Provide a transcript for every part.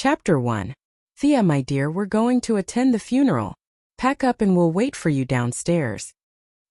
Chapter 1. Thea, my dear, we're going to attend the funeral. Pack up and we'll wait for you downstairs.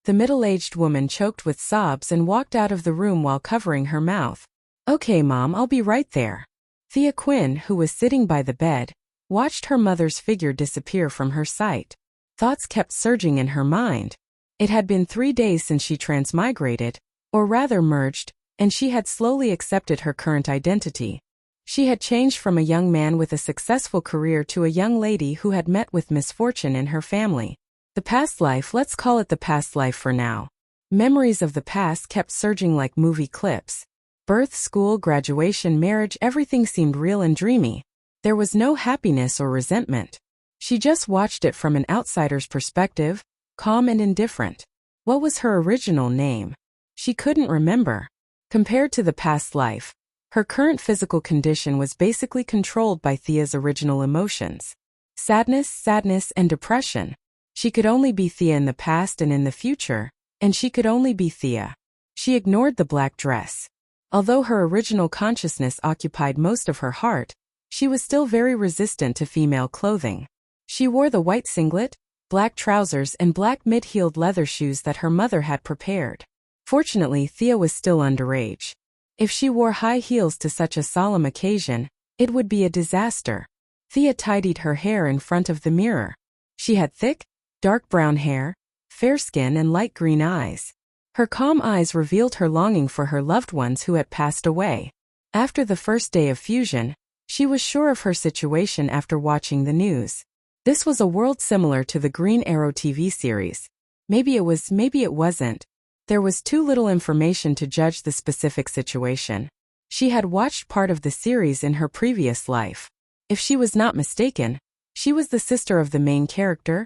The middle-aged woman choked with sobs and walked out of the room while covering her mouth. Okay, Mom, I'll be right there. Thea Quinn, who was sitting by the bed, watched her mother's figure disappear from her sight. Thoughts kept surging in her mind. It had been 3 days since she transmigrated, or rather merged, and she had slowly accepted her current identity. She had changed from a young man with a successful career to a young lady who had met with misfortune in her family. The past life, let's call it the past life for now. Memories of the past kept surging like movie clips. Birth, school, graduation, marriage, everything seemed real and dreamy. There was no happiness or resentment. She just watched it from an outsider's perspective, calm and indifferent. What was her original name? She couldn't remember. Compared to the past life, her current physical condition was basically controlled by Thea's original emotions. Sadness, and depression. She could only be Thea in the past and in the future, and she could only be Thea. She ignored the black dress. Although her original consciousness occupied most of her heart, she was still very resistant to female clothing. She wore the white singlet, black trousers and black mid-heeled leather shoes that her mother had prepared. Fortunately, Thea was still underage. If she wore high heels to such a solemn occasion, it would be a disaster. Thea tidied her hair in front of the mirror. She had thick, dark brown hair, fair skin and light green eyes. Her calm eyes revealed her longing for her loved ones who had passed away. After the first day of fusion, she was sure of her situation after watching the news. This was a world similar to the Green Arrow TV series. Maybe it was, maybe it wasn't. There was too little information to judge the specific situation. She had watched part of the series in her previous life. If she was not mistaken, she was the sister of the main character,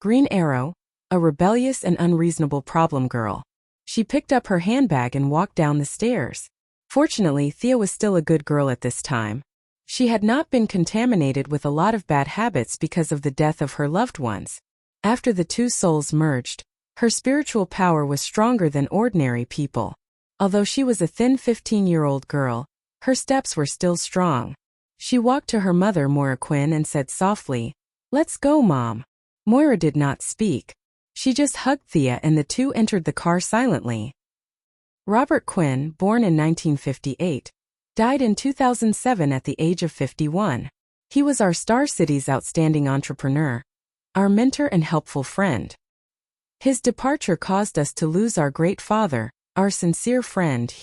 Green Arrow, a rebellious and unreasonable problem girl. She picked up her handbag and walked down the stairs. Fortunately, Thea was still a good girl at this time. She had not been contaminated with a lot of bad habits because of the death of her loved ones. After the two souls merged, her spiritual power was stronger than ordinary people. Although she was a thin 15-year-old girl, her steps were still strong. She walked to her mother, Moira Quinn, and said softly, "Let's go, Mom." Moira did not speak. She just hugged Thea and the two entered the car silently. Robert Quinn, born in 1958, died in 2007 at the age of 51. He was our Star City's outstanding entrepreneur, our mentor and helpful friend. His departure caused us to lose our great father, our sincere friend.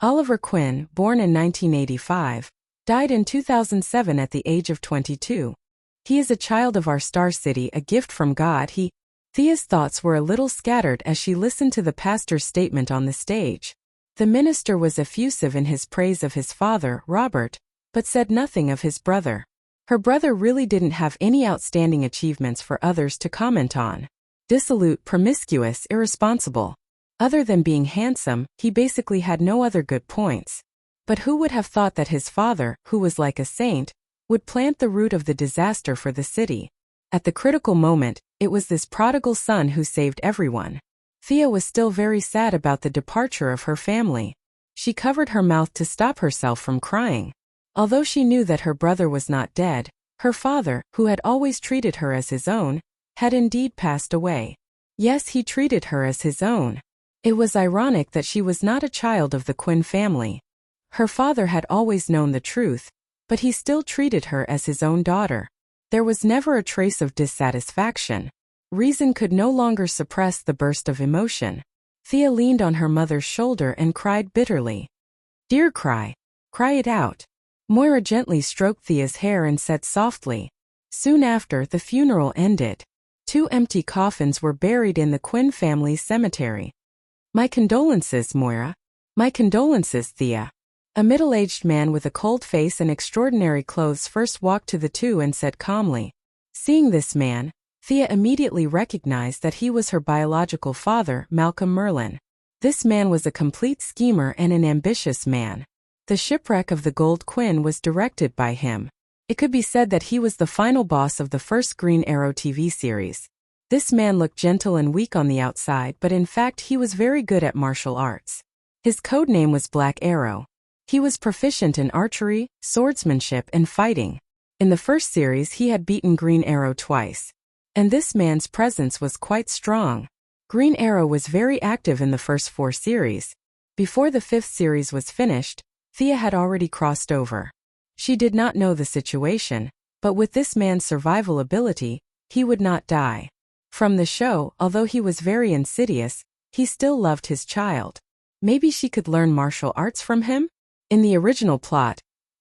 Oliver Quinn, born in 1985, died in 2007 at the age of 22. He is a child of our Star City, a gift from God. Thea's thoughts were a little scattered as she listened to the pastor's statement on the stage. The minister was effusive in his praise of his father, Robert, but said nothing of his brother. Her brother really didn't have any outstanding achievements for others to comment on. Dissolute, promiscuous, irresponsible. Other than being handsome, he basically had no other good points. But who would have thought that his father, who was like a saint, would plant the root of the disaster for the city? At the critical moment, it was this prodigal son who saved everyone. Thea was still very sad about the departure of her family. She covered her mouth to stop herself from crying. Although she knew that her brother was not dead, her father, who had always treated her as his own, had indeed passed away. Yes, he treated her as his own. It was ironic that she was not a child of the Quinn family. Her father had always known the truth, but he still treated her as his own daughter. There was never a trace of dissatisfaction. Reason could no longer suppress the burst of emotion. Thea leaned on her mother's shoulder and cried bitterly. "Dear, cry. Cry it out." Moira gently stroked Thea's hair and said softly. Soon after, the funeral ended. 2 empty coffins were buried in the Quinn family's cemetery. "My condolences, Moira." "My condolences, Thea." A middle-aged man with a cold face and extraordinary clothes first walked to the two and said calmly. Seeing this man, Thea immediately recognized that he was her biological father, Malcolm Merlin. This man was a complete schemer and an ambitious man. The shipwreck of the Gold Quinn was directed by him. It could be said that he was the final boss of the first Green Arrow TV series. This man looked gentle and weak on the outside, but in fact he was very good at martial arts. His code name was Black Arrow. He was proficient in archery, swordsmanship, and fighting. In the first series he had beaten Green Arrow twice. And this man's presence was quite strong. Green Arrow was very active in the first 4 series. Before the 5th series was finished, Thea had already crossed over. She did not know the situation, but with this man's survival ability, he would not die. From the show, although he was very insidious, he still loved his child. Maybe she could learn martial arts from him? In the original plot,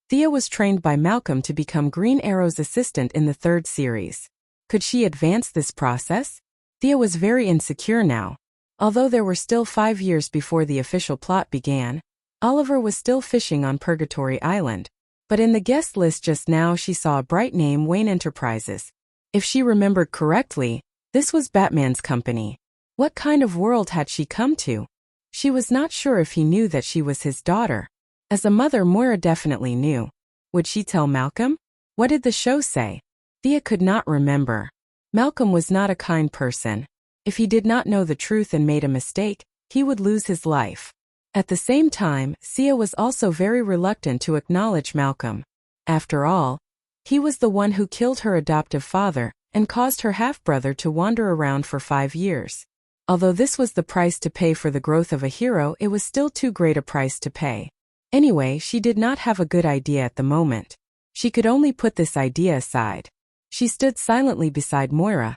Thea was trained by Malcolm to become Green Arrow's assistant in the 3rd series. Could she advance this process? Thea was very insecure now. Although there were still 5 years before the official plot began, Oliver was still fishing on Purgatory Island. But in the guest list just now she saw a bright name, Wayne Enterprises. If she remembered correctly, this was Batman's company. What kind of world had she come to? She was not sure if he knew that she was his daughter. As a mother, Moira definitely knew. Would she tell Malcolm? What did the show say? Thea could not remember. Malcolm was not a kind person. If he did not know the truth and made a mistake, he would lose his life. At the same time, Sia was also very reluctant to acknowledge Malcolm. After all, he was the one who killed her adoptive father and caused her half-brother to wander around for 5 years. Although this was the price to pay for the growth of a hero, it was still too great a price to pay. Anyway, she did not have a good idea at the moment. She could only put this idea aside. She stood silently beside Moira,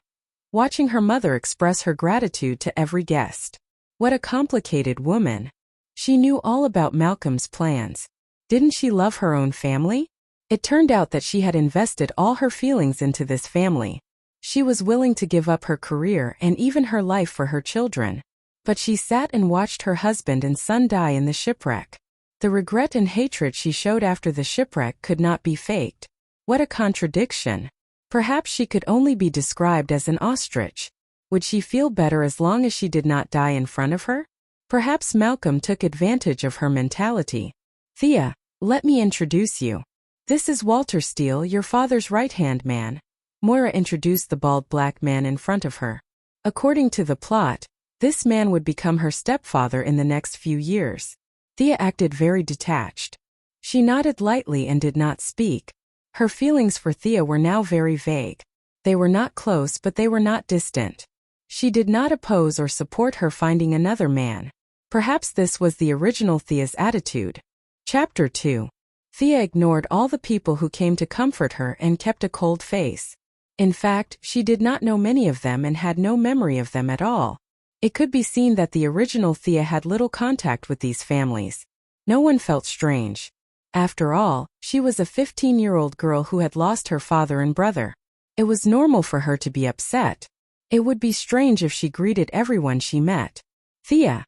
watching her mother express her gratitude to every guest. What a complicated woman. She knew all about Malcolm's plans. Didn't she love her own family? It turned out that she had invested all her feelings into this family. She was willing to give up her career and even her life for her children. But she sat and watched her husband and son die in the shipwreck. The regret and hatred she showed after the shipwreck could not be faked. What a contradiction. Perhaps she could only be described as an ostrich. Would she feel better as long as she did not die in front of her? Perhaps Malcolm took advantage of her mentality. Thea, let me introduce you. This is Walter Steele, your father's right-hand man. Moira introduced the bald black man in front of her. According to the plot, this man would become her stepfather in the next few years. Thea acted very detached. She nodded lightly and did not speak. Her feelings for Thea were now very vague. They were not close, but they were not distant. She did not oppose or support her finding another man. Perhaps this was the original Thea's attitude. Chapter 2. Thea ignored all the people who came to comfort her and kept a cold face. In fact, she did not know many of them and had no memory of them at all. It could be seen that the original Thea had little contact with these families. No one felt strange. After all, she was a 15-year-old girl who had lost her father and brother. It was normal for her to be upset. It would be strange if she greeted everyone she met. Thea,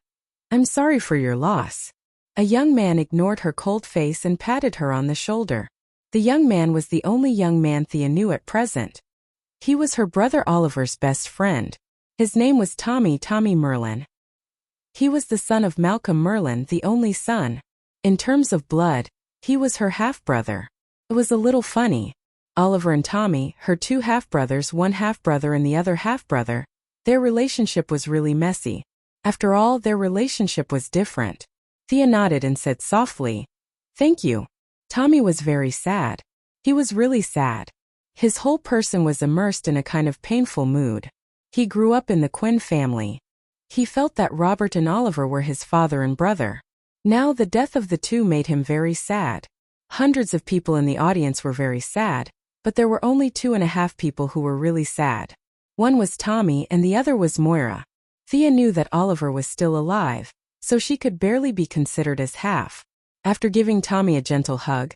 I'm sorry for your loss. A young man ignored her cold face and patted her on the shoulder. The young man was the only young man Thea knew at present. He was her brother Oliver's best friend. His name was Tommy Merlin. He was the son of Malcolm Merlin, the only son. In terms of blood, he was her half-brother. It was a little funny. Oliver and Tommy, her 2 half-brothers, one half-brother and the other half-brother, their relationship was really messy. After all, their relationship was different. Thea nodded and said softly, "Thank you." Tommy was very sad. He was really sad. His whole person was immersed in a kind of painful mood. He grew up in the Quinn family. He felt that Robert and Oliver were his father and brother. Now the death of the 2 made him very sad. Hundreds of people in the audience were very sad, but there were only 2.5 people who were really sad. One was Tommy and the other was Moira. Thea knew that Oliver was still alive, so she could barely be considered as half. After giving Tommy a gentle hug,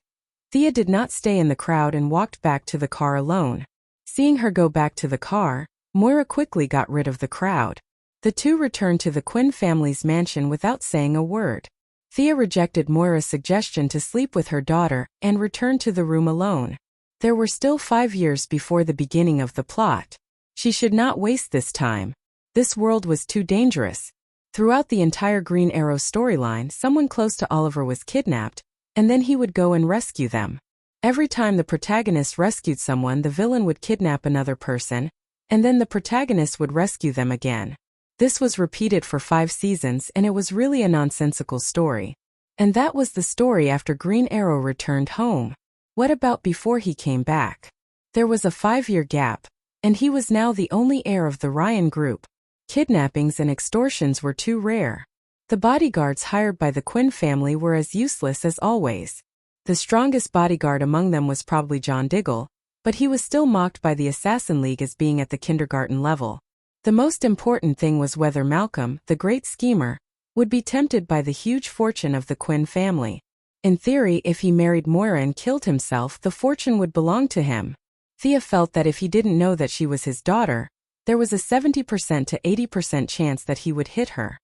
Thea did not stay in the crowd and walked back to the car alone. Seeing her go back to the car, Moira quickly got rid of the crowd. The 2 returned to the Quinn family's mansion without saying a word. Thea rejected Moira's suggestion to sleep with her daughter and returned to the room alone. There were still 5 years before the beginning of the plot. She should not waste this time. This world was too dangerous. Throughout the entire Green Arrow storyline, someone close to Oliver was kidnapped, and then he would go and rescue them. Every time the protagonist rescued someone, the villain would kidnap another person, and then the protagonist would rescue them again. This was repeated for 5 seasons, and it was really a nonsensical story. And that was the story after Green Arrow returned home. What about before he came back? There was a 5-year gap, and he was now the only heir of the Ryan group. Kidnappings and extortions were too rare. The bodyguards hired by the Quinn family were as useless as always. The strongest bodyguard among them was probably John Diggle, but he was still mocked by the Assassin League as being at the kindergarten level. The most important thing was whether Malcolm, the great schemer, would be tempted by the huge fortune of the Quinn family. In theory, if he married Moira and killed himself, the fortune would belong to him. Thea felt that if he didn't know that she was his daughter, there was a 70% to 80% chance that he would hit her.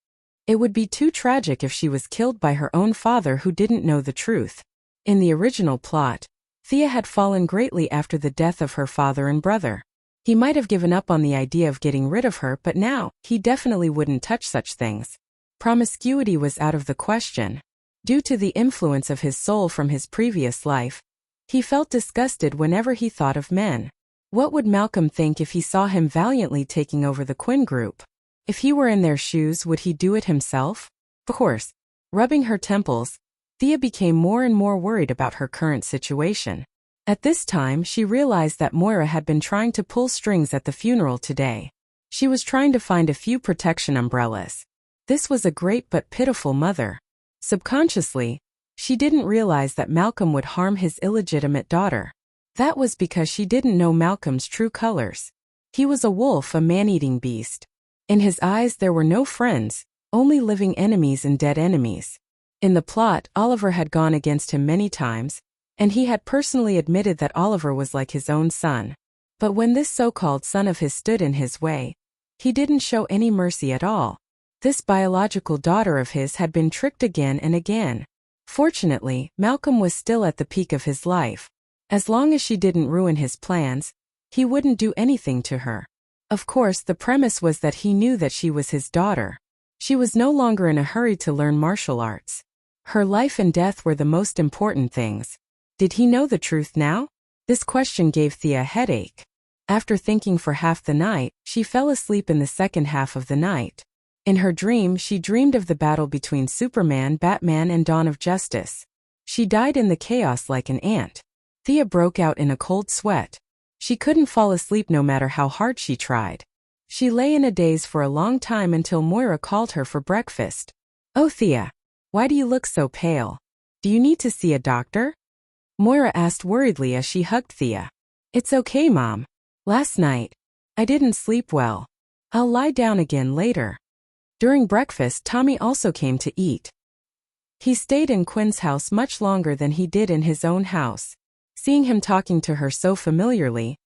It would be too tragic if she was killed by her own father who didn't know the truth. In the original plot, Thea had fallen greatly after the death of her father and brother. He might have given up on the idea of getting rid of her, but now, he definitely wouldn't touch such things. Promiscuity was out of the question. Due to the influence of his soul from his previous life, he felt disgusted whenever he thought of men. What would Malcolm think if he saw him valiantly taking over the Quinn group? If he were in their shoes, would he do it himself? Of course. Rubbing her temples, Thea became more and more worried about her current situation. At this time, she realized that Moira had been trying to pull strings at the funeral today. She was trying to find a few protection umbrellas. This was a great but pitiful mother. Subconsciously, she didn't realize that Malcolm would harm his illegitimate daughter. That was because she didn't know Malcolm's true colors. He was a wolf, a man-eating beast. In his eyes there were no friends, only living enemies and dead enemies. In the plot, Oliver had gone against him many times, and he had personally admitted that Oliver was like his own son. But when this so-called son of his stood in his way, he didn't show any mercy at all. This biological daughter of his had been tricked again and again. Fortunately, Malcolm was still at the peak of his life. As long as she didn't ruin his plans, he wouldn't do anything to her. Of course, the premise was that he knew that she was his daughter. She was no longer in a hurry to learn martial arts. Her life and death were the most important things. Did he know the truth now? This question gave Thea a headache. After thinking for half the night, she fell asleep in the second half of the night. In her dream, she dreamed of the battle between Superman, Batman, and Dawn of Justice. She died in the chaos like an ant. Thea broke out in a cold sweat. She couldn't fall asleep no matter how hard she tried. She lay in a daze for a long time until Moira called her for breakfast. "Oh, Thea, why do you look so pale? Do you need to see a doctor?" Moira asked worriedly as she hugged Thea. "It's okay, Mom. Last night, I didn't sleep well. I'll lie down again later." During breakfast, Tommy also came to eat. He stayed in Quinn's house much longer than he did in his own house. Seeing him talking to her so familiarly,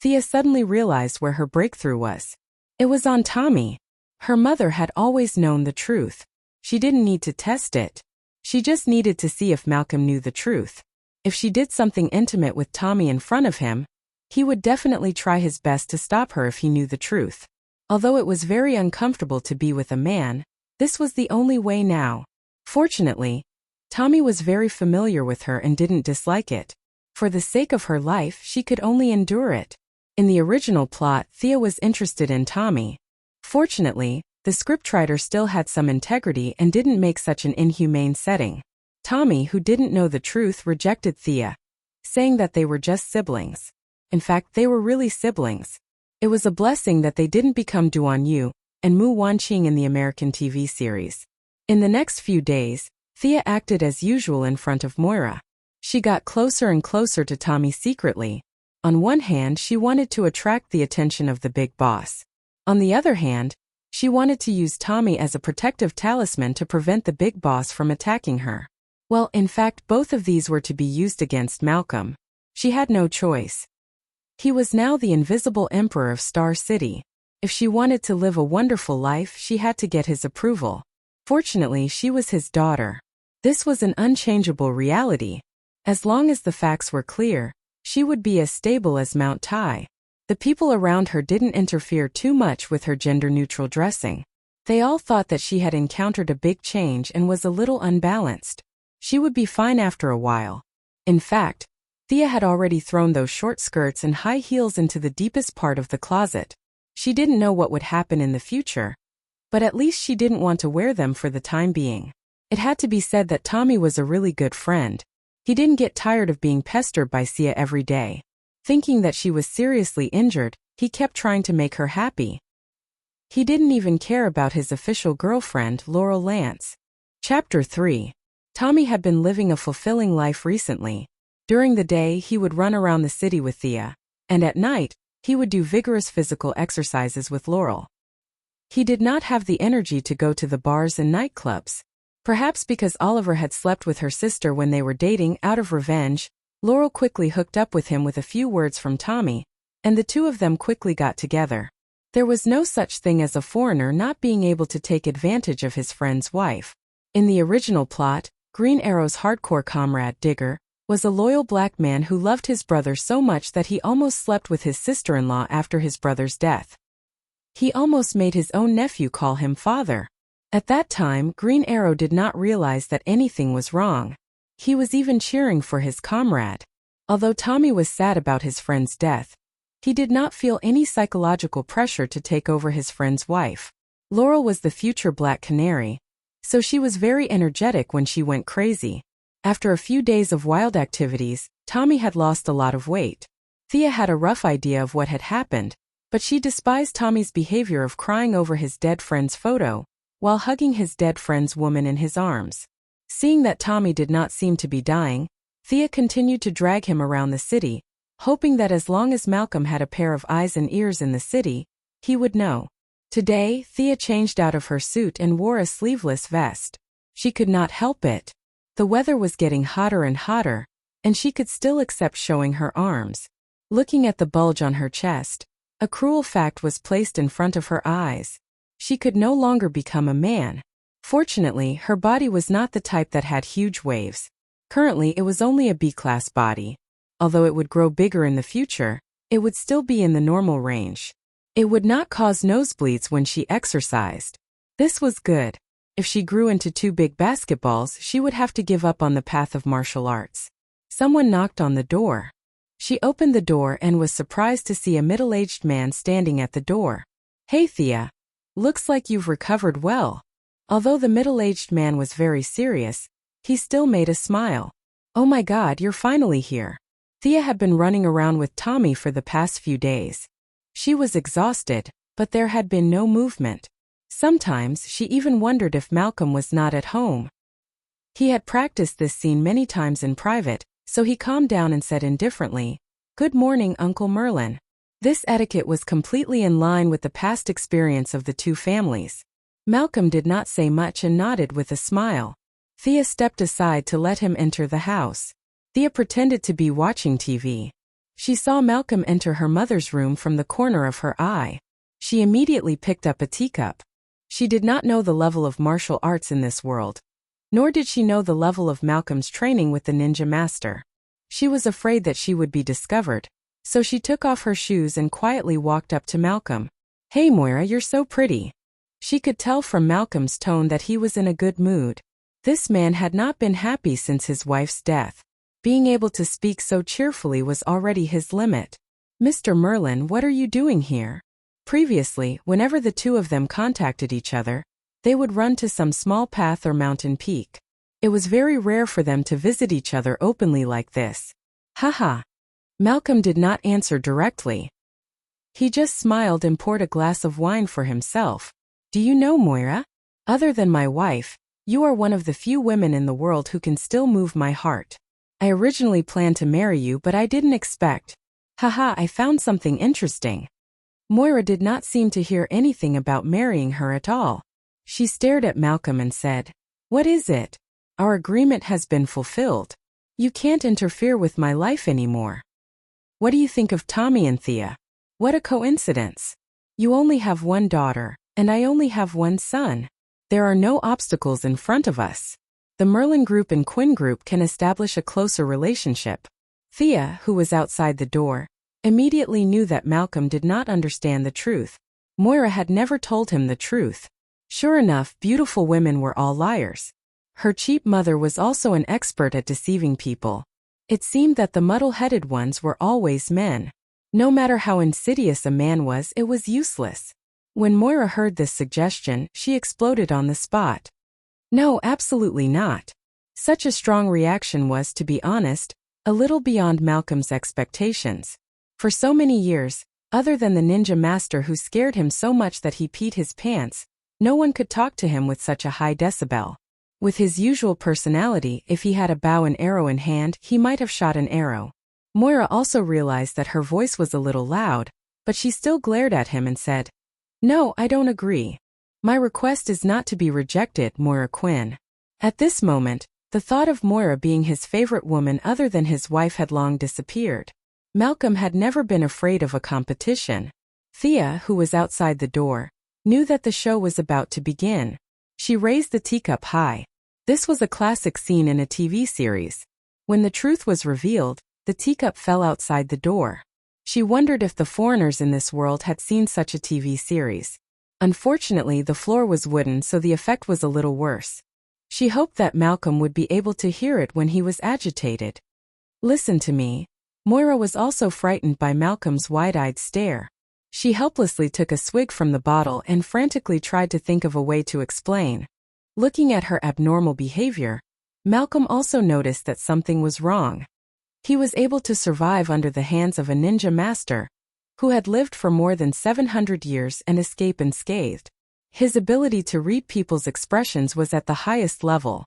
Thea suddenly realized where her breakthrough was. It was on Tommy. Her mother had always known the truth. She didn't need to test it. She just needed to see if Malcolm knew the truth. If she did something intimate with Tommy in front of him, he would definitely try his best to stop her if he knew the truth. Although it was very uncomfortable to be with a man, this was the only way now. Fortunately, Tommy was very familiar with her and didn't dislike it. For the sake of her life, she could only endure it. In the original plot, Thea was interested in Tommy. Fortunately, the scriptwriter still had some integrity and didn't make such an inhumane setting. Tommy, who didn't know the truth, rejected Thea, saying that they were just siblings. In fact, they were really siblings. It was a blessing that they didn't become Duan Yu and Mu Wanqing in the American TV series. In the next few days, Thea acted as usual in front of Moira. She got closer and closer to Tommy secretly. On one hand, she wanted to attract the attention of the big boss. On the other hand, she wanted to use Tommy as a protective talisman to prevent the big boss from attacking her. Well, in fact, both of these were to be used against Malcolm. She had no choice. He was now the invisible emperor of Star City. If she wanted to live a wonderful life, she had to get his approval. Fortunately, she was his daughter. This was an unchangeable reality. As long as the facts were clear, she would be as stable as Mount Tai. The people around her didn't interfere too much with her gender-neutral dressing. They all thought that she had encountered a big change and was a little unbalanced. She would be fine after a while. In fact, Thea had already thrown those short skirts and high heels into the deepest part of the closet. She didn't know what would happen in the future, but at least she didn't want to wear them for the time being. It had to be said that Tommy was a really good friend. He didn't get tired of being pestered by Sia every day. Thinking that she was seriously injured, he kept trying to make her happy. He didn't even care about his official girlfriend, Laurel Lance. Chapter 3. Tommy had been living a fulfilling life recently. During the day, he would run around the city with Thea, and at night, he would do vigorous physical exercises with Laurel. He did not have the energy to go to the bars and nightclubs. Perhaps because Oliver had slept with her sister when they were dating out of revenge, Laurel quickly hooked up with him with a few words from Tommy, and the two of them quickly got together. There was no such thing as a foreigner not being able to take advantage of his friend's wife. In the original plot, Green Arrow's hardcore comrade, Digger, was a loyal black man who loved his brother so much that he almost slept with his sister-in-law after his brother's death. He almost made his own nephew call him father. At that time, Green Arrow did not realize that anything was wrong. He was even cheering for his comrade. Although Tommy was sad about his friend's death, he did not feel any psychological pressure to take over his friend's wife. Laurel was the future Black Canary, so she was very energetic when she went crazy. After a few days of wild activities, Tommy had lost a lot of weight. Thea had a rough idea of what had happened, but she despised Tommy's behavior of crying over his dead friend's photo, while hugging his dead friend's woman in his arms. Seeing that Tommy did not seem to be dying, Thea continued to drag him around the city, hoping that as long as Malcolm had a pair of eyes and ears in the city, he would know. Today, Thea changed out of her suit and wore a sleeveless vest. She could not help it. The weather was getting hotter and hotter, and she could still accept showing her arms. Looking at the bulge on her chest, a cruel fact was placed in front of her eyes. She could no longer become a man. Fortunately, her body was not the type that had huge waves. Currently, it was only a B-class body. Although it would grow bigger in the future, it would still be in the normal range. It would not cause nosebleeds when she exercised. This was good. If she grew into two big basketballs, she would have to give up on the path of martial arts. Someone knocked on the door. She opened the door and was surprised to see a middle-aged man standing at the door. "Hey Thea. Looks like you've recovered well." Although the middle-aged man was very serious, he still made a smile. "Oh my God, you're finally here." Thea had been running around with Tommy for the past few days. She was exhausted, but there had been no movement. Sometimes she even wondered if Malcolm was not at home. He had practiced this scene many times in private, so he calmed down and said indifferently, "Good morning, Uncle Merlin." This etiquette was completely in line with the past experience of the two families. Malcolm did not say much and nodded with a smile. Thea stepped aside to let him enter the house. Thea pretended to be watching TV. She saw Malcolm enter her mother's room from the corner of her eye. She immediately picked up a teacup. She did not know the level of martial arts in this world, nor did she know the level of Malcolm's training with the ninja master. She was afraid that she would be discovered, so she took off her shoes and quietly walked up to Malcolm. "Hey Moira, you're so pretty." She could tell from Malcolm's tone that he was in a good mood. This man had not been happy since his wife's death. Being able to speak so cheerfully was already his limit. "Mr. Merlin, what are you doing here?" Previously, whenever the two of them contacted each other, they would run to some small path or mountain peak. It was very rare for them to visit each other openly like this. Haha. Malcolm did not answer directly. He just smiled and poured a glass of wine for himself. "Do you know, Moira? Other than my wife, you are one of the few women in the world who can still move my heart. I originally planned to marry you, but I didn't expect. Haha, I found something interesting." Moira did not seem to hear anything about marrying her at all. She stared at Malcolm and said, "What is it? Our agreement has been fulfilled. You can't interfere with my life anymore. What do you think of Tommy and Thea? What a coincidence. You only have one daughter, and I only have one son. There are no obstacles in front of us. The Merlin Group and Quinn Group can establish a closer relationship." Thea, who was outside the door, immediately knew that Malcolm did not understand the truth. Moira had never told him the truth. Sure enough, beautiful women were all liars. Her cheap mother was also an expert at deceiving people. It seemed that the muddle-headed ones were always men. No matter how insidious a man was, it was useless. When Moira heard this suggestion, she exploded on the spot. "No, absolutely not. Such a strong reaction was, to be honest, a little beyond Malcolm's expectations. For so many years, other than the ninja master who scared him so much that he peed his pants, no one could talk to him with such a high decibel. With his usual personality, if he had a bow and arrow in hand, he might have shot an arrow. Moira also realized that her voice was a little loud, but she still glared at him and said, "No, I don't agree. My request is not to be rejected, Moira Quinn." At this moment, the thought of Moira being his favorite woman other than his wife had long disappeared. Malcolm had never been afraid of a competition. Thea, who was outside the door, knew that the show was about to begin. She raised the teacup high. This was a classic scene in a TV series. When the truth was revealed, the teacup fell outside the door. She wondered if the foreigners in this world had seen such a TV series. Unfortunately, the floor was wooden, so the effect was a little worse. She hoped that Malcolm would be able to hear it when he was agitated. "Listen to me." Moira was also frightened by Malcolm's wide-eyed stare. She helplessly took a swig from the bottle and frantically tried to think of a way to explain. Looking at her abnormal behavior, Malcolm also noticed that something was wrong. He was able to survive under the hands of a ninja master, who had lived for more than 700 years and escape unscathed. His ability to read people's expressions was at the highest level.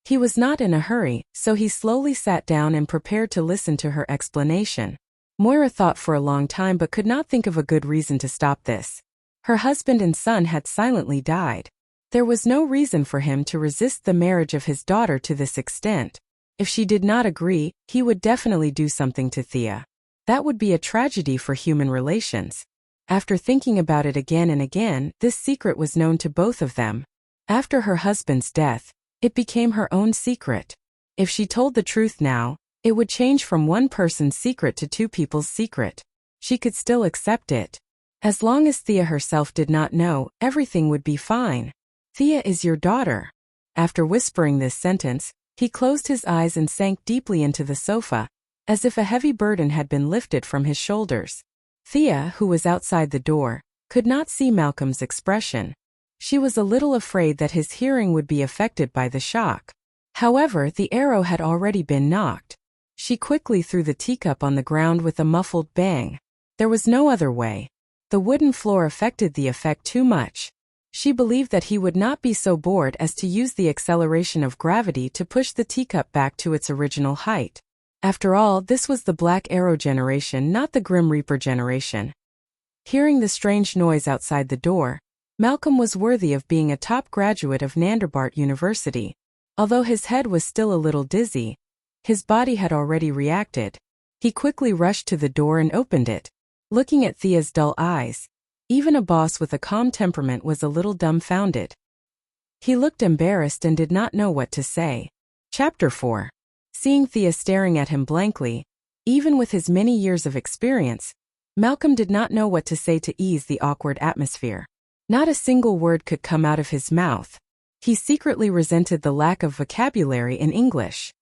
He was not in a hurry, so he slowly sat down and prepared to listen to her explanation. Moira thought for a long time but could not think of a good reason to stop this. Her husband and son had silently died. There was no reason for him to resist the marriage of his daughter to this extent. If she did not agree, he would definitely do something to Thea. That would be a tragedy for human relations. After thinking about it again and again, this secret was known to both of them. After her husband's death, it became her own secret. If she told the truth now, it would change from one person's secret to two people's secret. She could still accept it. As long as Thea herself did not know, everything would be fine. "Thea is your daughter." After whispering this sentence, he closed his eyes and sank deeply into the sofa, as if a heavy burden had been lifted from his shoulders. Thea, who was outside the door, could not see Malcolm's expression. She was a little afraid that his hearing would be affected by the shock. However, the arrow had already been knocked. She quickly threw the teacup on the ground with a muffled bang. There was no other way. The wooden floor affected the effect too much. She believed that he would not be so bored as to use the acceleration of gravity to push the teacup back to its original height. After all, this was the Black Arrow generation, not the Grim Reaper generation. Hearing the strange noise outside the door, Malcolm was worthy of being a top graduate of Nanderbart University. Although his head was still a little dizzy, his body had already reacted. He quickly rushed to the door and opened it. Looking at Thea's dull eyes, even a boss with a calm temperament was a little dumbfounded. He looked embarrassed and did not know what to say. Chapter 4. Seeing Thea staring at him blankly, even with his many years of experience, Malcolm did not know what to say to ease the awkward atmosphere. Not a single word could come out of his mouth. He secretly resented the lack of vocabulary in English.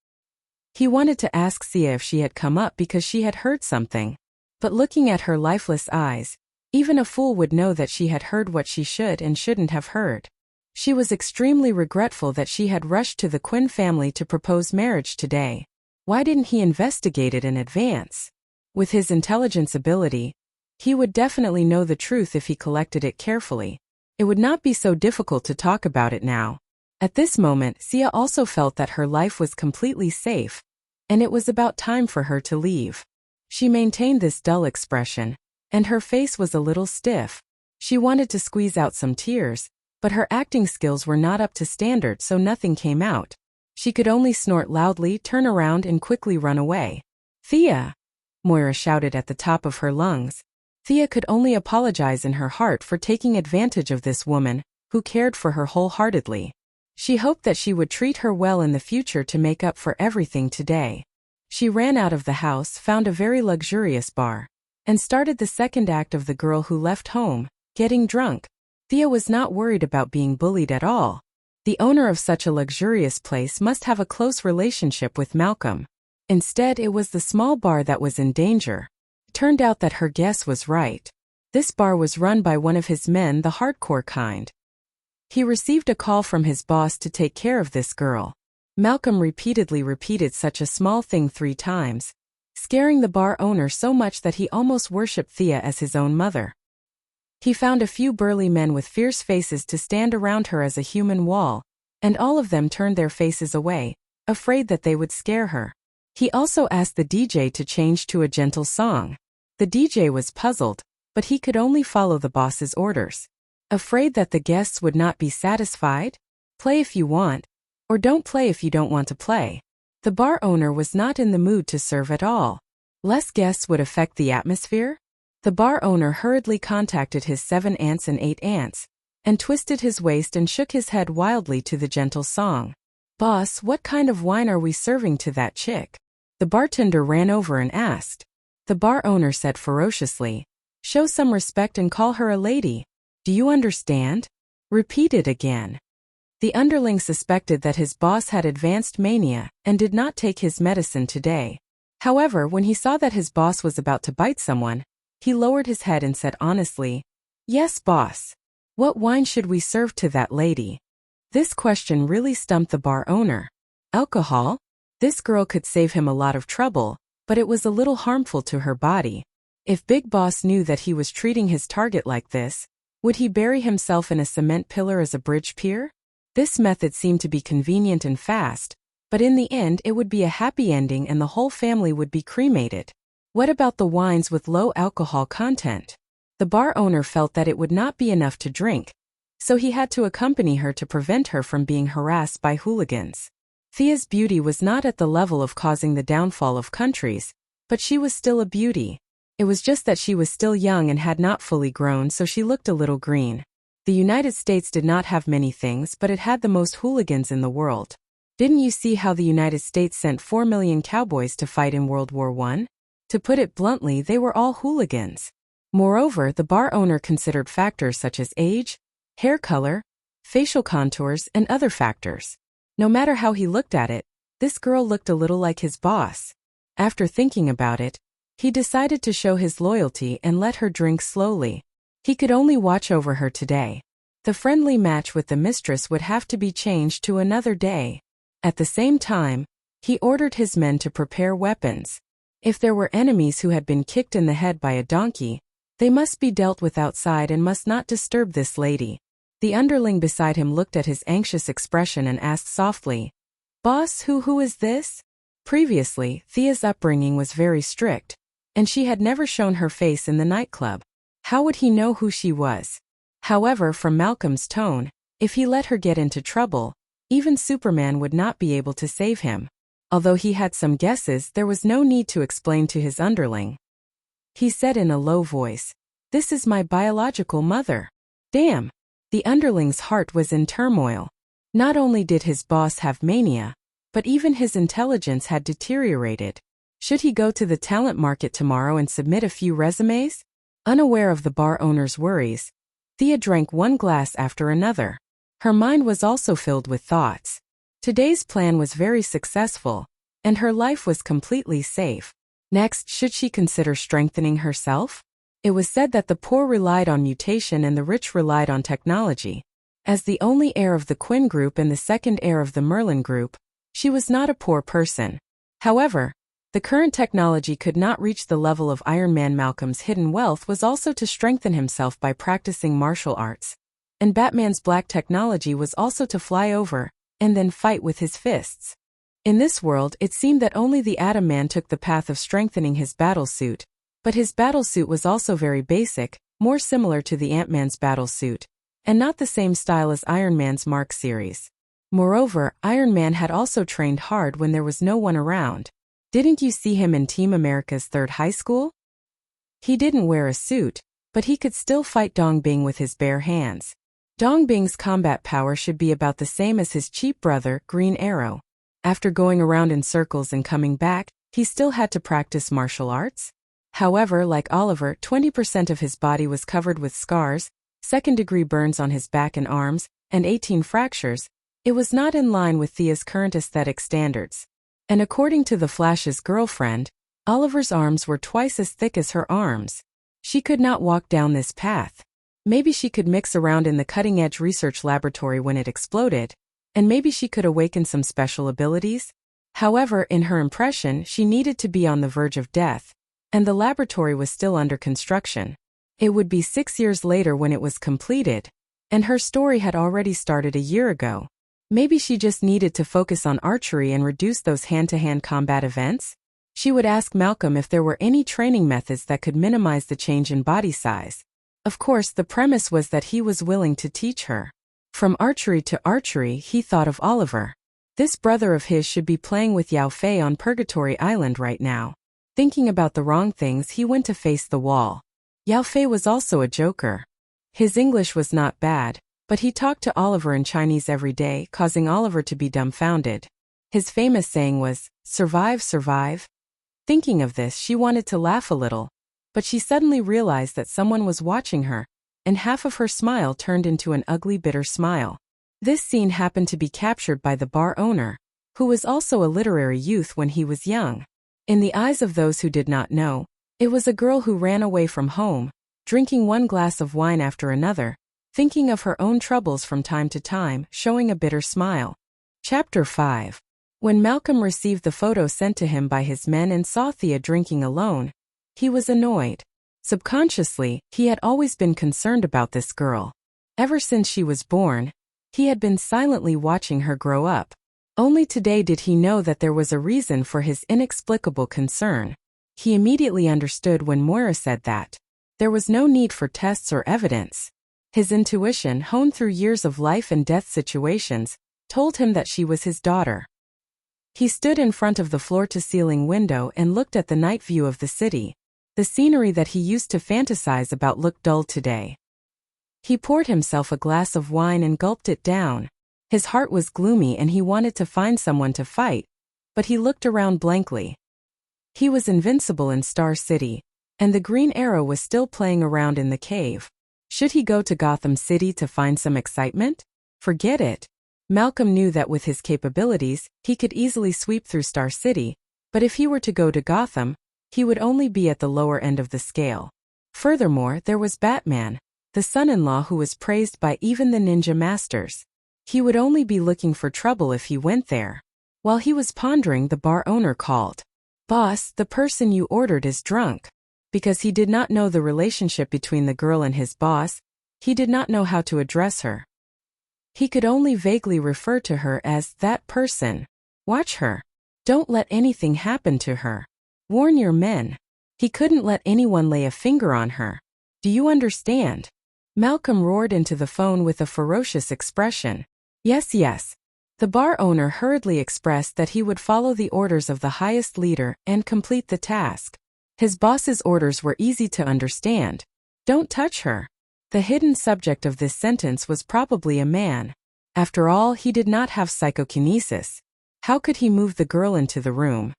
He wanted to ask Thea if she had come up because she had heard something, but looking at her lifeless eyes, even a fool would know that she had heard what she should and shouldn't have heard. She was extremely regretful that she had rushed to the Quinn family to propose marriage today. Why didn't he investigate it in advance? With his intelligence ability, he would definitely know the truth if he collected it carefully. It would not be so difficult to talk about it now. At this moment, Thea also felt that her life was completely safe, and it was about time for her to leave. She maintained this dull expression, and her face was a little stiff. She wanted to squeeze out some tears, but her acting skills were not up to standard, so nothing came out. She could only snort loudly, turn around, and quickly run away. "Thea!" Moira shouted at the top of her lungs. Thea could only apologize in her heart for taking advantage of this woman, who cared for her wholeheartedly. She hoped that she would treat her well in the future to make up for everything today. She ran out of the house, found a very luxurious bar, and started the second act of The Girl Who Left Home, getting drunk. Thea was not worried about being bullied at all. The owner of such a luxurious place must have a close relationship with Malcolm. Instead, it was the small bar that was in danger. It turned out that her guess was right. This bar was run by one of his men, the hardcore kind. He received a call from his boss to take care of this girl. Malcolm repeatedly repeated such a small thing 3 times, scaring the bar owner so much that he almost worshipped Thea as his own mother. He found a few burly men with fierce faces to stand around her as a human wall, and all of them turned their faces away, afraid that they would scare her. He also asked the DJ to change to a gentle song. The DJ was puzzled, but he could only follow the boss's orders. Afraid that the guests would not be satisfied? Play if you want, or don't play if you don't want to play. The bar owner was not in the mood to serve at all. Less guests would affect the atmosphere? The bar owner hurriedly contacted his 7 aunts and 8 aunts, and twisted his waist and shook his head wildly to the gentle song. "Boss, what kind of wine are we serving to that chick?" The bartender ran over and asked. The bar owner said ferociously, "Show some respect and call her a lady. Do you understand?" Repeat it again. The underling suspected that his boss had advanced mania and did not take his medicine today. However, when he saw that his boss was about to bite someone, he lowered his head and said honestly, "Yes, boss. What wine should we serve to that lady?" This question really stumped the bar owner. Alcohol? This girl could save him a lot of trouble, but it was a little harmful to her body. If Big Boss knew that he was treating his target like this, would he bury himself in a cement pillar as a bridge pier? This method seemed to be convenient and fast, but in the end it would be a happy ending and the whole family would be cremated. What about the wines with low alcohol content? The bar owner felt that it would not be enough to drink, so he had to accompany her to prevent her from being harassed by hooligans. Thea's beauty was not at the level of causing the downfall of countries, but she was still a beauty. It was just that she was still young and had not fully grown, so she looked a little green. The United States did not have many things, but it had the most hooligans in the world. Didn't you see how the United States sent 4 million cowboys to fight in World War I? To put it bluntly, they were all hooligans. Moreover, the bar owner considered factors such as age, hair color, facial contours, and other factors. No matter how he looked at it, this girl looked a little like his boss. After thinking about it, he decided to show his loyalty and let her drink slowly. He could only watch over her today. The friendly match with the mistress would have to be changed to another day. At the same time, he ordered his men to prepare weapons. If there were enemies who had been kicked in the head by a donkey, they must be dealt with outside and must not disturb this lady. The underling beside him looked at his anxious expression and asked softly, "Boss, who is this?" Previously, Thea's upbringing was very strict, and she had never shown her face in the nightclub. How would he know who she was? However, from Malcolm's tone, if he let her get into trouble, even Superman would not be able to save him. Although he had some guesses, there was no need to explain to his underling. He said in a low voice, "This is my biological mother." Damn! The underling's heart was in turmoil. Not only did his boss have mania, but even his intelligence had deteriorated. Should he go to the talent market tomorrow and submit a few resumes? Unaware of the bar owner's worries, Thea drank one glass after another. Her mind was also filled with thoughts. Today's plan was very successful, and her life was completely safe. Next, should she consider strengthening herself? It was said that the poor relied on mutation and the rich relied on technology. As the only heir of the Quinn group and the second heir of the Merlin group, she was not a poor person. However, the current technology could not reach the level of Iron Man. Malcolm's hidden wealth was also to strengthen himself by practicing martial arts. And Batman's black technology was also to fly over and then fight with his fists. In this world, it seemed that only the Atom Man took the path of strengthening his battlesuit, but his battlesuit was also very basic, more similar to the Ant-Man's battlesuit, and not the same style as Iron Man's Mark series. Moreover, Iron Man had also trained hard when there was no one around. Didn't you see him in Team America's third high school? He didn't wear a suit, but he could still fight Dongbing with his bare hands. Dongbing's combat power should be about the same as his cheap brother, Green Arrow. After going around in circles and coming back, he still had to practice martial arts. However, like Oliver, 20% of his body was covered with scars, second-degree burns on his back and arms, and 18 fractures. It was not in line with Thea's current aesthetic standards. And according to the Flash's girlfriend, Oliver's arms were twice as thick as her arms. She could not walk down this path. Maybe she could mix around in the cutting-edge research laboratory when it exploded, And maybe she could awaken some special abilities? However, in her impression, she needed to be on the verge of death, and the laboratory was still under construction. It would be 6 years later when it was completed, and her story had already started a year ago. Maybe she just needed to focus on archery and reduce those hand-to-hand combat events? She would ask Malcolm if there were any training methods that could minimize the change in body size. Of course, the premise was that he was willing to teach her. From archery to archery, he thought of Oliver. This brother of his should be playing with Yao Fei on Purgatory Island right now. Thinking about the wrong things, he went to face the wall. Yao Fei was also a joker. His English was not bad, but he talked to Oliver in Chinese every day, causing Oliver to be dumbfounded. His famous saying was, "Survive, survive." Thinking of this, she wanted to laugh a little, but she suddenly realized that someone was watching her, and half of her smile turned into an ugly, bitter smile. This scene happened to be captured by the bar owner, who was also a literary youth when he was young. In the eyes of those who did not know, it was a girl who ran away from home, drinking one glass of wine after another, thinking of her own troubles from time to time, showing a bitter smile. Chapter 5. When Malcolm received the photo sent to him by his men and saw Thea drinking alone, he was annoyed. Subconsciously, he had always been concerned about this girl. Ever since she was born, he had been silently watching her grow up. Only today did he know that there was a reason for his inexplicable concern. He immediately understood when Moira said that there was no need for tests or evidence. His intuition, honed through years of life and death situations, told him that she was his daughter. He stood in front of the floor-to-ceiling window and looked at the night view of the city. The scenery that he used to fantasize about looked dull today. He poured himself a glass of wine and gulped it down. His heart was gloomy and he wanted to find someone to fight, but he looked around blankly. He was invincible in Star City, and the green arrow was still playing around in the cave. Should he go to Gotham City to find some excitement? Forget it. Malcolm knew that with his capabilities, he could easily sweep through Star City, but if he were to go to Gotham, he would only be at the lower end of the scale. Furthermore, there was Batman, the son-in-law who was praised by even the ninja masters. He would only be looking for trouble if he went there. While he was pondering, the bar owner called. "Boss, the person you ordered is drunk." Because he did not know the relationship between the girl and his boss, he did not know how to address her. He could only vaguely refer to her as that person. Watch her. Don't let anything happen to her. Warn your men. He couldn't let anyone lay a finger on her. Do you understand? Malcolm roared into the phone with a ferocious expression. Yes, yes. The bar owner hurriedly expressed that he would follow the orders of the highest leader and complete the task. His boss's orders were easy to understand. Don't touch her. The hidden subject of this sentence was probably a man. After all, he did not have psychokinesis. How could he move the girl into the room?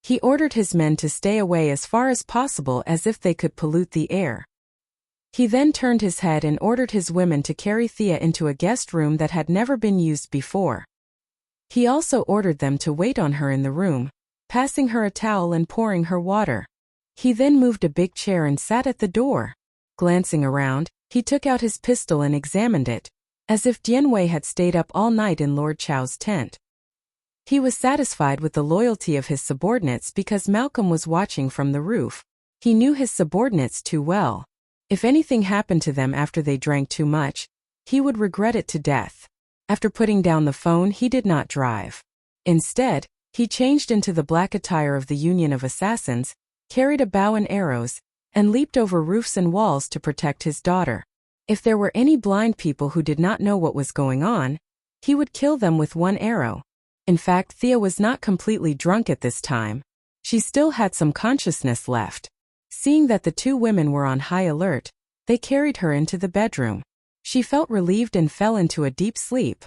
He ordered his men to stay away as far as possible as if they could pollute the air. He then turned his head and ordered his women to carry Thea into a guest room that had never been used before. He also ordered them to wait on her in the room, passing her a towel and pouring her water. He then moved a big chair and sat at the door. Glancing around, he took out his pistol and examined it, as if Jianwei had stayed up all night in Lord Chao's tent. He was satisfied with the loyalty of his subordinates because Malcolm was watching from the roof. He knew his subordinates too well. If anything happened to them after they drank too much, he would regret it to death. After putting down the phone, he did not drive. Instead, he changed into the black attire of the Union of Assassins, carried a bow and arrows, and leaped over roofs and walls to protect his daughter. If there were any blind people who did not know what was going on, he would kill them with one arrow. In fact, Thea was not completely drunk at this time. She still had some consciousness left. Seeing that the two women were on high alert, they carried her into the bedroom. She felt relieved and fell into a deep sleep.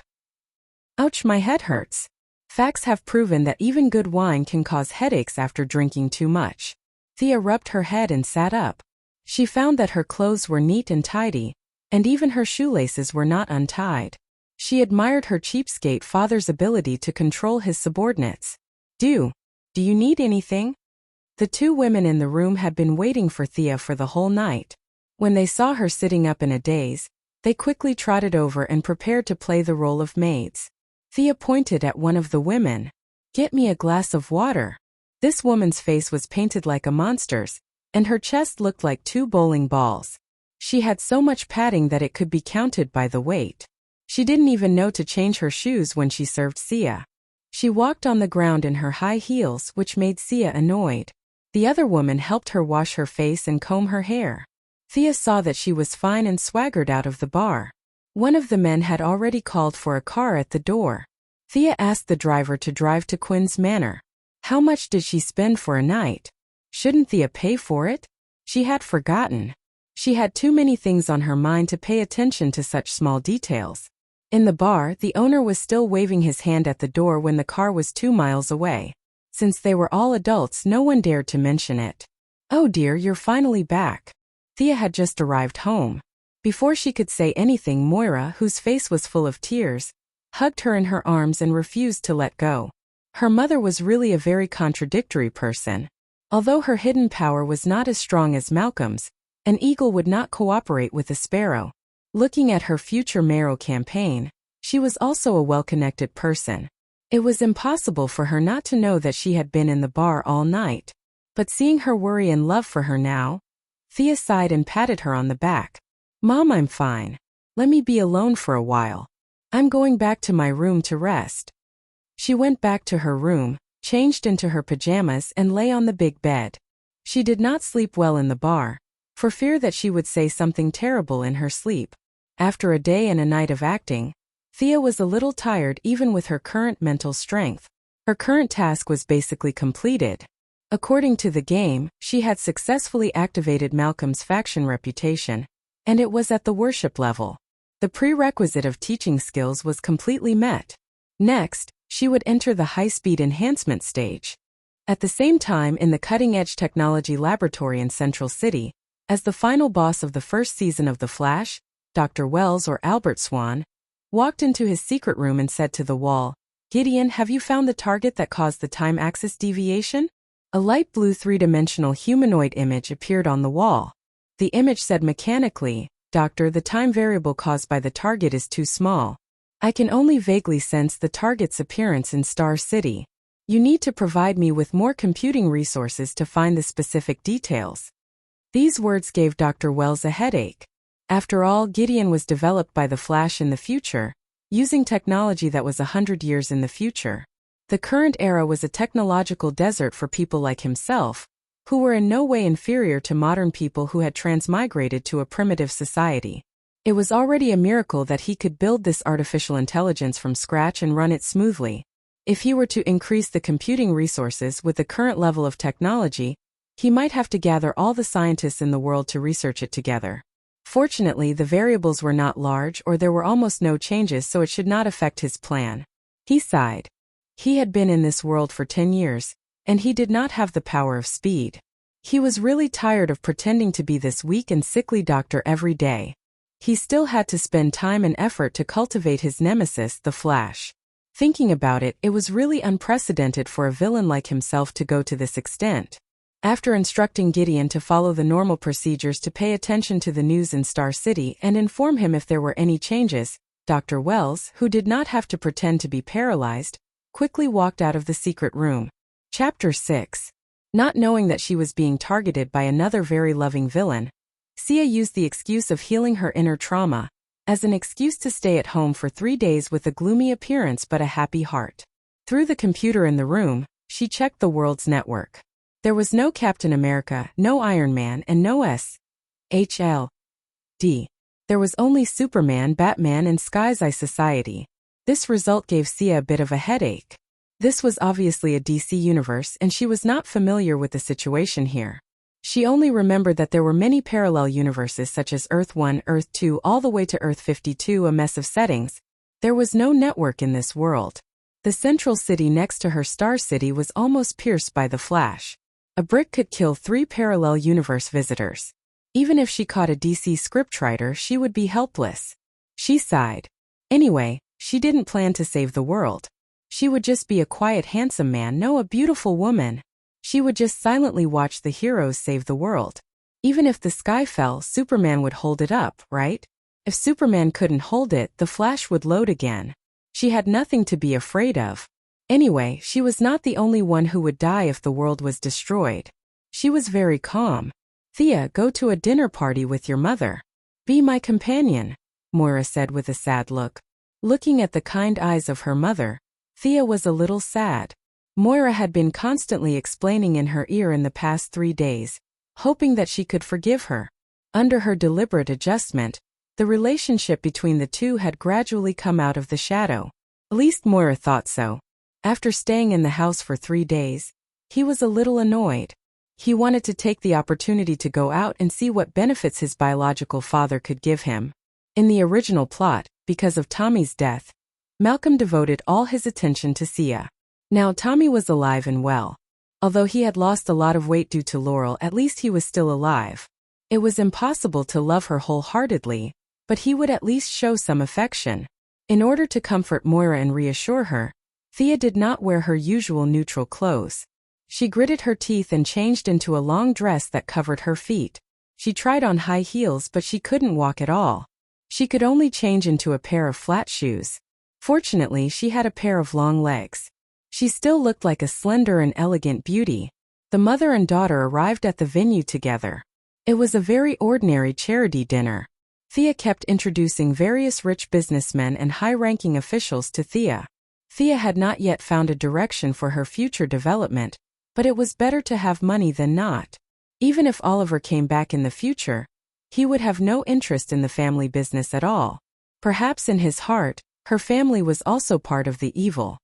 Ouch, my head hurts. Facts have proven that even good wine can cause headaches after drinking too much. Thea rubbed her head and sat up. She found that her clothes were neat and tidy, and even her shoelaces were not untied. She admired her cheapskate father's ability to control his subordinates. Do you need anything? The two women in the room had been waiting for Thea for the whole night. When they saw her sitting up in a daze, they quickly trotted over and prepared to play the role of maids. Thea pointed at one of the women. "Get me a glass of water." This woman's face was painted like a monster's, and her chest looked like 2 bowling balls. She had so much padding that it could be counted by the weight. She didn't even know to change her shoes when she served Sia. She walked on the ground in her high heels, which made Sia annoyed. The other woman helped her wash her face and comb her hair. Thea saw that she was fine and swaggered out of the bar. One of the men had already called for a car at the door. Thea asked the driver to drive to Quinn's Manor. How much did she spend for a night? Shouldn't Thea pay for it? She had forgotten. She had too many things on her mind to pay attention to such small details. In the bar, the owner was still waving his hand at the door when the car was 2 miles away. Since they were all adults, no one dared to mention it. "Oh dear, you're finally back." Thea had just arrived home. Before she could say anything, Moira, whose face was full of tears, hugged her in her arms and refused to let go. Her mother was really a very contradictory person. Although her hidden power was not as strong as Malcolm's, an eagle would not cooperate with a sparrow. Looking at her future mayoral campaign, she was also a well-connected person. It was impossible for her not to know that she had been in the bar all night. But seeing her worry and love for her now, Thea sighed and patted her on the back. "Mom, I'm fine. Let me be alone for a while. I'm going back to my room to rest." She went back to her room, changed into her pajamas and lay on the big bed. She did not sleep well in the bar, for fear that she would say something terrible in her sleep. After a day and a night of acting, Thea was a little tired even with her current mental strength. Her current task was basically completed. According to the game, she had successfully activated Malcolm's faction reputation, and it was at the worship level. The prerequisite of teaching skills was completely met. Next, she would enter the high-speed enhancement stage. At the same time, in the cutting-edge technology laboratory in Central City, as the final boss of the first season of The Flash, Dr. Wells, or Albert Swan, walked into his secret room and said to the wall, "Gideon, have you found the target that caused the time axis deviation?" A light blue 3-dimensional humanoid image appeared on the wall. The image said mechanically, "Doctor, the time variable caused by the target is too small. I can only vaguely sense the target's appearance in Star City. You need to provide me with more computing resources to find the specific details." These words gave Dr. Wells a headache. After all, Gideon was developed by the Flash in the future, using technology that was 100 years in the future. The current era was a technological desert for people like himself, who were in no way inferior to modern people who had transmigrated to a primitive society. It was already a miracle that he could build this artificial intelligence from scratch and run it smoothly. If he were to increase the computing resources with the current level of technology, he might have to gather all the scientists in the world to research it together. Fortunately, the variables were not large or there were almost no changes, so it should not affect his plan. He sighed. He had been in this world for 10 years, and he did not have the power of speed. He was really tired of pretending to be this weak and sickly doctor every day. He still had to spend time and effort to cultivate his nemesis, the Flash. Thinking about it, it was really unprecedented for a villain like himself to go to this extent. After instructing Gideon to follow the normal procedures to pay attention to the news in Star City and inform him if there were any changes, Dr. Wells, who did not have to pretend to be paralyzed, quickly walked out of the secret room. Chapter 6. Not knowing that she was being targeted by another very loving villain, Sia used the excuse of healing her inner trauma as an excuse to stay at home for 3 days with a gloomy appearance but a happy heart. Through the computer in the room, she checked the world's network. There was no Captain America, no Iron Man, and no S.H.L.D. There was only Superman, Batman, and Sky's Eye Society. This result gave Sia a bit of a headache. This was obviously a DC universe, and she was not familiar with the situation here. She only remembered that there were many parallel universes such as Earth 1, Earth 2, all the way to Earth 52, a mess of settings. There was no network in this world. The central city next to her Star City was almost pierced by the Flash. A brick could kill 3 parallel universe visitors. Even if she caught a DC scriptwriter, she would be helpless. She sighed. Anyway, she didn't plan to save the world. She would just be a quiet, handsome man, no, a beautiful woman. She would just silently watch the heroes save the world. Even if the sky fell, Superman would hold it up, right? If Superman couldn't hold it, the Flash would load again. She had nothing to be afraid of. Anyway, she was not the only one who would die if the world was destroyed. She was very calm. Thea, go to a dinner party with your mother. Be my companion, Moira said with a sad look. Looking at the kind eyes of her mother, Thea was a little sad. Moira had been constantly explaining in her ear in the past 3 days, hoping that she could forgive her. Under her deliberate adjustment, the relationship between the two had gradually come out of the shadow. At least Moira thought so. After staying in the house for 3 days, he was a little annoyed. He wanted to take the opportunity to go out and see what benefits his biological father could give him. In the original plot, because of Tommy's death, Malcolm devoted all his attention to Sia. Now Tommy was alive and well. Although he had lost a lot of weight due to Laurel, at least he was still alive. It was impossible to love her wholeheartedly, but he would at least show some affection. In order to comfort Moira and reassure her, Thea did not wear her usual neutral clothes. She gritted her teeth and changed into a long dress that covered her feet. She tried on high heels, but she couldn't walk at all. She could only change into a pair of flat shoes. Fortunately, she had a pair of long legs. She still looked like a slender and elegant beauty. The mother and daughter arrived at the venue together. It was a very ordinary charity dinner. Thea kept introducing various rich businessmen and high-ranking officials to Thea. Thea had not yet found a direction for her future development, but it was better to have money than not. Even if Oliver came back in the future, he would have no interest in the family business at all. Perhaps in his heart, her family was also part of the evil.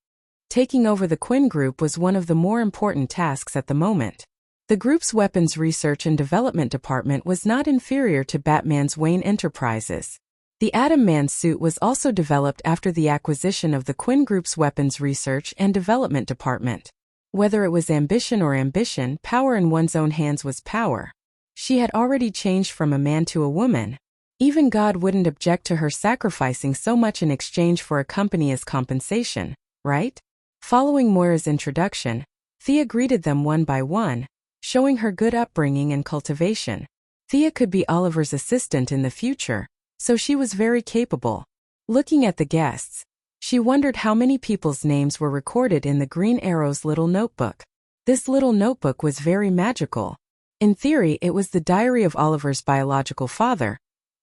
Taking over the Quinn Group was one of the more important tasks at the moment. The group's weapons research and development department was not inferior to Batman's Wayne Enterprises. The Atom Man suit was also developed after the acquisition of the Quinn Group's weapons research and development department. Whether it was ambition or ambition, power in one's own hands was power. She had already changed from a man to a woman. Even God wouldn't object to her sacrificing so much in exchange for a company as compensation, right? Following Moira's introduction, Thea greeted them one by one, showing her good upbringing and cultivation. Thea could be Oliver's assistant in the future, so she was very capable. Looking at the guests, she wondered how many people's names were recorded in the Green Arrow's little notebook. This little notebook was very magical. In theory, it was the diary of Oliver's biological father,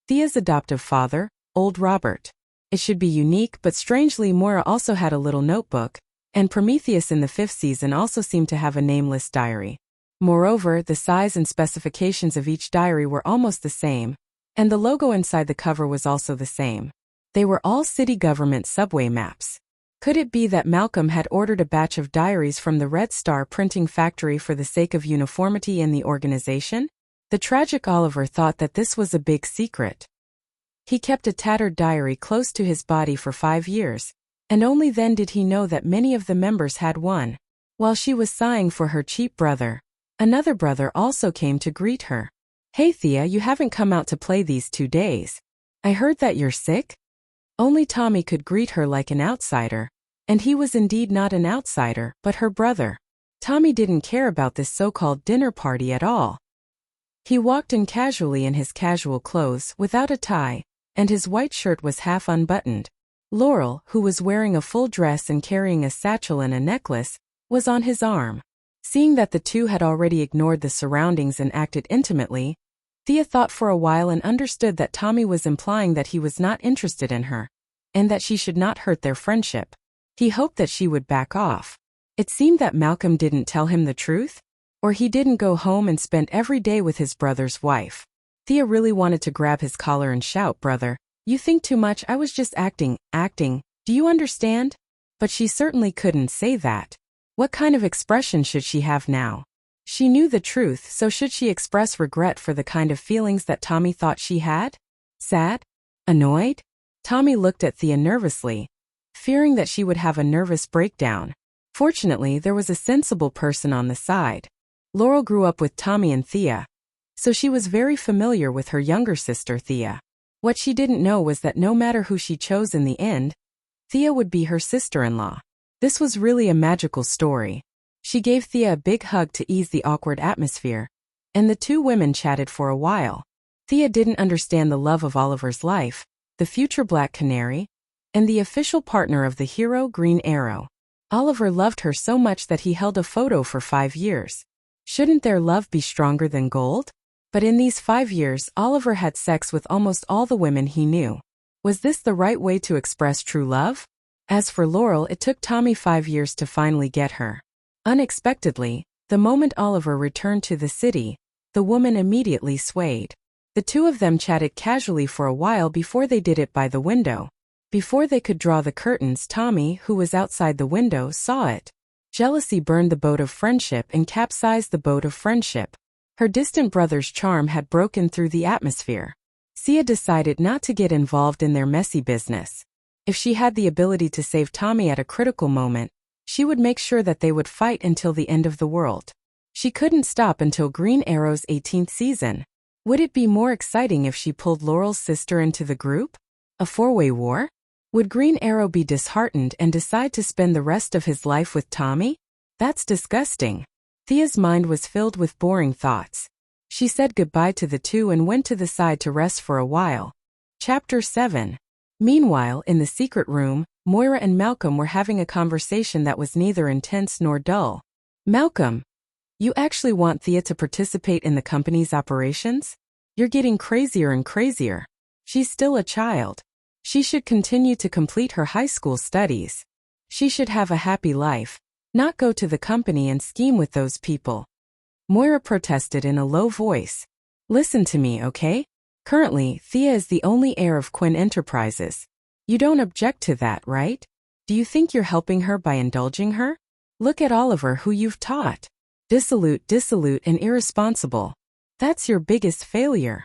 Thea's adoptive father, old Robert. It should be unique, but strangely Moira also had a little notebook, and Prometheus in the 5th season also seemed to have a nameless diary. Moreover, the size and specifications of each diary were almost the same, and the logo inside the cover was also the same. They were all city government subway maps. Could it be that Malcolm had ordered a batch of diaries from the Red Star printing factory for the sake of uniformity in the organization? The tragic Oliver thought that this was a big secret. He kept a tattered diary close to his body for 5 years, and only then did he know that many of the members had one. While she was sighing for her cheap brother, another brother also came to greet her. "Hey Thea, you haven't come out to play these 2 days. I heard that you're sick?" Only Tommy could greet her like an outsider, and he was indeed not an outsider, but her brother. Tommy didn't care about this so-called dinner party at all. He walked in casually in his casual clothes, without a tie, and his white shirt was half unbuttoned. Laurel, who was wearing a full dress and carrying a satchel and a necklace, was on his arm. Seeing that the two had already ignored the surroundings and acted intimately, Thea thought for a while and understood that Tommy was implying that he was not interested in her, and that she should not hurt their friendship. He hoped that she would back off. It seemed that Malcolm didn't tell him the truth, or he didn't go home and spend every day with his brother's wife. Thea really wanted to grab his collar and shout, "Brother, you think too much, I was just acting, do you understand?" But she certainly couldn't say that. What kind of expression should she have now? She knew the truth, so should she express regret for the kind of feelings that Tommy thought she had? Sad? Annoyed? Tommy looked at Thea nervously, fearing that she would have a nervous breakdown. Fortunately, there was a sensible person on the side. Laurel grew up with Tommy and Thea, so she was very familiar with her younger sister Thea. What she didn't know was that no matter who she chose in the end, Thea would be her sister-in-law. This was really a magical story. She gave Thea a big hug to ease the awkward atmosphere, and the two women chatted for a while. Thea didn't understand the love of Oliver's life, the future Black Canary, and the official partner of the hero Green Arrow. Oliver loved her so much that he held a photo for 5 years. Shouldn't their love be stronger than gold? But in these 5 years, Oliver had sex with almost all the women he knew. Was this the right way to express true love? As for Laurel, it took Tommy 5 years to finally get her. Unexpectedly, the moment Oliver returned to the city, the woman immediately swayed. The two of them chatted casually for a while before they did it by the window. Before they could draw the curtains, Tommy, who was outside the window, saw it. Jealousy burned the boat of friendship and capsized the boat of friendship. Her distant brother's charm had broken through the atmosphere. Sia decided not to get involved in their messy business. If she had the ability to save Tommy at a critical moment, she would make sure that they would fight until the end of the world. She couldn't stop until Green Arrow's 18th season. Would it be more exciting if she pulled Laurel's sister into the group? A four-way war? Would Green Arrow be disheartened and decide to spend the rest of his life with Tommy? That's disgusting. Thea's mind was filled with boring thoughts. She said goodbye to the two and went to the side to rest for a while. Chapter 7. Meanwhile, in the secret room, Moira and Malcolm were having a conversation that was neither intense nor dull. Malcolm, you actually want Thea to participate in the company's operations? You're getting crazier and crazier. She's still a child. She should continue to complete her high school studies. She should have a happy life, not go to the company and scheme with those people. Moira protested in a low voice. Listen to me, okay? Currently, Thea is the only heir of Quinn Enterprises. You don't object to that, right? Do you think you're helping her by indulging her? Look at Oliver, who you've taught. Dissolute, and irresponsible. That's your biggest failure.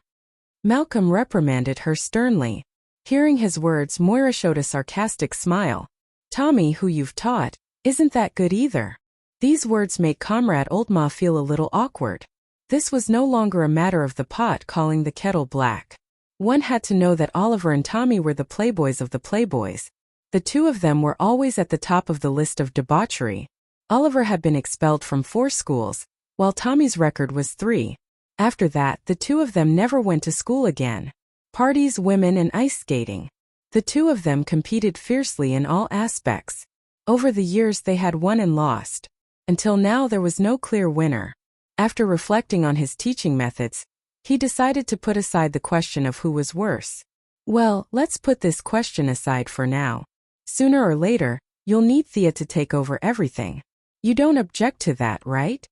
Malcolm reprimanded her sternly. Hearing his words, Moira showed a sarcastic smile. Tommy, who you've taught, isn't that good either. These words made Comrade Oldma feel a little awkward. This was no longer a matter of the pot calling the kettle black. One had to know that Oliver and Tommy were the playboys of the playboys. The two of them were always at the top of the list of debauchery. Oliver had been expelled from 4 schools, while Tommy's record was 3. After that, the two of them never went to school again. Parties, women, and ice skating. The two of them competed fiercely in all aspects. Over the years they had won and lost. Until now there was no clear winner. After reflecting on his teaching methods, he decided to put aside the question of who was worse. Well, let's put this question aside for now. Sooner or later, you'll need Thea to take over everything. You don't object to that, right?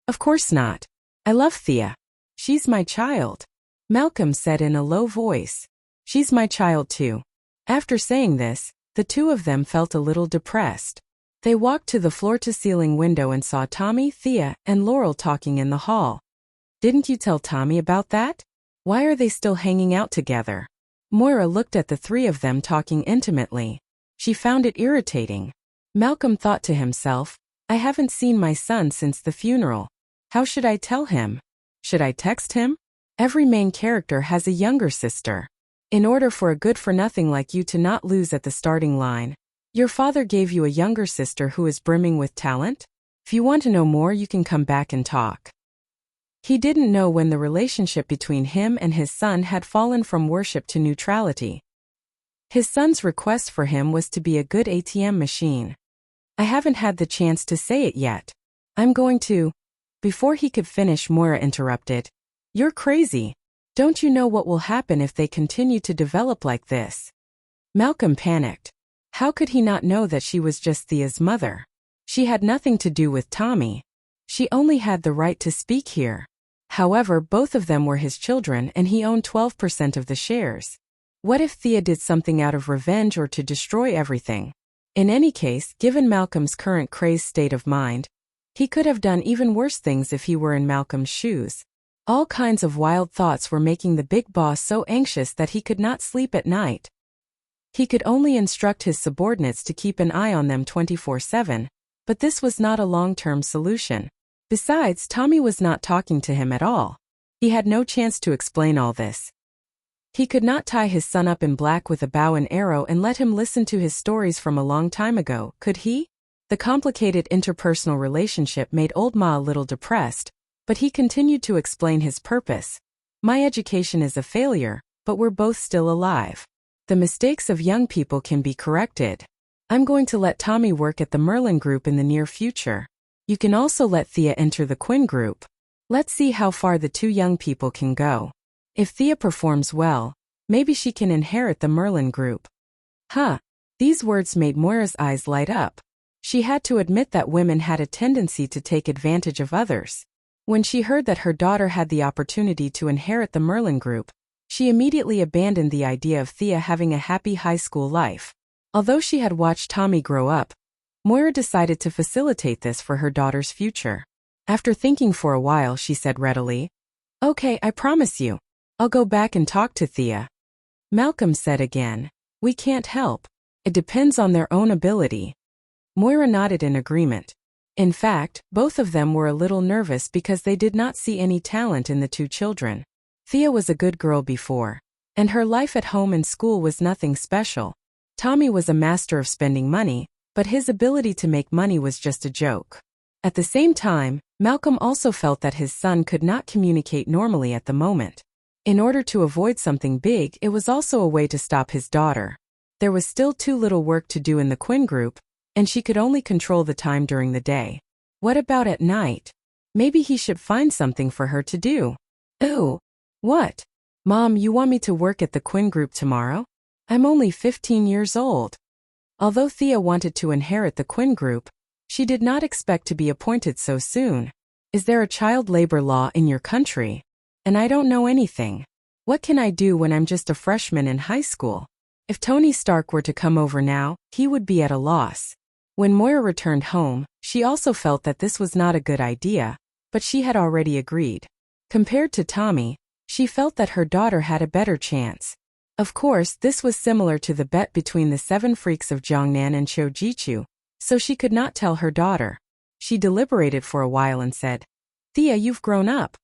Of course not. I love Thea. She's my child. Malcolm said in a low voice. She's my child too. After saying this, the two of them felt a little depressed. They walked to the floor-to-ceiling window and saw Tommy, Thea, and Laurel talking in the hall. Didn't you tell Tommy about that? Why are they still hanging out together? Moira looked at the three of them talking intimately. She found it irritating. Malcolm thought to himself, I haven't seen my son since the funeral. How should I tell him? Should I text him? Every main character has a younger sister. In order for a good-for-nothing like you to not lose at the starting line, your father gave you a younger sister who is brimming with talent? If you want to know more, you can come back and talk. He didn't know when the relationship between him and his son had fallen from worship to neutrality. His son's request for him was to be a good ATM machine. I haven't had the chance to say it yet. I'm going to. Before he could finish, Moira interrupted. You're crazy. Don't you know what will happen if they continue to develop like this? Malcolm panicked. How could he not know that she was just Thea's mother? She had nothing to do with Tommy. She only had the right to speak here. However, both of them were his children and he owned 12% of the shares. What if Thea did something out of revenge or to destroy everything? In any case, given Malcolm's current crazed state of mind, he could have done even worse things if he were in Malcolm's shoes. All kinds of wild thoughts were making the big boss so anxious that he could not sleep at night. He could only instruct his subordinates to keep an eye on them 24/7, but this was not a long-term solution. Besides, Tommy was not talking to him at all. He had no chance to explain all this. He could not tie his son up in black with a bow and arrow and let him listen to his stories from a long time ago, could he? The complicated interpersonal relationship made Old Ma a little depressed, but he continued to explain his purpose. My education is a failure, but we're both still alive. The mistakes of young people can be corrected. I'm going to let Tommy work at the Merlin Group in the near future. You can also let Thea enter the Quinn Group. Let's see how far the two young people can go. If Thea performs well, maybe she can inherit the Merlin Group. Huh. These words made Moira's eyes light up. She had to admit that women had a tendency to take advantage of others. When she heard that her daughter had the opportunity to inherit the Merlin Group, she immediately abandoned the idea of Thea having a happy high school life. Although she had watched Tommy grow up, Moira decided to facilitate this for her daughter's future. After thinking for a while, she said readily, "Okay, I promise you. I'll go back and talk to Thea." Malcolm said again, "We can't help. It depends on their own ability." Moira nodded in agreement. In fact, both of them were a little nervous because they did not see any talent in the two children. Thea was a good girl before, and her life at home and school was nothing special. Tommy was a master of spending money, but his ability to make money was just a joke. At the same time, Malcolm also felt that his son could not communicate normally at the moment. In order to avoid something big, it was also a way to stop his daughter. There was still too little work to do in the Quinn Group, and she could only control the time during the day. What about at night? Maybe he should find something for her to do. Ooh. What? Mom, you want me to work at the Quinn Group tomorrow? I'm only 15 years old. Although Thea wanted to inherit the Quinn Group, she did not expect to be appointed so soon. Is there a child labor law in your country? And I don't know anything. What can I do when I'm just a freshman in high school? If Tony Stark were to come over now, he would be at a loss. When Moira returned home, she also felt that this was not a good idea, but she had already agreed. Compared to Tommy, she felt that her daughter had a better chance. Of course, this was similar to the bet between the 7 freaks of Jiangnan and Shoujichu, so she could not tell her daughter. She deliberated for a while and said, "Thea, you've grown up.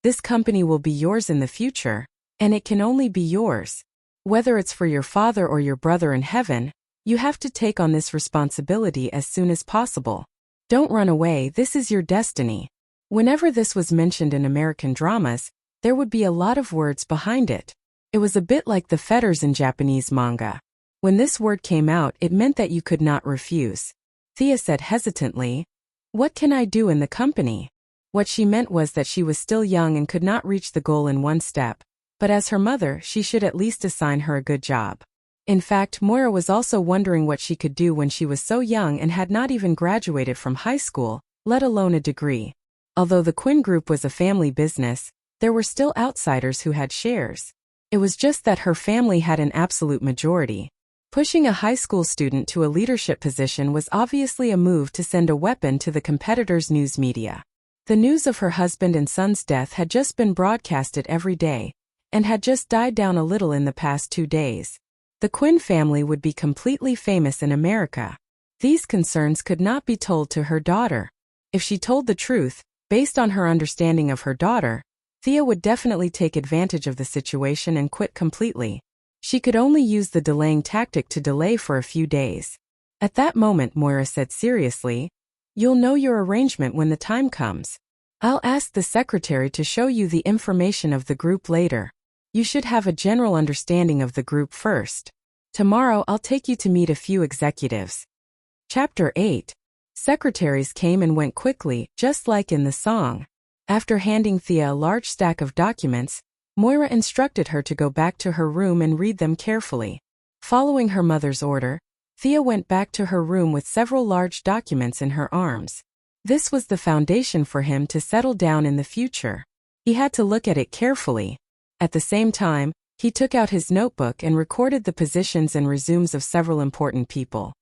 This company will be yours in the future, and it can only be yours. Whether it's for your father or your brother in heaven, you have to take on this responsibility as soon as possible. Don't run away, this is your destiny." Whenever this was mentioned in American dramas, there would be a lot of words behind it. It was a bit like the fetters in Japanese manga. When this word came out, it meant that you could not refuse. Thea said hesitantly, "What can I do in the company?" What she meant was that she was still young and could not reach the goal in one step, but as her mother, she should at least assign her a good job. In fact, Moira was also wondering what she could do when she was so young and had not even graduated from high school, let alone a degree. Although the Quinn Group was a family business, there were still outsiders who had shares. It was just that her family had an absolute majority. Pushing a high school student to a leadership position was obviously a move to send a weapon to the competitor's news media. The news of her husband and son's death had just been broadcasted every day, and had just died down a little in the past 2 days. The Quinn family would be completely famous in America. These concerns could not be told to her daughter. If she told the truth, based on her understanding of her daughter, Thea would definitely take advantage of the situation and quit completely. She could only use the delaying tactic to delay for a few days. At that moment, Moira said seriously, "You'll know your arrangement when the time comes. I'll ask the secretary to show you the information of the group later. You should have a general understanding of the group first. Tomorrow I'll take you to meet a few executives." Chapter 8. Secretaries came and went quickly, just like in the song. After handing Thea a large stack of documents, Moira instructed her to go back to her room and read them carefully. Following her mother's order, Thea went back to her room with several large documents in her arms. This was the foundation for him to settle down in the future. He had to look at it carefully. At the same time, he took out his notebook and recorded the positions and resumes of several important people.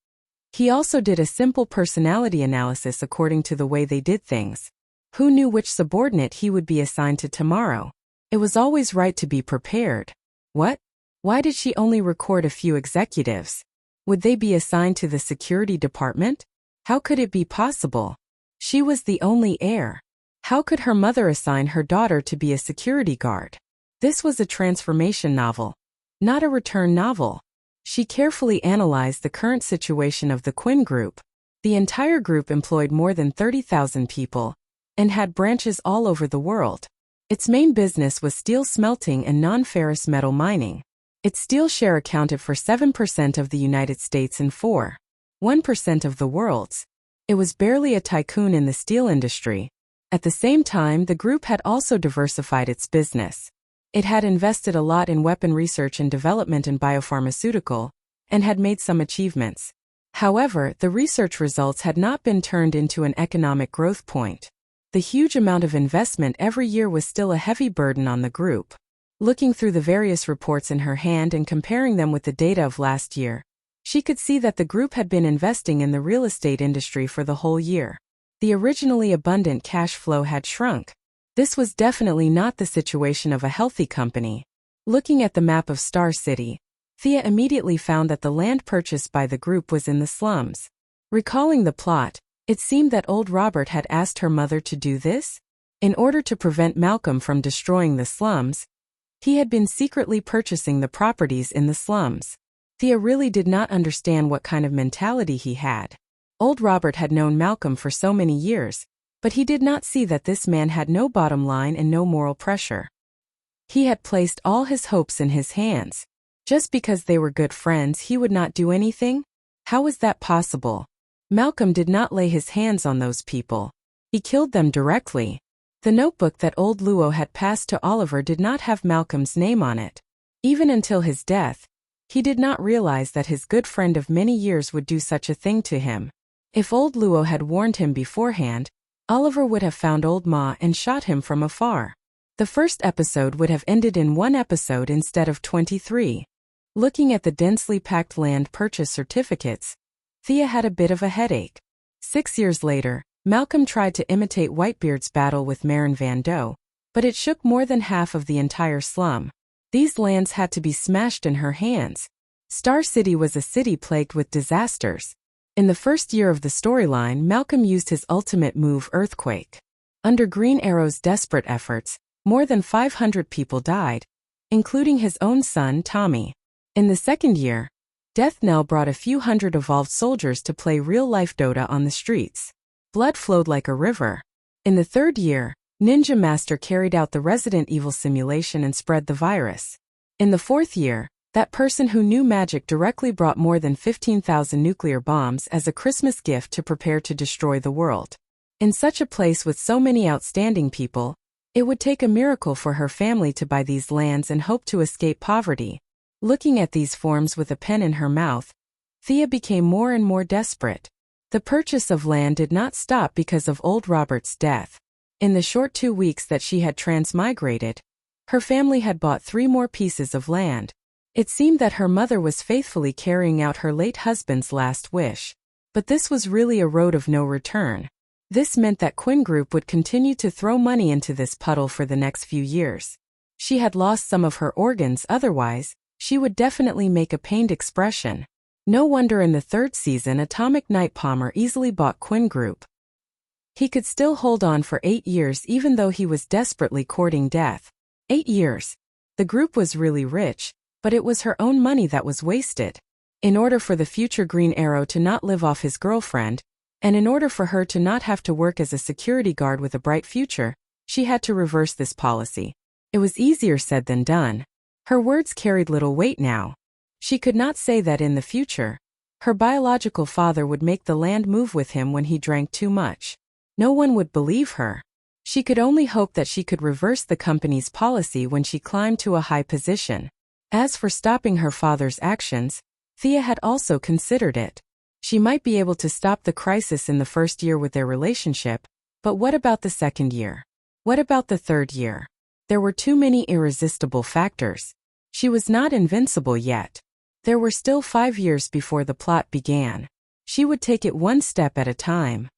He also did a simple personality analysis according to the way they did things. Who knew which subordinate he would be assigned to tomorrow? It was always right to be prepared. What? Why did she only record a few executives? Would they be assigned to the security department? How could it be possible? She was the only heir. How could her mother assign her daughter to be a security guard? This was a transformation novel, not a return novel. She carefully analyzed the current situation of the Quinn Group. The entire group employed more than 30,000 people, and had branches all over the world. Its main business was steel smelting and non-ferrous metal mining. Its steel share accounted for 7% of the United States and 1% of the world's. It was barely a tycoon in the steel industry. At the same time, the group had also diversified its business. It had invested a lot in weapon research and development and biopharmaceutical, and had made some achievements. However, the research results had not been turned into an economic growth point. The huge amount of investment every year was still a heavy burden on the group. Looking through the various reports in her hand and comparing them with the data of last year, she could see that the group had been investing in the real estate industry for the whole year. The originally abundant cash flow had shrunk. This was definitely not the situation of a healthy company. Looking at the map of Star City, Thea immediately found that the land purchased by the group was in the slums. Recalling the plot, it seemed that old Robert had asked her mother to do this. In order to prevent Malcolm from destroying the slums, he had been secretly purchasing the properties in the slums. Thea really did not understand what kind of mentality he had. Old Robert had known Malcolm for so many years, but he did not see that this man had no bottom line and no moral pressure. He had placed all his hopes in his hands. Just because they were good friends, he would not do anything? How was that possible? Malcolm did not lay his hands on those people. He killed them directly. The notebook that old Luo had passed to Oliver did not have Malcolm's name on it. Even until his death, he did not realize that his good friend of many years would do such a thing to him. If old Luo had warned him beforehand, Oliver would have found old Ma and shot him from afar. The first episode would have ended in one episode instead of 23. Looking at the densely packed land purchase certificates, Thea had a bit of a headache. 6 years later, Malcolm tried to imitate Whitebeard's battle with Marin Van Doe, but it shook more than half of the entire slum. These lands had to be smashed in her hands. Star City was a city plagued with disasters. In the first year of the storyline, Malcolm used his ultimate move, Earthquake. Under Green Arrow's desperate efforts, more than 500 people died, including his own son, Tommy. In the second year, Death Knell brought a few hundred evolved soldiers to play real-life Dota on the streets. Blood flowed like a river. In the third year, Ninja Master carried out the Resident Evil simulation and spread the virus. In the fourth year, that person who knew magic directly brought more than 15,000 nuclear bombs as a Christmas gift to prepare to destroy the world. In such a place with so many outstanding people, it would take a miracle for her family to buy these lands and hope to escape poverty. Looking at these forms with a pen in her mouth, Thea became more and more desperate. The purchase of land did not stop because of old Robert's death. In the short 2 weeks that she had transmigrated, her family had bought 3 more pieces of land. It seemed that her mother was faithfully carrying out her late husband's last wish. But this was really a road of no return. This meant that Quinn Group would continue to throw money into this puddle for the next few years. She had lost some of her organs, otherwise, she would definitely make a pained expression. No wonder in the third season Atomic Night Palmer easily bought Quinn Group. He could still hold on for 8 years even though he was desperately courting death. 8 years. The group was really rich, but it was her own money that was wasted. In order for the future Green Arrow to not live off his girlfriend, and in order for her to not have to work as a security guard with a bright future, she had to reverse this policy. It was easier said than done. Her words carried little weight now. She could not say that in the future, her biological father would make the land move with him when he drank too much. No one would believe her. She could only hope that she could reverse the company's policy when she climbed to a high position. As for stopping her father's actions, Thea had also considered it. She might be able to stop the crisis in the first year with their relationship, but what about the second year? What about the third year? There were too many irresistible factors. She was not invincible yet. There were still 5 years before the plot began. She would take it one step at a time.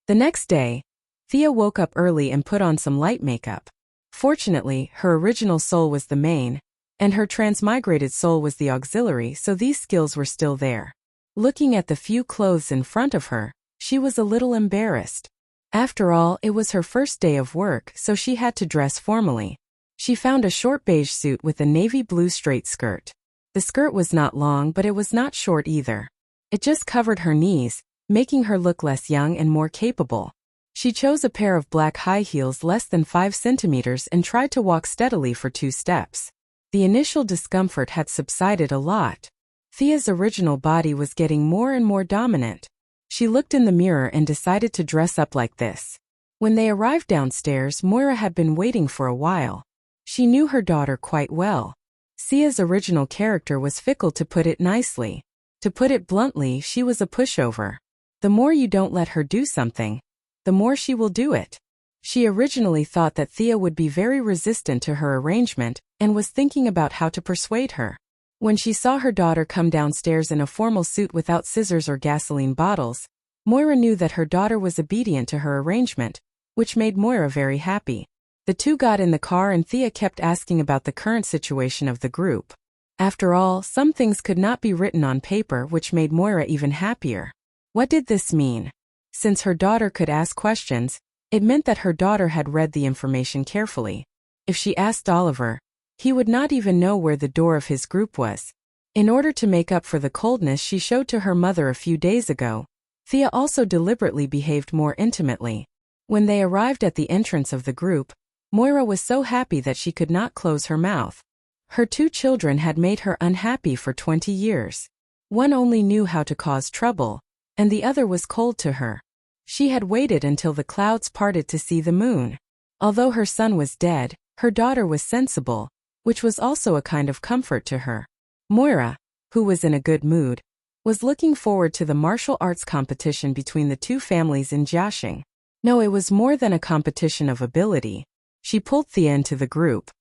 The next day, Thea woke up early and put on some light makeup. Fortunately, her original soul was the main, and her transmigrated soul was the auxiliary, so these skills were still there. Looking at the few clothes in front of her, she was a little embarrassed. After all, it was her first day of work, so she had to dress formally. She found a short beige suit with a navy blue straight skirt. The skirt was not long, but it was not short either. It just covered her knees, making her look less young and more capable. She chose a pair of black high heels less than 5 centimeters and tried to walk steadily for 2 steps. The initial discomfort had subsided a lot. Thea's original body was getting more and more dominant. She looked in the mirror and decided to dress up like this. When they arrived downstairs, Moira had been waiting for a while. She knew her daughter quite well. Thea's original character was fickle, to put it nicely. To put it bluntly, she was a pushover. The more you don't let her do something, the more she will do it. She originally thought that Thea would be very resistant to her arrangement and was thinking about how to persuade her. When she saw her daughter come downstairs in a formal suit without scissors or gasoline bottles, Moira knew that her daughter was obedient to her arrangement, which made Moira very happy. The two got in the car and Thea kept asking about the current situation of the group. After all, some things could not be written on paper, which made Moira even happier. What did this mean? Since her daughter could ask questions, it meant that her daughter had read the information carefully. If she asked Oliver, he would not even know where the door of his group was. In order to make up for the coldness she showed to her mother a few days ago, Thea also deliberately behaved more intimately. When they arrived at the entrance of the group, Moira was so happy that she could not close her mouth. Her two children had made her unhappy for 20 years. One only knew how to cause trouble, and the other was cold to her. She had waited until the clouds parted to see the moon. Although her son was dead, her daughter was sensible, which was also a kind of comfort to her. Moira, who was in a good mood, was looking forward to the martial arts competition between the two families in Jiaxing. No, it was more than a competition of ability. She pulled Thea into the group.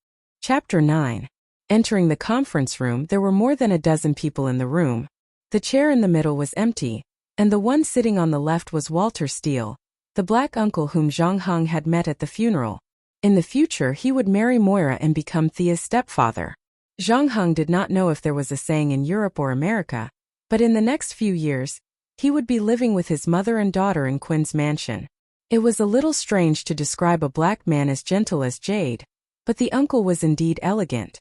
Chapter 9. Entering the conference room, there were more than a dozen people in the room. The chair in the middle was empty, and the one sitting on the left was Walter Steele, the black uncle whom Zhang Heng had met at the funeral. In the future, he would marry Moira and become Thea's stepfather. Zhang Heng did not know if there was a saying in Europe or America, but in the next few years, he would be living with his mother and daughter in Quinn's mansion. It was a little strange to describe a black man as gentle as jade, but the uncle was indeed elegant.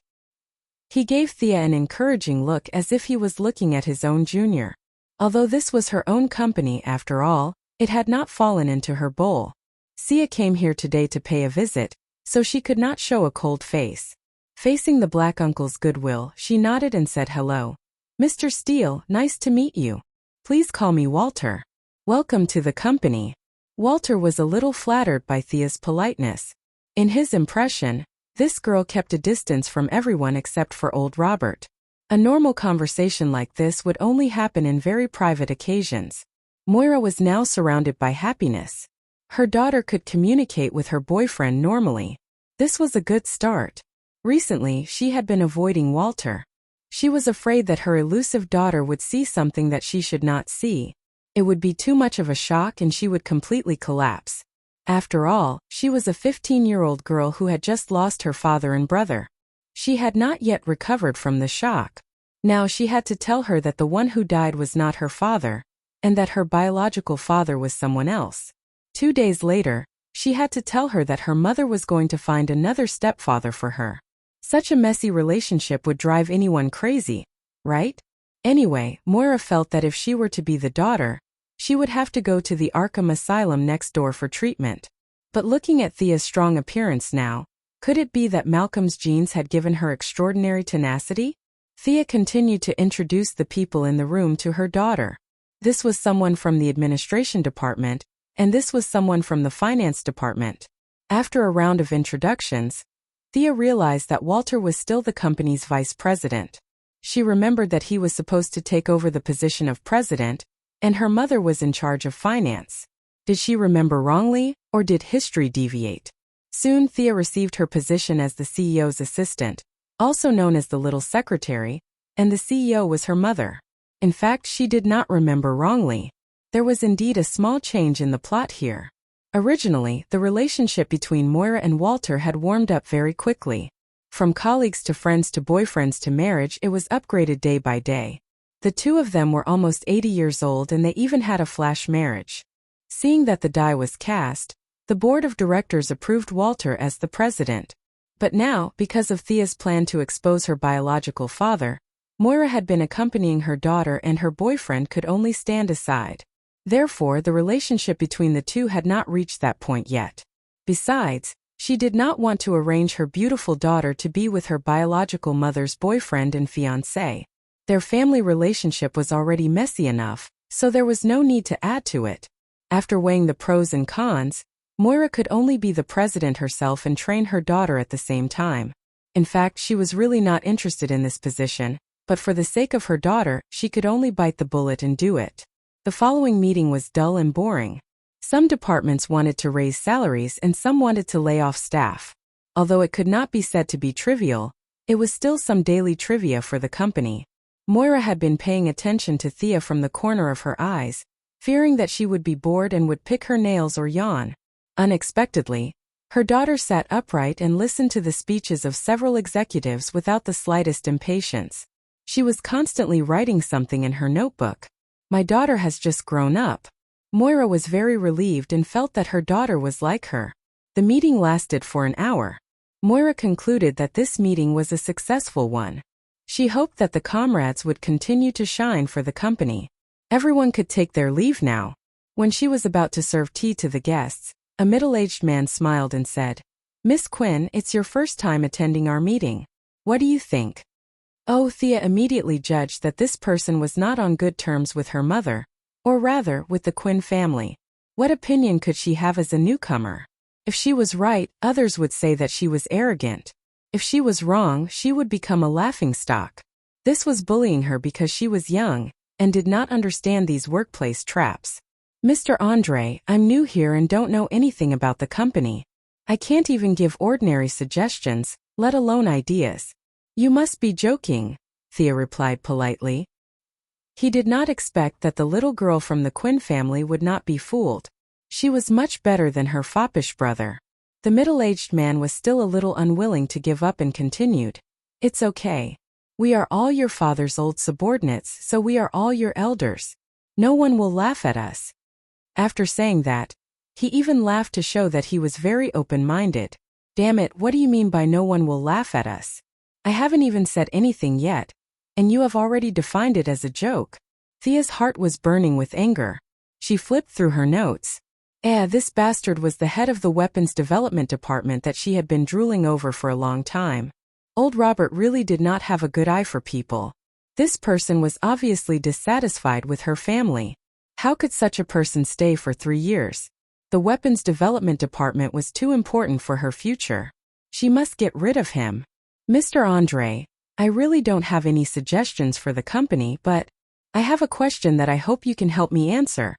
He gave Thea an encouraging look as if he was looking at his own junior. Although this was her own company after all, it had not fallen into her bowl. Thea came here today to pay a visit, so she could not show a cold face. Facing the black uncle's goodwill, she nodded and said hello. Mr. Steele, nice to meet you. Please call me Walter. Welcome to the company. Walter was a little flattered by Thea's politeness. In his impression, this girl kept a distance from everyone except for old Robert. A normal conversation like this would only happen in very private occasions. Moira was now surrounded by happiness. Her daughter could communicate with her boyfriend normally. This was a good start. Recently, she had been avoiding Walter. She was afraid that her elusive daughter would see something that she should not see. It would be too much of a shock and she would completely collapse. After all, she was a 15-year-old girl who had just lost her father and brother. She had not yet recovered from the shock. Now she had to tell her that the one who died was not her father, and that her biological father was someone else. 2 days later, she had to tell her that her mother was going to find another stepfather for her. Such a messy relationship would drive anyone crazy, right? Anyway, Moira felt that if she were to be the daughter, she would have to go to the Arkham Asylum next door for treatment. But looking at Thea's strong appearance now, could it be that Malcolm's genes had given her extraordinary tenacity? Thea continued to introduce the people in the room to her daughter. This was someone from the administration department, and this was someone from the finance department. After a round of introductions, Thea realized that Walter was still the company's vice president. She remembered that he was supposed to take over the position of president, and her mother was in charge of finance. Did she remember wrongly, or did history deviate? Soon Thea received her position as the CEO's assistant, also known as the little secretary, and the CEO was her mother. In fact, she did not remember wrongly. There was indeed a small change in the plot here. Originally, the relationship between Moira and Walter had warmed up very quickly. From colleagues to friends to boyfriends to marriage, it was upgraded day by day. The two of them were almost 80 years old and they even had a flash marriage. Seeing that the die was cast, the board of directors approved Walter as the president. But now, because of Thea's plan to expose her biological father, Moira had been accompanying her daughter and her boyfriend could only stand aside. Therefore, the relationship between the two had not reached that point yet. Besides, She did not want to arrange her beautiful daughter to be with her biological mother's boyfriend and fiancé. Their family relationship was already messy enough, so there was no need to add to it. After weighing the pros and cons, Moira could only be the president herself and train her daughter at the same time. In fact, she was really not interested in this position, but for the sake of her daughter, she could only bite the bullet and do it. The following meeting was dull and boring. Some departments wanted to raise salaries and some wanted to lay off staff. Although it could not be said to be trivial, it was still some daily trivia for the company. Moira had been paying attention to Thea from the corner of her eyes, fearing that she would be bored and would pick her nails or yawn. Unexpectedly, her daughter sat upright and listened to the speeches of several executives without the slightest impatience. She was constantly writing something in her notebook. My daughter has just grown up. Moira was very relieved and felt that her daughter was like her. The meeting lasted for an hour. Moira concluded that this meeting was a successful one. She hoped that the comrades would continue to shine for the company. Everyone could take their leave now. When she was about to serve tea to the guests, a middle-aged man smiled and said, "Miss Quinn, it's your first time attending our meeting. What do you think?" Oh, Thea immediately judged that this person was not on good terms with her mother, or rather, with the Quinn family. What opinion could she have as a newcomer? If she was right, others would say that she was arrogant. If she was wrong, she would become a laughingstock. This was bullying her because she was young and did not understand these workplace traps. "Mr. Andre, I'm new here and don't know anything about the company. I can't even give ordinary suggestions, let alone ideas." "You must be joking," Thea replied politely. He did not expect that the little girl from the Quinn family would not be fooled. She was much better than her foppish brother. The middle-aged man was still a little unwilling to give up and continued, "It's okay. We are all your father's old subordinates, so we are all your elders. No one will laugh at us." After saying that, he even laughed to show that he was very open-minded. "Damn it, what do you mean by no one will laugh at us? I haven't even said anything yet, and you have already defined it as a joke." Thea's heart was burning with anger. She flipped through her notes. This bastard was the head of the weapons development department that she had been drooling over for a long time. Old Robert really did not have a good eye for people. This person was obviously dissatisfied with her family. How could such a person stay for 3 years? The weapons development department was too important for her future. She must get rid of him. "Mr. Andre, I really don't have any suggestions for the company, but I have a question that I hope you can help me answer,"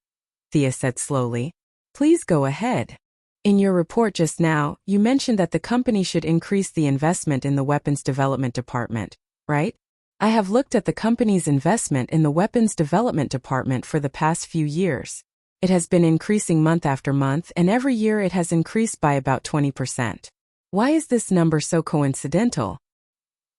Thea said slowly. "Please go ahead. In your report just now, you mentioned that the company should increase the investment in the weapons development department, right? I have looked at the company's investment in the weapons development department for the past few years. It has been increasing month after month, and every year it has increased by about 20%. Why is this number so coincidental?"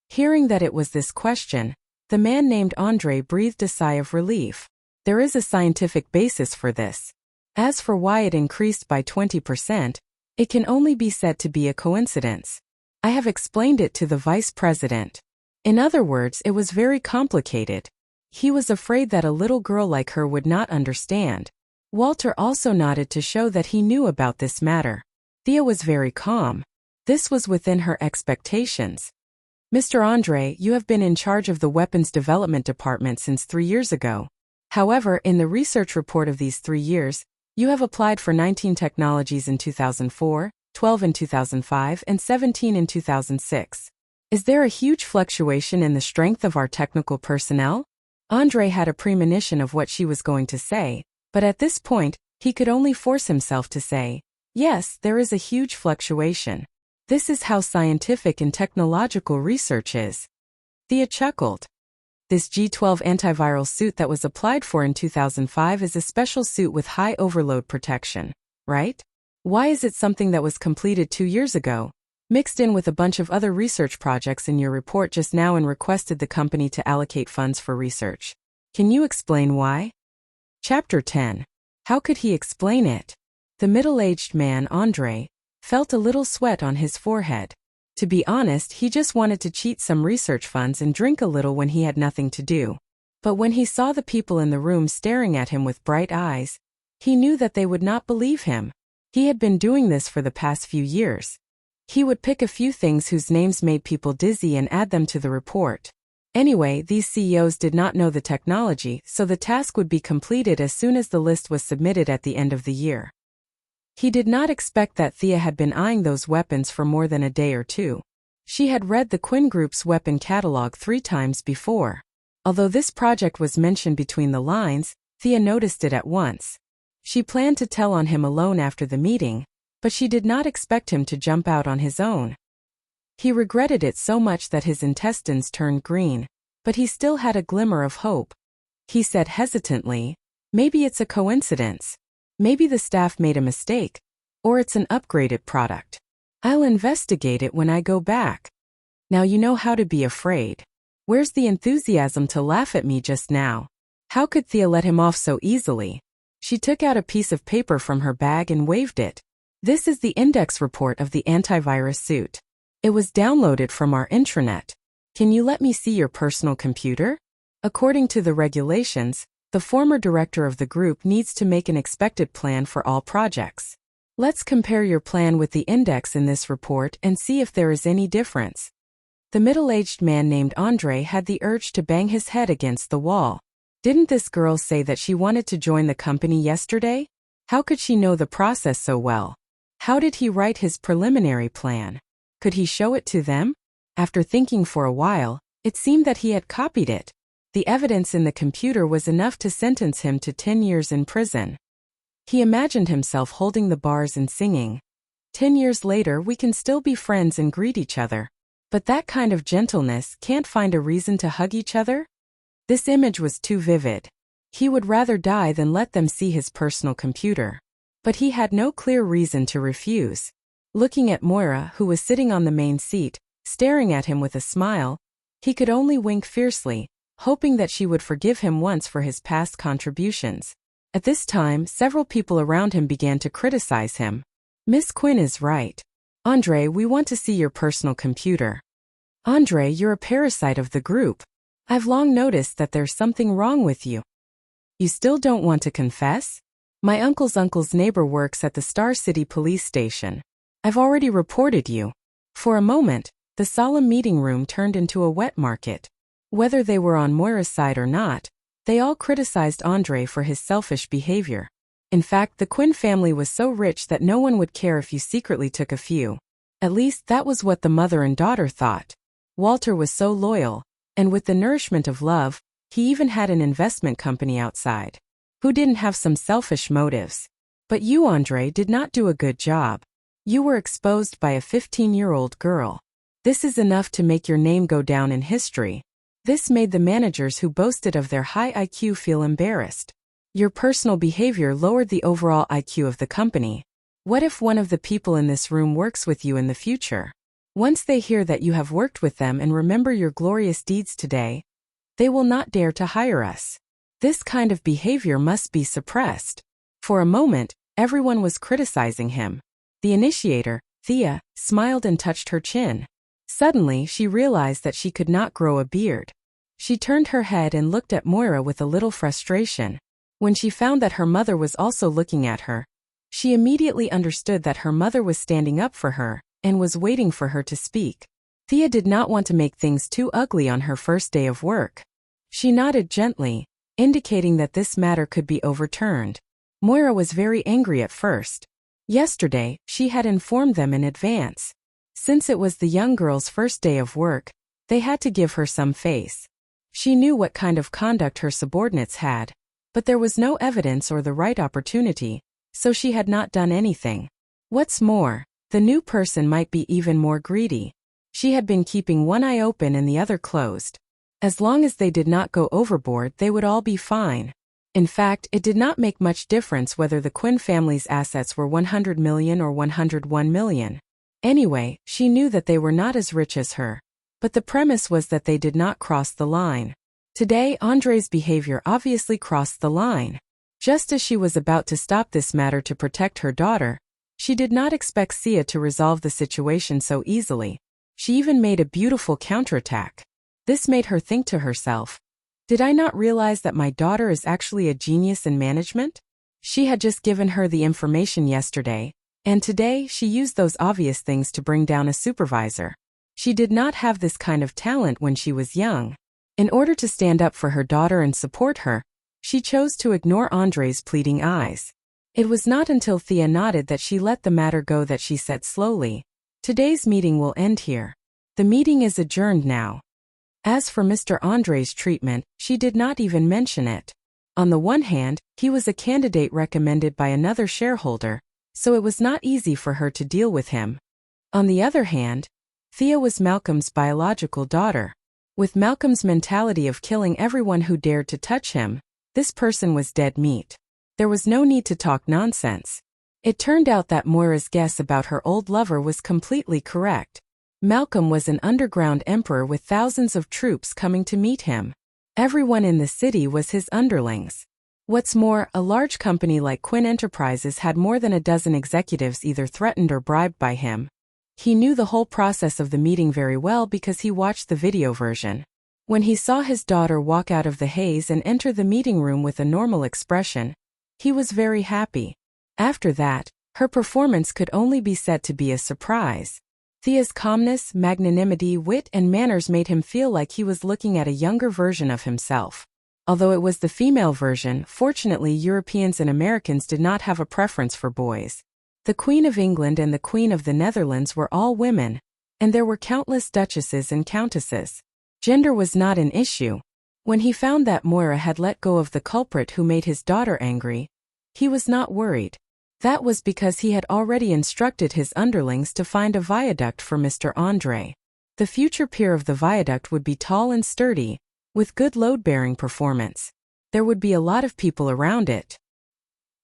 Hearing that it was this question, the man named Andre breathed a sigh of relief. There is a scientific basis for this. As for why it increased by 20%, it can only be said to be a coincidence. I have explained it to the vice president. In other words, it was very complicated. He was afraid that a little girl like her would not understand. Walter also nodded to show that he knew about this matter. Thea was very calm. This was within her expectations. "Mr. Andre, you have been in charge of the weapons development department since 3 years ago. However, in the research report of these 3 years, you have applied for 19 technologies in 2004, 12 in 2005, and 17 in 2006. Is there a huge fluctuation in the strength of our technical personnel?" Andre had a premonition of what she was going to say, but at this point, he could only force himself to say, "Yes, there is a huge fluctuation. This is how scientific and technological research is." Thea chuckled. This G12 antiviral suit that was applied for in 2005 is a special suit with high overload protection, right? Why is it something that was completed 2 years ago, mixed in with a bunch of other research projects in your report just now and requested the company to allocate funds for research? Can you explain why? Chapter 10. How could he explain it? The middle-aged man, Andre, felt a little sweat on his forehead. To be honest, he just wanted to cheat some research funds and drink a little when he had nothing to do. But when he saw the people in the room staring at him with bright eyes, he knew that they would not believe him. He had been doing this for the past few years. He would pick a few things whose names made people dizzy and add them to the report. Anyway, these CEOs did not know the technology, so the task would be completed as soon as the list was submitted at the end of the year. He did not expect that Thea had been eyeing those weapons for more than a day or two. She had read the Quinn Group's weapon catalog 3 times before. Although this project was mentioned between the lines, Thea noticed it at once. She planned to tell on him alone after the meeting, but she did not expect him to jump out on his own. He regretted it so much that his intestines turned green, but he still had a glimmer of hope. He said hesitantly, "Maybe it's a coincidence. Maybe the staff made a mistake. Or it's an upgraded product. I'll investigate it when I go back." Now you know how to be afraid. Where's the enthusiasm to laugh at me just now? How could Thea let him off so easily? She took out a piece of paper from her bag and waved it. "This is the index report of the antivirus suit. It was downloaded from our intranet. Can you let me see your personal computer?" According to the regulations, the former director of the group needs to make an expected plan for all projects. Let's compare your plan with the index in this report and see if there is any difference. The middle-aged man named Andre had the urge to bang his head against the wall. Didn't this girl say that she wanted to join the company yesterday? How could she know the process so well? How did he write his preliminary plan? Could he show it to them? After thinking for a while, it seemed that he had copied it. The evidence in the computer was enough to sentence him to 10 years in prison. He imagined himself holding the bars and singing, "10 years later we can still be friends and greet each other. But that kind of gentleness can't find a reason to hug each other?" This image was too vivid. He would rather die than let them see his personal computer. But he had no clear reason to refuse. Looking at Moira, who was sitting on the main seat, staring at him with a smile, he could only wink fiercely, hoping that she would forgive him once for his past contributions. At this time, several people around him began to criticize him. "Miss Quinn is right. Andre, we want to see your personal computer. Andre, you're a parasite of the group. I've long noticed that there's something wrong with you. You still don't want to confess? My uncle's neighbor works at the Star City police station. I've already reported you." For a moment, the solemn meeting room turned into a wet market. Whether they were on Moira's side or not, they all criticized Andre for his selfish behavior. In fact, the Quinn family was so rich that no one would care if you secretly took a few. At least that was what the mother and daughter thought. Walter was so loyal, and with the nourishment of love, he even had an investment company outside. Who didn't have some selfish motives? But you, Andre, did not do a good job. You were exposed by a 15-year-old girl. This is enough to make your name go down in history. This made the managers who boasted of their high IQ feel embarrassed. Your personal behavior lowered the overall IQ of the company. What if one of the people in this room works with you in the future? Once they hear that you have worked with them and remember your glorious deeds today, they will not dare to hire us. This kind of behavior must be suppressed. For a moment, everyone was criticizing him. The initiator, Thea, smiled and touched her chin. Suddenly, she realized that she could not grow a beard. She turned her head and looked at Moira with a little frustration. When she found that her mother was also looking at her, she immediately understood that her mother was standing up for her and was waiting for her to speak. Thea did not want to make things too ugly on her first day of work. She nodded gently, indicating that this matter could be overturned. Moira was very angry at first. Yesterday, she had informed them in advance. Since it was the young girl's first day of work, they had to give her some face. She knew what kind of conduct her subordinates had, but there was no evidence or the right opportunity, so she had not done anything. What's more, the new person might be even more greedy. She had been keeping one eye open and the other closed. As long as they did not go overboard, they would all be fine. In fact, it did not make much difference whether the Quinn family's assets were 100 million or 101 million. Anyway, she knew that they were not as rich as her. But the premise was that they did not cross the line. Today, Andre's behavior obviously crossed the line. Just as she was about to stop this matter to protect her daughter, she did not expect Sia to resolve the situation so easily. She even made a beautiful counterattack. This made her think to herself, "Did I not realize that my daughter is actually a genius in management?" She had just given her the information yesterday, And today, she used those obvious things to bring down a supervisor. She did not have this kind of talent when she was young. In order to stand up for her daughter and support her, she chose to ignore Andre's pleading eyes. It was not until Thea nodded that she let the matter go that she said slowly, "Today's meeting will end here. The meeting is adjourned now." As for Mr. Andre's treatment, she did not even mention it. On the one hand, he was a candidate recommended by another shareholder, so it was not easy for her to deal with him. On the other hand, Thea was Malcolm's biological daughter. With Malcolm's mentality of killing everyone who dared to touch him, this person was dead meat. There was no need to talk nonsense. It turned out that Moira's guess about her old lover was completely correct. Malcolm was an underground emperor with thousands of troops coming to meet him. Everyone in the city was his underlings. What's more, a large company like Quinn Enterprises had more than a dozen executives either threatened or bribed by him. He knew the whole process of the meeting very well because he watched the video version. When he saw his daughter walk out of the haze and enter the meeting room with a normal expression, he was very happy. After that, her performance could only be said to be a surprise. Thea's calmness, magnanimity, wit, and manners made him feel like he was looking at a younger version of himself. Although it was the female version, fortunately Europeans and Americans did not have a preference for boys. The Queen of England and the Queen of the Netherlands were all women, and there were countless duchesses and countesses. Gender was not an issue. When he found that Moira had let go of the culprit who made his daughter angry, he was not worried. That was because he had already instructed his underlings to find a viaduct for Mr. Andre. The future pier of the viaduct would be tall and sturdy, with good load-bearing performance. There would be a lot of people around it.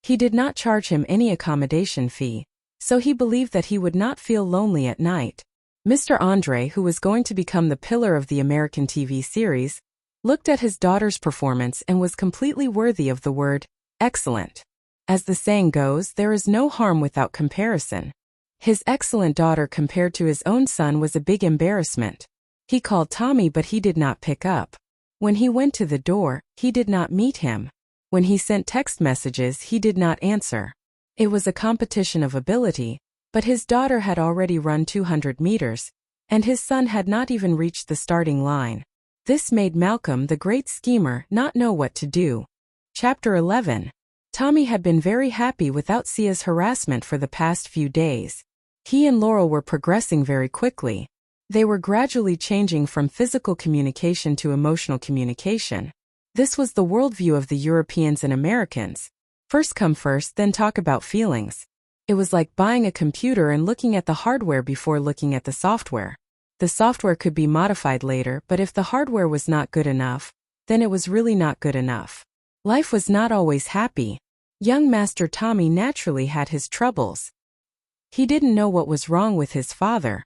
He did not charge him any accommodation fee, so he believed that he would not feel lonely at night. Mr. Andre, who was going to become the pillar of the American TV series, looked at his daughter's performance and was completely worthy of the word, excellent. As the saying goes, there is no harm without comparison. His excellent daughter compared to his own son was a big embarrassment. He called Tommy but he did not pick up. When he went to the door, he did not meet him. When he sent text messages, he did not answer. It was a competition of ability, but his daughter had already run 200 meters, and his son had not even reached the starting line. This made Malcolm, the great schemer, not know what to do. Chapter 11. Tommy had been very happy without Sia's harassment for the past few days. He and Laurel were progressing very quickly. They were gradually changing from physical communication to emotional communication. This was the worldview of the Europeans and Americans. First come first, then talk about feelings. It was like buying a computer and looking at the hardware before looking at the software. The software could be modified later, but if the hardware was not good enough, then it was really not good enough. Life was not always happy. Young Master Tommy naturally had his troubles. He didn't know what was wrong with his father.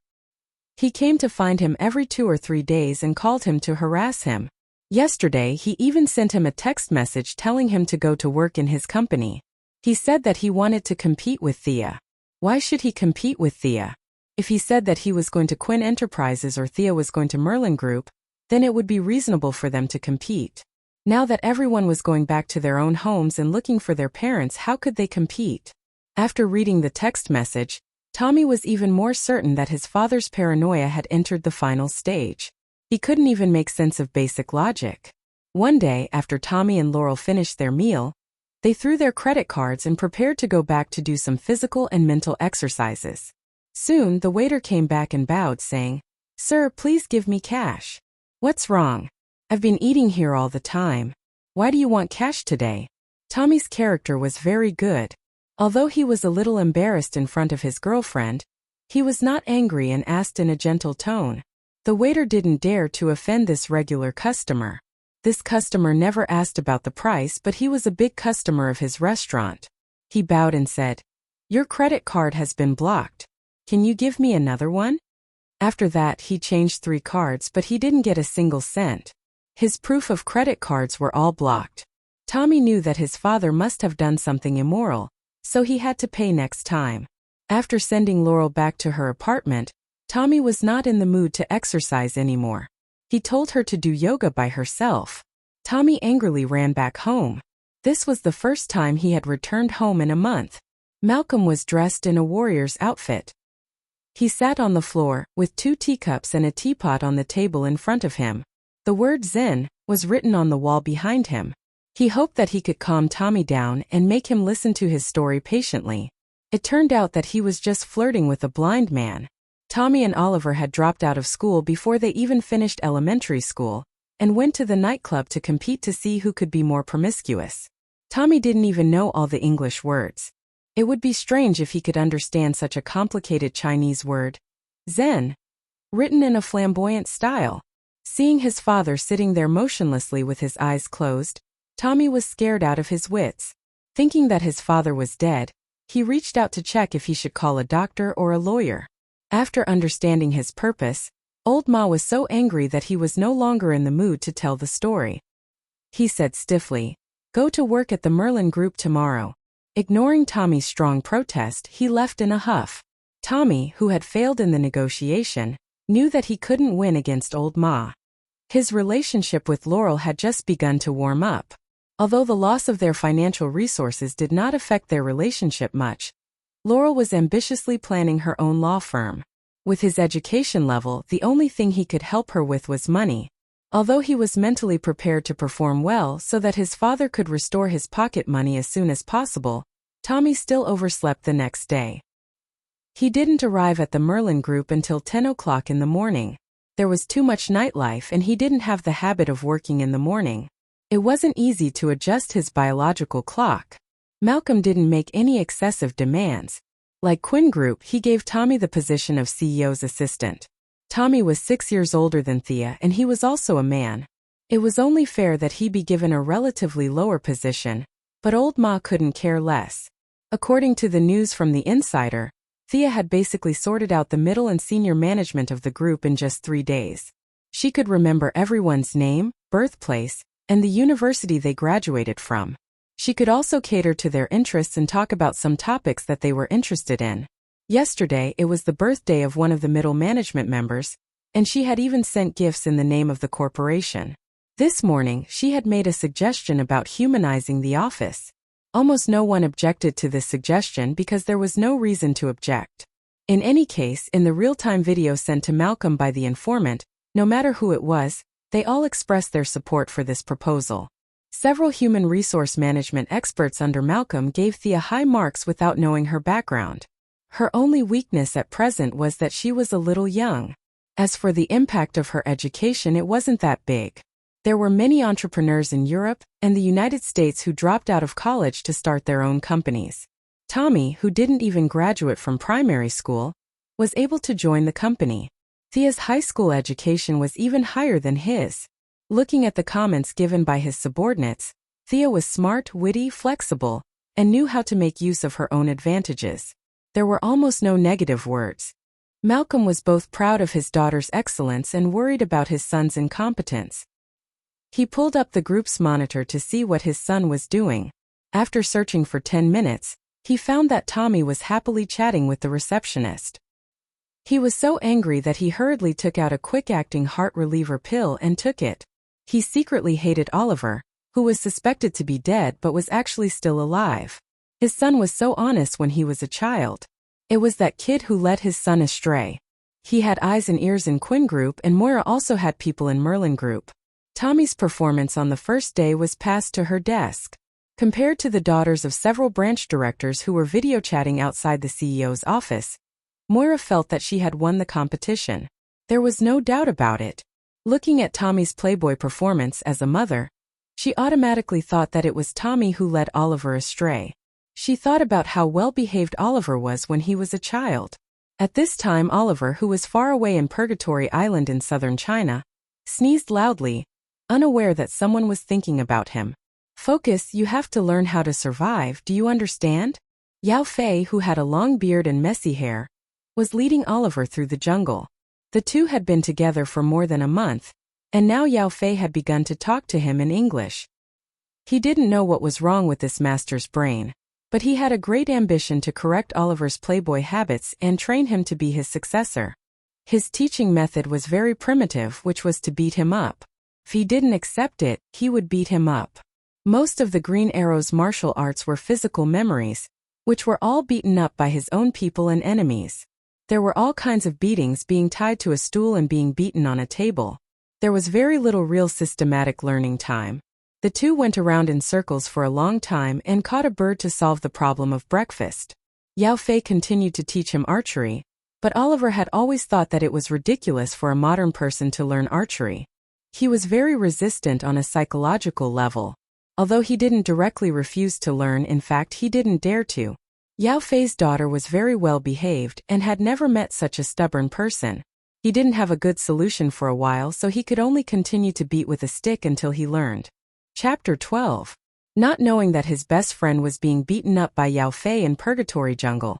He came to find him every 2 or 3 days and called him to harass him. Yesterday he even sent him a text message telling him to go to work in his company. He said that he wanted to compete with Thea. Why should he compete with Thea? If he said that he was going to Quinn Enterprises or Thea was going to Merlin Group, then it would be reasonable for them to compete. Now that everyone was going back to their own homes and looking for their parents, how could they compete? After reading the text message, Tommy was even more certain that his father's paranoia had entered the final stage. He couldn't even make sense of basic logic. One day, after Tommy and Laurel finished their meal, they threw their credit cards and prepared to go back to do some physical and mental exercises. Soon, the waiter came back and bowed, saying, "Sir, please give me cash." "What's wrong? I've been eating here all the time. Why do you want cash today?" Tommy's character was very good. Although he was a little embarrassed in front of his girlfriend, he was not angry and asked in a gentle tone. The waiter didn't dare to offend this regular customer. This customer never asked about the price, but he was a big customer of his restaurant. He bowed and said, "Your credit card has been blocked. Can you give me another one?" After that, he changed 3 cards, but he didn't get a single cent. His proof of credit cards were all blocked. Tommy knew that his father must have done something immoral, so he had to pay next time. After sending Laurel back to her apartment, Tommy was not in the mood to exercise anymore. He told her to do yoga by herself. Tommy angrily ran back home. This was the first time he had returned home in a month. Malcolm was dressed in a warrior's outfit. He sat on the floor, with 2 teacups and a teapot on the table in front of him. The word Zen was written on the wall behind him. He hoped that he could calm Tommy down and make him listen to his story patiently. It turned out that he was just flirting with a blind man. Tommy and Oliver had dropped out of school before they even finished elementary school, and went to the nightclub to compete to see who could be more promiscuous. Tommy didn't even know all the English words. It would be strange if he could understand such a complicated Chinese word, Zen, written in a flamboyant style. Seeing his father sitting there motionlessly with his eyes closed, Tommy was scared out of his wits. Thinking that his father was dead, he reached out to check if he should call a doctor or a lawyer. After understanding his purpose, Old Ma was so angry that he was no longer in the mood to tell the story. He said stiffly, "Go to work at the Merlin Group tomorrow." Ignoring Tommy's strong protest, he left in a huff. Tommy, who had failed in the negotiation, knew that he couldn't win against Old Ma. His relationship with Laurel had just begun to warm up. Although the loss of their financial resources did not affect their relationship much, Laurel was ambitiously planning her own law firm. With his education level, the only thing he could help her with was money. Although he was mentally prepared to perform well so that his father could restore his pocket money as soon as possible, Tommy still overslept the next day. He didn't arrive at the Merlin Group until 10 o'clock in the morning. There was too much nightlife and he didn't have the habit of working in the morning. It wasn't easy to adjust his biological clock. Malcolm didn't make any excessive demands. Like Quinn Group, he gave Tommy the position of CEO's assistant. Tommy was 6 years older than Thea and he was also a man. It was only fair that he be given a relatively lower position, but Old Ma couldn't care less. According to the news from The Insider, Thea had basically sorted out the middle and senior management of the group in just 3 days. She could remember everyone's name, birthplace, and the university they graduated from. She could also cater to their interests and talk about some topics that they were interested in. Yesterday it was the birthday of one of the middle management members, and she had even sent gifts in the name of the corporation. This morning she had made a suggestion about humanizing the office. Almost no one objected to this suggestion because there was no reason to object. In any case, in the real-time video sent to Malcolm by the informant, no matter who it was, they all expressed their support for this proposal. Several human resource management experts under Malcolm gave Thea high marks without knowing her background. Her only weakness at present was that she was a little young. As for the impact of her education, it wasn't that big. There were many entrepreneurs in Europe and the United States who dropped out of college to start their own companies. Tommy, who didn't even graduate from primary school, was able to join the company. Thea's high school education was even higher than his. Looking at the comments given by his subordinates, Thea was smart, witty, flexible, and knew how to make use of her own advantages. There were almost no negative words. Malcolm was both proud of his daughter's excellence and worried about his son's incompetence. He pulled up the group's monitor to see what his son was doing. After searching for 10 minutes, he found that Tommy was happily chatting with the receptionist. He was so angry that he hurriedly took out a quick-acting heart reliever pill and took it. He secretly hated Oliver, who was suspected to be dead but was actually still alive. His son was so honest when he was a child. It was that kid who led his son astray. He had eyes and ears in Quinn Group and Moira also had people in Merlin Group. Tommy's performance on the first day was passed to her desk. Compared to the daughters of several branch directors who were video chatting outside the CEO's office, Moira felt that she had won the competition. There was no doubt about it. Looking at Tommy's Playboy performance as a mother, she automatically thought that it was Tommy who led Oliver astray. She thought about how well-behaved Oliver was when he was a child. At this time Oliver, who was far away in Purgatory Island in southern China, sneezed loudly, unaware that someone was thinking about him. "Focus, you have to learn how to survive, do you understand?" Yao Fei, who had a long beard and messy hair, was leading Oliver through the jungle. The two had been together for more than a month, and now Yao Fei had begun to talk to him in English. He didn't know what was wrong with this master's brain, but he had a great ambition to correct Oliver's Playboy habits and train him to be his successor. His teaching method was very primitive, which was to beat him up. If he didn't accept it, he would beat him up. Most of the Green Arrow's martial arts were physical memories, which were all beaten up by his own people and enemies. There were all kinds of beatings, being tied to a stool and being beaten on a table. There was very little real systematic learning time. The two went around in circles for a long time and caught a bird to solve the problem of breakfast. Yao Fei continued to teach him archery, but Oliver had always thought that it was ridiculous for a modern person to learn archery. He was very resistant on a psychological level. Although he didn't directly refuse to learn, in fact he didn't dare to. Yao Fei's daughter was very well behaved and had never met such a stubborn person. He didn't have a good solution for a while, so he could only continue to beat with a stick until he learned. Chapter 12. Not knowing that his best friend was being beaten up by Yao Fei in Purgatory Jungle,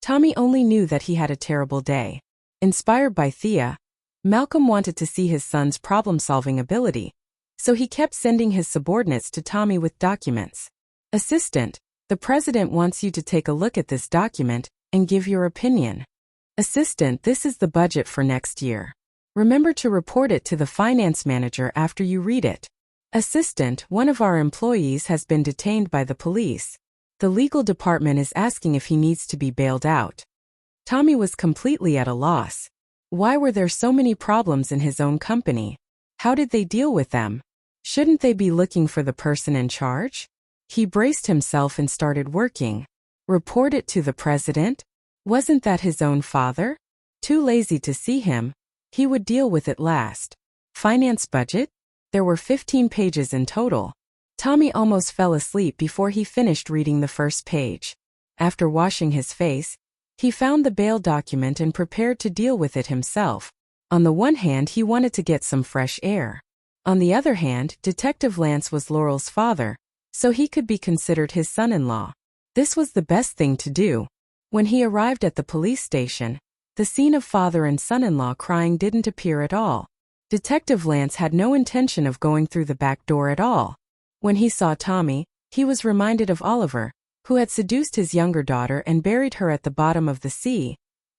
Tommy only knew that he had a terrible day. Inspired by Thea, Malcolm wanted to see his son's problem-solving ability, so he kept sending his subordinates to Tommy with documents. Assistant, the president wants you to take a look at this document and give your opinion. Assistant, this is the budget for next year. Remember to report it to the finance manager after you read it. Assistant, one of our employees has been detained by the police. The legal department is asking if he needs to be bailed out. Tommy was completely at a loss. Why were there so many problems in his own company? How did they deal with them? Shouldn't they be looking for the person in charge? He braced himself and started working. Report it to the president? Wasn't that his own father? Too lazy to see him. He would deal with it last. Finance budget? There were 15 pages in total. Tommy almost fell asleep before he finished reading the first page. After washing his face, he found the bail document and prepared to deal with it himself. On the one hand, he wanted to get some fresh air. On the other hand, Detective Lance was Laurel's father, so he could be considered his son-in-law. This was the best thing to do. When he arrived at the police station, the scene of father and son-in-law crying didn't appear at all. Detective Lance had no intention of going through the back door at all. When he saw Tommy, he was reminded of Oliver, who had seduced his younger daughter and buried her at the bottom of the sea.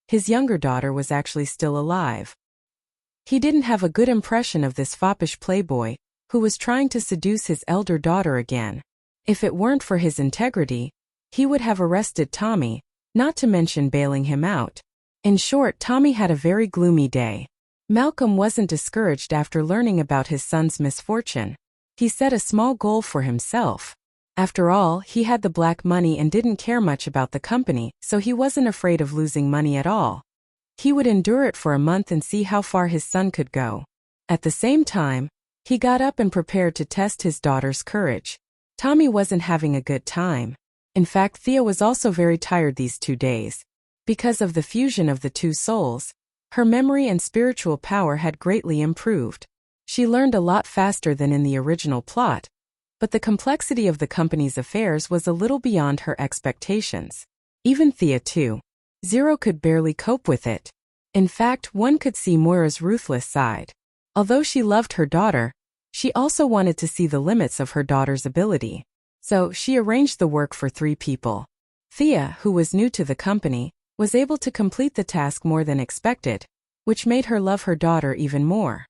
His younger daughter was actually still alive. He didn't have a good impression of this foppish playboy, who was trying to seduce his elder daughter again. If it weren't for his integrity, he would have arrested Tommy, not to mention bailing him out. In short, Tommy had a very gloomy day. Malcolm wasn't discouraged after learning about his son's misfortune. He set a small goal for himself. After all, he had the black money and didn't care much about the company, so he wasn't afraid of losing money at all. He would endure it for a month and see how far his son could go. At the same time, he got up and prepared to test his daughter's courage. Tommy wasn't having a good time. In fact, Thea was also very tired these 2 days. Because of the fusion of the two souls, her memory and spiritual power had greatly improved. She learned a lot faster than in the original plot, but the complexity of the company's affairs was a little beyond her expectations. Even Thea, too. Zero could barely cope with it. In fact, one could see Moira's ruthless side. Although she loved her daughter, she also wanted to see the limits of her daughter's ability. So, she arranged the work for 3 people. Thea, who was new to the company, was able to complete the task more than expected, which made her love her daughter even more.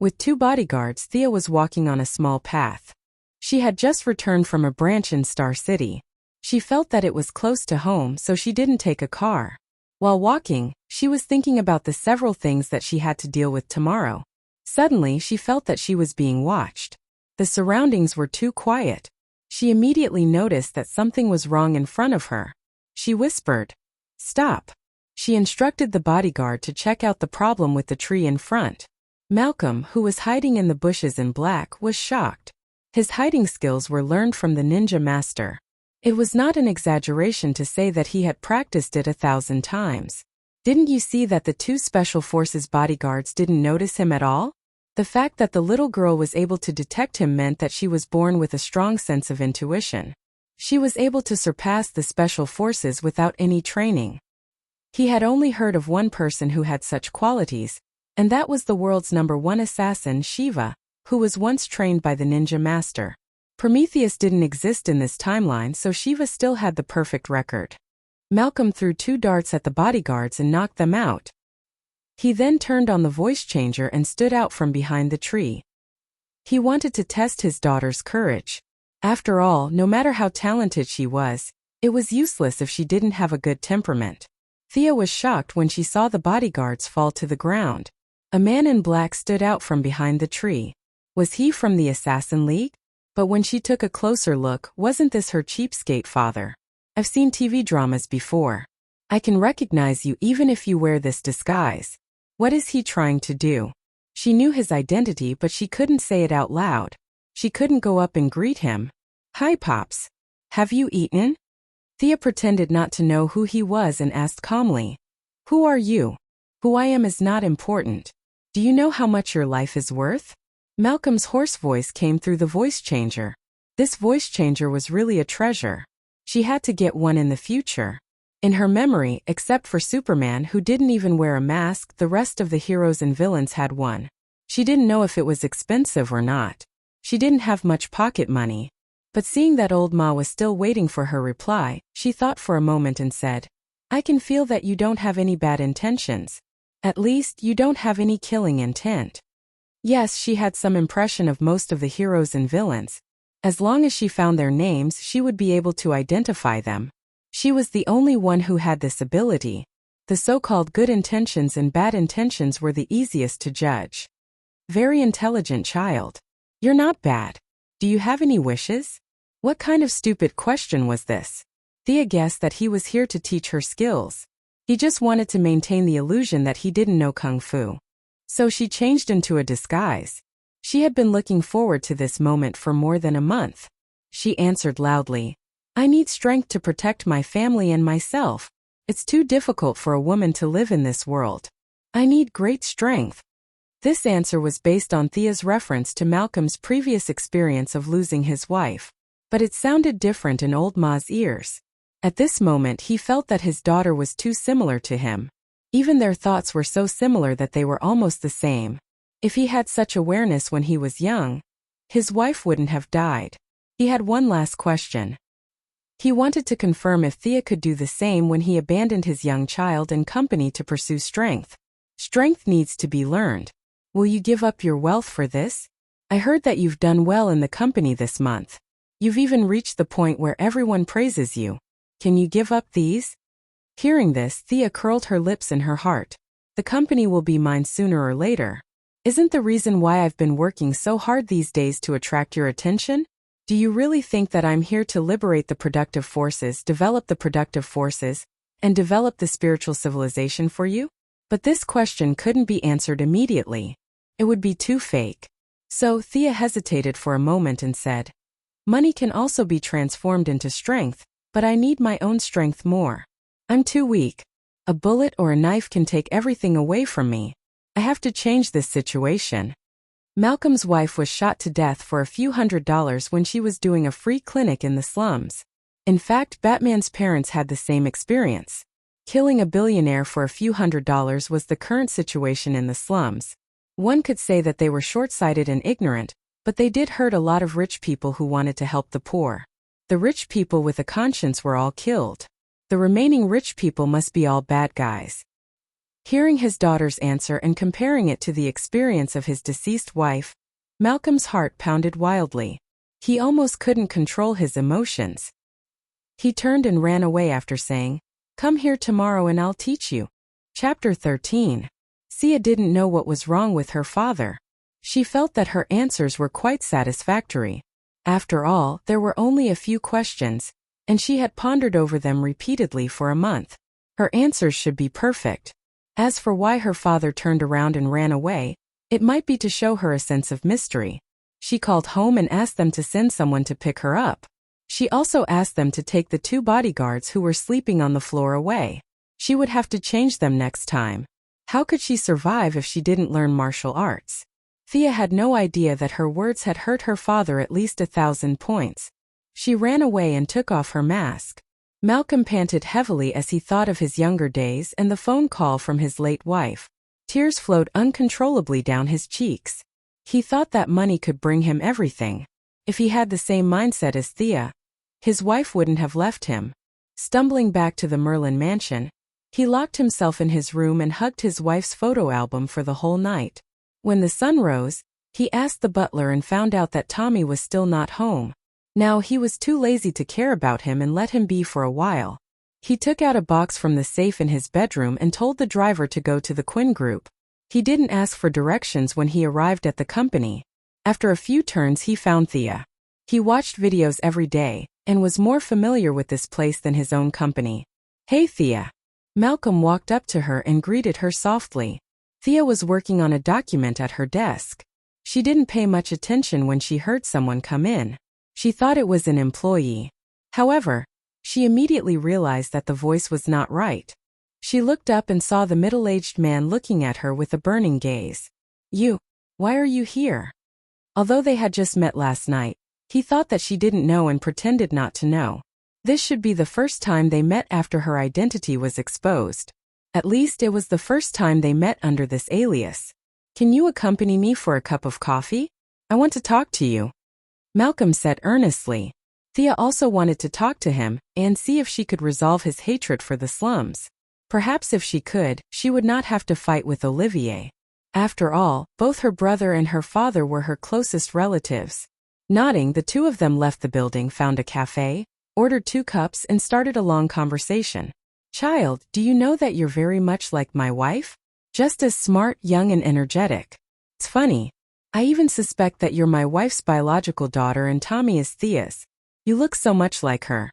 With 2 bodyguards, Thea was walking on a small path. She had just returned from a branch in Star City. She felt that it was close to home, so she didn't take a car. While walking, she was thinking about the several things that she had to deal with tomorrow. Suddenly, she felt that she was being watched. The surroundings were too quiet. She immediately noticed that something was wrong in front of her. She whispered, "Stop." She instructed the bodyguard to check out the problem with the tree in front. Malcolm, who was hiding in the bushes in black, was shocked. His hiding skills were learned from the ninja master. It was not an exaggeration to say that he had practiced it 1,000 times. Didn't you see that the 2 special forces bodyguards didn't notice him at all? The fact that the little girl was able to detect him meant that she was born with a strong sense of intuition. She was able to surpass the special forces without any training. He had only heard of one person who had such qualities, and that was the world's #1 assassin, Shiva, who was once trained by the ninja master. Prometheus didn't exist in this timeline, so Shiva still had the perfect record. Malcolm threw 2 darts at the bodyguards and knocked them out. He then turned on the voice changer and stood out from behind the tree. He wanted to test his daughter's courage. After all, no matter how talented she was, It was useless if she didn't have a good temperament. Thea was shocked when she saw the bodyguards fall to the ground. A man in black stood out from behind the tree. Was he from the Assassin League? But when she took a closer look, wasn't this her cheapskate father? I've seen TV dramas before. I can recognize you even if you wear this disguise. What is he trying to do? She knew his identity, but she couldn't say it out loud. She couldn't go up and greet him. Hi, Pops. Have you eaten? Thea pretended not to know who he was and asked calmly. Who are you? Who I am is not important. Do you know how much your life is worth? Malcolm's hoarse voice came through the voice changer. This voice changer was really a treasure. She had to get one in the future. In her memory, except for Superman, who didn't even wear a mask, the rest of the heroes and villains had one. She didn't know if it was expensive or not. She didn't have much pocket money. But seeing that old Ma was still waiting for her reply, she thought for a moment and said, I can feel that you don't have any bad intentions. At least, you don't have any killing intent. Yes, she had some impression of most of the heroes and villains. As long as she found their names, she would be able to identify them. She was the only one who had this ability. The so-called good intentions and bad intentions were the easiest to judge. Very intelligent child. You're not bad. Do you have any wishes? What kind of stupid question was this? Thea guessed that he was here to teach her skills. He just wanted to maintain the illusion that he didn't know Kung Fu. So she changed into a disguise. She had been looking forward to this moment for more than a month. She answered loudly, I need strength to protect my family and myself. It's too difficult for a woman to live in this world. I need great strength. This answer was based on Thea's reference to Malcolm's previous experience of losing his wife. But it sounded different in old Ma's ears. At this moment he felt that his daughter was too similar to him. Even their thoughts were so similar that they were almost the same. If he had such awareness when he was young, his wife wouldn't have died. He had one last question. He wanted to confirm if Thea could do the same when he abandoned his young child and company to pursue strength. Strength needs to be learned. Will you give up your wealth for this? I heard that you've done well in the company this month. You've even reached the point where everyone praises you. Can you give up these? Hearing this, Thea curled her lips in her heart. The company will be mine sooner or later. Isn't the reason why I've been working so hard these days to attract your attention? Do you really think that I'm here to liberate the productive forces, develop the productive forces, and develop the spiritual civilization for you? But this question couldn't be answered immediately. It would be too fake. So Thea hesitated for a moment and said, Money can also be transformed into strength, but I need my own strength more. I'm too weak. A bullet or a knife can take everything away from me. I have to change this situation. Malcolm's wife was shot to death for a few $100s when she was doing a free clinic in the slums. In fact, Batman's parents had the same experience. Killing a billionaire for a few $100s was the current situation in the slums. One could say that they were short-sighted and ignorant, but they did hurt a lot of rich people who wanted to help the poor. The rich people with a conscience were all killed. The remaining rich people must be all bad guys. Hearing his daughter's answer and comparing it to the experience of his deceased wife, Malcolm's heart pounded wildly. He almost couldn't control his emotions. He turned and ran away after saying, Come here tomorrow and I'll teach you. Chapter 13. Sia didn't know what was wrong with her father. She felt that her answers were quite satisfactory. After all, there were only a few questions, and she had pondered over them repeatedly for a month. Her answers should be perfect. As for why her father turned around and ran away, it might be to show her a sense of mystery. She called home and asked them to send someone to pick her up. She also asked them to take the 2 bodyguards who were sleeping on the floor away. She would have to change them next time. How could she survive if she didn't learn martial arts? Thea had no idea that her words had hurt her father at least 1,000 points. She ran away and took off her mask. Malcolm panted heavily as he thought of his younger days and the phone call from his late wife. Tears flowed uncontrollably down his cheeks. He thought that money could bring him everything. If he had the same mindset as Thea, his wife wouldn't have left him. Stumbling back to the Merlin mansion, he locked himself in his room and hugged his wife's photo album for the whole night. When the sun rose, he asked the butler and found out that Tommy was still not home. Now he was too lazy to care about him and let him be for a while. He took out a box from the safe in his bedroom and told the driver to go to the Quinn Group. He didn't ask for directions when he arrived at the company. After a few turns he found Thea. He watched videos every day, and was more familiar with this place than his own company. "Hey Thea." Malcolm walked up to her and greeted her softly. Thea was working on a document at her desk. She didn't pay much attention when she heard someone come in. She thought it was an employee. However, she immediately realized that the voice was not right. She looked up and saw the middle-aged man looking at her with a burning gaze. Why are you here?" Although they had just met last night, he thought that she didn't know and pretended not to know. This should be the first time they met after her identity was exposed. At least it was the first time they met under this alias. "Can you accompany me for a cup of coffee? I want to talk to you," Malcolm said earnestly. Thea also wanted to talk to him and see if she could resolve his hatred for the slums. Perhaps if she could, she would not have to fight with Olivier. After all, both her brother and her father were her closest relatives. Nodding, the two of them left the building, found a cafe, ordered 2 cups and started a long conversation. "Child, do you know that you're very much like my wife? Just as smart, young and energetic. It's funny. I even suspect that you're my wife's biological daughter and Tommy is Thea's. You look so much like her."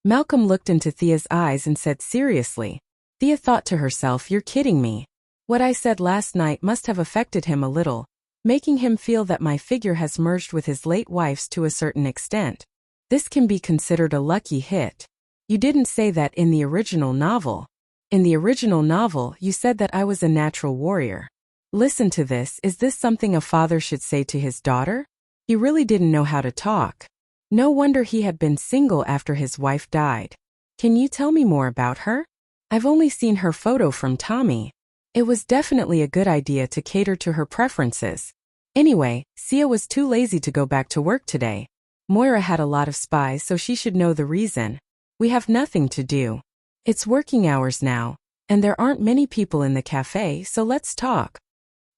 Malcolm looked into Thea's eyes and said seriously. Thea thought to herself, "You're kidding me. What I said last night must have affected him a little, making him feel that my figure has merged with his late wife's to a certain extent. This can be considered a lucky hit. You didn't say that in the original novel. In the original novel, you said that I was a natural warrior. Listen to this. Is this something a father should say to his daughter?" He really didn't know how to talk. No wonder he had been single after his wife died. "Can you tell me more about her? I've only seen her photo from Tommy." It was definitely a good idea to cater to her preferences. Anyway, Sia was too lazy to go back to work today. Moira had a lot of spies, so she should know the reason. "We have nothing to do. It's working hours now, and there aren't many people in the cafe, so let's talk.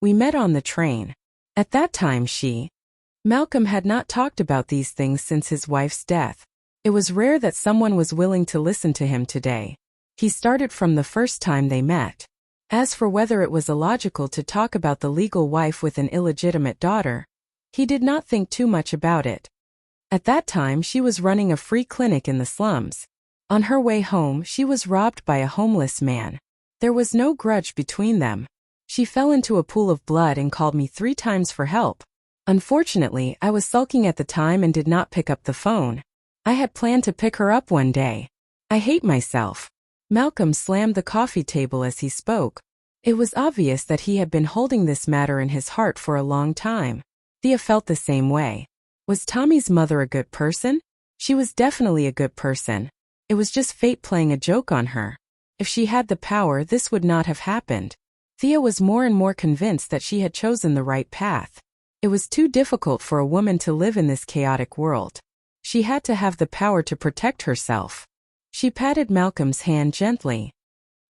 We met on the train." At that time Malcolm had not talked about these things since his wife's death. It was rare that someone was willing to listen to him today. He started from the first time they met. As for whether it was illogical to talk about the legal wife with an illegitimate daughter, he did not think too much about it. At that time she was running a free clinic in the slums. On her way home she was robbed by a homeless man. There was no grudge between them. She fell into a pool of blood and called me 3 times for help. Unfortunately, I was sulking at the time and did not pick up the phone. I had planned to pick her up one day. I hate myself. Malcolm slammed the coffee table as he spoke. It was obvious that he had been holding this matter in his heart for a long time. Thea felt the same way. Was Tommy's mother a good person? She was definitely a good person. It was just fate playing a joke on her. If she had the power, this would not have happened. Thea was more and more convinced that she had chosen the right path. It was too difficult for a woman to live in this chaotic world. She had to have the power to protect herself. She patted Malcolm's hand gently.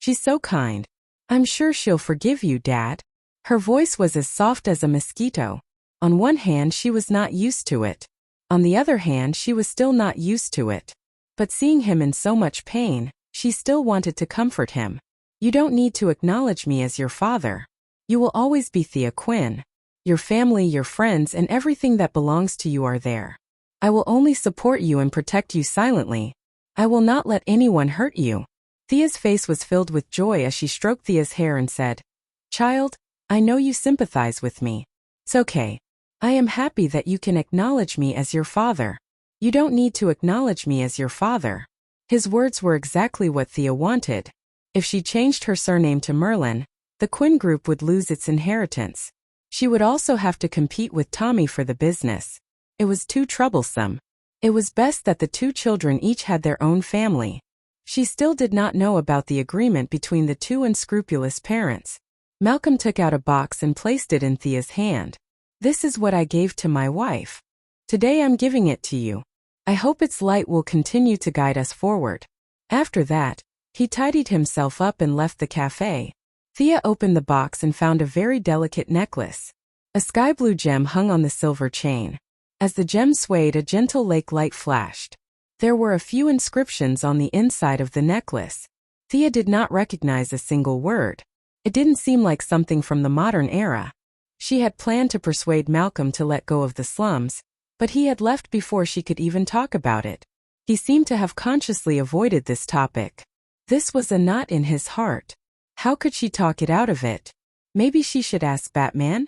"She's so kind. I'm sure she'll forgive you, Dad." Her voice was as soft as a mosquito. On one hand, she was not used to it. On the other hand, she was still not used to it. But seeing him in so much pain, she still wanted to comfort him. "You don't need to acknowledge me as your father. You will always be Thea Quinn. Your family, your friends, and everything that belongs to you are there. I will only support you and protect you silently. I will not let anyone hurt you." Thea's face was filled with joy as she stroked Thea's hair and said, "Child, I know you sympathize with me. It's okay. I am happy that you can acknowledge me as your father. You don't need to acknowledge me as your father." His words were exactly what Thea wanted. If she changed her surname to Merlin, the Quinn Group would lose its inheritance. She would also have to compete with Tommy for the business. It was too troublesome. It was best that the 2 children each had their own family. She still did not know about the agreement between the 2 unscrupulous parents. Malcolm took out a box and placed it in Thea's hand. "This is what I gave to my wife. Today I'm giving it to you. I hope its light will continue to guide us forward." After that, he tidied himself up and left the cafe. Thea opened the box and found a very delicate necklace. A sky blue gem hung on the silver chain. As the gem swayed, a gentle lake light flashed. There were a few inscriptions on the inside of the necklace. Thea did not recognize a single word. It didn't seem like something from the modern era. She had planned to persuade Malcolm to let go of the slums, but he had left before she could even talk about it. He seemed to have consciously avoided this topic. This was a knot in his heart. How could she talk it out of it? Maybe she should ask Batman?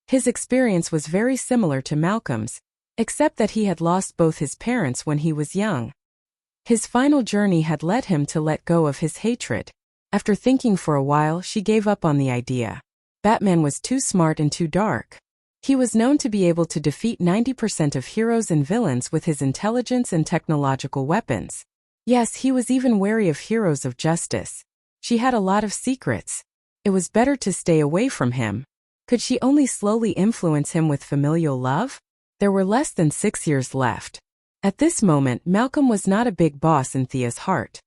His experience was very similar to Malcolm's, except that he had lost both his parents when he was young. His final journey had led him to let go of his hatred. After thinking for a while, she gave up on the idea. Batman was too smart and too dark. He was known to be able to defeat 90% of heroes and villains with his intelligence and technological weapons. Yes, he was even wary of heroes of justice. She had a lot of secrets. It was better to stay away from him. Could she only slowly influence him with familial love? There were less than 6 years left. At this moment, Malcolm was not a big boss in Thea's heart.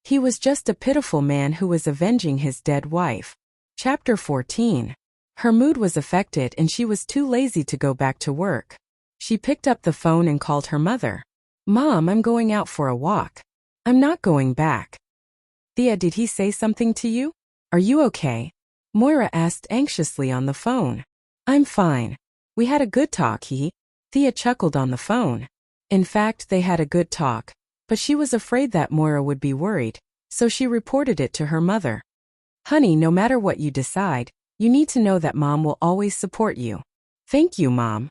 He was just a pitiful man who was avenging his dead wife. Chapter 14. Her mood was affected and she was too lazy to go back to work. She picked up the phone and called her mother. "Mom, I'm going out for a walk. I'm not going back." "Thea, did he say something to you? Are you okay?" Moira asked anxiously on the phone. "I'm fine. We had a good talk, Thea chuckled on the phone. In fact, they had a good talk, but she was afraid that Moira would be worried, so she reported it to her mother. "Honey, no matter what you decide, you need to know that Mom will always support you." "Thank you, Mom."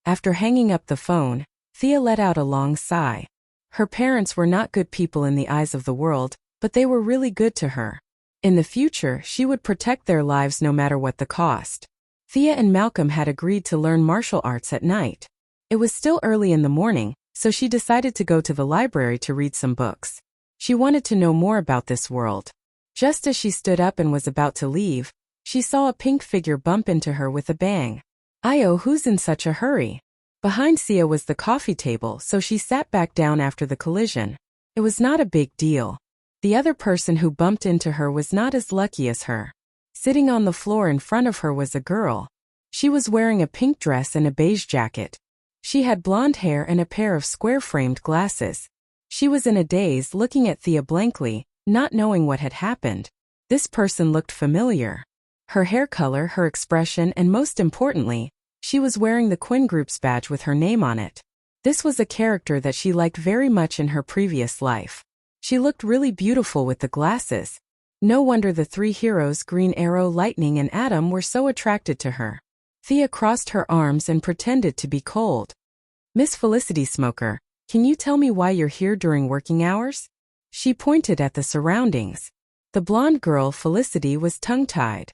After hanging up the phone, Thea let out a long sigh. Her parents were not good people in the eyes of the world, but they were really good to her. In the future, she would protect their lives no matter what the cost. Thea and Malcolm had agreed to learn martial arts at night. It was still early in the morning, so she decided to go to the library to read some books. She wanted to know more about this world. Just as she stood up and was about to leave, she saw a pink figure bump into her with a bang. "Io, who's in such a hurry?" Behind Sia was the coffee table, so she sat back down after the collision. It was not a big deal. The other person who bumped into her was not as lucky as her. Sitting on the floor in front of her was a girl. She was wearing a pink dress and a beige jacket. She had blonde hair and a pair of square-framed glasses. She was in a daze, looking at Thea blankly, not knowing what had happened. This person looked familiar. Her hair color, her expression, and most importantly, she was wearing the Quinn Group's badge with her name on it. This was a character that she liked very much in her previous life. She looked really beautiful with the glasses. No wonder the three heroes, Green Arrow, Lightning, and Atom, were so attracted to her. Thea crossed her arms and pretended to be cold. "Miss Felicity Smoker, can you tell me why you're here during working hours?" She pointed at the surroundings. The blonde girl, Felicity, was tongue-tied.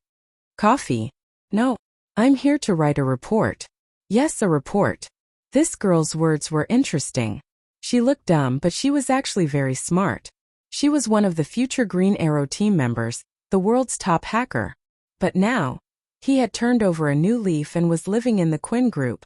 "Coffee? No. I'm here to write a report." "Yes, a report." This girl's words were interesting. She looked dumb, but she was actually very smart. She was one of the future Green Arrow team members, the world's top hacker. But now, he had turned over a new leaf and was living in the Quinn Group.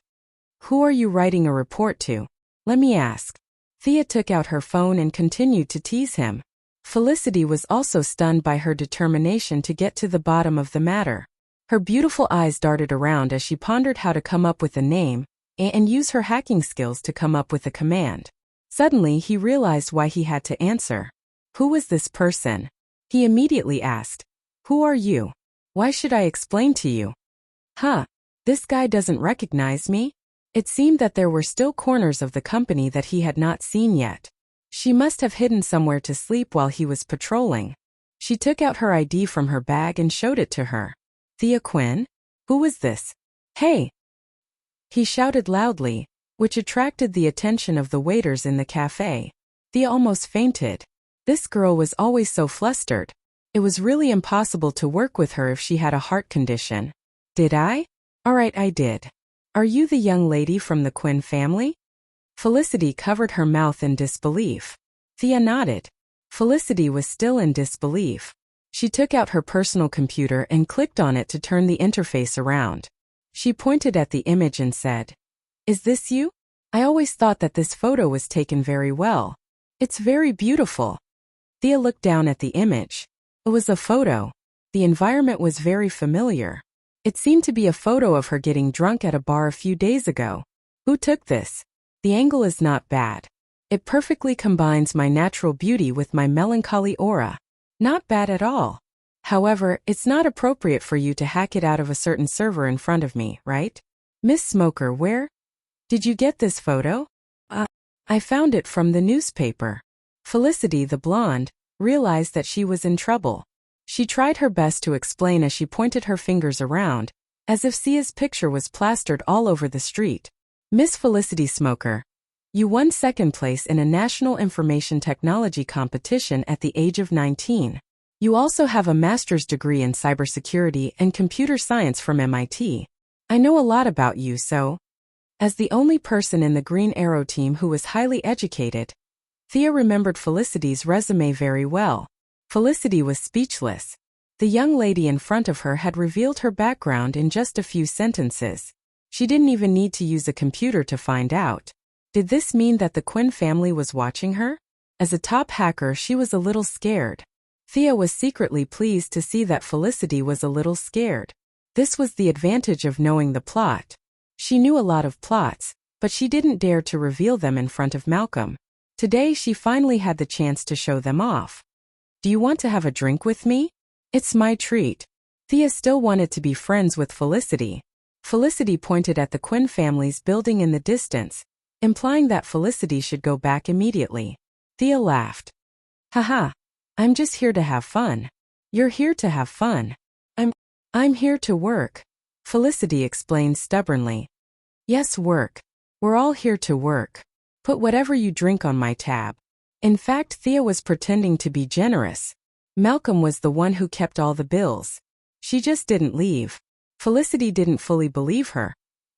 "Who are you writing a report to? Let me ask." Thea took out her phone and continued to tease him. Felicity was also stunned by her determination to get to the bottom of the matter. Her beautiful eyes darted around as she pondered how to come up with a name and use her hacking skills to come up with a command. Suddenly, he realized why he had to answer. Who was this person? He immediately asked, "Who are you? Why should I explain to you?" This guy doesn't recognize me? It seemed that there were still corners of the company that he had not seen yet. She must have hidden somewhere to sleep while he was patrolling. She took out her ID from her bag and showed it to her. "Thea Quinn? Who was this? Hey!" He shouted loudly, which attracted the attention of the waiters in the cafe. Thea almost fainted. This girl was always so flustered. It was really impossible to work with her if she had a heart condition. "Did I? Alright, I did. Are you the young lady from the Quinn family?" Felicity covered her mouth in disbelief. Thea nodded. Felicity was still in disbelief. She took out her personal computer and clicked on it to turn the interface around. She pointed at the image and said, "Is this you? I always thought that this photo was taken very well. It's very beautiful." Thea looked down at the image. It was a photo. The environment was very familiar. It seemed to be a photo of her getting drunk at a bar a few days ago. Who took this? The angle is not bad. It perfectly combines my natural beauty with my melancholy aura. Not bad at all. However, it's not appropriate for you to hack it out of a certain server in front of me, right? Miss Smoker, where did you get this photo? I found it from the newspaper. Felicity, the blonde, realized that she was in trouble. She tried her best to explain as she pointed her fingers around, as if Sia's picture was plastered all over the street. Miss Felicity Smoker, you won second place in a National Information Technology competition at the age of 19. You also have a master's degree in cybersecurity and computer science from MIT. I know a lot about you, so. As the only person in the Green Arrow team who was highly educated, Thea remembered Felicity's resume very well. Felicity was speechless. The young lady in front of her had revealed her background in just a few sentences. She didn't even need to use a computer to find out. Did this mean that the Quinn family was watching her? As a top hacker, she was a little scared. Thea was secretly pleased to see that Felicity was a little scared. This was the advantage of knowing the plot. She knew a lot of plots, but she didn't dare to reveal them in front of Malcolm. Today she finally had the chance to show them off. Do you want to have a drink with me? It's my treat. Thea still wanted to be friends with Felicity. Felicity pointed at the Quinn family's building in the distance, implying that Felicity should go back immediately. Thea laughed. Haha. I'm just here to have fun. You're here to have fun. I'm here to work. Felicity explained stubbornly. Yes, work. We're all here to work. Put whatever you drink on my tab. In fact, Thea was pretending to be generous. Malcolm was the one who kept all the bills. She just didn't leave. Felicity didn't fully believe her,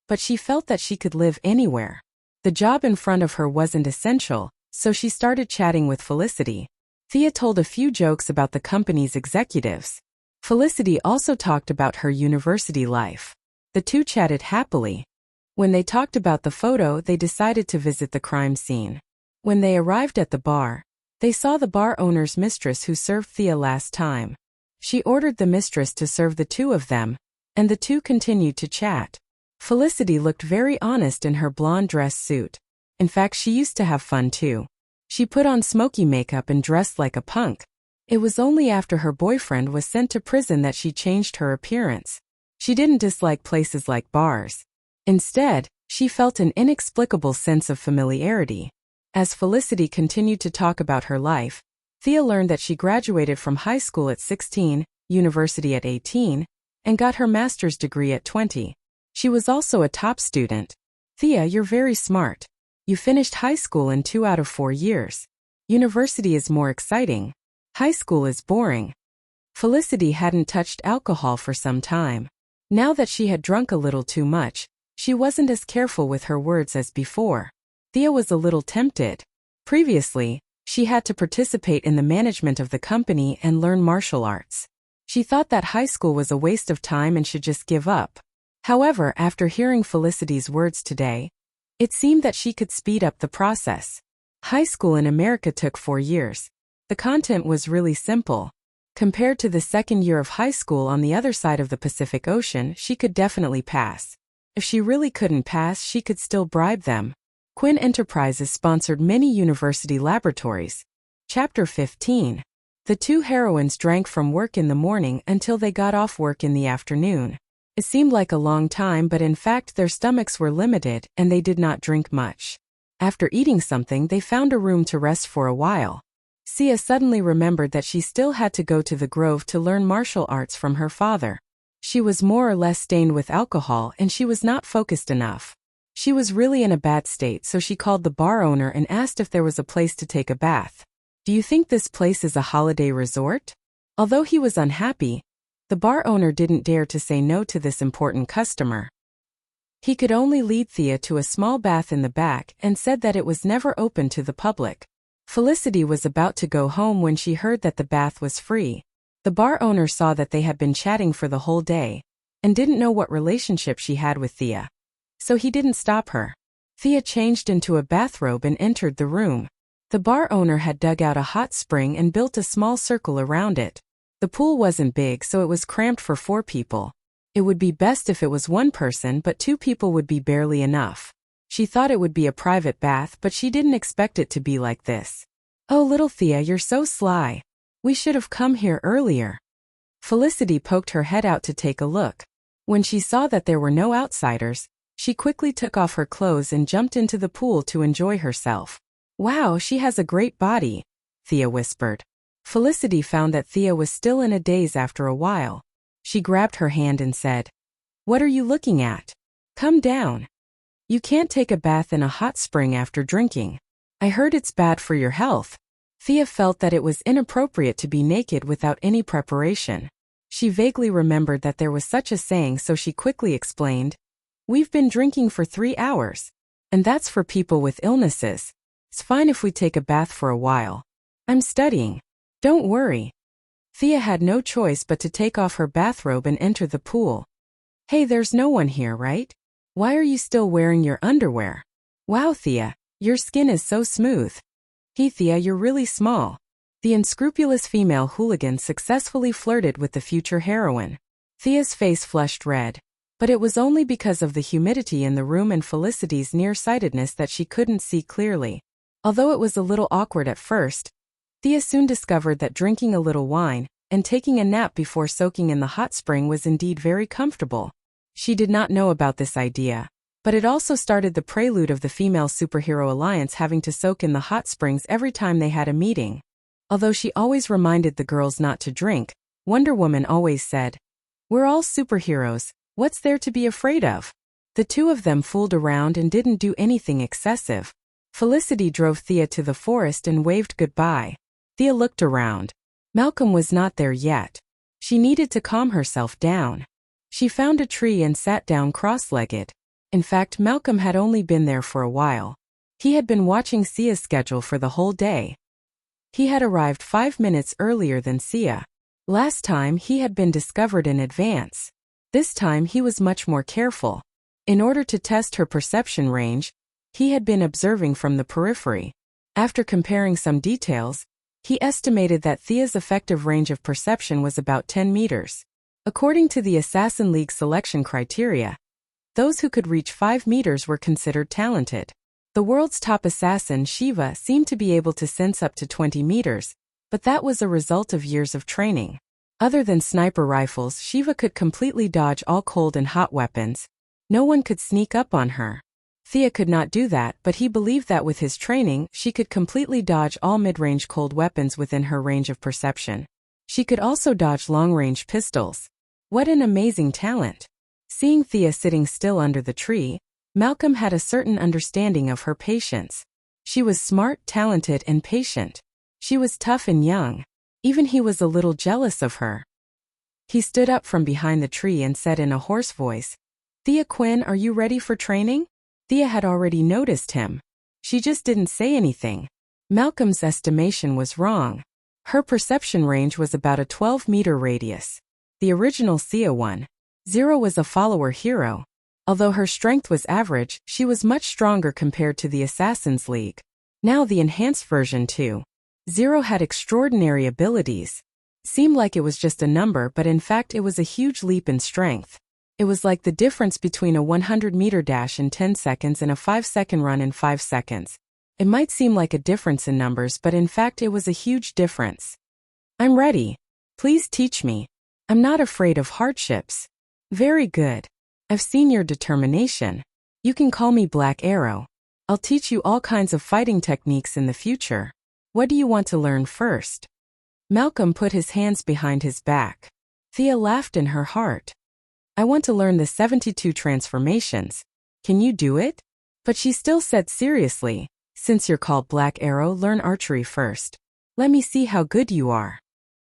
but she felt that she could live anywhere. The job in front of her wasn't essential, so she started chatting with Felicity. Thea told a few jokes about the company's executives. Felicity also talked about her university life. The two chatted happily. When they talked about the photo, they decided to visit the crime scene. When they arrived at the bar, they saw the bar owner's mistress who served Thea last time. She ordered the mistress to serve the two of them, and the two continued to chat. Felicity looked very honest in her blonde dress suit. In fact, she used to have fun too. She put on smoky makeup and dressed like a punk. It was only after her boyfriend was sent to prison that she changed her appearance. She didn't dislike places like bars. Instead, she felt an inexplicable sense of familiarity. As Felicity continued to talk about her life, Thea learned that she graduated from high school at 16, university at 18, and got her master's degree at 20. She was also a top student. Thea, you're very smart. You finished high school in 2 out of 4 years. University is more exciting. High school is boring. Felicity hadn't touched alcohol for some time. Now that she had drunk a little too much, she wasn't as careful with her words as before. Thea was a little tempted. Previously, she had to participate in the management of the company and learn martial arts. She thought that high school was a waste of time and should just give up. However, after hearing Felicity's words today, it seemed that she could speed up the process. High school in America took 4 years. The content was really simple. Compared to the second year of high school on the other side of the Pacific Ocean, she could definitely pass. If she really couldn't pass, she could still bribe them. Quinn Enterprises sponsored many university laboratories. Chapter 15. The two heroines drank from work in the morning until they got off work in the afternoon. It seemed like a long time, but in fact their stomachs were limited and they did not drink much. After eating something, they found a room to rest for a while. Sia suddenly remembered that she still had to go to the Grove to learn martial arts from her father. She was more or less stained with alcohol and she was not focused enough. She was really in a bad state, so she called the bar owner and asked if there was a place to take a bath. Do you think this place is a holiday resort? Although he was unhappy, the bar owner didn't dare to say no to this important customer. He could only lead Thea to a small bath in the back and said that it was never open to the public. Felicity was about to go home when she heard that the bath was free. The bar owner saw that they had been chatting for the whole day and didn't know what relationship she had with Thea. So he didn't stop her. Thea changed into a bathrobe and entered the room. The bar owner had dug out a hot spring and built a small circle around it. The pool wasn't big, so it was cramped for 4 people. It would be best if it was 1 person, but 2 people would be barely enough. She thought it would be a private bath, but she didn't expect it to be like this. Oh, little Thea, you're so sly. We should have come here earlier. Felicity poked her head out to take a look. When she saw that there were no outsiders, she quickly took off her clothes and jumped into the pool to enjoy herself. Wow, she has a great body, Thea whispered. Felicity found that Thea was still in a daze after a while. She grabbed her hand and said, "What are you looking at? Come down. You can't take a bath in a hot spring after drinking. I heard it's bad for your health." Thea felt that it was inappropriate to be naked without any preparation. She vaguely remembered that there was such a saying, so she quickly explained, "We've been drinking for 3 hours. And that's for people with illnesses. It's fine if we take a bath for a while. I'm studying. Don't worry." Thea had no choice but to take off her bathrobe and enter the pool. "Hey, there's no one here, right? Why are you still wearing your underwear? Wow, Thea, your skin is so smooth. Hey, Thea, you're really small." The unscrupulous female hooligan successfully flirted with the future heroine. Thea's face flushed red, but it was only because of the humidity in the room and Felicity's nearsightedness that she couldn't see clearly. Although it was a little awkward at first, Thea soon discovered that drinking a little wine and taking a nap before soaking in the hot spring was indeed very comfortable. She did not know about this idea, but it also started the prelude of the female superhero alliance having to soak in the hot springs every time they had a meeting. Although she always reminded the girls not to drink, Wonder Woman always said, "We're all superheroes, what's there to be afraid of?" The two of them fooled around and didn't do anything excessive. Felicity drove Thea to the forest and waved goodbye. Thea looked around. Malcolm was not there yet. She needed to calm herself down. She found a tree and sat down cross-legged. In fact, Malcolm had only been there for a while. He had been watching Sia's schedule for the whole day. He had arrived 5 minutes earlier than Sia. Last time he had been discovered in advance. This time he was much more careful. In order to test her perception range, he had been observing from the periphery. After comparing some details, he estimated that Thea's effective range of perception was about 10 meters. According to the Assassin League selection criteria, those who could reach 5 meters were considered talented. The world's top assassin, Shiva, seemed to be able to sense up to 20 meters, but that was a result of years of training. Other than sniper rifles, Shiva could completely dodge all cold and hot weapons. No one could sneak up on her. Thea could not do that, but he believed that with his training, she could completely dodge all mid-range cold weapons within her range of perception. She could also dodge long-range pistols. What an amazing talent! Seeing Thea sitting still under the tree, Malcolm had a certain understanding of her patience. She was smart, talented, and patient. She was tough and young. Even he was a little jealous of her. He stood up from behind the tree and said in a hoarse voice, "Thea Quinn, are you ready for training?" Thea had already noticed him. She just didn't say anything. Malcolm's estimation was wrong. Her perception range was about a 12-meter radius. The original Sia 1.0 was a follower hero. Although her strength was average, she was much stronger compared to the Assassin's League. Now the enhanced version 2.0 had extraordinary abilities. Seemed like it was just a number, but in fact it was a huge leap in strength. It was like the difference between a 100-meter dash in 10 seconds and a 5-second run in 5 seconds. It might seem like a difference in numbers, but in fact it was a huge difference. "I'm ready. Please teach me. I'm not afraid of hardships." "Very good. I've seen your determination. You can call me Black Arrow. I'll teach you all kinds of fighting techniques in the future. What do you want to learn first?" Malcolm put his hands behind his back. Thea laughed in her heart. "I want to learn the 72 transformations. Can you do it?" But she still said seriously, "Since you're called Black Arrow, learn archery first. Let me see how good you are."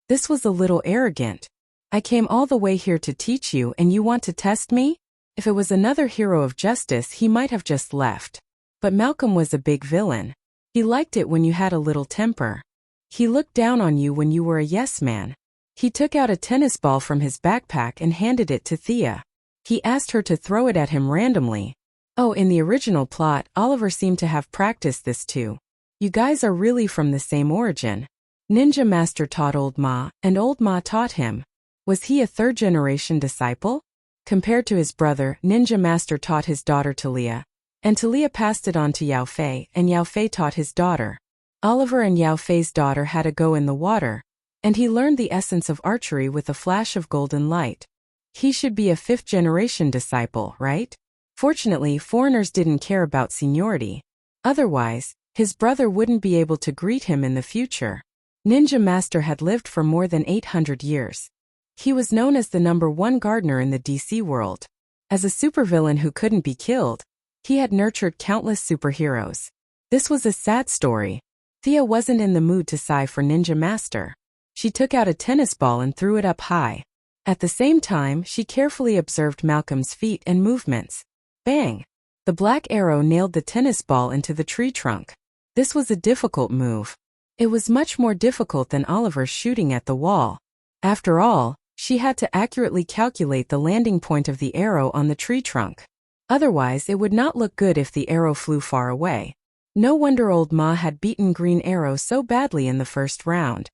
This was a little arrogant. "I came all the way here to teach you and you want to test me?" If it was another hero of justice, he might have just left. But Malcolm was a big villain. He liked it when you had a little temper. He looked down on you when you were a yes man. He took out a tennis ball from his backpack and handed it to Thea. He asked her to throw it at him randomly. Oh, in the original plot, Oliver seemed to have practiced this too. You guys are really from the same origin. Ninja Master taught Old Ma, and Old Ma taught him. Was he a third-generation disciple? Compared to his brother, Ninja Master taught his daughter Talia, and Talia passed it on to Yao Fei, and Yao Fei taught his daughter. Oliver and Yao Fei's daughter had a go in the water, and he learned the essence of archery with a flash of golden light. He should be a fifth-generation disciple, right? Fortunately, foreigners didn't care about seniority. Otherwise, his brother wouldn't be able to greet him in the future. Ninja Master had lived for more than 800 years. He was known as the #1 gardener in the DC world. As a supervillain who couldn't be killed, he had nurtured countless superheroes. This was a sad story. Thea wasn't in the mood to sigh for Ninja Master. She took out a tennis ball and threw it up high. At the same time, she carefully observed Malcolm's feet and movements. Bang! The black arrow nailed the tennis ball into the tree trunk. This was a difficult move. It was much more difficult than Oliver's shooting at the wall. After all, she had to accurately calculate the landing point of the arrow on the tree trunk. Otherwise, it would not look good if the arrow flew far away. No wonder Old Ma had beaten Green Arrow so badly in the first round.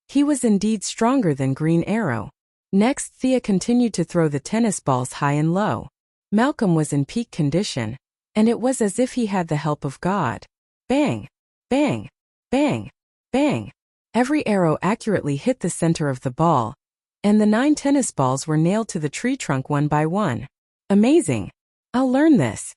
He was indeed stronger than Green Arrow. Next, Thea continued to throw the tennis balls high and low. Malcolm was in peak condition, and it was as if he had the help of God. Bang! Bang! Bang! Bang! Every arrow accurately hit the center of the ball, and the 9 tennis balls were nailed to the tree trunk one by one. Amazing! I'll learn this,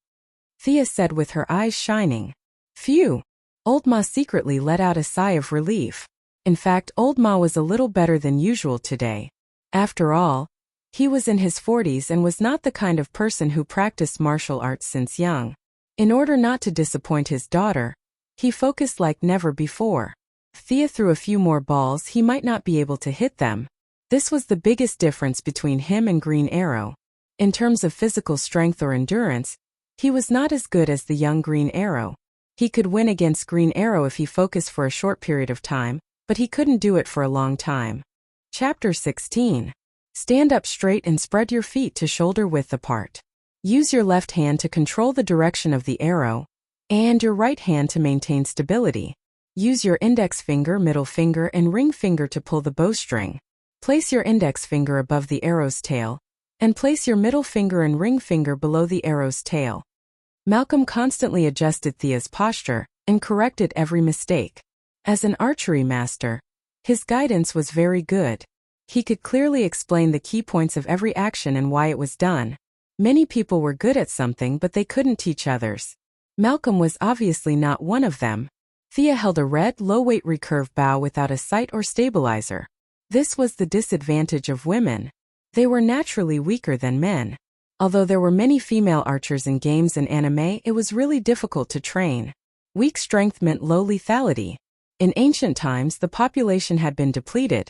Thea said with her eyes shining. Phew! Old Ma secretly let out a sigh of relief. In fact, Old Ma was a little better than usual today. After all, he was in his 40s and was not the kind of person who practiced martial arts since young. In order not to disappoint his daughter, he focused like never before. If Thea threw a few more balls, he might not be able to hit them. This was the biggest difference between him and Green Arrow. In terms of physical strength or endurance, he was not as good as the young Green Arrow. He could win against Green Arrow if he focused for a short period of time, but he couldn't do it for a long time. Chapter 16. Stand up straight and spread your feet to shoulder width apart. Use your left hand to control the direction of the arrow, and your right hand to maintain stability. Use your index finger, middle finger, and ring finger to pull the bowstring. Place your index finger above the arrow's tail, and place your middle finger and ring finger below the arrow's tail. Malcolm constantly adjusted Thea's posture and corrected every mistake. As an archery master, his guidance was very good. He could clearly explain the key points of every action and why it was done. Many people were good at something but they couldn't teach others. Malcolm was obviously not one of them. Thea held a red, low-weight recurve bow without a sight or stabilizer. This was the disadvantage of women. They were naturally weaker than men. Although there were many female archers in games and anime, it was really difficult to train. Weak strength meant low lethality. In ancient times, the population had been depleted,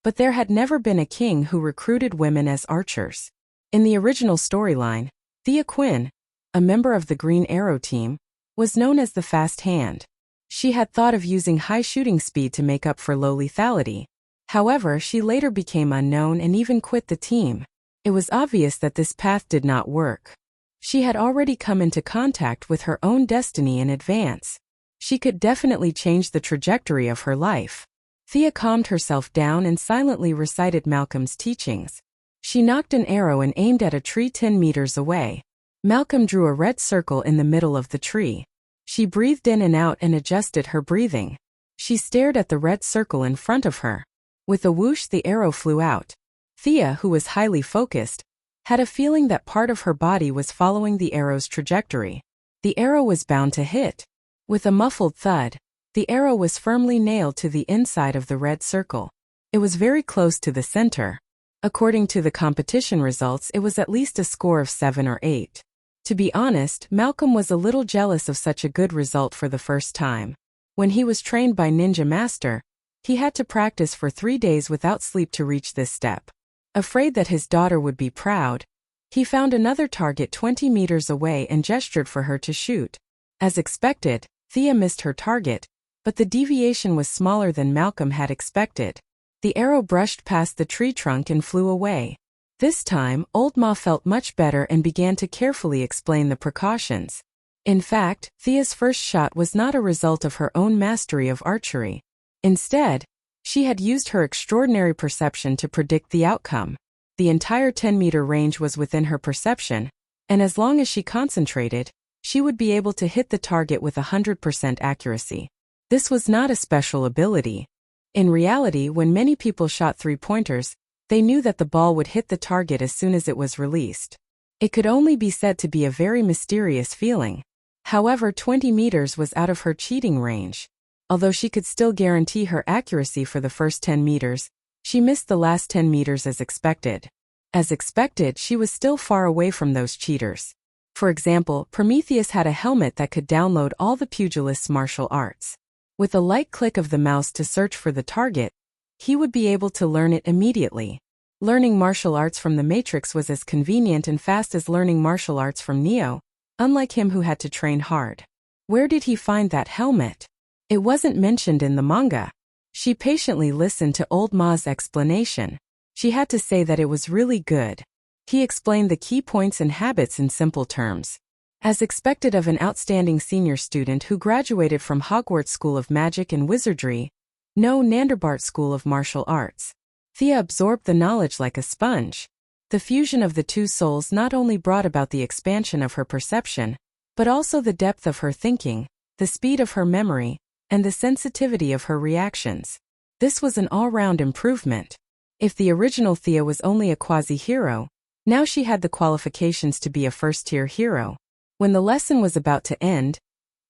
but there had never been a king who recruited women as archers. In the original storyline, Thea Quinn, a member of the Green Arrow team, was known as the Fast Hand. She had thought of using high shooting speed to make up for low lethality. However, she later became unknown and even quit the team. It was obvious that this path did not work. She had already come into contact with her own destiny in advance. She could definitely change the trajectory of her life. Thea calmed herself down and silently recited Malcolm's teachings. She knocked an arrow and aimed at a tree 10 meters away. Malcolm drew a red circle in the middle of the tree. She breathed in and out and adjusted her breathing. She stared at the red circle in front of her. With a whoosh, the arrow flew out. Thea, who was highly focused, had a feeling that part of her body was following the arrow's trajectory. The arrow was bound to hit. With a muffled thud, the arrow was firmly nailed to the inside of the red circle. It was very close to the center. According to the competition results, it was at least a score of 7 or 8. To be honest, Malcolm was a little jealous of such a good result for the first time. When he was trained by Ninja Master, he had to practice for 3 days without sleep to reach this step. Afraid that his daughter would be proud, he found another target 20 meters away and gestured for her to shoot. As expected, Thea missed her target, but the deviation was smaller than Malcolm had expected. The arrow brushed past the tree trunk and flew away. This time, Old Ma felt much better and began to carefully explain the precautions. In fact, Thea's first shot was not a result of her own mastery of archery. Instead, she had used her extraordinary perception to predict the outcome. The entire 10-meter range was within her perception, and as long as she concentrated, she would be able to hit the target with 100% accuracy. This was not a special ability. In reality, when many people shot three-pointers, they knew that the ball would hit the target as soon as it was released. It could only be said to be a very mysterious feeling. However, 20 meters was out of her cheating range. Although she could still guarantee her accuracy for the first 10 meters, she missed the last 10 meters as expected. As expected, she was still far away from those cheaters. For example, Prometheus had a helmet that could download all the pugilist's martial arts. With a light click of the mouse to search for the target, he would be able to learn it immediately. Learning martial arts from the Matrix was as convenient and fast as learning martial arts from Neo, unlike him who had to train hard. Where did he find that helmet? It wasn't mentioned in the manga. She patiently listened to old Ma's explanation. She had to say that it was really good. He explained the key points and habits in simple terms. As expected of an outstanding senior student who graduated from Hogwarts School of Magic and Wizardry, no Nanderbart School of Martial Arts, Thea absorbed the knowledge like a sponge. The fusion of the two souls not only brought about the expansion of her perception, but also the depth of her thinking, the speed of her memory, and the sensitivity of her reactions. This was an all-round improvement. If the original Thea was only a quasi-hero, now she had the qualifications to be a first-tier hero. When the lesson was about to end,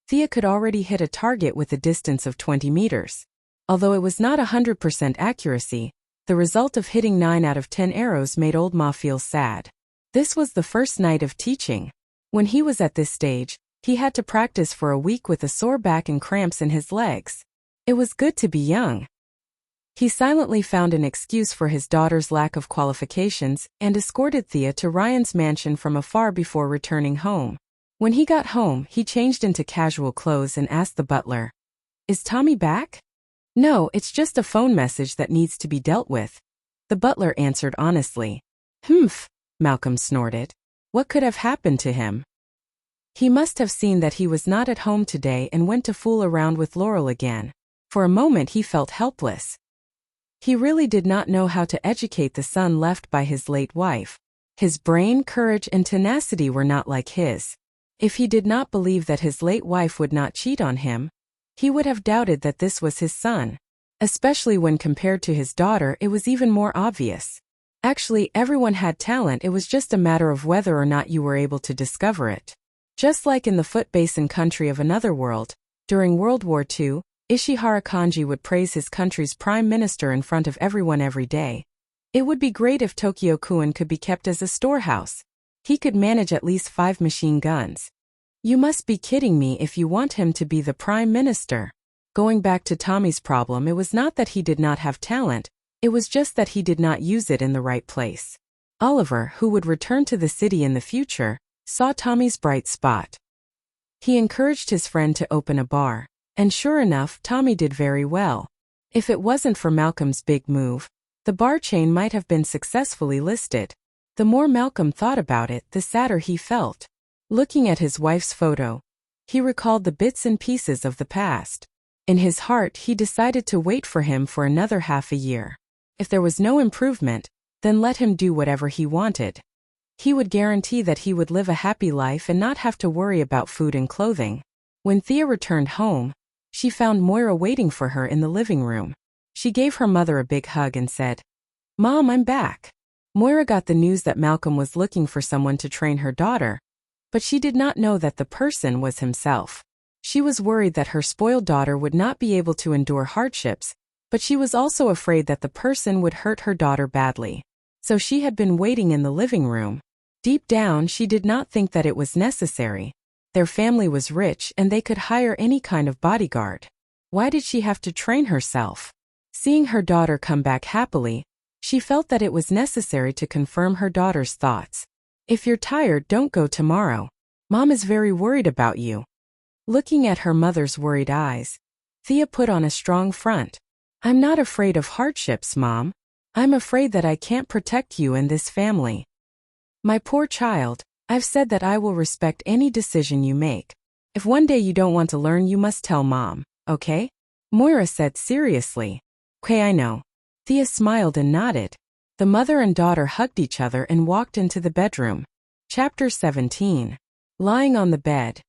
Thea could already hit a target with a distance of 20 meters. Although it was not 100% accuracy, the result of hitting 9 out of 10 arrows made old Ma feel sad. This was the first night of teaching. When he was at this stage, he had to practice for a week with a sore back and cramps in his legs. It was good to be young. He silently found an excuse for his daughter's lack of qualifications and escorted Thea to Ryan's mansion from afar before returning home. When he got home, he changed into casual clothes and asked the butler, "Is Tommy back?" "No, it's just a phone message that needs to be dealt with," the butler answered honestly. "Humph," Malcolm snorted. What could have happened to him? He must have seen that he was not at home today and went to fool around with Laurel again. For a moment he felt helpless. He really did not know how to educate the son left by his late wife. His brain, courage, and tenacity were not like his. If he did not believe that his late wife would not cheat on him, he would have doubted that this was his son. Especially when compared to his daughter, it was even more obvious. Actually, everyone had talent, it was just a matter of whether or not you were able to discover it. Just like in the Foot Basin country of another world, during World War II, Ishihara Kanji would praise his country's prime minister in front of everyone every day. It would be great if Tokyo-kun could be kept as a storehouse. He could manage at least 5 machine guns. You must be kidding me if you want him to be the prime minister. Going back to Tommy's problem, it was not that he did not have talent, it was just that he did not use it in the right place. Oliver, who would return to the city in the future, saw Tommy's bright spot. He encouraged his friend to open a bar, and sure enough, Tommy did very well. If it wasn't for Malcolm's big move, the bar chain might have been successfully listed. The more Malcolm thought about it, the sadder he felt. Looking at his wife's photo, he recalled the bits and pieces of the past. In his heart, he decided to wait for him for another half a year. If there was no improvement, then let him do whatever he wanted. He would guarantee that he would live a happy life and not have to worry about food and clothing. When Thea returned home, she found Moira waiting for her in the living room. She gave her mother a big hug and said, "Mom, I'm back." Moira got the news that Malcolm was looking for someone to train her daughter, but she did not know that the person was himself. She was worried that her spoiled daughter would not be able to endure hardships, but she was also afraid that the person would hurt her daughter badly. So she had been waiting in the living room. Deep down, she did not think that it was necessary. Their family was rich and they could hire any kind of bodyguard. Why did she have to train herself? Seeing her daughter come back happily, she felt that it was necessary to confirm her daughter's thoughts. "If you're tired, don't go tomorrow. Mom is very worried about you." Looking at her mother's worried eyes, Thea put on a strong front. "I'm not afraid of hardships, Mom. I'm afraid that I can't protect you and this family." "My poor child, I've said that I will respect any decision you make. If one day you don't want to learn, you must tell Mom, okay?" Moira said seriously. "Okay, I know." Thea smiled and nodded. The mother and daughter hugged each other and walked into the bedroom. Chapter 17. Lying on the bed,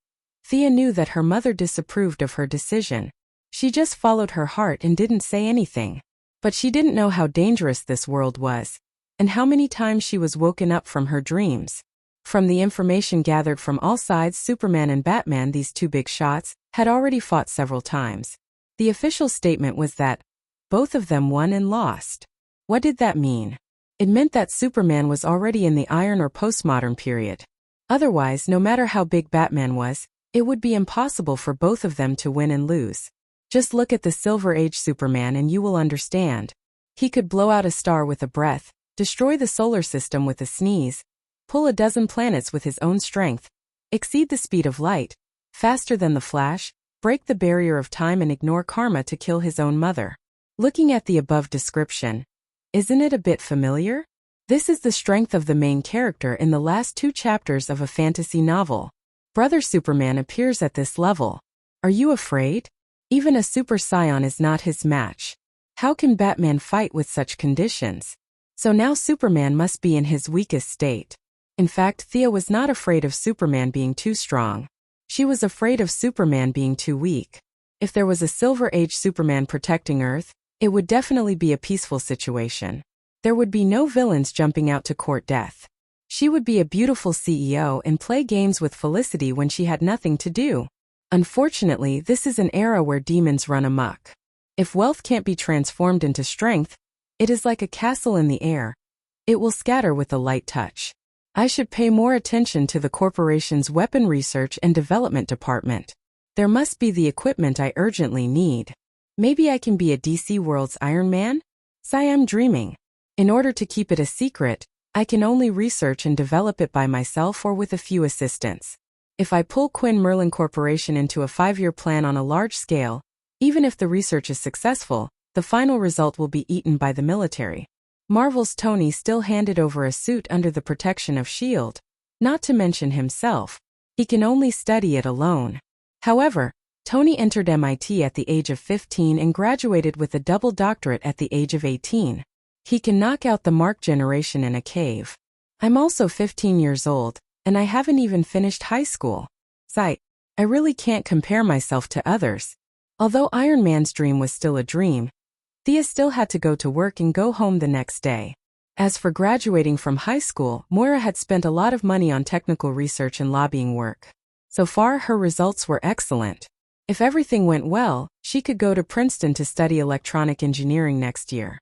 Thea knew that her mother disapproved of her decision. She just followed her heart and didn't say anything. But she didn't know how dangerous this world was, and how many times she was woken up from her dreams. From the information gathered from all sides, Superman and Batman, these two big shots, had already fought several times. The official statement was that both of them won and lost. What did that mean? It meant that Superman was already in the Iron or postmodern period. Otherwise, no matter how big Batman was, it would be impossible for both of them to win and lose. Just look at the Silver Age Superman and you will understand. He could blow out a star with a breath, destroy the solar system with a sneeze, pull a dozen planets with his own strength, exceed the speed of light, faster than the Flash, break the barrier of time and ignore karma to kill his own mother. Looking at the above description, isn't it a bit familiar? This is the strength of the main character in the last 2 chapters of a fantasy novel. Brother Superman appears at this level. Are you afraid? Even a Super Saiyan is not his match. How can Batman fight with such conditions? So now Superman must be in his weakest state. In fact, Thea was not afraid of Superman being too strong. She was afraid of Superman being too weak. If there was a Silver Age Superman protecting Earth, it would definitely be a peaceful situation. There would be no villains jumping out to court death. She would be a beautiful CEO and play games with Felicity when she had nothing to do. Unfortunately, this is an era where demons run amok. If wealth can't be transformed into strength, it is like a castle in the air. It will scatter with a light touch. I should pay more attention to the corporation's weapon research and development department. There must be the equipment I urgently need. Maybe I can be a DC World's Iron Man? Sigh, I'm dreaming. In order to keep it a secret, I can only research and develop it by myself or with a few assistants. If I pull Quinn Merlin Corporation into a 5-year plan on a large scale, even if the research is successful, the final result will be eaten by the military. Marvel's Tony still handed over a suit under the protection of S.H.I.E.L.D. Not to mention himself. He can only study it alone. However, Tony entered MIT at the age of 15 and graduated with a double doctorate at the age of 18. He can knock out the Mark generation in a cave. I'm also 15 years old, and I haven't even finished high school. Sigh, I really can't compare myself to others. Although Iron Man's dream was still a dream, Thea still had to go to work and go home the next day. As for graduating from high school, Moira had spent a lot of money on technical research and lobbying work. So far, her results were excellent. If everything went well, she could go to Princeton to study electronic engineering next year.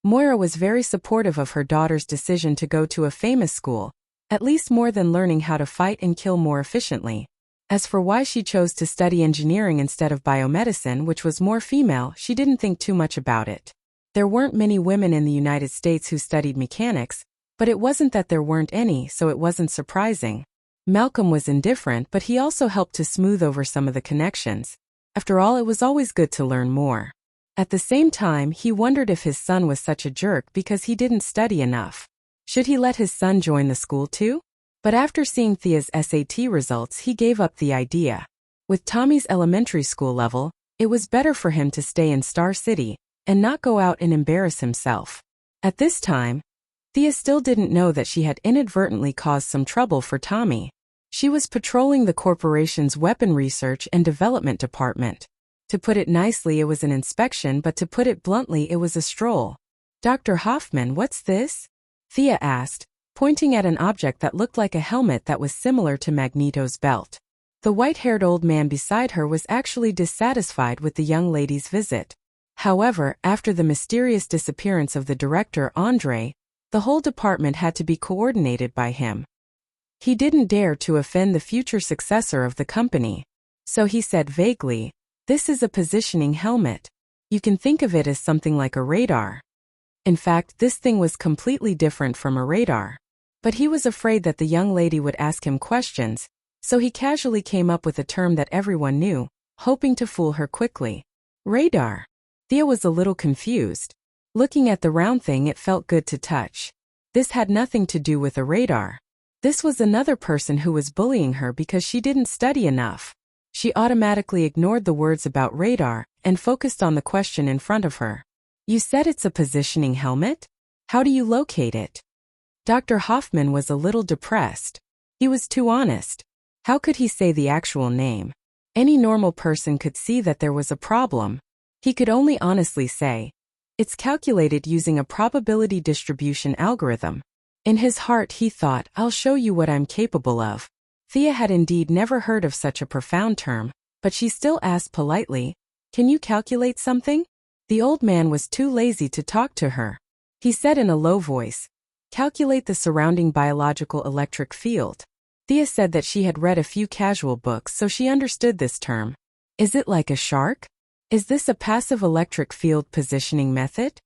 Moira was very supportive of her daughter's decision to go to a famous school, at least more than learning how to fight and kill more efficiently. As for why she chose to study engineering instead of biomedicine, which was more female, she didn't think too much about it. There weren't many women in the United States who studied mechanics, but it wasn't that there weren't any, so it wasn't surprising. Malcolm was indifferent, but he also helped to smooth over some of the connections. After all, it was always good to learn more. At the same time, he wondered if his son was such a jerk because he didn't study enough. Should he let his son join the school too? But after seeing Thea's SAT results, he gave up the idea. With Tommy's elementary school level, it was better for him to stay in Star City and not go out and embarrass himself. At this time, Thea still didn't know that she had inadvertently caused some trouble for Tommy. She was patrolling the corporation's weapon research and development department. To put it nicely, it was an inspection, but to put it bluntly, it was a stroll. Dr. Hoffman, what's this? Thea asked, pointing at an object that looked like a helmet that was similar to Magneto's belt. The white-haired old man beside her was actually dissatisfied with the young lady's visit. However, after the mysterious disappearance of the director, Andre, the whole department had to be coordinated by him. He didn't dare to offend the future successor of the company. So he said vaguely, "This is a positioning helmet. You can think of it as something like a radar." In fact, this thing was completely different from a radar. But he was afraid that the young lady would ask him questions, so he casually came up with a term that everyone knew, hoping to fool her quickly. Radar. Thea was a little confused. Looking at the round thing, it felt good to touch. This had nothing to do with a radar. This was another person who was bullying her because she didn't study enough. She automatically ignored the words about radar and focused on the question in front of her. You said it's a positioning helmet? How do you locate it? Dr. Hoffman was a little depressed. He was too honest. How could he say the actual name? Any normal person could see that there was a problem. He could only honestly say, "It's calculated using a probability distribution algorithm." In his heart he thought, "I'll show you what I'm capable of." Thea had indeed never heard of such a profound term, but she still asked politely, "Can you calculate something?" The old man was too lazy to talk to her. He said in a low voice, "Calculate the surrounding biological electric field." Thea said that she had read a few casual books, so she understood this term. Is it like a shark? Is this a passive electric field positioning method?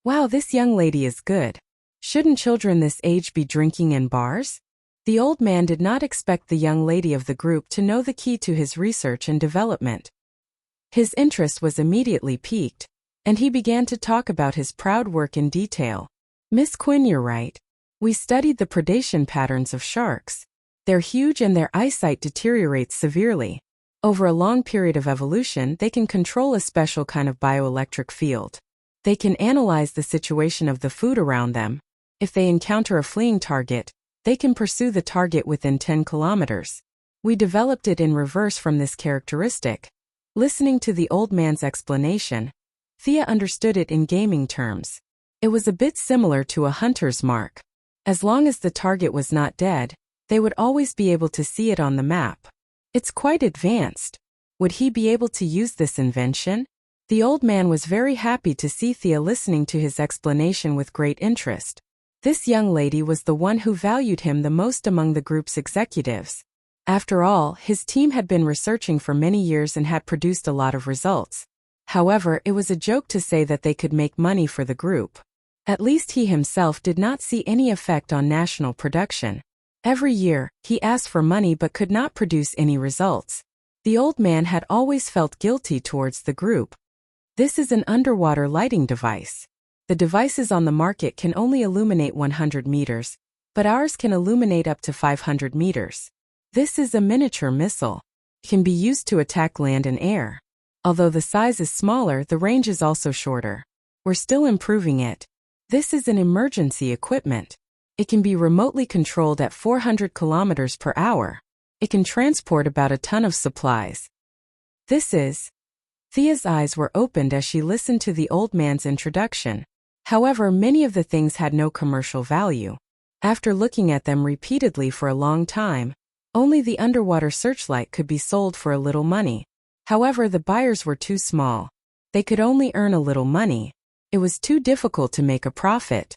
Wow, this young lady is good. Shouldn't children this age be drinking in bars? The old man did not expect the young lady of the group to know the key to his research and development. His interest was immediately piqued, and he began to talk about his proud work in detail. "Miss Quinn, you're right. We studied the predation patterns of sharks. They're huge and their eyesight deteriorates severely. Over a long period of evolution, they can control a special kind of bioelectric field. They can analyze the situation of the food around them. If they encounter a fleeing target, they can pursue the target within 10 kilometers. We developed it in reverse from this characteristic." Listening to the old man's explanation, Thea understood it in gaming terms. It was a bit similar to a hunter's mark. As long as the target was not dead, they would always be able to see it on the map. It's quite advanced. Would he be able to use this invention? The old man was very happy to see Thea listening to his explanation with great interest. This young lady was the one who valued him the most among the group's executives. After all, his team had been researching for many years and had produced a lot of results. However, it was a joke to say that they could make money for the group. At least he himself did not see any effect on national production. Every year, he asked for money but could not produce any results. The old man had always felt guilty towards the group. This is an underwater lighting device. The devices on the market can only illuminate 100 meters, but ours can illuminate up to 500 meters. This is a miniature missile. It can be used to attack land and air. Although the size is smaller, the range is also shorter. We're still improving it. This is an emergency equipment. It can be remotely controlled at 400 kilometers per hour. It can transport about a ton of supplies. This is... Thea's eyes were opened as she listened to the old man's introduction. However, many of the things had no commercial value. After looking at them repeatedly for a long time, only the underwater searchlight could be sold for a little money. However, the buyers were too small. They could only earn a little money. It was too difficult to make a profit.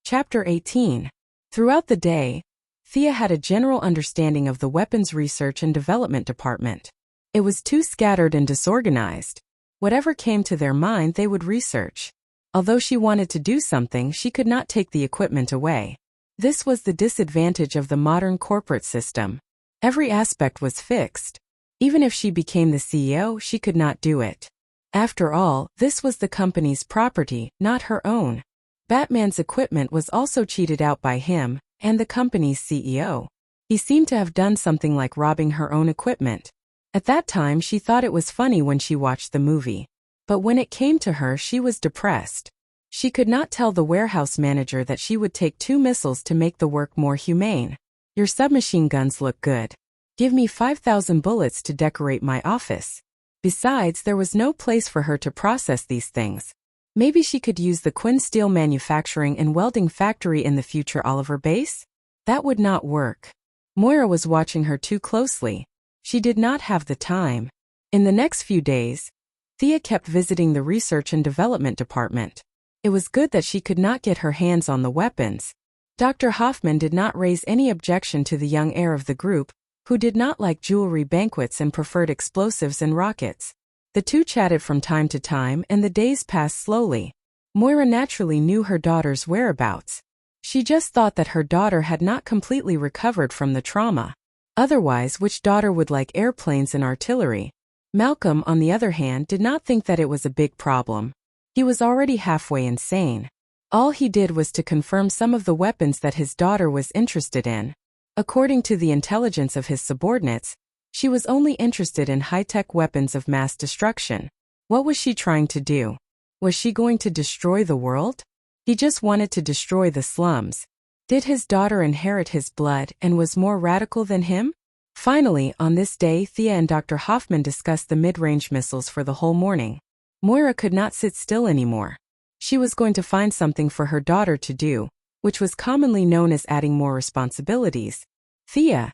Chapter 18. Throughout the day, Thea had a general understanding of the weapons research and development department. It was too scattered and disorganized. Whatever came to their mind they would research. Although she wanted to do something, she could not take the equipment away. This was the disadvantage of the modern corporate system. Every aspect was fixed. Even if she became the CEO, she could not do it. After all, this was the company's property, not her own. Batman's equipment was also cheated out by him, and the company's CEO. He seemed to have done something like robbing her own equipment. At that time she thought it was funny when she watched the movie. But when it came to her, she was depressed. She could not tell the warehouse manager that she would take 2 missiles to make the work more humane. "Your submachine guns look good. Give me 5,000 bullets to decorate my office." Besides, there was no place for her to process these things. Maybe she could use the Quinn Steel Manufacturing and Welding Factory in the future Oliver base? That would not work. Moira was watching her too closely. She did not have the time. In the next few days, Thea kept visiting the research and development department. It was good that she could not get her hands on the weapons. Dr. Hoffman did not raise any objection to the young heir of the group, who did not like jewelry banquets and preferred explosives and rockets. The two chatted from time to time and the days passed slowly. Moira naturally knew her daughter's whereabouts. She just thought that her daughter had not completely recovered from the trauma. Otherwise, which daughter would like airplanes and artillery? Malcolm, on the other hand, did not think that it was a big problem. He was already halfway insane. All he did was to confirm some of the weapons that his daughter was interested in. According to the intelligence of his subordinates, she was only interested in high-tech weapons of mass destruction. What was she trying to do? Was she going to destroy the world? He just wanted to destroy the slums. Did his daughter inherit his blood and was more radical than him? Finally, on this day, Thea and Dr. Hoffman discussed the mid-range missiles for the whole morning. Moira could not sit still anymore. She was going to find something for her daughter to do, which was commonly known as adding more responsibilities. Thea,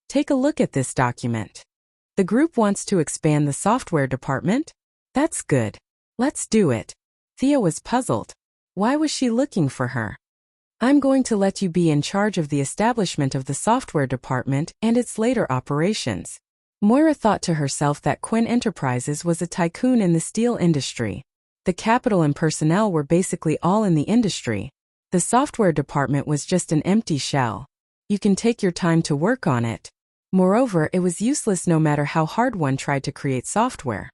take a look at this document. The group wants to expand the software department? That's good. Let's do it. Thea was puzzled. Why was she looking for her? I'm going to let you be in charge of the establishment of the software department and its later operations. Moira thought to herself that Quinn Enterprises was a tycoon in the steel industry. The capital and personnel were basically all in the industry. The software department was just an empty shell. You can take your time to work on it. Moreover, it was useless no matter how hard one tried to create software.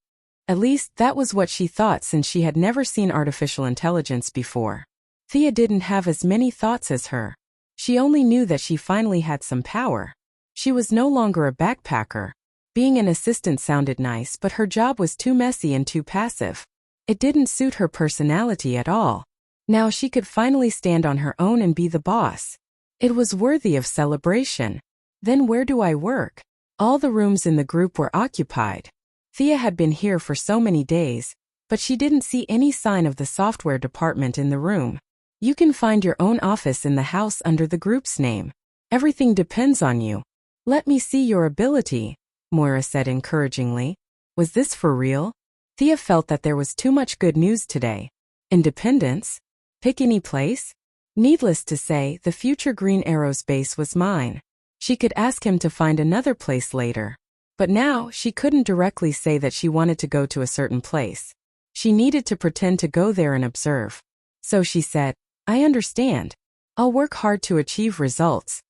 At least, that was what she thought since she had never seen artificial intelligence before. Thea didn't have as many thoughts as her. She only knew that she finally had some power. She was no longer a backpacker. Being an assistant sounded nice, but her job was too messy and too passive. It didn't suit her personality at all. Now she could finally stand on her own and be the boss. It was worthy of celebration. Then where do I work? All the rooms in the group were occupied. Thea had been here for so many days, but she didn't see any sign of the software department in the room. You can find your own office in the house under the group's name. Everything depends on you. Let me see your ability, Moira said encouragingly. Was this for real? Thea felt that there was too much good news today. Independence? Pick any place? Needless to say, the future Green Arrow's base was mine. She could ask him to find another place later. But now, she couldn't directly say that she wanted to go to a certain place. She needed to pretend to go there and observe. So she said, I understand. I'll work hard to achieve results.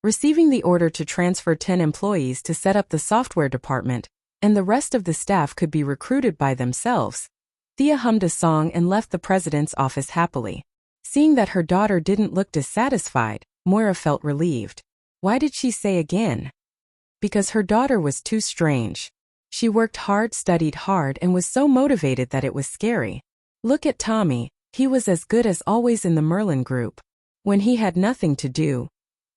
Receiving the order to transfer 10 employees to set up the software department, and the rest of the staff could be recruited by themselves, Thea hummed a song and left the president's office happily. Seeing that her daughter didn't look dissatisfied, Moira felt relieved. Why did she say again? Because her daughter was too strange. She worked hard, studied hard, and was so motivated that it was scary. Look at Tommy, he was as good as always in the Merlin group. When he had nothing to do,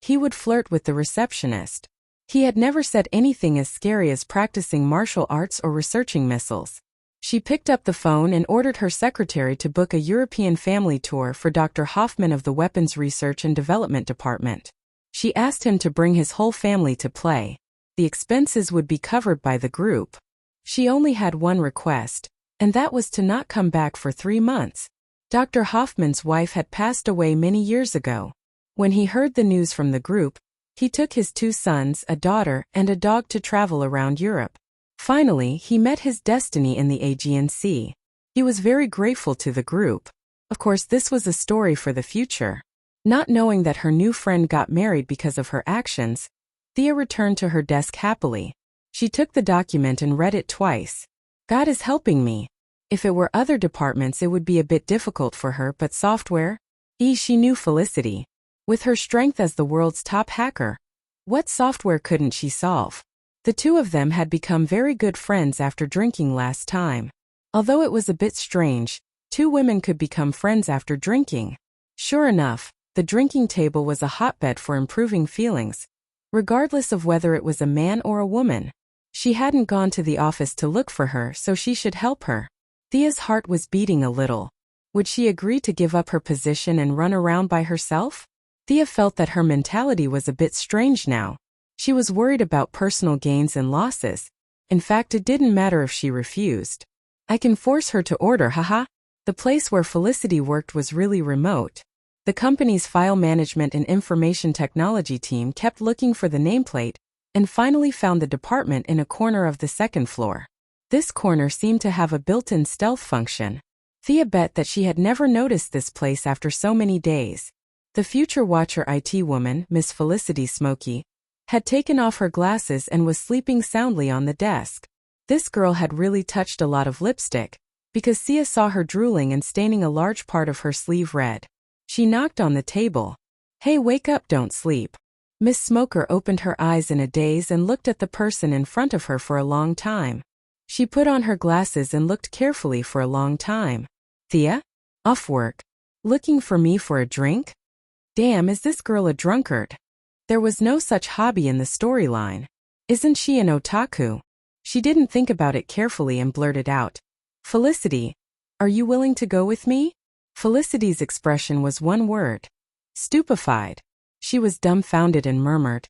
he would flirt with the receptionist. He had never said anything as scary as practicing martial arts or researching missiles. She picked up the phone and ordered her secretary to book a European family tour for Dr. Hoffman of the Weapons Research and Development Department. She asked him to bring his whole family to play. The expenses would be covered by the group. She only had one request, and that was to not come back for 3 months. Dr. Hoffman's wife had passed away many years ago. When he heard the news from the group, he took his 2 sons, a daughter, and a dog to travel around Europe. Finally, he met his destiny in the Aegean Sea. He was very grateful to the group. Of course, this was a story for the future. Not knowing that her new friend got married because of her actions, Thea returned to her desk happily. She took the document and read it twice. God is helping me. If it were other departments it would be a bit difficult for her, but software? She knew Felicity. With her strength as the world's top hacker, what software couldn't she solve? The two of them had become very good friends after drinking last time. Although it was a bit strange, 2 women could become friends after drinking. Sure enough, the drinking table was a hotbed for improving feelings, regardless of whether it was a man or a woman. She hadn't gone to the office to look for her, so she should help her. Thea's heart was beating a little. Would she agree to give up her position and run around by herself? Thea felt that her mentality was a bit strange now. She was worried about personal gains and losses. In fact, it didn't matter if she refused. I can force her to order, haha. The place where Felicity worked was really remote. The company's file management and information technology team kept looking for the nameplate and finally found the department in a corner of the 2nd floor. This corner seemed to have a built-in stealth function. Thea bet that she had never noticed this place after so many days. The future Watcher IT woman, Miss Felicity Smokey, had taken off her glasses and was sleeping soundly on the desk. This girl had really touched a lot of lipstick, because Thea saw her drooling and staining a large part of her sleeve red. She knocked on the table. Hey, wake up, don't sleep. Miss Smoker opened her eyes in a daze and looked at the person in front of her for a long time. She put on her glasses and looked carefully for a long time. Thea? Off work? Looking for me for a drink? Damn, is this girl a drunkard? There was no such hobby in the storyline. Isn't she an otaku? She didn't think about it carefully and blurted out, Felicity, are you willing to go with me? Felicity's expression was one word. Stupefied. She was dumbfounded and murmured,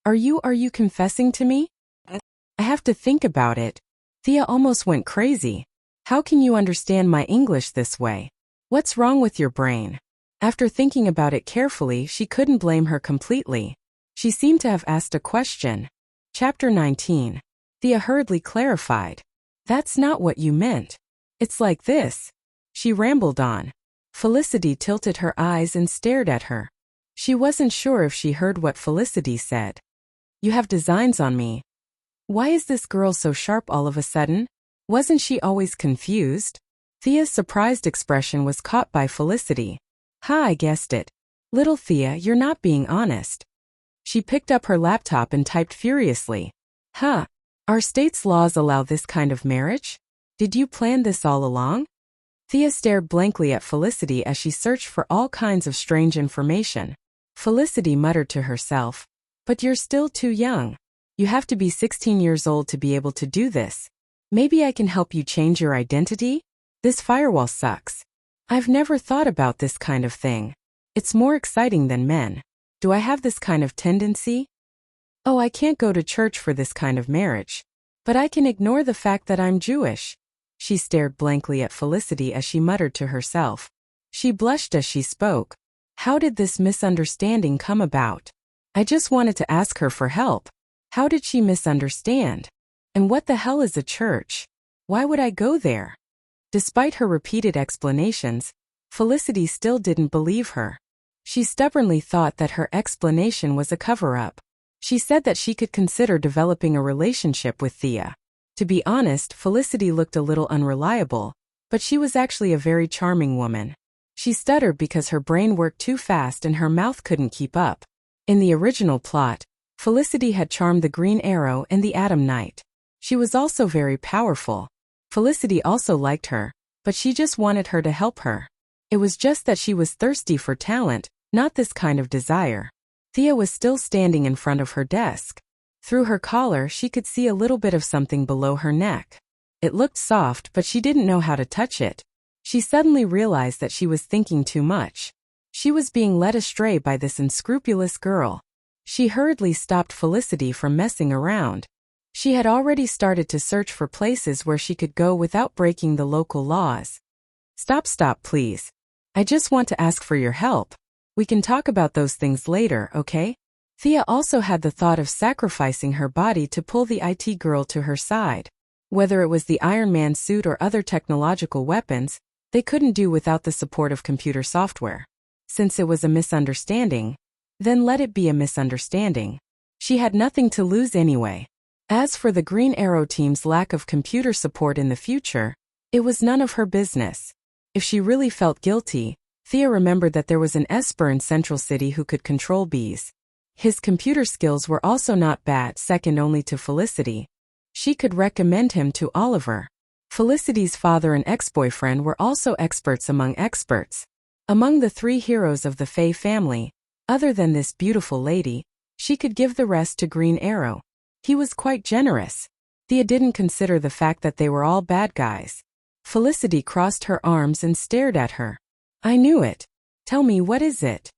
Are you confessing to me? I have to think about it. Thea almost went crazy. How can you understand my English this way? What's wrong with your brain? After thinking about it carefully, she couldn't blame her completely. She seemed to have asked a question. Chapter 19. Thea hurriedly clarified. That's not what you meant. It's like this. She rambled on. Felicity tilted her eyes and stared at her. She wasn't sure if she heard what Felicity said. You have designs on me. Why is this girl so sharp all of a sudden? Wasn't she always confused? Thea's surprised expression was caught by Felicity. I guessed it. Little Thea, you're not being honest. She picked up her laptop and typed furiously. Our state's laws allow this kind of marriage? Did you plan this all along? Thea stared blankly at Felicity as she searched for all kinds of strange information. Felicity muttered to herself, But you're still too young. You have to be 16 years old to be able to do this. Maybe I can help you change your identity? This firewall sucks. I've never thought about this kind of thing. It's more exciting than men. Do I have this kind of tendency? Oh, I can't go to church for this kind of marriage. But I can ignore the fact that I'm Jewish. She stared blankly at Felicity as she muttered to herself. She blushed as she spoke. How did this misunderstanding come about? I just wanted to ask her for help. How did she misunderstand? And what the hell is a church? Why would I go there? Despite her repeated explanations, Felicity still didn't believe her. She stubbornly thought that her explanation was a cover-up. She said that she could consider developing a relationship with Thea. To be honest, Felicity looked a little unreliable, but she was actually a very charming woman. She stuttered because her brain worked too fast and her mouth couldn't keep up. In the original plot, Felicity had charmed the Green Arrow and the Atom Knight. She was also very powerful. Felicity also liked her, but she just wanted her to help her. It was just that she was thirsty for talent, not this kind of desire. Thea was still standing in front of her desk. Through her collar, she could see a little bit of something below her neck. It looked soft, but she didn't know how to touch it. She suddenly realized that she was thinking too much. She was being led astray by this unscrupulous girl. She hurriedly stopped Felicity from messing around. She had already started to search for places where she could go without breaking the local laws. Stop, please. I just want to ask for your help. We can talk about those things later, okay? Thea also had the thought of sacrificing her body to pull the IT girl to her side. Whether it was the Iron Man suit or other technological weapons, they couldn't do without the support of computer software. Since it was a misunderstanding, then let it be a misunderstanding. She had nothing to lose anyway. As for the Green Arrow team's lack of computer support in the future, it was none of her business. If she really felt guilty, Thea remembered that there was an Esper in Central City who could control bees. His computer skills were also not bad, second only to Felicity. She could recommend him to Oliver. Felicity's father and ex-boyfriend were also experts among experts. Among the three heroes of the Faye family, other than this beautiful lady, she could give the rest to Green Arrow. He was quite generous. Thea didn't consider the fact that they were all bad guys. Felicity crossed her arms and stared at her. I knew it. Tell me, what is it?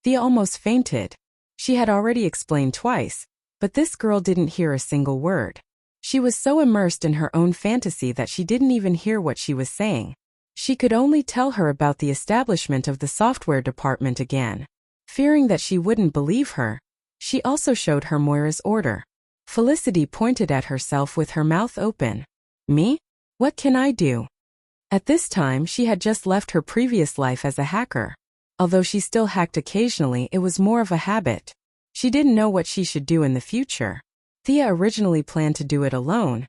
Thea almost fainted. She had already explained twice, but this girl didn't hear a single word. She was so immersed in her own fantasy that she didn't even hear what she was saying. She could only tell her about the establishment of the software department again. Fearing that she wouldn't believe her, she also showed her Moira's order. Felicity pointed at herself with her mouth open. Me? What can I do? At this time, she had just left her previous life as a hacker. Although she still hacked occasionally, it was more of a habit. She didn't know what she should do in the future. Thea originally planned to do it alone,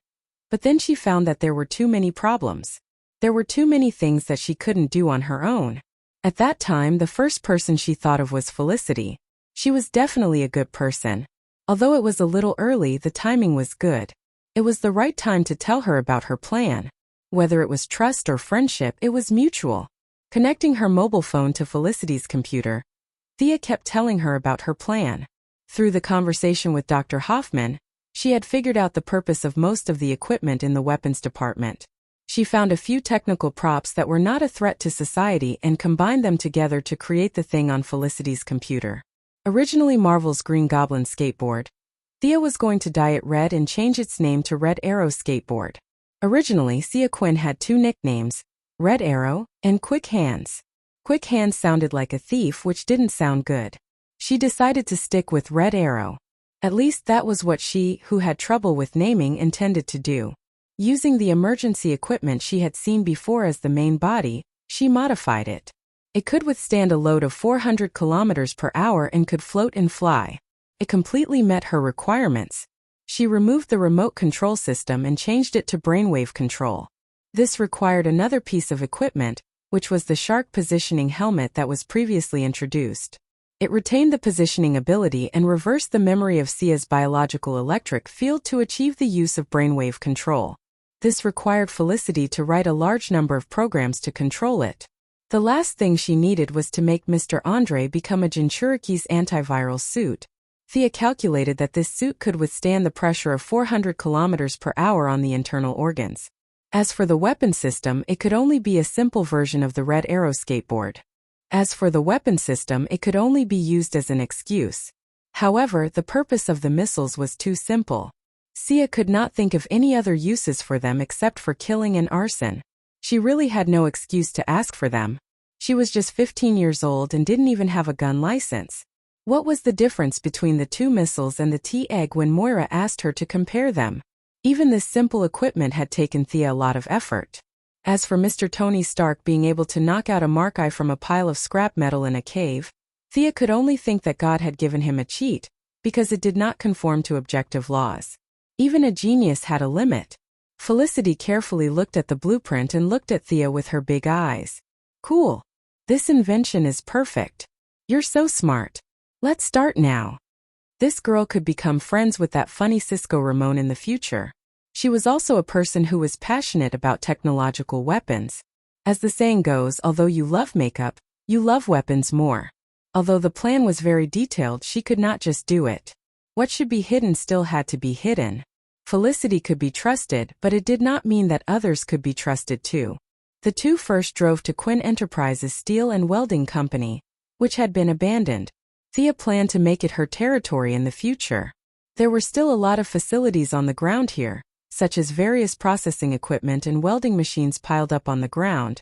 but then she found that there were too many problems. There were too many things that she couldn't do on her own. At that time, the first person she thought of was Felicity. She was definitely a good person. Although it was a little early, the timing was good. It was the right time to tell her about her plan. Whether it was trust or friendship, it was mutual. Connecting her mobile phone to Felicity's computer, Thea kept telling her about her plan. Through the conversation with Dr. Hoffman, She had figured out the purpose of most of the equipment in the weapons department. She found a few technical props that were not a threat to society and combined them together to create the thing on Felicity's computer. Originally Marvel's Green Goblin skateboard, Thea was going to dye it red and change its name to Red Arrow Skateboard. Originally, Sia Quinn had two nicknames, Red Arrow and Quick Hands. Quick Hands sounded like a thief, which didn't sound good. She decided to stick with Red Arrow. At least that was what she, who had trouble with naming, intended to do. Using the emergency equipment she had seen before as the main body, she modified it. It could withstand a load of 400 kilometers per hour and could float and fly. It completely met her requirements. She removed the remote control system and changed it to brainwave control. This required another piece of equipment, which was the shark positioning helmet that was previously introduced. It retained the positioning ability and reversed the memory of Sia's biological electric field to achieve the use of brainwave control. This required Felicity to write a large number of programs to control it. The last thing she needed was to make Mr. Andre become a Jinchuriki's antiviral suit. Thea calculated that this suit could withstand the pressure of 400 kilometers per hour on the internal organs. As for the weapon system, it could only be a simple version of the Red Arrow skateboard. It could only be used as an excuse. However, the purpose of the missiles was too simple. Sia could not think of any other uses for them except for killing and arson. She really had no excuse to ask for them. She was just 15 years old and didn't even have a gun license. What was the difference between the two missiles and the T-egg when Moira asked her to compare them? Even this simple equipment had taken Thea a lot of effort. As for Mr. Tony Stark being able to knock out a Markeye from a pile of scrap metal in a cave, Thea could only think that God had given him a cheat, because it did not conform to objective laws. Even a genius had a limit. Felicity carefully looked at the blueprint and looked at Thea with her big eyes. Cool. This invention is perfect. You're so smart. Let's start now. This girl could become friends with that funny Cisco Ramon in the future. She was also a person who was passionate about technological weapons. As the saying goes, although you love makeup, you love weapons more. Although the plan was very detailed, she could not just do it. What should be hidden still had to be hidden. Felicity could be trusted, but it did not mean that others could be trusted too. The two first drove to Quinn Enterprises Steel and Welding Company, which had been abandoned. Thea planned to make it her territory in the future. There were still a lot of facilities on the ground here, such as various processing equipment and welding machines piled up on the ground.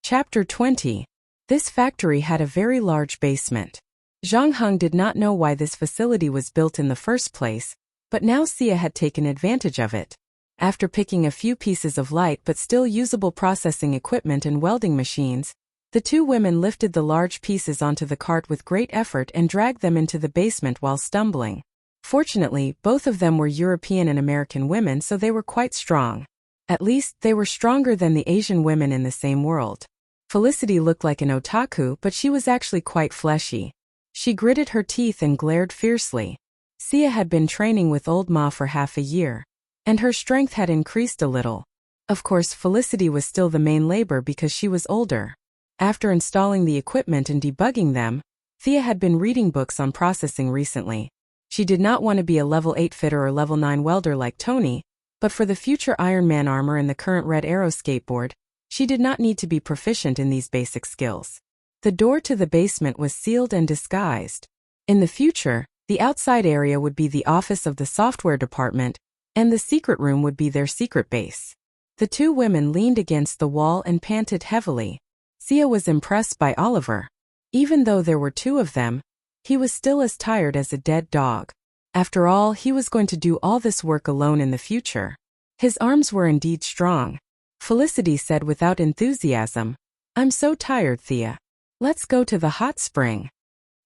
Chapter 20. This factory had a very large basement. Zhang Heng did not know why this facility was built in the first place, but now Sia had taken advantage of it. After picking a few pieces of light but still usable processing equipment and welding machines, the two women lifted the large pieces onto the cart with great effort and dragged them into the basement while stumbling. Fortunately, both of them were European and American women, so they were quite strong. At least, they were stronger than the Asian women in the same world. Felicity looked like an otaku, but she was actually quite fleshy. She gritted her teeth and glared fiercely. Sia had been training with Old Ma for half a year, and her strength had increased a little. Of course, Felicity was still the main labor because she was older. After installing the equipment and debugging them, Thea had been reading books on processing recently. She did not want to be a level 8 fitter or level 9 welder like Tony, but for the future Iron Man armor and the current Red Arrow skateboard, she did not need to be proficient in these basic skills. The door to the basement was sealed and disguised. In the future, the outside area would be the office of the software department, and the secret room would be their secret base. The two women leaned against the wall and panted heavily. Sia was impressed by Oliver. Even though there were two of them, he was still as tired as a dead dog. After all, he was going to do all this work alone in the future. His arms were indeed strong. Felicity said without enthusiasm, "I'm so tired, Thea. Let's go to the hot spring."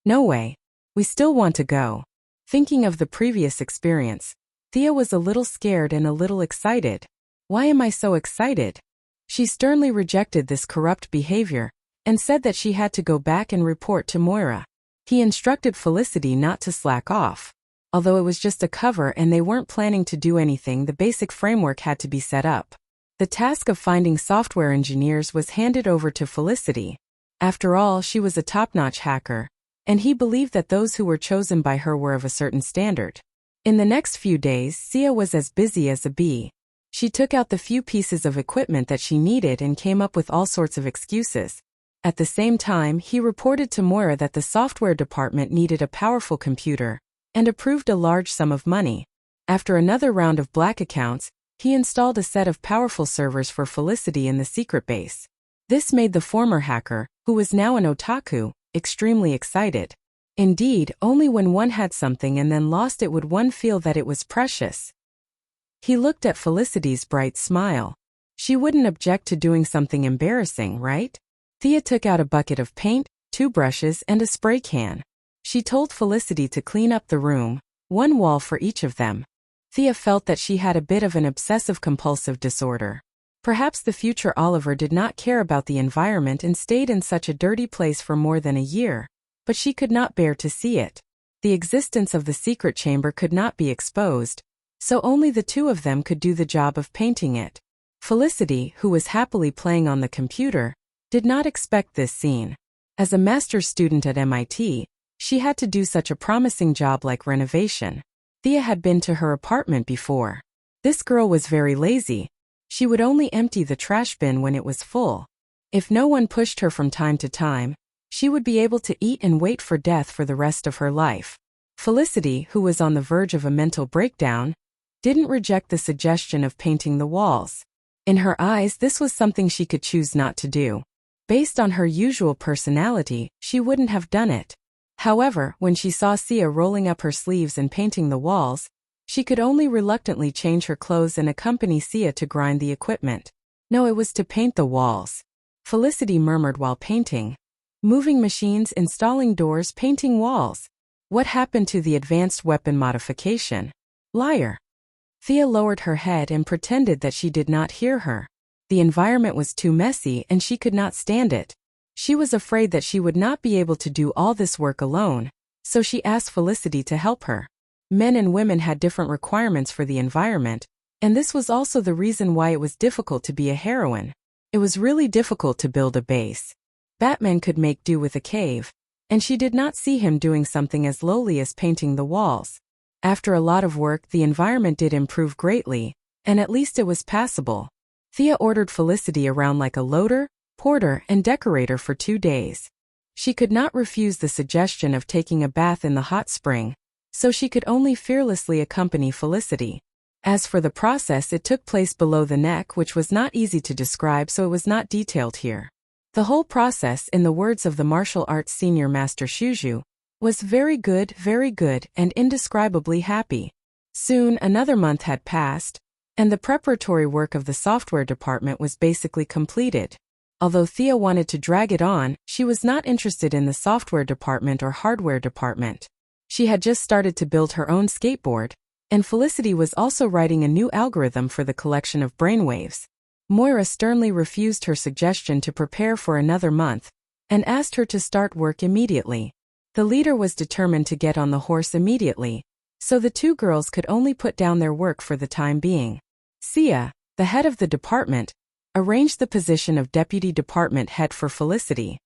"No way. We still want to go." Thinking of the previous experience, Thea was a little scared and a little excited. Why am I so excited? She sternly rejected this corrupt behavior, and said that she had to go back and report to Moira. He instructed Felicity not to slack off. Although it was just a cover and they weren't planning to do anything, the basic framework had to be set up. The task of finding software engineers was handed over to Felicity. After all, she was a top-notch hacker, and he believed that those who were chosen by her were of a certain standard. In the next few days, Sia was as busy as a bee. She took out the few pieces of equipment that she needed and came up with all sorts of excuses. At the same time, he reported to Moira that the software department needed a powerful computer and approved a large sum of money. After another round of black accounts, he installed a set of powerful servers for Felicity in the secret base. This made the former hacker, who was now an otaku, extremely excited. Indeed, only when one had something and then lost it would one feel that it was precious. He looked at Felicity's bright smile. She wouldn't object to doing something embarrassing, right? Thea took out a bucket of paint, 2 brushes, and a spray can. She told Felicity to clean up the room, 1 wall for each of them. Thea felt that she had a bit of an obsessive-compulsive disorder. Perhaps the future Oliver did not care about the environment and stayed in such a dirty place for more than a year, but she could not bear to see it. The existence of the secret chamber could not be exposed, so only the 2 of them could do the job of painting it. Felicity, who was happily playing on the computer, did not expect this scene. As a master's student at MIT, she had to do such a promising job like renovation. Thea had been to her apartment before. This girl was very lazy. She would only empty the trash bin when it was full. If no one pushed her from time to time, she would be able to eat and wait for death for the rest of her life. Felicity, who was on the verge of a mental breakdown, didn't reject the suggestion of painting the walls. In her eyes, this was something she could choose not to do. Based on her usual personality, she wouldn't have done it. However, when she saw Sia rolling up her sleeves and painting the walls, she could only reluctantly change her clothes and accompany Sia to grind the equipment. No, it was to paint the walls. Felicity murmured while painting. Moving machines, installing doors, painting walls. What happened to the advanced weapon modification? Liar. Thea lowered her head and pretended that she did not hear her. The environment was too messy and she could not stand it. She was afraid that she would not be able to do all this work alone, so she asked Felicity to help her. Men and women had different requirements for the environment, and this was also the reason why it was difficult to be a heroine. It was really difficult to build a base. Batman could make do with a cave, and she did not see him doing something as lowly as painting the walls. After a lot of work, the environment did improve greatly, and at least it was passable. Thea ordered Felicity around like a loader, porter, and decorator for 2 days. She could not refuse the suggestion of taking a bath in the hot spring, so she could only fearlessly accompany Felicity. As for the process, it took place below the neck, which was not easy to describe, so it was not detailed here. The whole process, in the words of the martial arts senior master Shuju, was very good, and indescribably happy. Soon, another month had passed, and the preparatory work of the software department was basically completed. Although Thea wanted to drag it on, she was not interested in the software department or hardware department. She had just started to build her own skateboard, and Felicity was also writing a new algorithm for the collection of brainwaves. Moira sternly refused her suggestion to prepare for another month, and asked her to start work immediately. The leader was determined to get on the horse immediately, so the 2 girls could only put down their work for the time being. Sia, the head of the department, arranged the position of deputy department head for Felicity.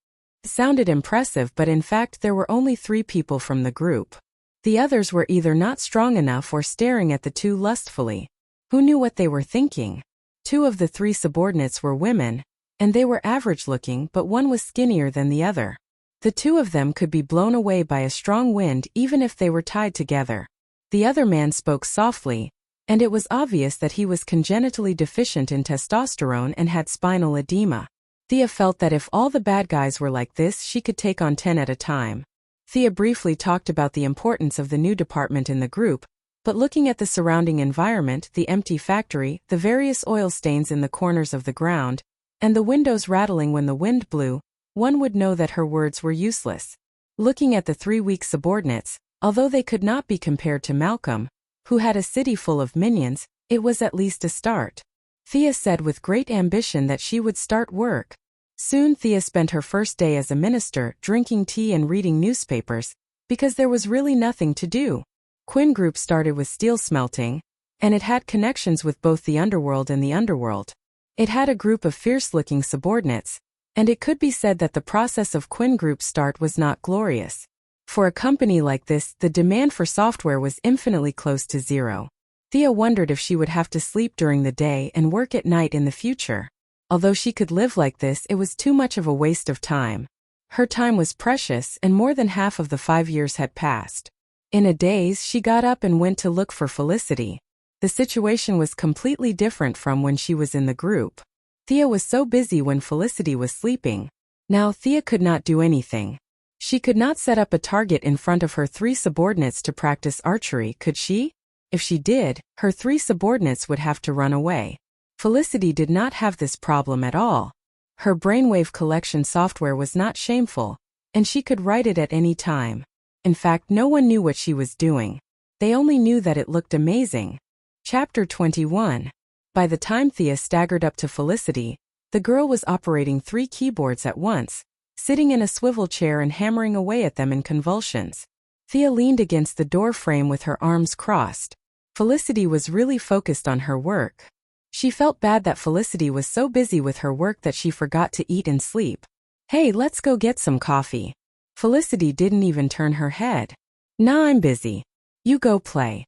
It sounded impressive, but in fact there were only 3 people from the group. The others were either not strong enough or staring at the 2 lustfully. Who knew what they were thinking? 2 of the 3 subordinates were women, and they were average-looking, but one was skinnier than the other. The 2 of them could be blown away by a strong wind even if they were tied together. The other man spoke softly, and it was obvious that he was congenitally deficient in testosterone and had spinal edema. Thea felt that if all the bad guys were like this, she could take on 10 at a time. Thea briefly talked about the importance of the new department in the group, but looking at the surrounding environment, the empty factory, the various oil stains in the corners of the ground, and the windows rattling when the wind blew, one would know that her words were useless. Looking at the 3 weak subordinates, although they could not be compared to Malcolm, who had a city full of minions, it was at least a start. Thea said with great ambition that she would start work. Soon Thea spent her first day as a minister drinking tea and reading newspapers, because there was really nothing to do. Quinn Group started with steel smelting, and it had connections with both the underworld and the underworld. It had a group of fierce-looking subordinates, and it could be said that the process of Quinn Group's start was not glorious. For a company like this, the demand for software was infinitely close to zero. Thea wondered if she would have to sleep during the day and work at night in the future. Although she could live like this, it was too much of a waste of time. Her time was precious, and more than half of the 5 years had passed. In a daze, she got up and went to look for Felicity. The situation was completely different from when she was in the group. Thea was so busy when Felicity was sleeping. Now Thea could not do anything. She could not set up a target in front of her 3 subordinates to practice archery, could she? If she did, her 3 subordinates would have to run away. Felicity did not have this problem at all. Her brainwave collection software was not shameful, and she could write it at any time. In fact, no one knew what she was doing. They only knew that it looked amazing. Chapter 21. By the time Thea staggered up to Felicity, the girl was operating 3 keyboards at once, sitting in a swivel chair and hammering away at them in convulsions. Thea leaned against the door frame with her arms crossed. Felicity was really focused on her work. She felt bad that Felicity was so busy with her work that she forgot to eat and sleep. "Hey, let's go get some coffee." Felicity didn't even turn her head. "Nah, I'm busy. You go play."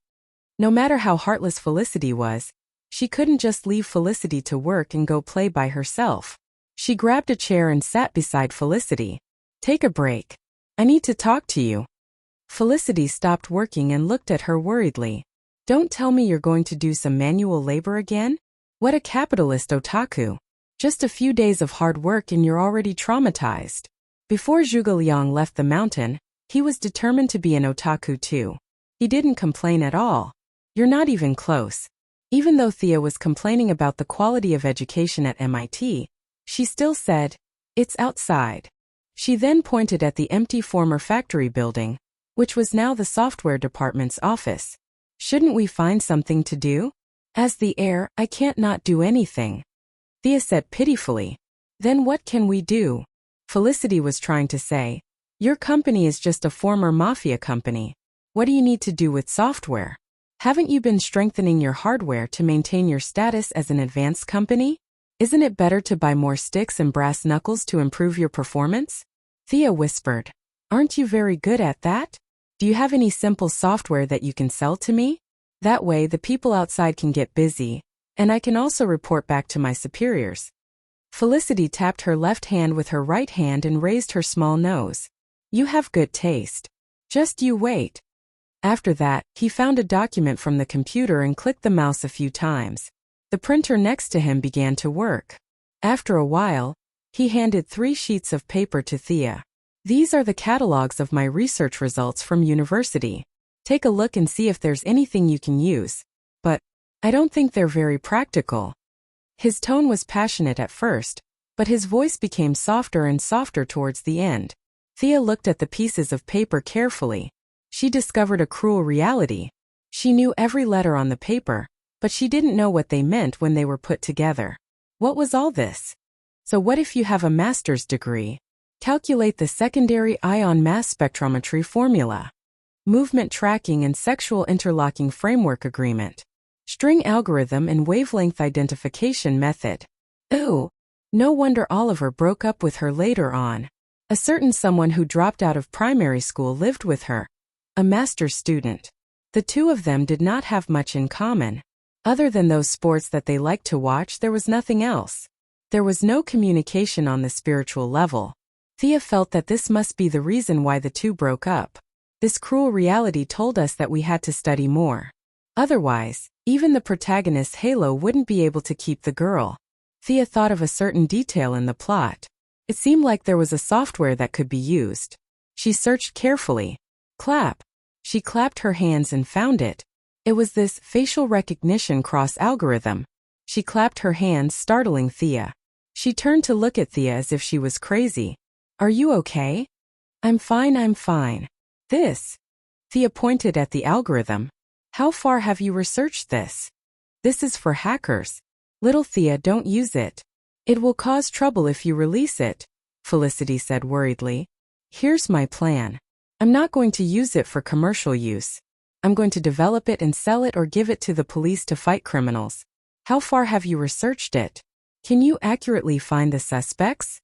No matter how heartless Felicity was, she couldn't just leave Felicity to work and go play by herself. She grabbed a chair and sat beside Felicity. "Take a break. I need to talk to you." Felicity stopped working and looked at her worriedly. "Don't tell me you're going to do some manual labor again? What a capitalist otaku. Just a few days of hard work and you're already traumatized." Before Zhuge Liang left the mountain, he was determined to be an otaku too. He didn't complain at all. "You're not even close." Even though Thea was complaining about the quality of education at MIT, she still said, "It's outside." She then pointed at the empty former factory building, which was now the software department's office. "Shouldn't we find something to do?" "As the heir, I can't not do anything," Thea said pitifully. "Then what can we do?" Felicity was trying to say, "Your company is just a former mafia company. What do you need to do with software? Haven't you been strengthening your hardware to maintain your status as an advanced company? Isn't it better to buy more sticks and brass knuckles to improve your performance?" Thea whispered, "Aren't you very good at that? Do you have any simple software that you can sell to me? That way the people outside can get busy, and I can also report back to my superiors." Felicity tapped her left hand with her right hand and raised her small nose. "You have good taste. Just you wait." After that, he found a document from the computer and clicked the mouse a few times. The printer next to him began to work. After a while, he handed 3 sheets of paper to Thea. "These are the catalogs of my research results from university. Take a look and see if there's anything you can use. But I don't think they're very practical." His tone was passionate at first, but his voice became softer and softer towards the end. Thea looked at the pieces of paper carefully. She discovered a cruel reality. She knew every letter on the paper, but she didn't know what they meant when they were put together. What was all this? "So what if you have a master's degree? Calculate the secondary ion mass spectrometry formula. Movement tracking and sexual interlocking framework agreement. String algorithm and wavelength identification method." Ooh! No wonder Oliver broke up with her later on. A certain someone who dropped out of primary school lived with her. A master's student. The 2 of them did not have much in common. Other than those sports that they liked to watch, there was nothing else. There was no communication on the spiritual level. Thea felt that this must be the reason why the 2 broke up. This cruel reality told us that we had to study more. Otherwise, even the protagonist's halo wouldn't be able to keep the girl. Thea thought of a certain detail in the plot. It seemed like there was a software that could be used. She searched carefully. Clap. She clapped her hands and found it. It was this facial recognition cross algorithm. She clapped her hands, startling Thea. She turned to look at Thea as if she was crazy. "Are you okay?" I'm fine. This." Thea pointed at the algorithm. "How far have you researched this?" "This is for hackers. Little Thea, don't use it. It will cause trouble if you release it," Felicity said worriedly. "Here's my plan. I'm not going to use it for commercial use. I'm going to develop it and sell it or give it to the police to fight criminals. How far have you researched it? Can you accurately find the suspects?"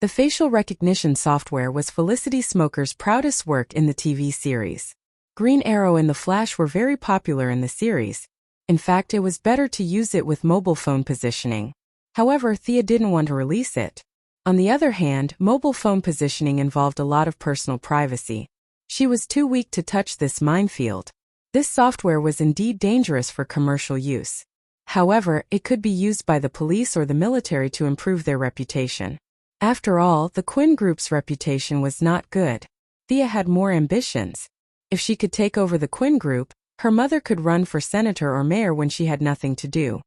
The facial recognition software was Felicity Smoker's proudest work in the TV series. Green Arrow and The Flash were very popular in the series. In fact, it was better to use it with mobile phone positioning. However, Thea didn't want to release it. On the other hand, mobile phone positioning involved a lot of personal privacy. She was too weak to touch this minefield. This software was indeed dangerous for commercial use. However, it could be used by the police or the military to improve their reputation. After all, the Quinn Group's reputation was not good. Thea had more ambitions. If she could take over the Quinn Group, her mother could run for senator or mayor when she had nothing to do.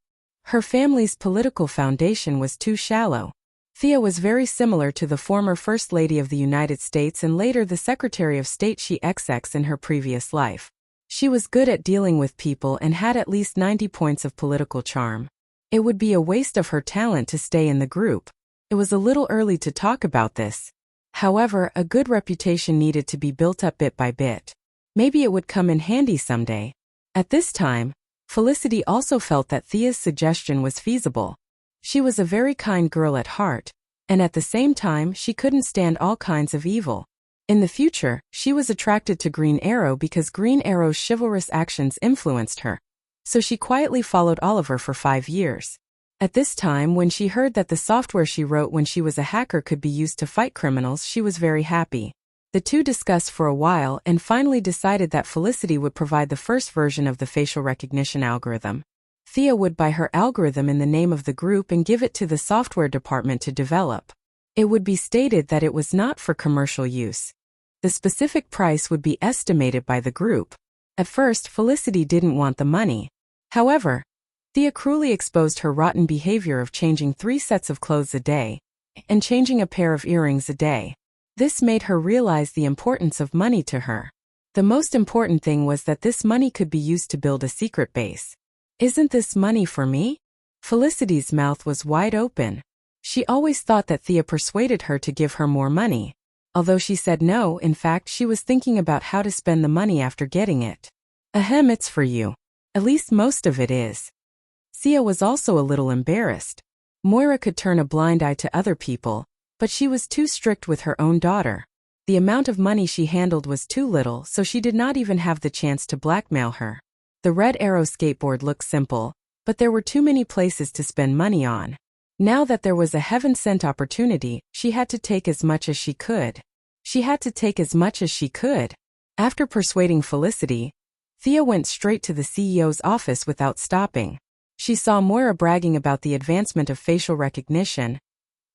Her family's political foundation was too shallow. Thea was very similar to the former First Lady of the United States and later the Secretary of State She XX in her previous life. She was good at dealing with people and had at least 90 points of political charm. It would be a waste of her talent to stay in the group. It was a little early to talk about this. However, a good reputation needed to be built up bit by bit. Maybe it would come in handy someday. At this time, Felicity also felt that Thea's suggestion was feasible. She was a very kind girl at heart, and at the same time she couldn't stand all kinds of evil. In the future, she was attracted to Green Arrow because Green Arrow's chivalrous actions influenced her. So she quietly followed Oliver for 5 years. At this time, when she heard that the software she wrote when she was a hacker could be used to fight criminals, she was very happy. The two discussed for a while and finally decided that Felicity would provide the first version of the facial recognition algorithm. Thea would buy her algorithm in the name of the group and give it to the software department to develop. It would be stated that it was not for commercial use. The specific price would be estimated by the group. At first, Felicity didn't want the money. However, Thea cruelly exposed her rotten behavior of changing 3 sets of clothes a day and changing a pair of earrings a day. This made her realize the importance of money to her. The most important thing was that this money could be used to build a secret base. Isn't this money for me? Felicity's mouth was wide open. She always thought that Thea persuaded her to give her more money. Although she said no, in fact she was thinking about how to spend the money after getting it. Ahem, it's for you. At least most of it is. Thea was also a little embarrassed. Moira could turn a blind eye to other people, but she was too strict with her own daughter. The amount of money she handled was too little, so she did not even have the chance to blackmail her. The Red Arrow skateboard looked simple, but there were too many places to spend money on. Now that there was a heaven-sent opportunity, she had to take as much as she could. After persuading Felicity, Thea went straight to the CEO's office without stopping. She saw Moira bragging about the advancement of facial recognition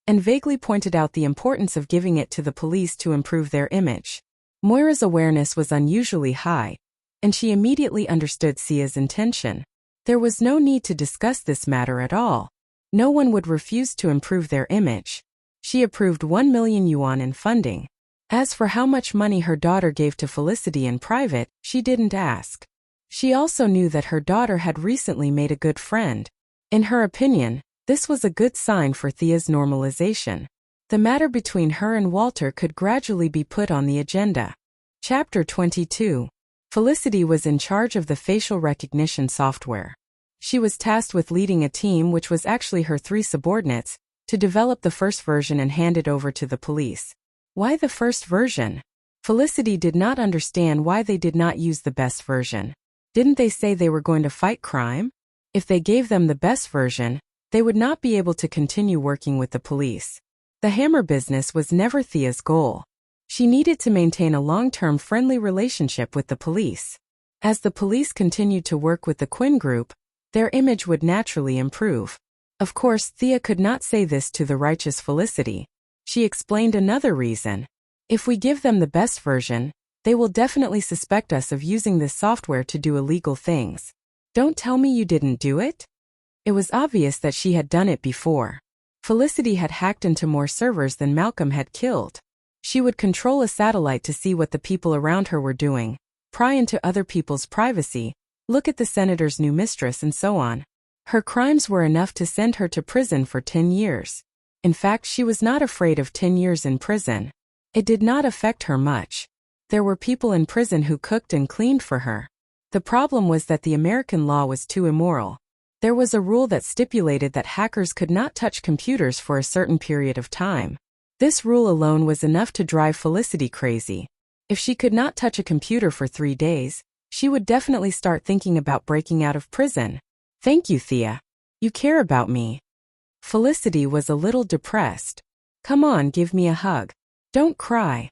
and vaguely pointed out the importance of giving it to the police to improve their image. Moira's awareness was unusually high, and she immediately understood Thea's intention. There was no need to discuss this matter at all. No one would refuse to improve their image. She approved 1 million yuan in funding. As for how much money her daughter gave to Felicity in private, she didn't ask. She also knew that her daughter had recently made a good friend. In her opinion, this was a good sign for Thea's normalization. The matter between her and Walter could gradually be put on the agenda. Chapter 22. Felicity was in charge of the facial recognition software. She was tasked with leading a team, which was actually her 3 subordinates, to develop the first version and hand it over to the police. Why the first version? Felicity did not understand why they did not use the best version. Didn't they say they were going to fight crime? If they gave them the best version, they would not be able to continue working with the police. The hammer business was never Thea's goal. She needed to maintain a long-term friendly relationship with the police. As the police continued to work with the Quinn Group, their image would naturally improve. Of course, Thea could not say this to the righteous Felicity. She explained another reason. If we give them the best version, they will definitely suspect us of using this software to do illegal things. Don't tell me you didn't do it? It was obvious that she had done it before. Felicity had hacked into more servers than Malcolm had killed. She would control a satellite to see what the people around her were doing, pry into other people's privacy, look at the senator's new mistress, and so on. Her crimes were enough to send her to prison for 10 years. In fact, she was not afraid of 10 years in prison. It did not affect her much. There were people in prison who cooked and cleaned for her. The problem was that the American law was too immoral. There was a rule that stipulated that hackers could not touch computers for a certain period of time. This rule alone was enough to drive Felicity crazy. If she could not touch a computer for 3 days, she would definitely start thinking about breaking out of prison. Thank you, Thea. You care about me. Felicity was a little depressed. Come on, give me a hug. Don't cry.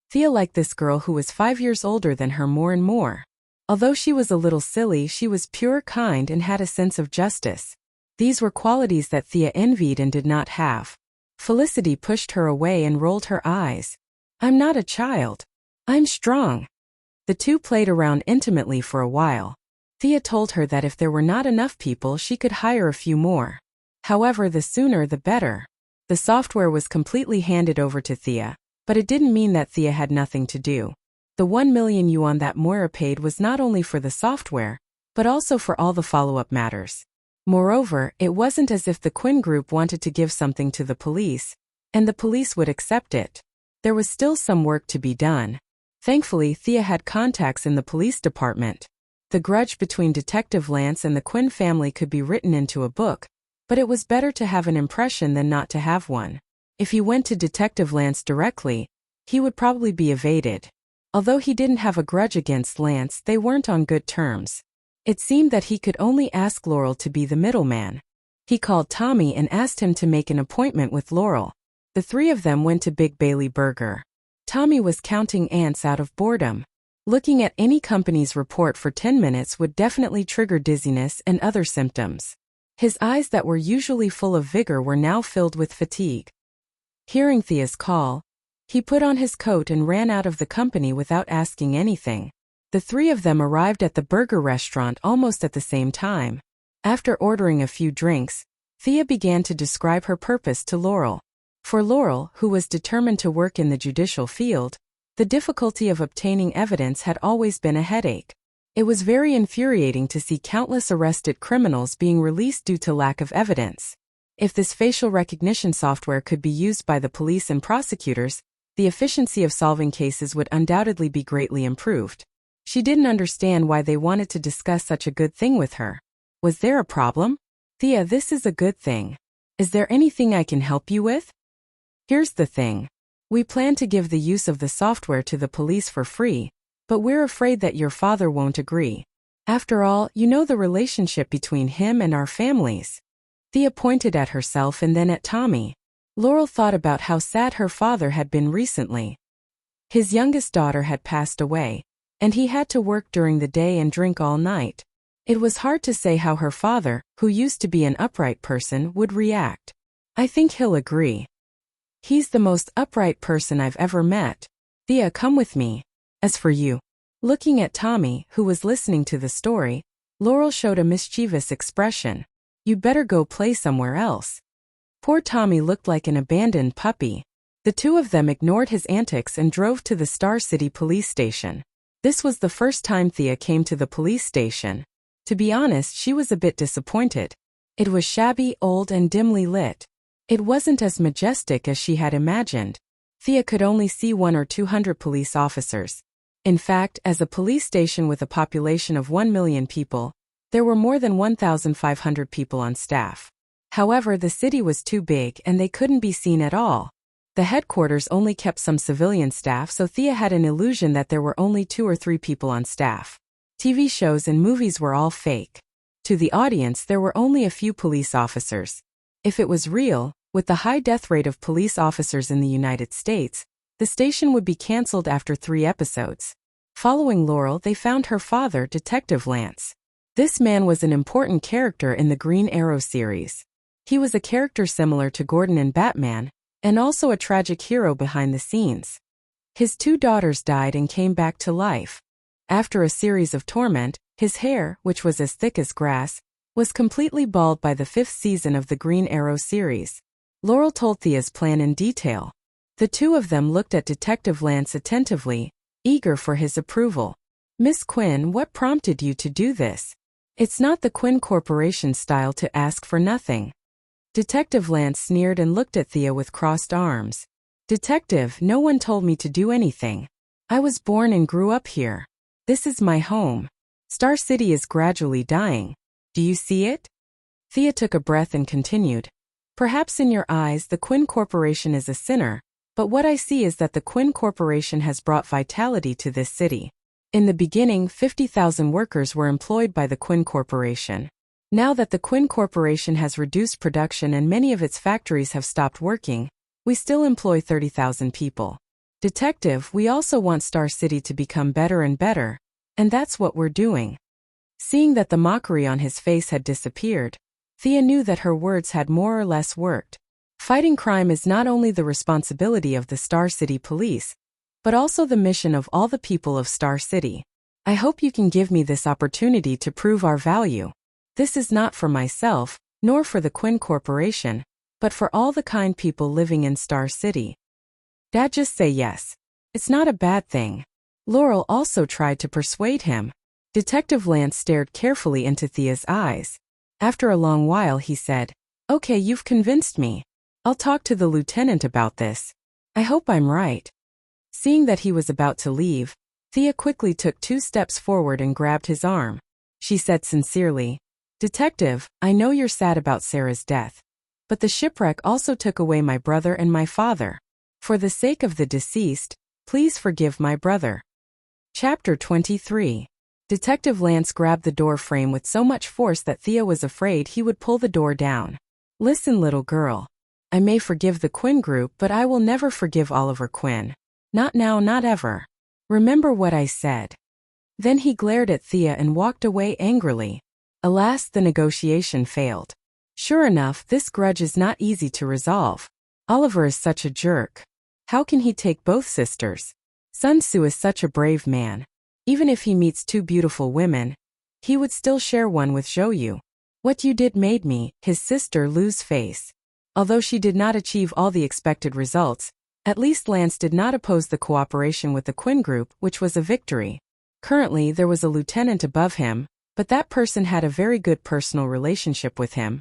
Thea liked this girl who was 5 years older than her more and more. Although she was a little silly, she was pure, kind, and had a sense of justice. These were qualities that Thea envied and did not have. Felicity pushed her away and rolled her eyes. I'm not a child. I'm strong. The two played around intimately for a while. Thea told her that if there were not enough people, she could hire a few more. However, the sooner the better. The software was completely handed over to Thea, but it didn't mean that Thea had nothing to do. The 1 million yuan that Moira paid was not only for the software, but also for all the follow-up matters. Moreover, it wasn't as if the Quinn Group wanted to give something to the police, and the police would accept it. There was still some work to be done. Thankfully, Thea had contacts in the police department. The grudge between Detective Lance and the Quinn family could be written into a book, but it was better to have an impression than not to have one. If he went to Detective Lance directly, he would probably be evaded. Although he didn't have a grudge against Lance, they weren't on good terms. It seemed that he could only ask Laurel to be the middleman. He called Tommy and asked him to make an appointment with Laurel. The three of them went to Big Bailey Burger. Tommy was counting ants out of boredom. Looking at any company's report for 10 minutes would definitely trigger dizziness and other symptoms. His eyes that were usually full of vigor were now filled with fatigue. Hearing Thea's call, he put on his coat and ran out of the company without asking anything. The three of them arrived at the burger restaurant almost at the same time. After ordering a few drinks, Thea began to describe her purpose to Laurel. For Laurel, who was determined to work in the judicial field, the difficulty of obtaining evidence had always been a headache. It was very infuriating to see countless arrested criminals being released due to lack of evidence. If this facial recognition software could be used by the police and prosecutors, the efficiency of solving cases would undoubtedly be greatly improved. She didn't understand why they wanted to discuss such a good thing with her. Was there a problem? Thea, this is a good thing. Is there anything I can help you with? Here's the thing. We plan to give the use of the software to the police for free, but we're afraid that your father won't agree. After all, you know the relationship between him and our families. Thea pointed at herself and then at Tommy. Laurel thought about how sad her father had been recently. His youngest daughter had passed away, and he had to work during the day and drink all night. It was hard to say how her father, who used to be an upright person, would react. I think he'll agree. He's the most upright person I've ever met. Thea, come with me. As for you. Looking at Tommy, who was listening to the story, Laurel showed a mischievous expression. You'd better go play somewhere else. Poor Tommy looked like an abandoned puppy. The two of them ignored his antics and drove to the Star City police station. This was the first time Thea came to the police station. To be honest, she was a bit disappointed. It was shabby, old, and dimly lit. It wasn't as majestic as she had imagined. Thea could only see 100 or 200 police officers. In fact, as a police station with a population of 1 million people, there were more than 1,500 people on staff. However, the city was too big and they couldn't be seen at all. The headquarters only kept some civilian staff, so Thea had an illusion that there were only 2 or 3 people on staff. TV shows and movies were all fake. To the audience, there were only a few police officers. If it was real, with the high death rate of police officers in the United States, the station would be cancelled after 3 episodes. Following Laurel, they found her father, Detective Lance. This man was an important character in the Green Arrow series. He was a character similar to Gordon in Batman, and also a tragic hero behind the scenes. His 2 daughters died and came back to life. After a series of torment, his hair, which was as thick as grass, was completely bald by the 5th season of the Green Arrow series. Laurel told Thea's plan in detail. The two of them looked at Detective Lance attentively, eager for his approval. Miss Quinn, what prompted you to do this? It's not the Quinn Corporation style to ask for nothing. Detective Lance sneered and looked at Thea with crossed arms. Detective, no one told me to do anything. I was born and grew up here. This is my home. Star City is gradually dying. Do you see it? Thea took a breath and continued. Perhaps in your eyes the Quinn Corporation is a sinner, But what I see is that the Quinn Corporation has brought vitality to this city. In the beginning, 50,000 workers were employed by the Quinn Corporation. Now that the Quinn Corporation has reduced production and many of its factories have stopped working, we still employ 30,000 people. Detective, we also want Star City to become better and better, and that's what we're doing. Seeing that the mockery on his face had disappeared, Thea knew that her words had more or less worked. Fighting crime is not only the responsibility of the Star City Police, but also the mission of all the people of Star City. I hope you can give me this opportunity to prove our value. This is not for myself, nor for the Quinn Corporation, but for all the kind people living in Star City. Dad, just say yes. It's not a bad thing. Laurel also tried to persuade him. Detective Lance stared carefully into Thea's eyes. After a long while he said, "Okay, you've convinced me. I'll talk to the lieutenant about this. I hope I'm right." Seeing that he was about to leave, Thea quickly took 2 steps forward and grabbed his arm. She said sincerely, "Detective, I know you're sad about Sarah's death. But the shipwreck also took away my brother and my father. For the sake of the deceased, please forgive my brother." Chapter 23. Detective Lance grabbed the door frame with so much force that Thea was afraid he would pull the door down. "Listen, little girl. I may forgive the Quinn group, but I will never forgive Oliver Quinn. Not now, not ever. Remember what I said." Then he glared at Thea and walked away angrily. Alas, the negotiation failed. Sure enough, this grudge is not easy to resolve. Oliver is such a jerk. How can he take both sisters? Sun Tzu is such a brave man. Even if he meets 2 beautiful women, he would still share one with Zhou Yu. What you did made me, his sister, lose face. Although she did not achieve all the expected results, at least Lance did not oppose the cooperation with the Quinn group, which was a victory. Currently, there was a lieutenant above him, but that person had a very good personal relationship with him.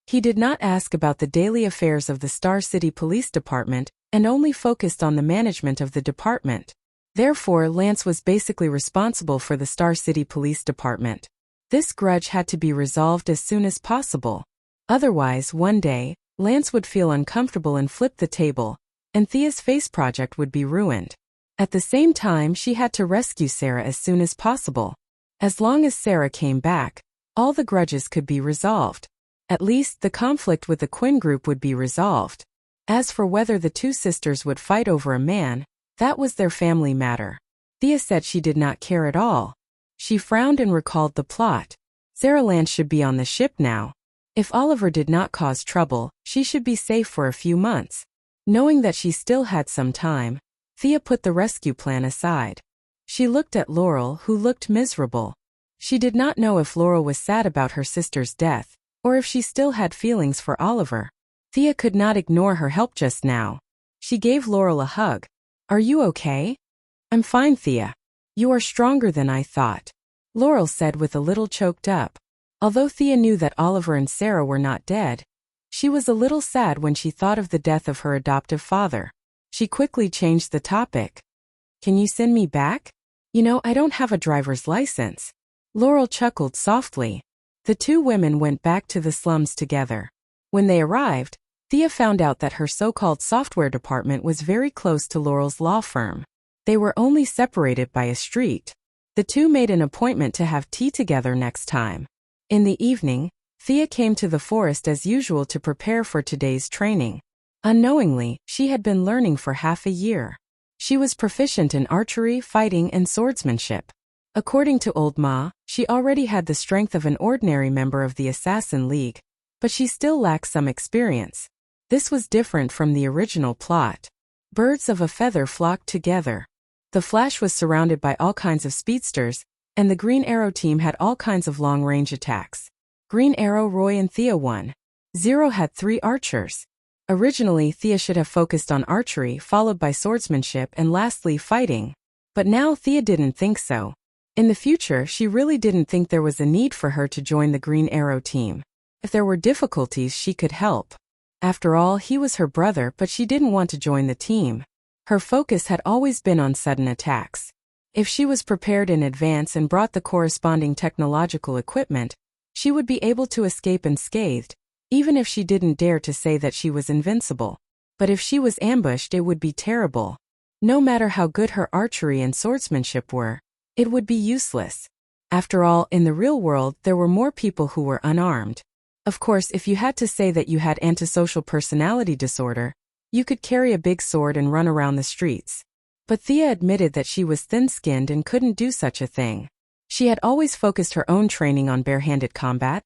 He did not ask about the daily affairs of the Star City Police Department and only focused on the management of the department. Therefore, Lance was basically responsible for the Star City Police Department. This grudge had to be resolved as soon as possible. Otherwise, one day, Lance would feel uncomfortable and flip the table, and Thea's face project would be ruined. At the same time, she had to rescue Sarah as soon as possible. As long as Sarah came back, all the grudges could be resolved. At least, the conflict with the Quinn group would be resolved. As for whether the 2 sisters would fight over a man, that was their family matter. Thea said she did not care at all. She frowned and recalled the plot. Sarah Lance should be on the ship now. If Oliver did not cause trouble, she should be safe for a few months. Knowing that she still had some time, Thea put the rescue plan aside. She looked at Laurel, who looked miserable. She did not know if Laurel was sad about her sister's death, or if she still had feelings for Oliver. Thea could not ignore her help just now. She gave Laurel a hug. "Are you okay?" "I'm fine, Thea. You are stronger than I thought," Laurel said with a little choked up. Although Thea knew that Oliver and Sarah were not dead, she was a little sad when she thought of the death of her adoptive father. She quickly changed the topic. "Can you send me back? You know, I don't have a driver's license." Laurel chuckled softly. The 2 women went back to the slums together. When they arrived, Thea found out that her so-called software department was very close to Laurel's law firm. They were only separated by a street. The 2 made an appointment to have tea together next time. In the evening, Thea came to the forest as usual to prepare for today's training. Unknowingly, she had been learning for half a year. She was proficient in archery, fighting, and swordsmanship. According to Old Ma, she already had the strength of an ordinary member of the Assassin League, but she still lacked some experience. This was different from the original plot. Birds of a feather flocked together. The Flash was surrounded by all kinds of speedsters, and the Green Arrow team had all kinds of long-range attacks. Green Arrow, Roy, and Thea won. Zero had 3 archers. Originally, Thea should have focused on archery, followed by swordsmanship, and lastly, fighting. But now Thea didn't think so. In the future, she really didn't think there was a need for her to join the Green Arrow team. If there were difficulties, she could help. After all, he was her brother, but she didn't want to join the team. Her focus had always been on sudden attacks. If she was prepared in advance and brought the corresponding technological equipment, she would be able to escape unscathed, even if she didn't dare to say that she was invincible. But if she was ambushed, it would be terrible. No matter how good her archery and swordsmanship were, it would be useless. After all, in the real world, there were more people who were unarmed. Of course, if you had to say that you had antisocial personality disorder, you could carry a big sword and run around the streets. But Thea admitted that she was thin-skinned and couldn't do such a thing. She had always focused her own training on barehanded combat,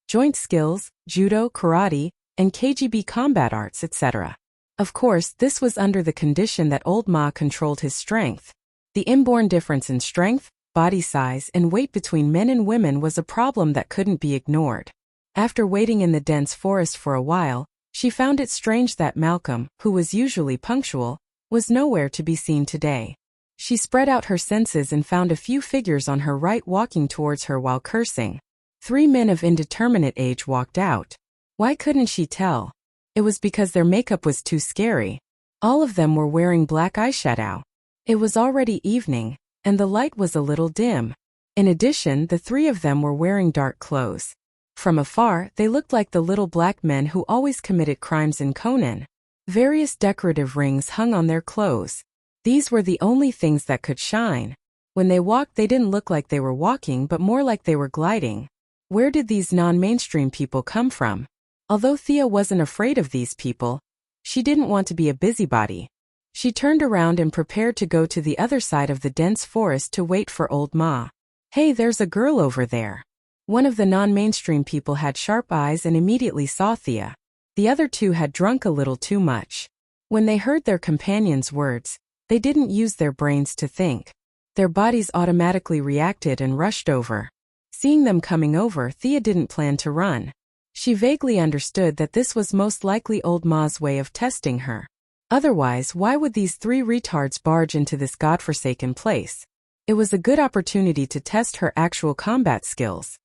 joint skills, judo, karate, and KGB combat arts, etc. Of course, this was under the condition that old Ma controlled his strength. The inborn difference in strength, body size, and weight between men and women was a problem that couldn't be ignored. After waiting in the dense forest for a while, she found it strange that Malcolm, who was usually punctual, was nowhere to be seen today. She spread out her senses and found a few figures on her right walking towards her while cursing. 3 men of indeterminate age walked out. Why couldn't she tell? It was because their makeup was too scary. All of them were wearing black eyeshadow. It was already evening, and the light was a little dim. In addition, the 3 of them were wearing dark clothes. From afar, they looked like the little black men who always committed crimes in Conan. Various decorative rings hung on their clothes. These were the only things that could shine. When they walked, they didn't look like they were walking but more like they were gliding. Where did these non-mainstream people come from? Although Thea wasn't afraid of these people, she didn't want to be a busybody. She turned around and prepared to go to the other side of the dense forest to wait for old Ma. Hey, there's a girl over there. One of the non-mainstream people had sharp eyes and immediately saw Thea. The other 2 had drunk a little too much. When they heard their companion's words, they didn't use their brains to think. Their bodies automatically reacted and rushed over. Seeing them coming over, Thea didn't plan to run. She vaguely understood that this was most likely old Ma's way of testing her. Otherwise, why would these 3 retards barge into this godforsaken place? It was a good opportunity to test her actual combat skills.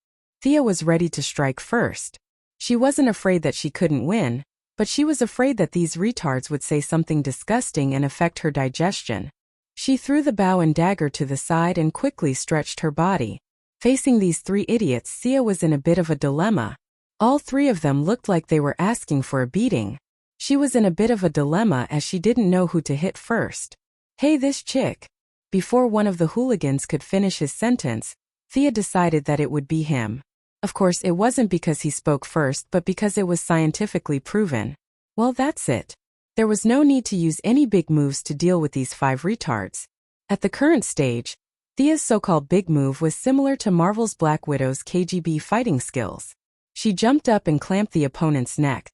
Thea was ready to strike first. She wasn't afraid that she couldn't win, but she was afraid that these retards would say something disgusting and affect her digestion. She threw the bow and dagger to the side and quickly stretched her body. Facing these 3 idiots, Thea was in a bit of a dilemma. All 3 of them looked like they were asking for a beating. She was in a bit of a dilemma as she didn't know who to hit first. Hey, this chick. Before one of the hooligans could finish his sentence, Thea decided that it would be him. Of course, it wasn't because he spoke first but because it was scientifically proven. Well, that's it. There was no need to use any big moves to deal with these 5 retards. At the current stage, Thea's so-called big move was similar to Marvel's Black Widow's KGB fighting skills. She jumped up and clamped the opponent's neck,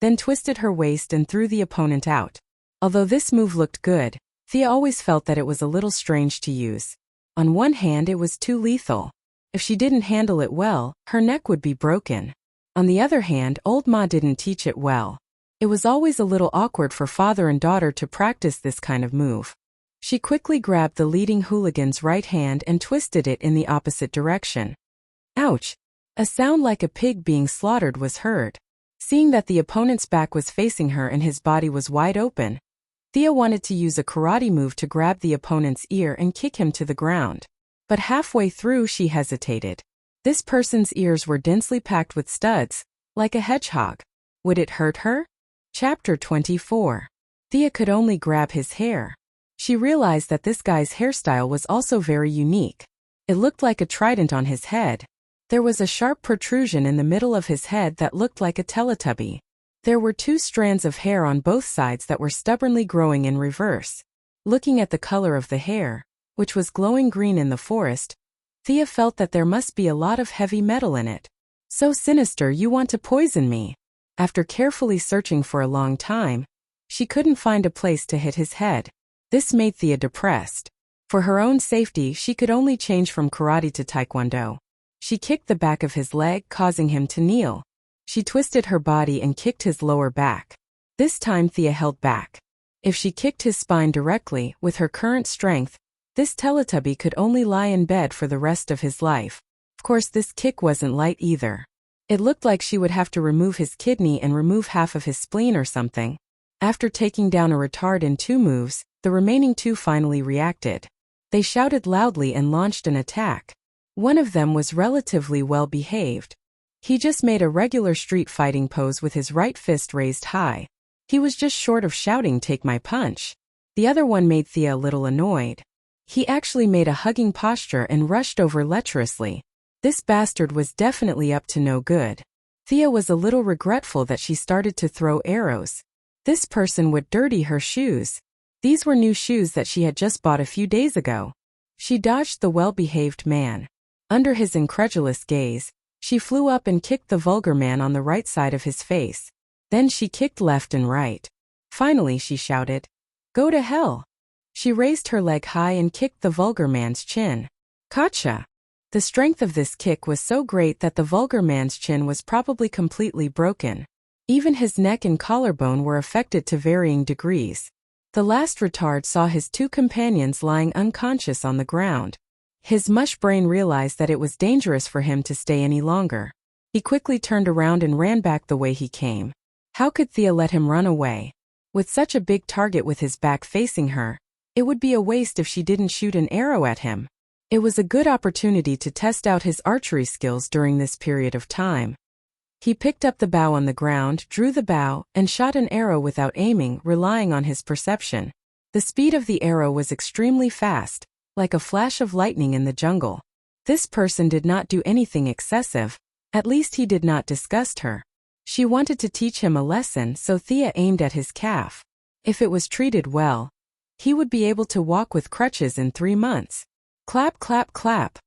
then twisted her waist and threw the opponent out. Although this move looked good, Thea always felt that it was a little strange to use. On one hand, it was too lethal. If she didn't handle it well, her neck would be broken. On the other hand, old Ma didn't teach it well. It was always a little awkward for father and daughter to practice this kind of move. She quickly grabbed the leading hooligan's right hand and twisted it in the opposite direction. Ouch! A sound like a pig being slaughtered was heard. Seeing that the opponent's back was facing her and his body was wide open, Thea wanted to use a karate move to grab the opponent's ear and kick him to the ground. But halfway through she hesitated. This person's ears were densely packed with studs, like a hedgehog. Would it hurt her? Chapter 24. Thea could only grab his hair. She realized that this guy's hairstyle was also very unique. It looked like a trident on his head. There was a sharp protrusion in the middle of his head that looked like a Teletubby. There were 2 strands of hair on both sides that were stubbornly growing in reverse. Looking at the color of the hair, which was glowing green in the forest, Thea felt that there must be a lot of heavy metal in it. So sinister, you want to poison me? After carefully searching for a long time, she couldn't find a place to hit his head. This made Thea depressed. For her own safety, she could only change from karate to taekwondo. She kicked the back of his leg, causing him to kneel. She twisted her body and kicked his lower back. This time Thea held back. If she kicked his spine directly, with her current strength, this Teletubby could only lie in bed for the rest of his life. Of course, this kick wasn't light either. It looked like she would have to remove his kidney and remove half of his spleen or something. After taking down a retard in 2 moves, the remaining 2 finally reacted. They shouted loudly and launched an attack. One of them was relatively well behaved. He just made a regular street fighting pose with his right fist raised high. He was just short of shouting, "Take my punch." The other one made Thea a little annoyed. He actually made a hugging posture and rushed over lecherously. This bastard was definitely up to no good. Thea was a little regretful that she started to throw arrows. This person would dirty her shoes. These were new shoes that she had just bought a few days ago. She dodged the well-behaved man. Under his incredulous gaze, she flew up and kicked the vulgar man on the right side of his face. Then she kicked left and right. Finally she shouted, "Go to hell." She raised her leg high and kicked the vulgar man's chin. Gotcha! The strength of this kick was so great that the vulgar man's chin was probably completely broken. Even his neck and collarbone were affected to varying degrees. The last retard saw his two companions lying unconscious on the ground. His mush brain realized that it was dangerous for him to stay any longer. He quickly turned around and ran back the way he came. How could Thea let him run away? With such a big target with his back facing her, it would be a waste if she didn't shoot an arrow at him. It was a good opportunity to test out his archery skills during this period of time. He picked up the bow on the ground, drew the bow, and shot an arrow without aiming, relying on his perception. The speed of the arrow was extremely fast, like a flash of lightning in the jungle. This person did not do anything excessive, at least he did not disgust her. She wanted to teach him a lesson, so Thea aimed at his calf. If it was treated well, he would be able to walk with crutches in 3 months. Clap, clap, clap.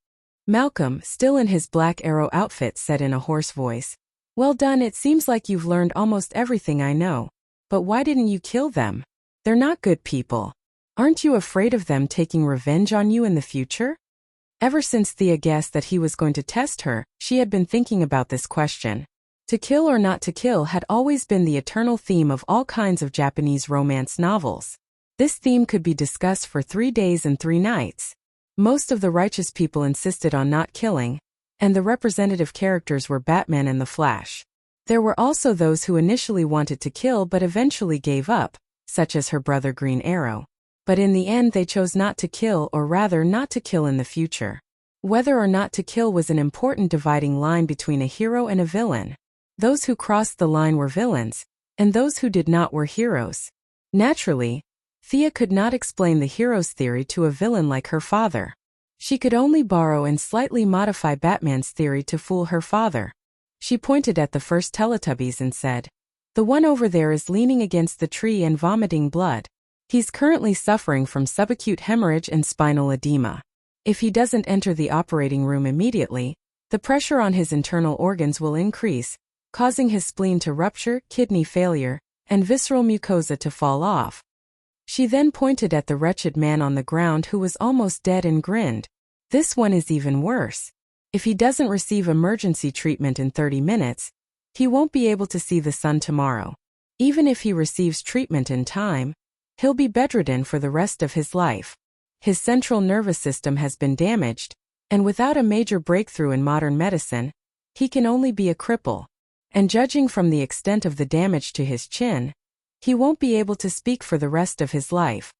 Malcolm, still in his black arrow outfit, said in a hoarse voice, "Well done, it seems like you've learned almost everything I know. But why didn't you kill them? They're not good people. Aren't you afraid of them taking revenge on you in the future?" Ever since Thea guessed that he was going to test her, she had been thinking about this question. To kill or not to kill had always been the eternal theme of all kinds of Japanese romance novels. This theme could be discussed for 3 days and 3 nights. Most of the righteous people insisted on not killing, and the representative characters were Batman and the Flash. There were also those who initially wanted to kill but eventually gave up, such as her brother Green Arrow. But in the end they chose not to kill, or rather not to kill in the future. Whether or not to kill was an important dividing line between a hero and a villain. Those who crossed the line were villains, and those who did not were heroes. Naturally, Thea could not explain the hero's theory to a villain like her father. She could only borrow and slightly modify Batman's theory to fool her father. She pointed at the first Teletubbies and said, "The one over there is leaning against the tree and vomiting blood. He's currently suffering from subacute hemorrhage and spinal edema. If he doesn't enter the operating room immediately, the pressure on his internal organs will increase, causing his spleen to rupture, kidney failure, and visceral mucosa to fall off." She then pointed at the wretched man on the ground who was almost dead and grinned. "This one is even worse. If he doesn't receive emergency treatment in 30 minutes, he won't be able to see the sun tomorrow. Even if he receives treatment in time, he'll be bedridden for the rest of his life. His central nervous system has been damaged, and without a major breakthrough in modern medicine, he can only be a cripple. And judging from the extent of the damage to his chin, he won't be able to speak for the rest of his life.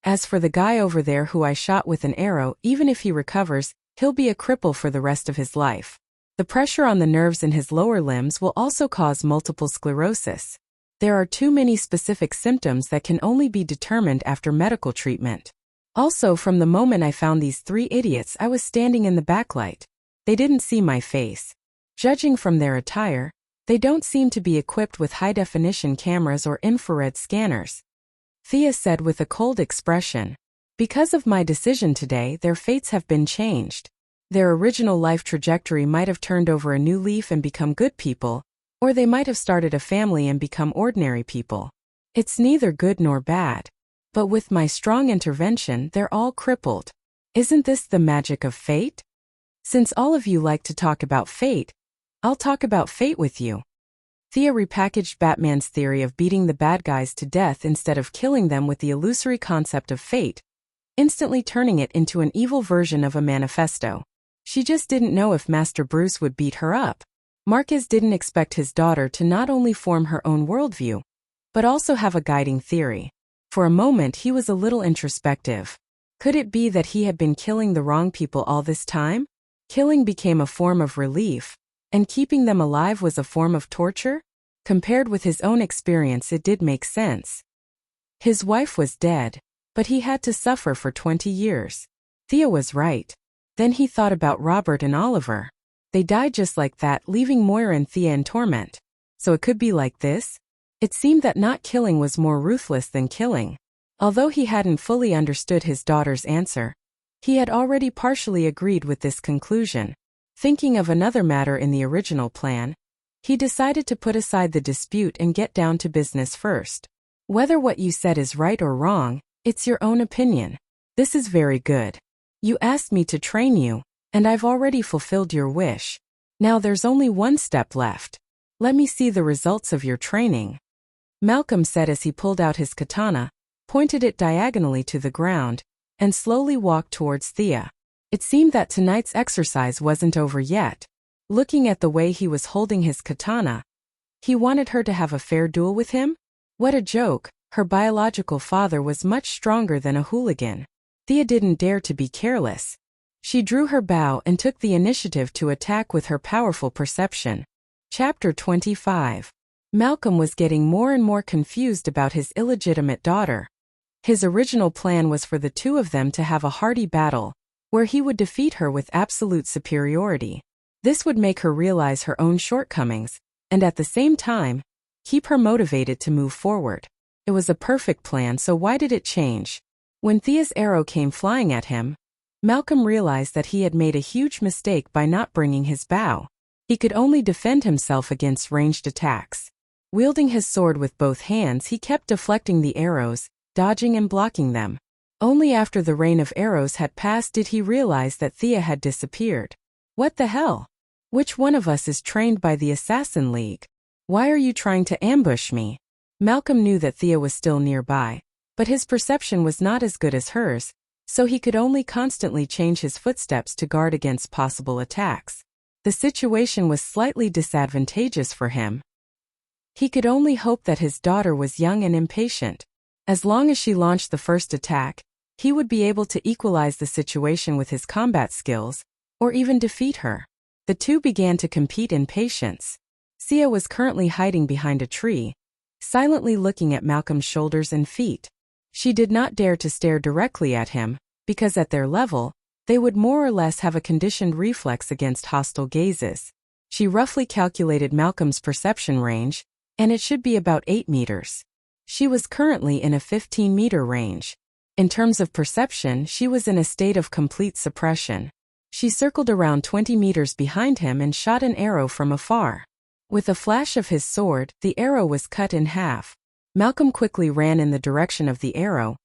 As for the guy over there who I shot with an arrow, even if he recovers, he'll be a cripple for the rest of his life. The pressure on the nerves in his lower limbs will also cause multiple sclerosis. There are too many specific symptoms that can only be determined after medical treatment. Also, from the moment I found these 3 idiots, I was standing in the backlight. They didn't see my face. Judging from their attire, they don't seem to be equipped with high-definition cameras or infrared scanners," Thea said with a cold expression. "Because of my decision today, their fates have been changed. Their original life trajectory might have turned over a new leaf and become good people, or they might have started a family and become ordinary people. It's neither good nor bad. But with my strong intervention, they're all crippled. Isn't this the magic of fate? Since all of you like to talk about fate, I'll talk about fate with you." Thea repackaged Batman's theory of beating the bad guys to death instead of killing them with the illusory concept of fate, instantly turning it into an evil version of a manifesto. She just didn't know if Master Bruce would beat her up. Marquez didn't expect his daughter to not only form her own worldview, but also have a guiding theory. For a moment he was a little introspective. Could it be that he had been killing the wrong people all this time? Killing became a form of relief, and keeping them alive was a form of torture? Compared with his own experience, it did make sense. His wife was dead, but he had to suffer for 20 years. Thea was right. Then he thought about Robert and Oliver. They died just like that, leaving Moira and Thea in torment. So it could be like this? It seemed that not killing was more ruthless than killing. Although he hadn't fully understood his daughter's answer, he had already partially agreed with this conclusion. Thinking of another matter in the original plan, he decided to put aside the dispute and get down to business first. Whether what you said is right or wrong, it's your own opinion. This is very good. You asked me to train you, and I've already fulfilled your wish. Now there's only one step left. Let me see the results of your training. Malcolm said as he pulled out his katana, pointed it diagonally to the ground, and slowly walked towards Thea. It seemed that tonight's exercise wasn't over yet. Looking at the way he was holding his katana, he wanted her to have a fair duel with him? What a joke, her biological father was much stronger than a hooligan. Thea didn't dare to be careless. She drew her bow and took the initiative to attack with her powerful perception. Chapter 25. Malcolm was getting more and more confused about his illegitimate daughter. His original plan was for the two of them to have a hearty battle, where he would defeat her with absolute superiority. This would make her realize her own shortcomings, and at the same time, keep her motivated to move forward. It was a perfect plan, so why did it change? When Thea's arrow came flying at him, Malcolm realized that he had made a huge mistake by not bringing his bow. He could only defend himself against ranged attacks. Wielding his sword with both hands, he kept deflecting the arrows, dodging and blocking them. Only after the rain of arrows had passed did he realize that Thea had disappeared. What the hell? Which one of us is trained by the Assassin League? Why are you trying to ambush me? Malcolm knew that Thea was still nearby, but his perception was not as good as hers, so he could only constantly change his footsteps to guard against possible attacks. The situation was slightly disadvantageous for him. He could only hope that his daughter was young and impatient. As long as she launched the first attack, he would be able to equalize the situation with his combat skills, or even defeat her. The two began to compete in patience. Sia was currently hiding behind a tree, silently looking at Malcolm's shoulders and feet. She did not dare to stare directly at him, because at their level, they would more or less have a conditioned reflex against hostile gazes. She roughly calculated Malcolm's perception range, and it should be about 8 meters. She was currently in a 15-meter range. In terms of perception, she was in a state of complete suppression. She circled around 20 meters behind him and shot an arrow from afar. With a flash of his sword, the arrow was cut in half. Malcolm quickly ran in the direction of the arrow,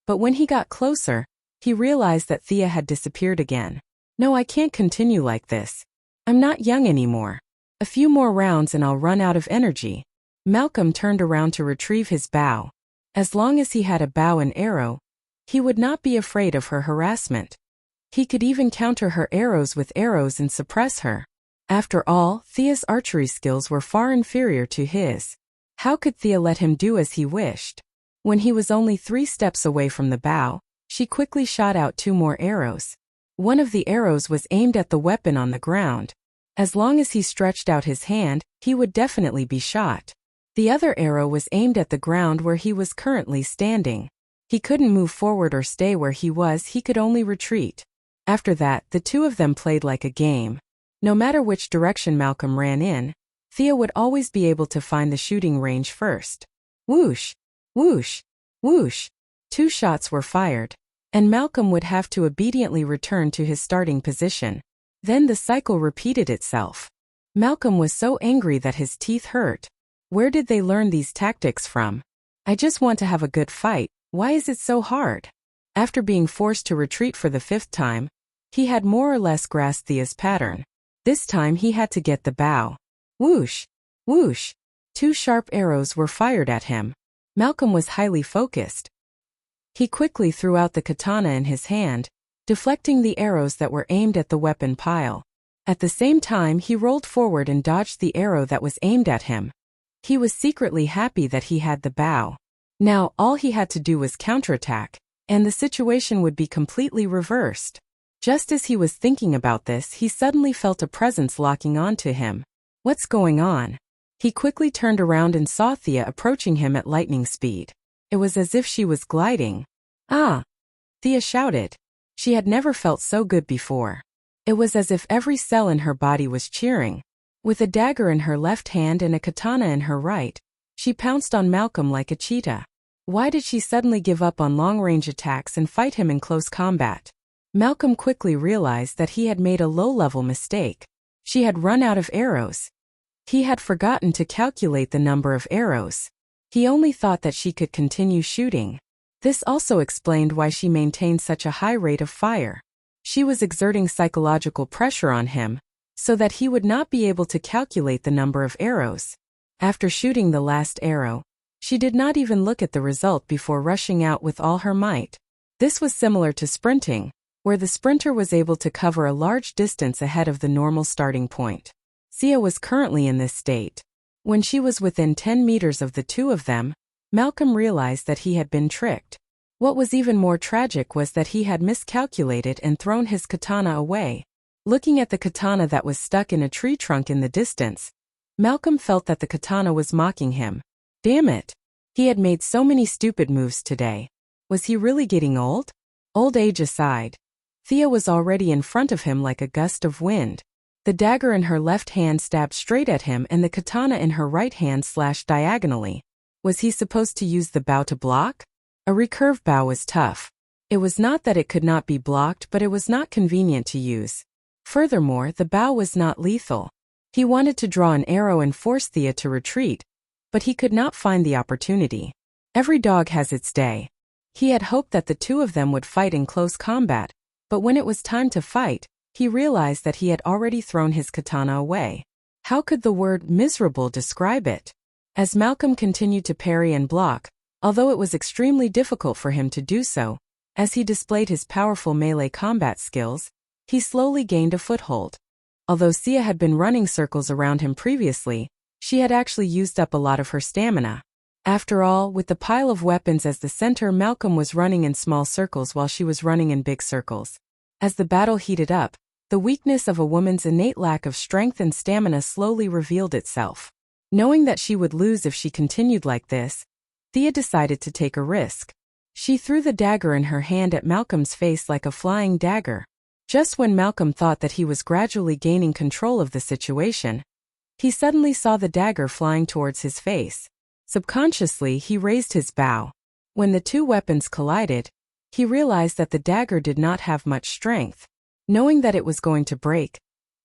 but when he got closer, he realized that Thea had disappeared again. No, I can't continue like this. I'm not young anymore. A few more rounds and I'll run out of energy. Malcolm turned around to retrieve his bow. As long as he had a bow and arrow, he would not be afraid of her harassment. He could even counter her arrows with arrows and suppress her. After all, Thea's archery skills were far inferior to his. How could Thea let him do as he wished? When he was only 3 steps away from the bow, she quickly shot out 2 more arrows. One of the arrows was aimed at the weapon on the ground. As long as he stretched out his hand, he would definitely be shot. The other arrow was aimed at the ground where he was currently standing. He couldn't move forward or stay where he was, he could only retreat. After that, the two of them played like a game. No matter which direction Malcolm ran in, Thea would always be able to find the shooting range first. Whoosh! Whoosh! Whoosh! 2 shots were fired, and Malcolm would have to obediently return to his starting position. Then the cycle repeated itself. Malcolm was so angry that his teeth hurt. Where did they learn these tactics from? I just want to have a good fight, why is it so hard? After being forced to retreat for the 5th time, he had more or less grasped Thea's pattern. This time he had to get the bow. Whoosh! Whoosh! 2 sharp arrows were fired at him. Malcolm was highly focused. He quickly threw out the katana in his hand, deflecting the arrows that were aimed at the weapon pile. At the same time, he rolled forward and dodged the arrow that was aimed at him. He was secretly happy that he had the bow. Now, all he had to do was counterattack, and the situation would be completely reversed. Just as he was thinking about this, he suddenly felt a presence locking onto him. What's going on? He quickly turned around and saw Thea approaching him at lightning speed. It was as if she was gliding. "Ah!" Thea shouted. She had never felt so good before. It was as if every cell in her body was cheering. With a dagger in her left hand and a katana in her right, she pounced on Malcolm like a cheetah. Why did she suddenly give up on long-range attacks and fight him in close combat? Malcolm quickly realized that he had made a low-level mistake. She had run out of arrows. He had forgotten to calculate the number of arrows. He only thought that she could continue shooting. This also explained why she maintained such a high rate of fire. She was exerting psychological pressure on him, so that he would not be able to calculate the number of arrows. After shooting the last arrow, she did not even look at the result before rushing out with all her might. This was similar to sprinting, where the sprinter was able to cover a large distance ahead of the normal starting point. Sia was currently in this state. When she was within 10 meters of the two of them, Malcolm realized that he had been tricked. What was even more tragic was that he had miscalculated and thrown his katana away. Looking at the katana that was stuck in a tree trunk in the distance, Malcolm felt that the katana was mocking him. Damn it! He had made so many stupid moves today. Was he really getting old? Old age aside, Thea was already in front of him like a gust of wind. The dagger in her left hand stabbed straight at him and the katana in her right hand slashed diagonally. Was he supposed to use the bow to block? A recurve bow was tough. It was not that it could not be blocked, but it was not convenient to use. Furthermore, the bow was not lethal. He wanted to draw an arrow and force Thea to retreat, but he could not find the opportunity. Every dog has its day. He had hoped that the two of them would fight in close combat, but when it was time to fight, he realized that he had already thrown his katana away. How could the word miserable describe it? As Malcolm continued to parry and block, although it was extremely difficult for him to do so, as he displayed his powerful melee combat skills, he slowly gained a foothold. Although Sia had been running circles around him previously, she had actually used up a lot of her stamina. After all, with the pile of weapons as the center, Malcolm was running in small circles while she was running in big circles. As the battle heated up, the weakness of a woman's innate lack of strength and stamina slowly revealed itself. Knowing that she would lose if she continued like this, Thea decided to take a risk. She threw the dagger in her hand at Malcolm's face like a flying dagger. Just when Malcolm thought that he was gradually gaining control of the situation, he suddenly saw the dagger flying towards his face. Subconsciously, he raised his bow. When the two weapons collided, he realized that the dagger did not have much strength. Knowing that it was going to break,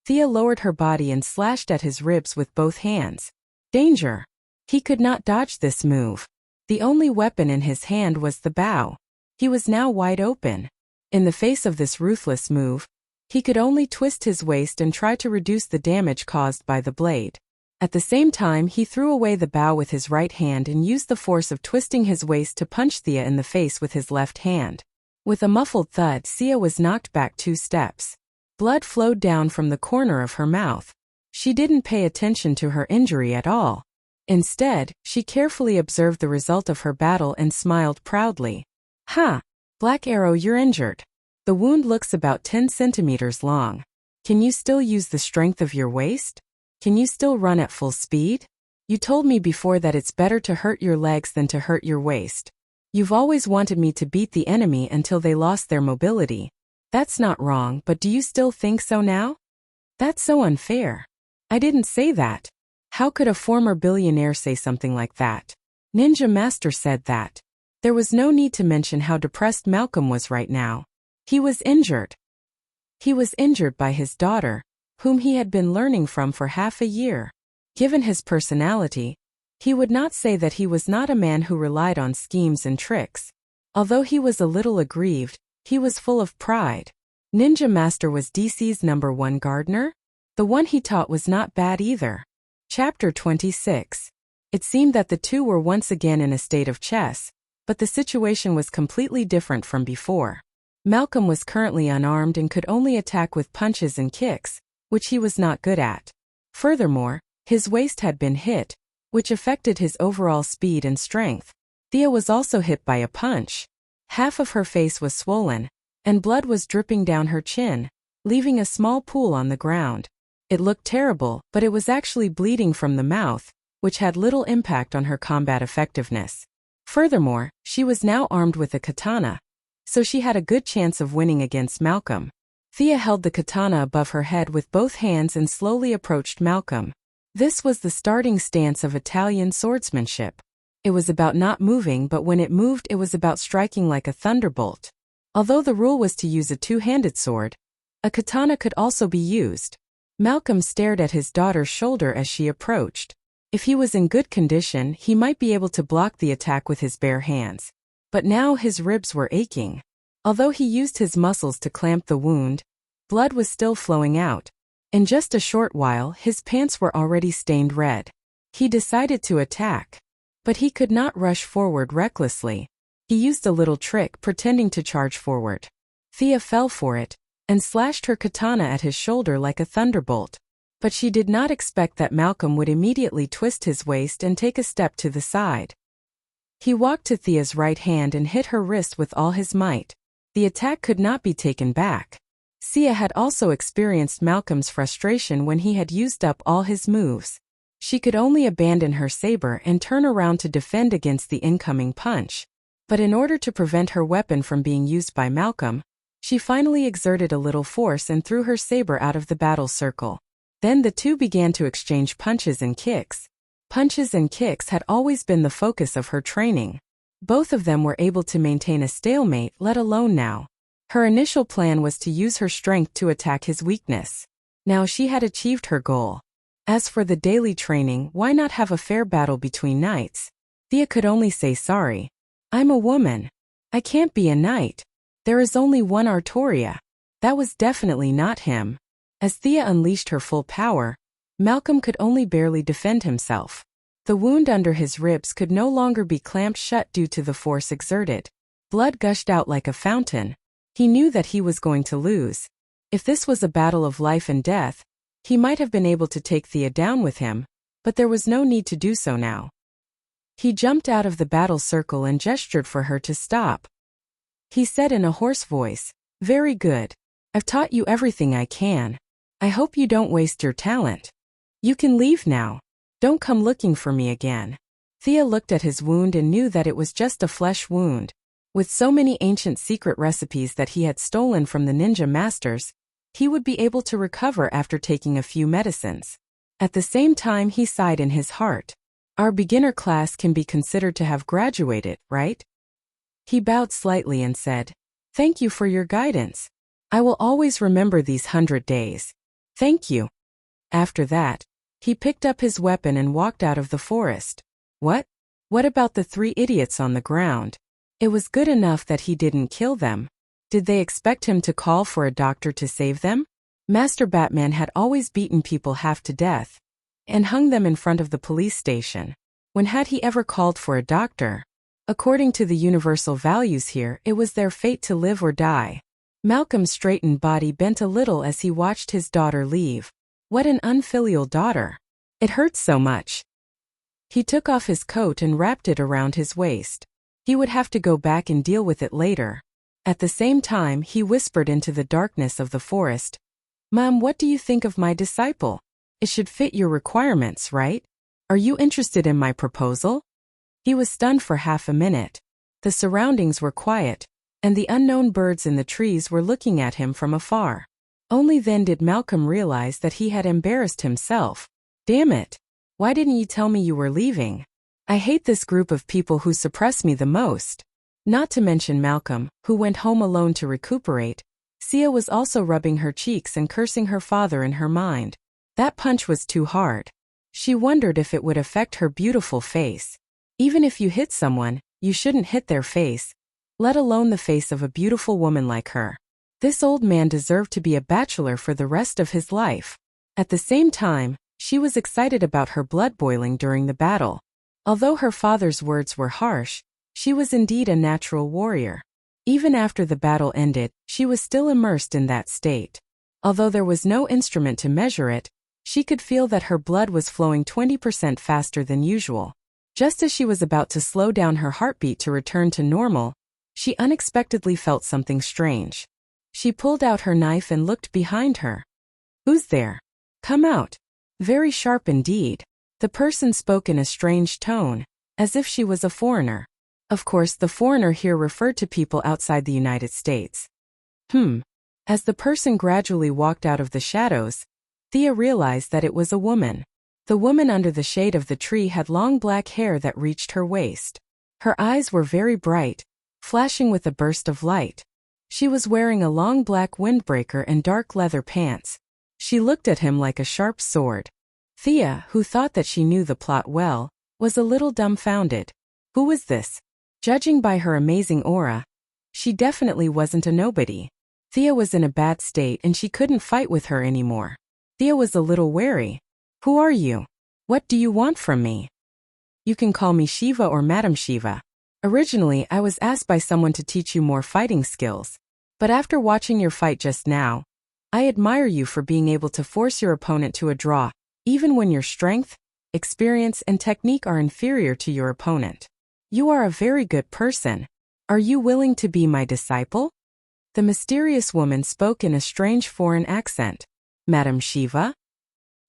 Thea lowered her body and slashed at his ribs with both hands. Danger! He could not dodge this move. The only weapon in his hand was the bow. He was now wide open. In the face of this ruthless move, he could only twist his waist and try to reduce the damage caused by the blade. At the same time, he threw away the bow with his right hand and used the force of twisting his waist to punch Thea in the face with his left hand. With a muffled thud, Sia was knocked back 2 steps. Blood flowed down from the corner of her mouth. She didn't pay attention to her injury at all. Instead, she carefully observed the result of her battle and smiled proudly. "Ha! Black Arrow, you're injured. The wound looks about 10 centimeters long. Can you still use the strength of your waist? Can you still run at full speed? You told me before that it's better to hurt your legs than to hurt your waist. You've always wanted me to beat the enemy until they lost their mobility. That's not wrong, but do you still think so now? That's so unfair. I didn't say that. How could a former billionaire say something like that? Ninja Master said that." There was no need to mention how depressed Malcolm was right now. He was injured. He was injured by his daughter, whom he had been learning from for half a year. Given his personality, he would not say that he was not a man who relied on schemes and tricks. Although he was a little aggrieved, he was full of pride. Ninja Master was DC's #1 gardener? The one he taught was not bad either. Chapter 26. It seemed that the two were once again in a state of chess, but the situation was completely different from before. Malcolm was currently unarmed and could only attack with punches and kicks, which he was not good at. Furthermore, his waist had been hit, which affected his overall speed and strength. Thea was also hit by a punch. Half of her face was swollen, and blood was dripping down her chin, leaving a small pool on the ground. It looked terrible, but it was actually bleeding from the mouth, which had little impact on her combat effectiveness. Furthermore, she was now armed with a katana, so she had a good chance of winning against Malcolm. Thea held the katana above her head with both hands and slowly approached Malcolm. This was the starting stance of Italian swordsmanship. It was about not moving, but when it moved it was about striking like a thunderbolt. Although the rule was to use a two-handed sword, a katana could also be used. Malcolm stared at his daughter's shoulder as she approached. If he was in good condition, he might be able to block the attack with his bare hands. But now his ribs were aching. Although he used his muscles to clamp the wound, blood was still flowing out. In just a short while, his pants were already stained red. He decided to attack. But he could not rush forward recklessly. He used a little trick pretending to charge forward. Thea fell for it, and slashed her katana at his shoulder like a thunderbolt. But she did not expect that Malcolm would immediately twist his waist and take a step to the side. He walked to Thea's right hand and hit her wrist with all his might. The attack could not be taken back. Thea had also experienced Malcolm's frustration when he had used up all his moves. She could only abandon her saber and turn around to defend against the incoming punch. But in order to prevent her weapon from being used by Malcolm, she finally exerted a little force and threw her saber out of the battle circle. Then the two began to exchange punches and kicks. Punches and kicks had always been the focus of her training. Both of them were able to maintain a stalemate, let alone now. Her initial plan was to use her strength to attack his weakness. Now she had achieved her goal. As for the daily training, why not have a fair battle between knights? Thea could only say sorry. I'm a woman. I can't be a knight. There is only one Artoria. That was definitely not him. As Thea unleashed her full power, Malcolm could only barely defend himself. The wound under his ribs could no longer be clamped shut due to the force exerted. Blood gushed out like a fountain. He knew that he was going to lose. If this was a battle of life and death, he might have been able to take Thea down with him, but there was no need to do so now. He jumped out of the battle circle and gestured for her to stop. He said in a hoarse voice, "Very good. I've taught you everything I can. I hope you don't waste your talent. You can leave now. Don't come looking for me again." Thea looked at his wound and knew that it was just a flesh wound. With so many ancient secret recipes that he had stolen from the ninja masters, he would be able to recover after taking a few medicines. At the same time, he sighed in his heart. Our beginner class can be considered to have graduated, right? He bowed slightly and said, "Thank you for your guidance. I will always remember these 100 days. Thank you." After that, he picked up his weapon and walked out of the forest. What? What about the 3 idiots on the ground? It was good enough that he didn't kill them. Did they expect him to call for a doctor to save them? Master Batman had always beaten people half to death and hung them in front of the police station. When had he ever called for a doctor? According to the universal values here, it was their fate to live or die. Malcolm's straightened body bent a little as he watched his daughter leave. What an unfilial daughter. It hurts so much. He took off his coat and wrapped it around his waist. He would have to go back and deal with it later. At the same time, he whispered into the darkness of the forest, "Mom, what do you think of my disciple? It should fit your requirements, right? Are you interested in my proposal?" He was stunned for half a minute. The surroundings were quiet, and the unknown birds in the trees were looking at him from afar. Only then did Malcolm realize that he had embarrassed himself. Damn it! Why didn't you tell me you were leaving? I hate this group of people who suppress me the most. Not to mention Malcolm, who went home alone to recuperate. Sia was also rubbing her cheeks and cursing her father in her mind. That punch was too hard. She wondered if it would affect her beautiful face. Even if you hit someone, you shouldn't hit their face, let alone the face of a beautiful woman like her. This old man deserved to be a bachelor for the rest of his life. At the same time, she was excited about her blood boiling during the battle. Although her father's words were harsh, she was indeed a natural warrior. Even after the battle ended, she was still immersed in that state. Although there was no instrument to measure it, she could feel that her blood was flowing 20% faster than usual. Just as she was about to slow down her heartbeat to return to normal, she unexpectedly felt something strange. She pulled out her knife and looked behind her. "Who's there? Come out." Very sharp indeed. The person spoke in a strange tone, as if she was a foreigner. Of course, the foreigner here referred to people outside the United States. As the person gradually walked out of the shadows, Thea realized that it was a woman. The woman under the shade of the tree had long black hair that reached her waist. Her eyes were very bright, flashing with a burst of light. She was wearing a long black windbreaker and dark leather pants. She looked at him like a sharp sword. Thea, who thought that she knew the plot well, was a little dumbfounded. Who was this? Judging by her amazing aura, she definitely wasn't a nobody. Thea was in a bad state and she couldn't fight with her anymore. Thea was a little wary. Who are you? What do you want from me? You can call me Shiva or Madam Shiva. Originally, I was asked by someone to teach you more fighting skills. But after watching your fight just now, I admire you for being able to force your opponent to a draw, even when your strength, experience, and technique are inferior to your opponent. You are a very good person. Are you willing to be my disciple? The mysterious woman spoke in a strange foreign accent. Madam Shiva?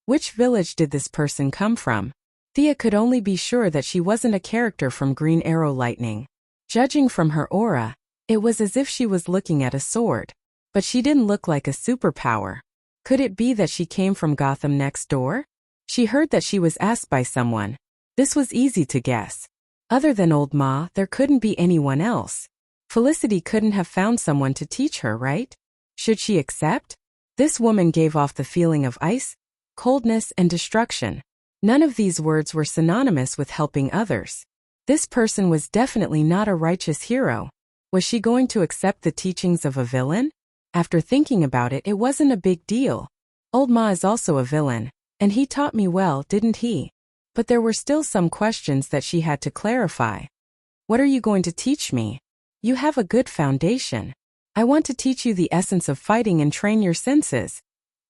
Which village did this person come from? Thea could only be sure that she wasn't a character from Green Arrow Lightning. Judging from her aura, it was as if she was looking at a sword. But she didn't look like a superpower. Could it be that she came from Gotham next door? She heard that she was asked by someone. This was easy to guess. Other than Old Ma, there couldn't be anyone else. Felicity couldn't have found someone to teach her, right? Should she accept? This woman gave off the feeling of ice, coldness, and destruction. None of these words were synonymous with helping others. This person was definitely not a righteous hero. Was she going to accept the teachings of a villain? After thinking about it, it wasn't a big deal. Old Ma is also a villain, and he taught me well, didn't he? But there were still some questions that she had to clarify. What are you going to teach me? You have a good foundation. I want to teach you the essence of fighting and train your senses,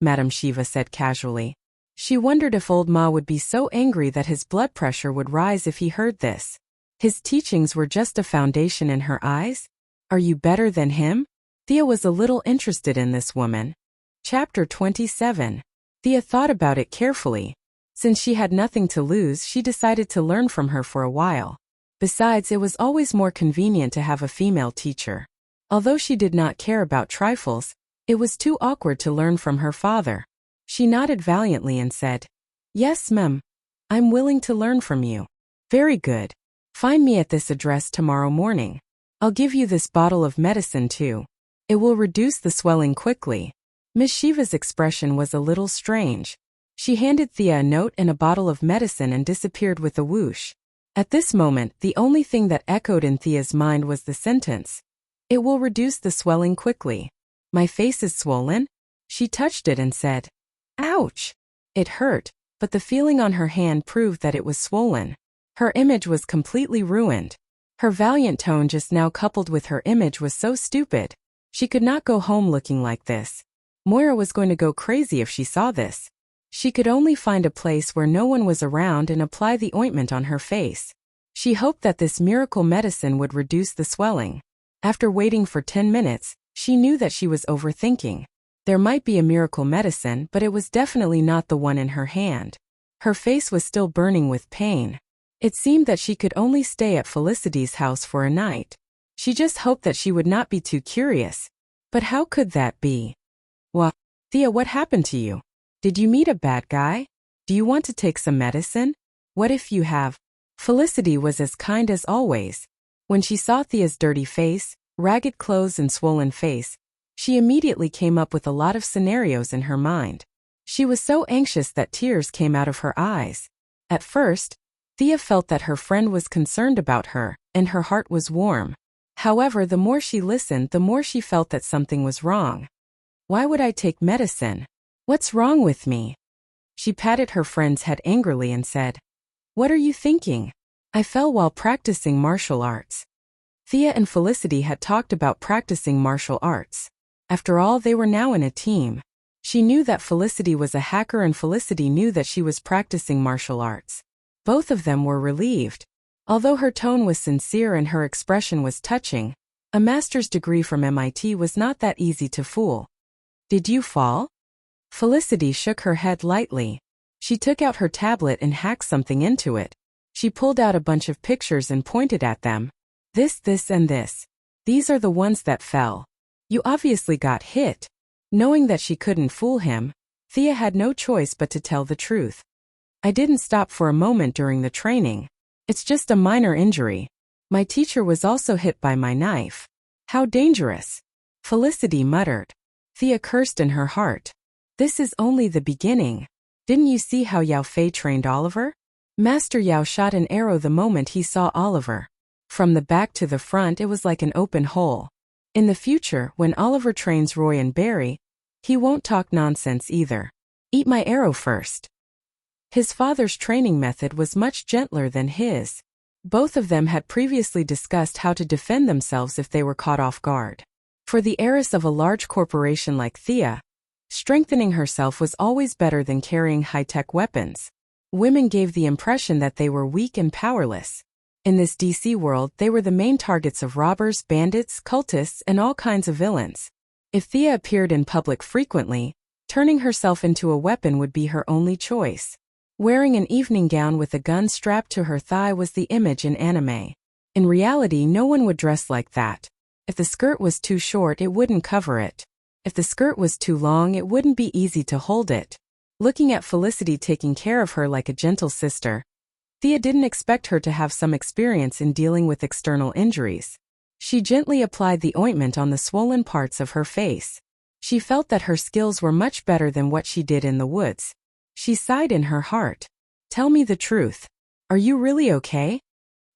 Madam Shiva said casually. She wondered if Old Ma would be so angry that his blood pressure would rise if he heard this. His teachings were just a foundation in her eyes? Are you better than him? Thea was a little interested in this woman. Chapter 27. Thea thought about it carefully. Since she had nothing to lose, she decided to learn from her for a while. Besides, it was always more convenient to have a female teacher. Although she did not care about trifles, it was too awkward to learn from her father. She nodded valiantly and said, Yes, ma'am. I'm willing to learn from you. Very good. Find me at this address tomorrow morning. I'll give you this bottle of medicine too. It will reduce the swelling quickly. Miss Shiva's expression was a little strange. She handed Thea a note and a bottle of medicine and disappeared with a whoosh. At this moment, the only thing that echoed in Thea's mind was the sentence. It will reduce the swelling quickly. My face is swollen? She touched it and said, Ouch! It hurt, but the feeling on her hand proved that it was swollen. Her image was completely ruined. Her valiant tone just now coupled with her image was so stupid. She could not go home looking like this. Moira was going to go crazy if she saw this. She could only find a place where no one was around and apply the ointment on her face. She hoped that this miracle medicine would reduce the swelling. After waiting for 10 minutes, she knew that she was overthinking. There might be a miracle medicine, but it was definitely not the one in her hand. Her face was still burning with pain. It seemed that she could only stay at Felicity's house for a night. She just hoped that she would not be too curious. But how could that be? Thea, what happened to you? Did you meet a bad guy? Do you want to take some medicine? What if you have? Felicity was as kind as always. When she saw Thea's dirty face, ragged clothes and swollen face, she immediately came up with a lot of scenarios in her mind. She was so anxious that tears came out of her eyes. At first, Thea felt that her friend was concerned about her, and her heart was warm. However, the more she listened, the more she felt that something was wrong. Why would I take medicine? What's wrong with me? She patted her friend's head angrily and said, What are you thinking? I fell while practicing martial arts. Thea and Felicity had talked about practicing martial arts. After all, they were now in a team. She knew that Felicity was a hacker and Felicity knew that she was practicing martial arts. Both of them were relieved. Although her tone was sincere and her expression was touching, a master's degree from MIT was not that easy to fool. Did you fall? Felicity shook her head lightly. She took out her tablet and hacked something into it. She pulled out a bunch of pictures and pointed at them. This, and this. These are the ones that fell. You obviously got hit. Knowing that she couldn't fool him, Thea had no choice but to tell the truth. I didn't stop for a moment during the training. It's just a minor injury. My teacher was also hit by my knife. How dangerous. Felicity muttered. Thea cursed in her heart. This is only the beginning. Didn't you see how Yao Fei trained Oliver? Master Yao shot an arrow the moment he saw Oliver. From the back to the front it was like an open hole. In the future, when Oliver trains Roy and Barry, he won't talk nonsense either. Eat my arrow first. His father's training method was much gentler than his. Both of them had previously discussed how to defend themselves if they were caught off guard. For the heiress of a large corporation like Thea, strengthening herself was always better than carrying high-tech weapons. Women gave the impression that they were weak and powerless. In this DC world, they were the main targets of robbers, bandits, cultists, and all kinds of villains. If Thea appeared in public frequently, turning herself into a weapon would be her only choice. Wearing an evening gown with a gun strapped to her thigh was the image in anime. In reality, no one would dress like that. If the skirt was too short, it wouldn't cover it. If the skirt was too long, it wouldn't be easy to hold it. Looking at Felicity taking care of her like a gentle sister, Thea didn't expect her to have some experience in dealing with external injuries. She gently applied the ointment on the swollen parts of her face. She felt that her skills were much better than what she did in the woods. She sighed in her heart. Tell me the truth. Are you really okay?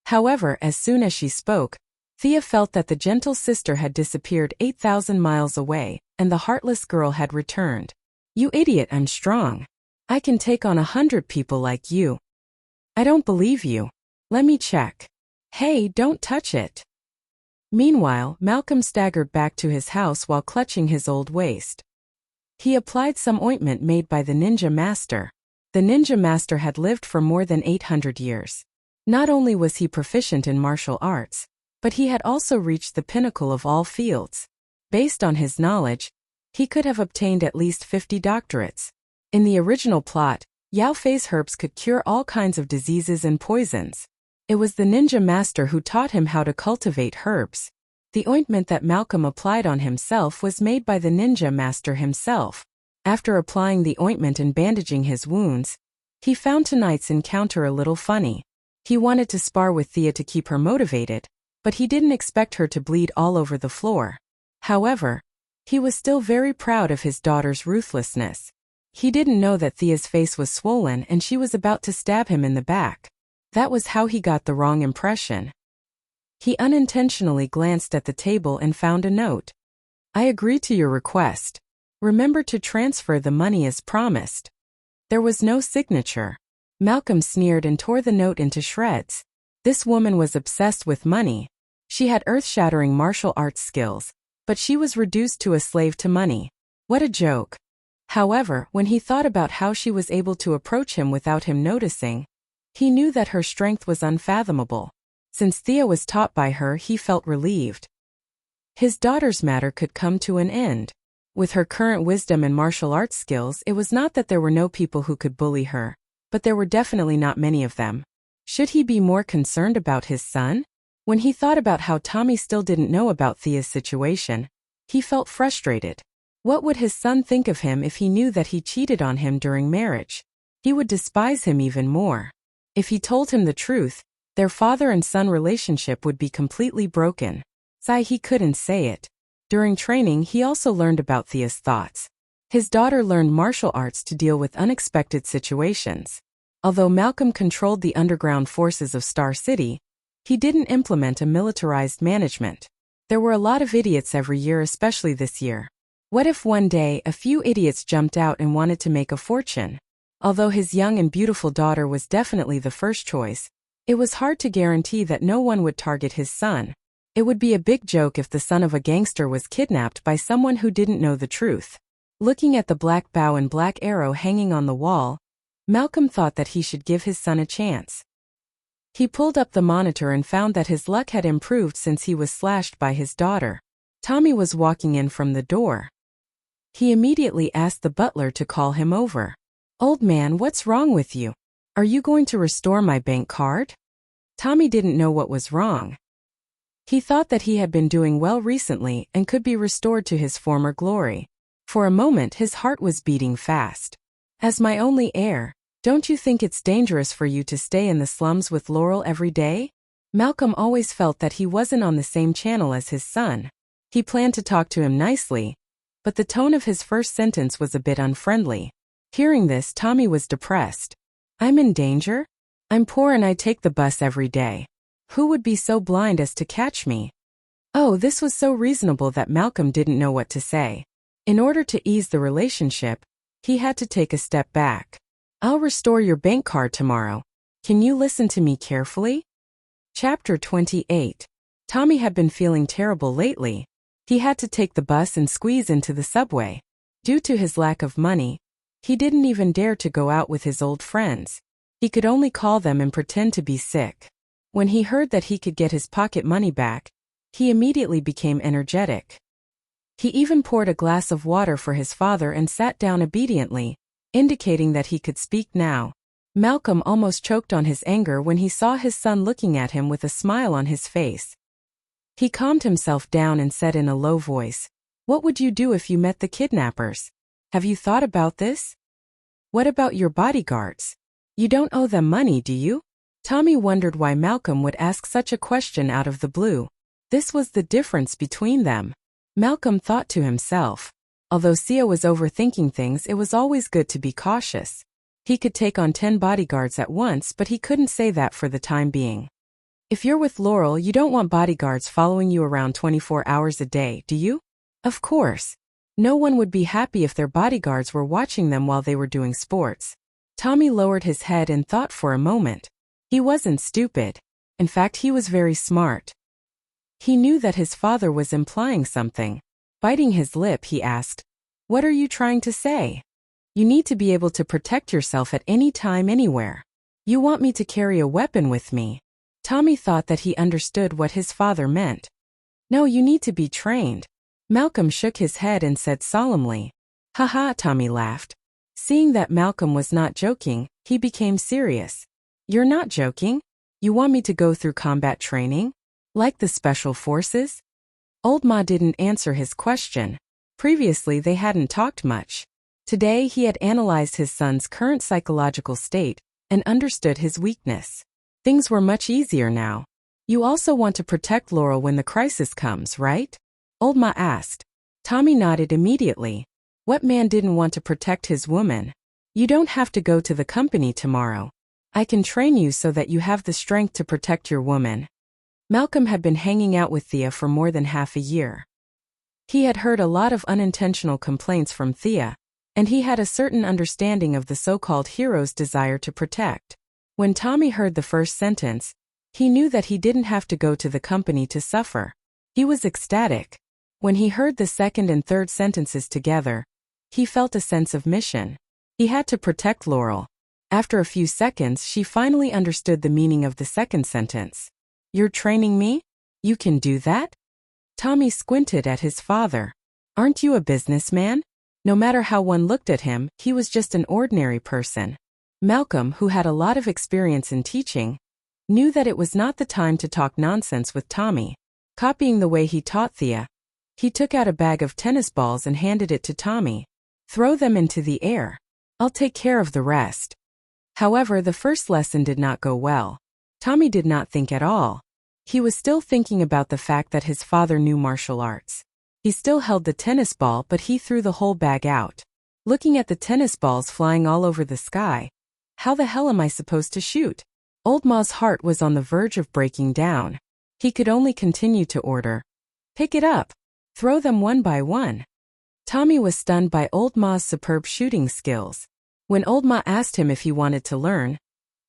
However, as soon as she spoke, Thea felt that the gentle sister had disappeared 8,000 miles away, and the heartless girl had returned. You idiot, I'm strong. I can take on 100 people like you. I don't believe you. Let me check. Hey, don't touch it. Meanwhile, Malcolm staggered back to his house while clutching his old waist. He applied some ointment made by the ninja master. The ninja master had lived for more than 800 years. Not only was he proficient in martial arts, but he had also reached the pinnacle of all fields. Based on his knowledge, he could have obtained at least 50 doctorates. In the original plot, Yao Fei's herbs could cure all kinds of diseases and poisons. It was the ninja master who taught him how to cultivate herbs. The ointment that Malcolm applied on himself was made by the ninja master himself. After applying the ointment and bandaging his wounds, he found tonight's encounter a little funny. He wanted to spar with Thea to keep her motivated, but he didn't expect her to bleed all over the floor. However, he was still very proud of his daughter's ruthlessness. He didn't know that Thea's face was swollen and she was about to stab him in the back. That was how he got the wrong impression. He unintentionally glanced at the table and found a note. I agree to your request. Remember to transfer the money as promised. There was no signature. Malcolm sneered and tore the note into shreds. This woman was obsessed with money. She had earth-shattering martial arts skills, but she was reduced to a slave to money. What a joke. However, when he thought about how she was able to approach him without him noticing, he knew that her strength was unfathomable. Since Thea was taught by her, he felt relieved. His daughter's matter could come to an end. With her current wisdom and martial arts skills, it was not that there were no people who could bully her, but there were definitely not many of them. Should he be more concerned about his son? When he thought about how Tommy still didn't know about Thea's situation, he felt frustrated. What would his son think of him if he knew that he cheated on him during marriage? He would despise him even more. If he told him the truth, their father and son relationship would be completely broken. He couldn't say it. During training, he also learned about Thea's thoughts. His daughter learned martial arts to deal with unexpected situations. Although Malcolm controlled the underground forces of Star City, he didn't implement a militarized management. There were a lot of idiots every year, especially this year. What if one day a few idiots jumped out and wanted to make a fortune? Although his young and beautiful daughter was definitely the first choice, it was hard to guarantee that no one would target his son. It would be a big joke if the son of a gangster was kidnapped by someone who didn't know the truth. Looking at the black bow and black arrow hanging on the wall, Malcolm thought that he should give his son a chance. He pulled up the monitor and found that his luck had improved since he was slashed by his daughter. Tommy was walking in from the door. He immediately asked the butler to call him over. Old man, what's wrong with you? Are you going to restore my bank card? Tommy didn't know what was wrong. He thought that he had been doing well recently and could be restored to his former glory. For a moment his heart was beating fast. As my only heir, don't you think it's dangerous for you to stay in the slums with Laurel every day? Malcolm always felt that he wasn't on the same channel as his son. He planned to talk to him nicely, but the tone of his first sentence was a bit unfriendly. Hearing this, Tommy was depressed. I'm in danger? I'm poor and I take the bus every day. Who would be so blind as to catch me? Oh, this was so reasonable that Malcolm didn't know what to say. In order to ease the relationship, he had to take a step back. I'll restore your bank card tomorrow. Can you listen to me carefully? Chapter 28. Tommy had been feeling terrible lately. He had to take the bus and squeeze into the subway. Due to his lack of money, he didn't even dare to go out with his old friends. He could only call them and pretend to be sick. When he heard that he could get his pocket money back, he immediately became energetic. He even poured a glass of water for his father and sat down obediently, indicating that he could speak now. Malcolm almost choked on his anger when he saw his son looking at him with a smile on his face. He calmed himself down and said in a low voice, "What would you do if you met the kidnappers? Have you thought about this? What about your bodyguards? You don't owe them money, do you?" Tommy wondered why Malcolm would ask such a question out of the blue. This was the difference between them. Malcolm thought to himself. Although Sia was overthinking things, it was always good to be cautious. He could take on 10 bodyguards at once, but he couldn't say that for the time being. If you're with Laurel, you don't want bodyguards following you around 24 hours a day, do you? Of course. No one would be happy if their bodyguards were watching them while they were doing sports. Tommy lowered his head and thought for a moment. He wasn't stupid. In fact, he was very smart. He knew that his father was implying something. Biting his lip, he asked, "What are you trying to say? You need to be able to protect yourself at any time, anywhere. You want me to carry a weapon with me?" Tommy thought that he understood what his father meant. "No, you need to be trained." Malcolm shook his head and said solemnly. "Haha," Tommy laughed. Seeing that Malcolm was not joking, he became serious. "You're not joking? You want me to go through combat training? Like the special forces?" Old Ma didn't answer his question. Previously they hadn't talked much. Today he had analyzed his son's current psychological state and understood his weakness. Things were much easier now. "You also want to protect Laurel when the crisis comes, right?" Old Ma asked. Tommy nodded immediately. What man didn't want to protect his woman? "You don't have to go to the company tomorrow. I can train you so that you have the strength to protect your woman." Malcolm had been hanging out with Thea for more than half a year. He had heard a lot of unintentional complaints from Thea, and he had a certain understanding of the so-called hero's desire to protect. When Tommy heard the first sentence, he knew that he didn't have to go to the company to suffer. He was ecstatic. When he heard the second and third sentences together, he felt a sense of mission. He had to protect Laurel. After a few seconds, she finally understood the meaning of the second sentence. "You're training me? You can do that?" Tommy squinted at his father. "Aren't you a businessman?" No matter how one looked at him, he was just an ordinary person. Malcolm, who had a lot of experience in teaching, knew that it was not the time to talk nonsense with Tommy. Copying the way he taught Thea, he took out a bag of tennis balls and handed it to Tommy. "Throw them into the air. I'll take care of the rest." However, the first lesson did not go well. Tommy did not think at all. He was still thinking about the fact that his father knew martial arts. He still held the tennis ball, but he threw the whole bag out. Looking at the tennis balls flying all over the sky, how the hell am I supposed to shoot? Old Ma's heart was on the verge of breaking down. He could only continue to order, "Pick it up. Throw them one by one." Tommy was stunned by Old Ma's superb shooting skills. When Old Ma asked him if he wanted to learn,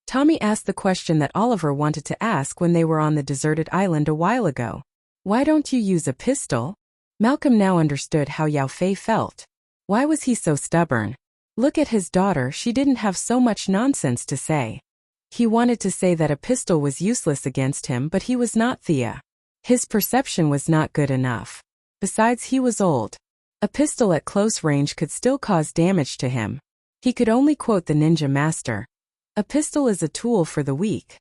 Tommy asked the question that Oliver wanted to ask when they were on the deserted island a while ago. "Why don't you use a pistol?" Malcolm now understood how Yao Fei felt. Why was he so stubborn? Look at his daughter, she didn't have so much nonsense to say. He wanted to say that a pistol was useless against him, but he was not Thea. His perception was not good enough. Besides, he was old. A pistol at close range could still cause damage to him. He could only quote the ninja master. A pistol is a tool for the weak.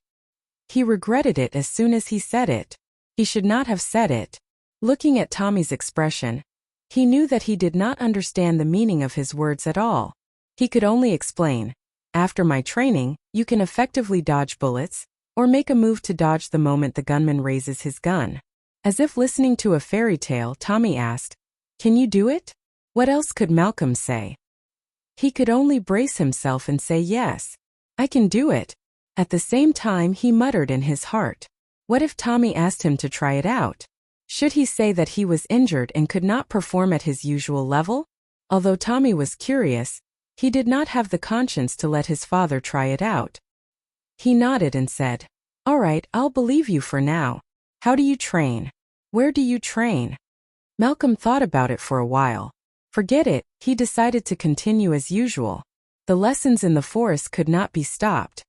He regretted it as soon as he said it. He should not have said it. Looking at Tommy's expression, he knew that he did not understand the meaning of his words at all. He could only explain, after my training, you can effectively dodge bullets, or make a move to dodge the moment the gunman raises his gun. As if listening to a fairy tale, Tommy asked, can you do it? What else could Malcolm say? He could only brace himself and say yes. I can do it. At the same time he muttered in his heart. What if Tommy asked him to try it out? Should he say that he was injured and could not perform at his usual level? Although Tommy was curious, he did not have the conscience to let his father try it out. He nodded and said, all right, I'll believe you for now. How do you train? Where do you train? Malcolm thought about it for a while. Forget it, he decided to continue as usual. The lessons in the forest could not be stopped.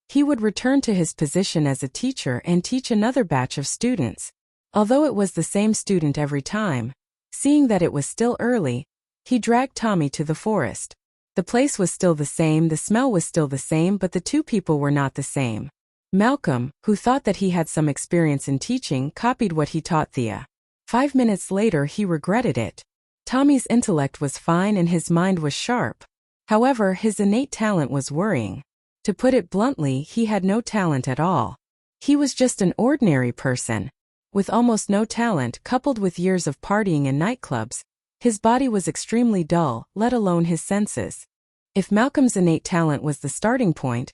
He would return to his position as a teacher and teach another batch of students. Although it was the same student every time, seeing that it was still early, he dragged Tommy to the forest. The place was still the same, the smell was still the same, but the two people were not the same. Malcolm, who thought that he had some experience in teaching, copied what he taught Thea. 5 minutes later he regretted it. Tommy's intellect was fine and his mind was sharp. However, his innate talent was worrying. To put it bluntly, he had no talent at all. He was just an ordinary person. With almost no talent, coupled with years of partying in nightclubs, his body was extremely dull, let alone his senses. If Malcolm's innate talent was the starting point,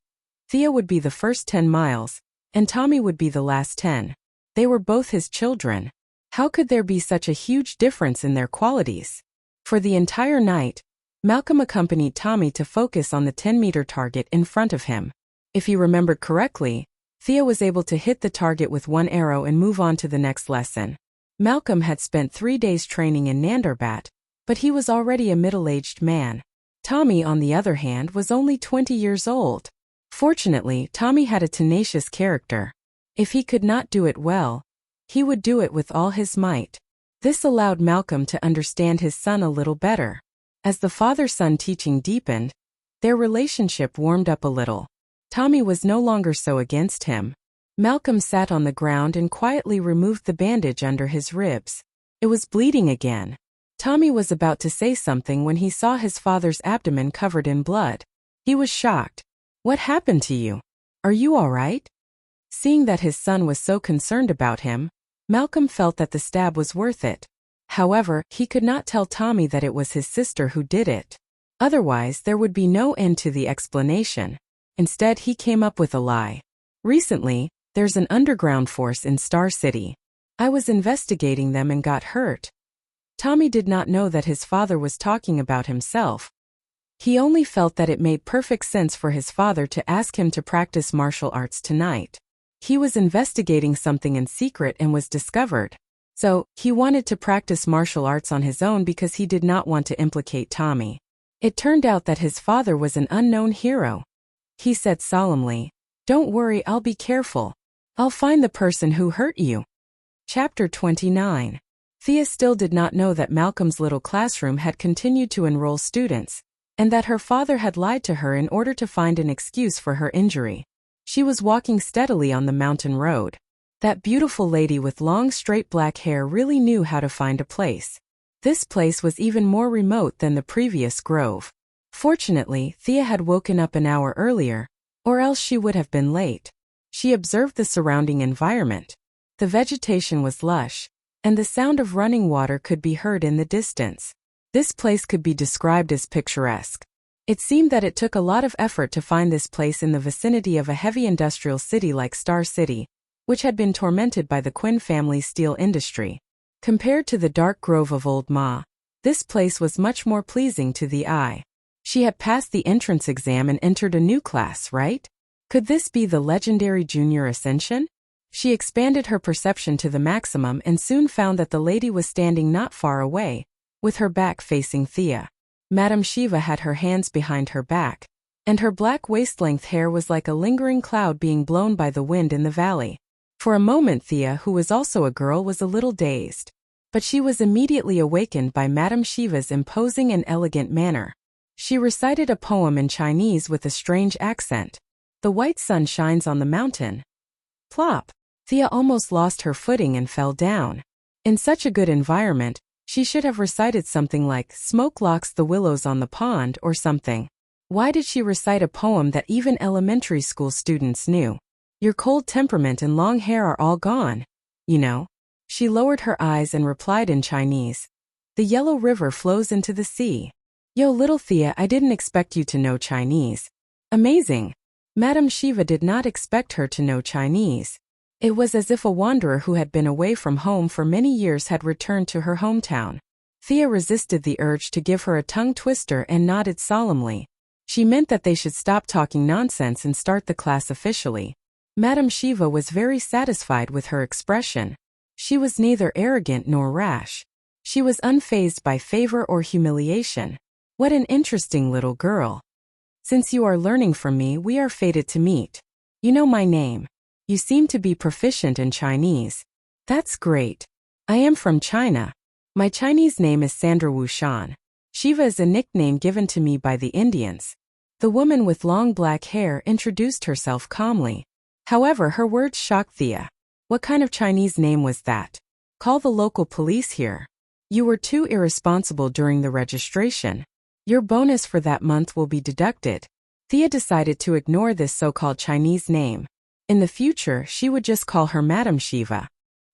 Thea would be the first 10 miles, and Tommy would be the last 10. They were both his children. How could there be such a huge difference in their qualities? For the entire night, Malcolm accompanied Tommy to focus on the 10-meter target in front of him. If he remembered correctly, Thea was able to hit the target with one arrow and move on to the next lesson. Malcolm had spent 3 days training in Nandarbat, but he was already a middle-aged man. Tommy, on the other hand, was only 20 years old. Fortunately, Tommy had a tenacious character. If he could not do it well, he would do it with all his might. This allowed Malcolm to understand his son a little better. As the father-son teaching deepened, their relationship warmed up a little. Tommy was no longer so against him. Malcolm sat on the ground and quietly removed the bandage under his ribs. It was bleeding again. Tommy was about to say something when he saw his father's abdomen covered in blood. He was shocked. What happened to you? Are you all right? Seeing that his son was so concerned about him, Malcolm felt that the stab was worth it. However, he could not tell Tommy that it was his sister who did it. Otherwise, there would be no end to the explanation. Instead, he came up with a lie. Recently, there's an underground force in Star City. I was investigating them and got hurt. Tommy did not know that his father was talking about himself. He only felt that it made perfect sense for his father to ask him to practice martial arts tonight. He was investigating something in secret and was discovered. So, he wanted to practice martial arts on his own because he did not want to implicate Tommy. It turned out that his father was an unknown hero. He said solemnly, "Don't worry, I'll be careful. I'll find the person who hurt you." Chapter 29. Thea still did not know that Malcolm's little classroom had continued to enroll students, and that her father had lied to her in order to find an excuse for her injury. She was walking steadily on the mountain road. That beautiful lady with long straight black hair really knew how to find a place. This place was even more remote than the previous grove. Fortunately, Thea had woken up an hour earlier, or else she would have been late. She observed the surrounding environment. The vegetation was lush, and the sound of running water could be heard in the distance. This place could be described as picturesque. It seemed that it took a lot of effort to find this place in the vicinity of a heavy industrial city like Star City, which had been tormented by the Quinn family's steel industry. Compared to the dark grove of Old Ma, this place was much more pleasing to the eye. She had passed the entrance exam and entered a new class, right? Could this be the legendary Junior Ascension? She expanded her perception to the maximum and soon found that the lady was standing not far away, with her back facing Thea. Madame Shiva had her hands behind her back, and her black waist-length hair was like a lingering cloud being blown by the wind in the valley. For a moment Thea, who was also a girl, was a little dazed. But she was immediately awakened by Madame Shiva's imposing and elegant manner. She recited a poem in Chinese with a strange accent. The white sun shines on the mountain. Plop! Thea almost lost her footing and fell down. In such a good environment, she should have recited something like "Smoke locks the willows on the pond" or something. Why did she recite a poem that even elementary school students knew? Your cold temperament and long hair are all gone. You know. She lowered her eyes and replied in Chinese. The yellow river flows into the sea. Yo, little Thea, I didn't expect you to know Chinese. Amazing. Madame Shiva did not expect her to know Chinese. It was as if a wanderer who had been away from home for many years had returned to her hometown. Thea resisted the urge to give her a tongue twister and nodded solemnly. She meant that they should stop talking nonsense and start the class officially. Madame Shiva was very satisfied with her expression. She was neither arrogant nor rash. She was unfazed by favor or humiliation. What an interesting little girl. Since you are learning from me, we are fated to meet. You know my name. You seem to be proficient in Chinese. That's great. I am from China. My Chinese name is Sandra Wushan. Shiva is a nickname given to me by the Indians. The woman with long black hair introduced herself calmly. However, her words shocked Thea. What kind of Chinese name was that? Call the local police here. You were too irresponsible during the registration. Your bonus for that month will be deducted. Thea decided to ignore this so-called Chinese name. In the future, she would just call her Madame Shiva.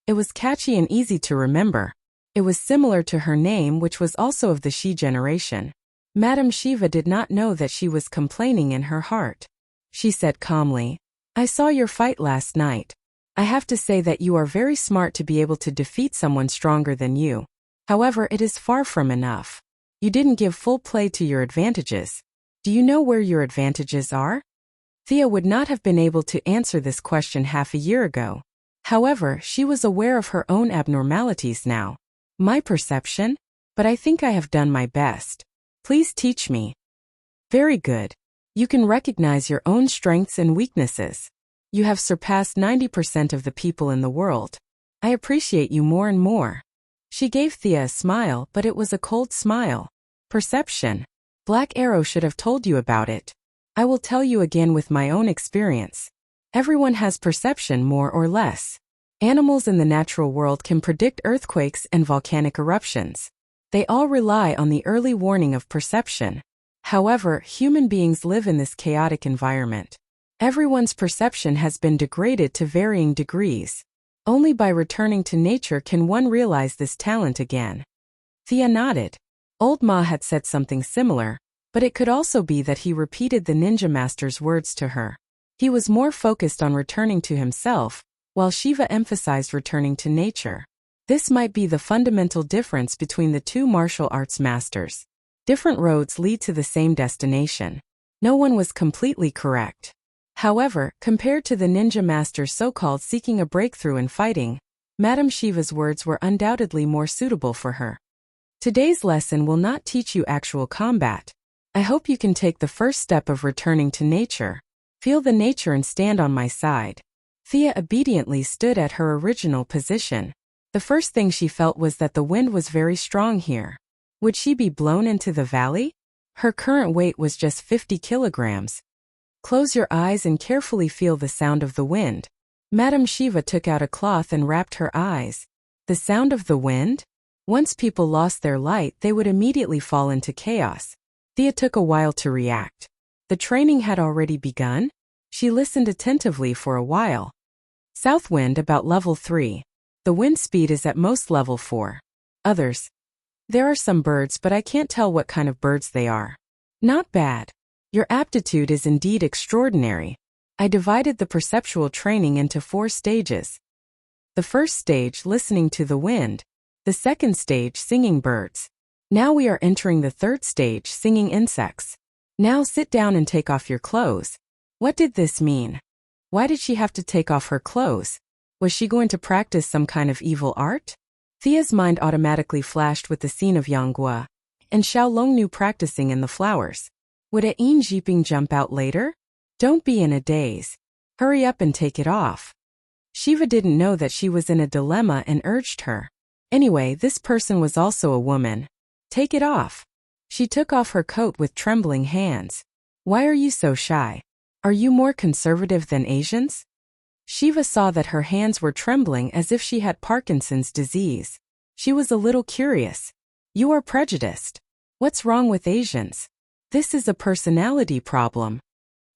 It was catchy and easy to remember. It was similar to her name, which was also of the Shi generation. Madame Shiva did not know that she was complaining in her heart. She said calmly, I saw your fight last night. I have to say that you are very smart to be able to defeat someone stronger than you. However, it is far from enough. You didn't give full play to your advantages. Do you know where your advantages are? Thea would not have been able to answer this question half a year ago. However, she was aware of her own abnormalities now. My perception? But I think I have done my best. Please teach me. Very good. You can recognize your own strengths and weaknesses. You have surpassed 90% of the people in the world. I appreciate you more and more. She gave Thea a smile, but it was a cold smile. Perception. Black Arrow should have told you about it. I will tell you again with my own experience. Everyone has perception more or less. Animals in the natural world can predict earthquakes and volcanic eruptions. They all rely on the early warning of perception. However, human beings live in this chaotic environment. Everyone's perception has been degraded to varying degrees. Only by returning to nature can one realize this talent again. Thea nodded. Old Ma had said something similar, but it could also be that he repeated the ninja master's words to her. He was more focused on returning to himself, while Shiva emphasized returning to nature. This might be the fundamental difference between the two martial arts masters. Different roads lead to the same destination. No one was completely correct. However, compared to the ninja master so-called seeking a breakthrough in fighting, Madame Shiva's words were undoubtedly more suitable for her. Today's lesson will not teach you actual combat. I hope you can take the first step of returning to nature. Feel the nature and stand on my side. Thea obediently stood at her original position. The first thing she felt was that the wind was very strong here. Would she be blown into the valley? Her current weight was just 50 kilograms. Close your eyes and carefully feel the sound of the wind. Madame Shiva took out a cloth and wrapped her eyes. The sound of the wind? Once people lost their light, they would immediately fall into chaos. Thea took a while to react. The training had already begun? She listened attentively for a while. South wind about level 3. The wind speed is at most level 4. Others. There are some birds, but I can't tell what kind of birds they are. Not bad. Your aptitude is indeed extraordinary. I divided the perceptual training into 4 stages. The first stage, listening to the wind. The second stage, singing birds. Now we are entering the third stage, singing insects. Now sit down and take off your clothes. What did this mean? Why did she have to take off her clothes? Was she going to practice some kind of evil art? Thea's mind automatically flashed with the scene of Yanghua and Xiaolong Nu practicing in the flowers. Would a Yin Jiping jump out later? Don't be in a daze. Hurry up and take it off. Shiva didn't know that she was in a dilemma and urged her. Anyway, this person was also a woman. Take it off. She took off her coat with trembling hands. Why are you so shy? Are you more conservative than Asians? Shiva saw that her hands were trembling as if she had Parkinson's disease. She was a little curious. You are prejudiced. What's wrong with Asians? This is a personality problem.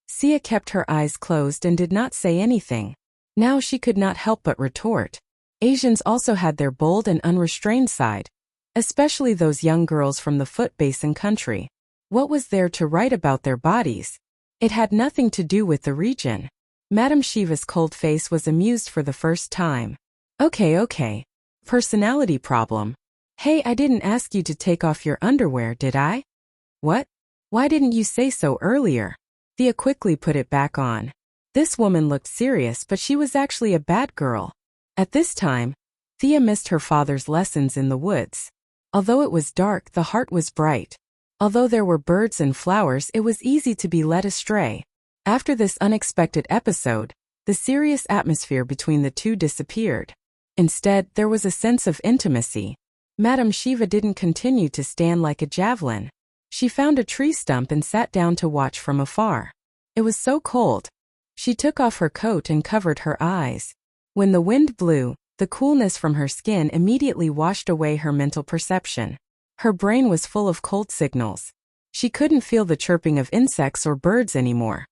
Sia kept her eyes closed and did not say anything. Now she could not help but retort. Asians also had their bold and unrestrained side, especially those young girls from the Foot Basin country. What was there to write about their bodies? It had nothing to do with the region. Madame Shiva's cold face was amused for the first time. Okay. Personality problem. Hey, I didn't ask you to take off your underwear, did I? What? Why didn't you say so earlier? Thea quickly put it back on. This woman looked serious, but she was actually a bad girl. At this time, Thea missed her father's lessons in the woods. Although it was dark, the heart was bright. Although there were birds and flowers, it was easy to be led astray. After this unexpected episode, the serious atmosphere between the two disappeared. Instead, there was a sense of intimacy. Madame Shiva didn't continue to stand like a javelin. She found a tree stump and sat down to watch from afar. It was so cold. She took off her coat and covered her eyes. When the wind blew, the coolness from her skin immediately washed away her mental perception. Her brain was full of cold signals. She couldn't feel the chirping of insects or birds anymore.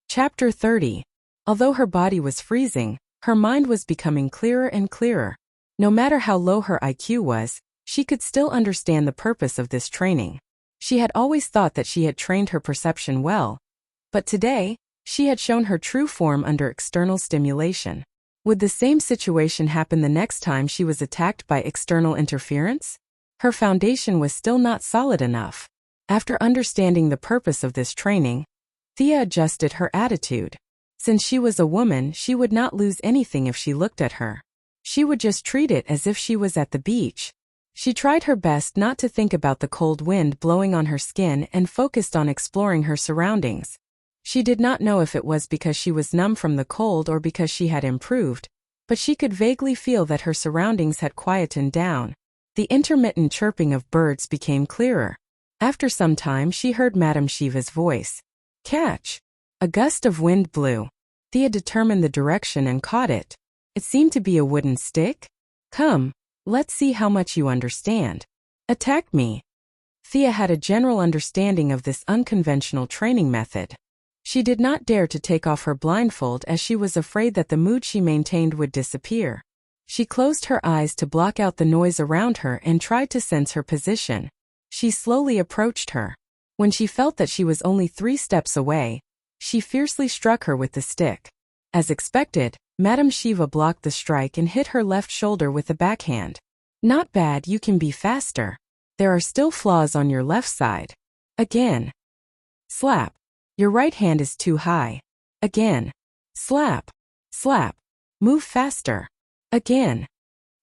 Chapter 30. Although her body was freezing, her mind was becoming clearer and clearer. No matter how low her IQ was, she could still understand the purpose of this training. She had always thought that she had trained her perception well, but today, she had shown her true form under external stimulation. Would the same situation happen the next time she was attacked by external interference? Her foundation was still not solid enough. After understanding the purpose of this training, Thea adjusted her attitude. Since she was a woman, she would not lose anything if she looked at her. She would just treat it as if she was at the beach. She tried her best not to think about the cold wind blowing on her skin and focused on exploring her surroundings. She did not know if it was because she was numb from the cold or because she had improved, but she could vaguely feel that her surroundings had quietened down. The intermittent chirping of birds became clearer. After some time, she heard Madame Shiva's voice. Catch! A gust of wind blew. Thea determined the direction and caught it. It seemed to be a wooden stick. Come, let's see how much you understand. Attack me. Thea had a general understanding of this unconventional training method. She did not dare to take off her blindfold as she was afraid that the mood she maintained would disappear. She closed her eyes to block out the noise around her and tried to sense her position. She slowly approached her. When she felt that she was only 3 steps away, she fiercely struck her with the stick. As expected, Madame Shiva blocked the strike and hit her left shoulder with a backhand. Not bad, you can be faster. There are still flaws on your left side. Again. Slap. Your right hand is too high. Again. Slap. Slap. Move faster. Again.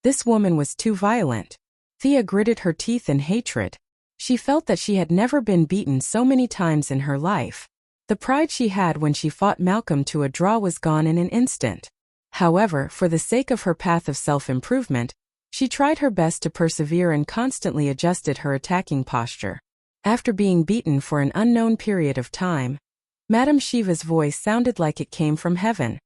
This woman was too violent. Thea gritted her teeth in hatred. She felt that she had never been beaten so many times in her life. The pride she had when she fought Malcolm to a draw was gone in an instant. However, for the sake of her path of self-improvement, she tried her best to persevere and constantly adjusted her attacking posture. After being beaten for an unknown period of time, Madame Shiva's voice sounded like it came from heaven.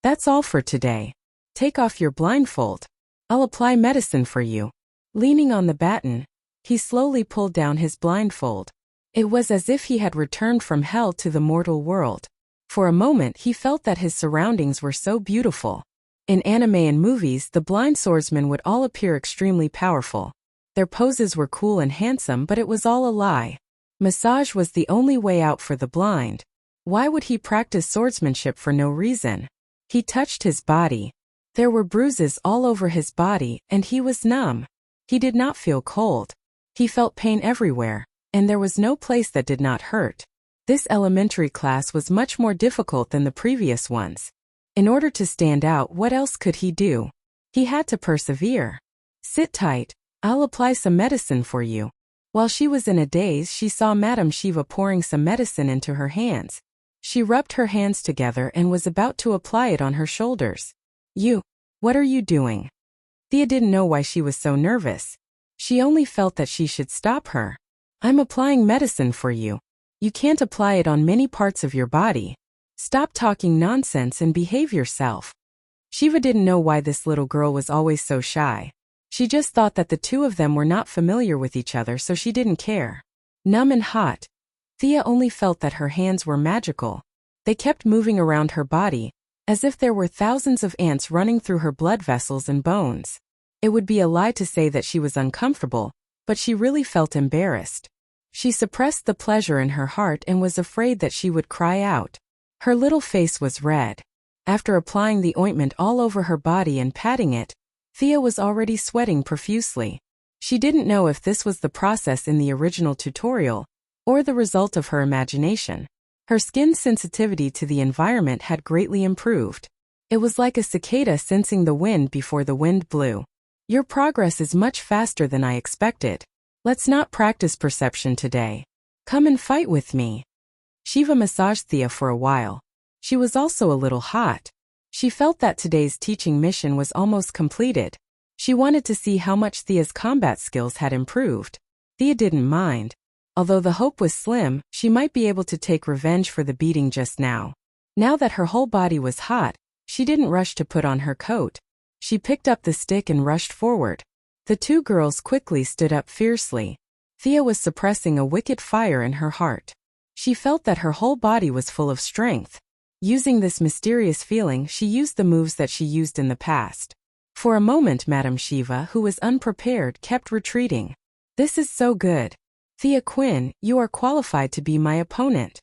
That's all for today. Take off your blindfold. I'll apply medicine for you. Leaning on the baton, he slowly pulled down his blindfold. It was as if he had returned from hell to the mortal world. For a moment he felt that his surroundings were so beautiful. In anime and movies, the blind swordsmen would all appear extremely powerful. Their poses were cool and handsome, but it was all a lie. Massage was the only way out for the blind. Why would he practice swordsmanship for no reason? He touched his body. There were bruises all over his body, and he was numb. He did not feel cold. He felt pain everywhere, and there was no place that did not hurt. This elementary class was much more difficult than the previous ones. In order to stand out, what else could he do? He had to persevere. Sit tight, I'll apply some medicine for you. While she was in a daze, she saw Madame Shiva pouring some medicine into her hands. She rubbed her hands together and was about to apply it on her shoulders. What are you doing? Thea didn't know why she was so nervous. She only felt that she should stop her. I'm applying medicine for you. You can't apply it on many parts of your body. Stop talking nonsense and behave yourself. Shiva didn't know why this little girl was always so shy. She just thought that the two of them were not familiar with each other, so she didn't care. Numb and hot, Thea only felt that her hands were magical. They kept moving around her body, as if there were thousands of ants running through her blood vessels and bones. It would be a lie to say that she was uncomfortable, but she really felt embarrassed. She suppressed the pleasure in her heart and was afraid that she would cry out. Her little face was red. After applying the ointment all over her body and patting it, Thea was already sweating profusely. She didn't know if this was the process in the original tutorial, or the result of her imagination. Her skin's sensitivity to the environment had greatly improved. It was like a cicada sensing the wind before the wind blew. Your progress is much faster than I expected. Let's not practice perception today. Come and fight with me. Shiva massaged Thea for a while. She was also a little hot. She felt that today's teaching mission was almost completed. She wanted to see how much Thea's combat skills had improved. Thea didn't mind. Although the hope was slim, she might be able to take revenge for the beating just now. Now that her whole body was hot, she didn't rush to put on her coat. She picked up the stick and rushed forward. The two girls quickly stood up fiercely. Thea was suppressing a wicked fire in her heart. She felt that her whole body was full of strength. Using this mysterious feeling, she used the moves that she used in the past. For a moment, Madame Shiva, who was unprepared, kept retreating. This is so good. Thea Quinn, you are qualified to be my opponent.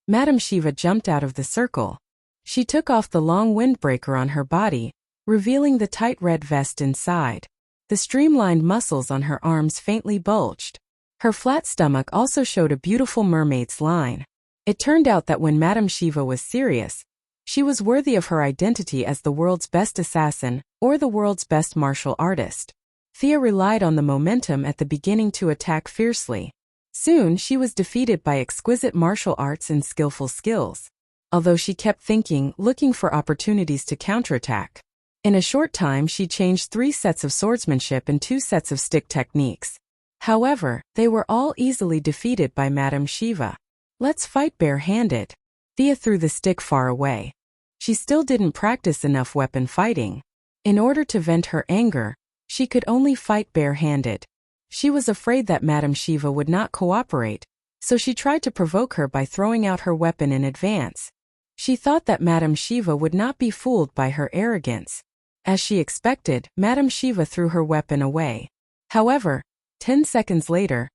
Madame Shiva jumped out of the circle. She took off the long windbreaker on her body, revealing the tight red vest inside. The streamlined muscles on her arms faintly bulged. Her flat stomach also showed a beautiful mermaid's line. It turned out that when Madame Shiva was serious, she was worthy of her identity as the world's best assassin or the world's best martial artist. Thea relied on the momentum at the beginning to attack fiercely. Soon she was defeated by exquisite martial arts and skillful skills. Although she kept looking for opportunities to counterattack. In a short time she changed 3 sets of swordsmanship and 2 sets of stick techniques. However, they were all easily defeated by Madame Shiva. Let's fight barehanded. Thea threw the stick far away. She still didn't practice enough weapon fighting. In order to vent her anger, she could only fight barehanded. She was afraid that Madame Shiva would not cooperate, so she tried to provoke her by throwing out her weapon in advance. She thought that Madame Shiva would not be fooled by her arrogance. As she expected, Madame Shiva threw her weapon away. However, 10 seconds later,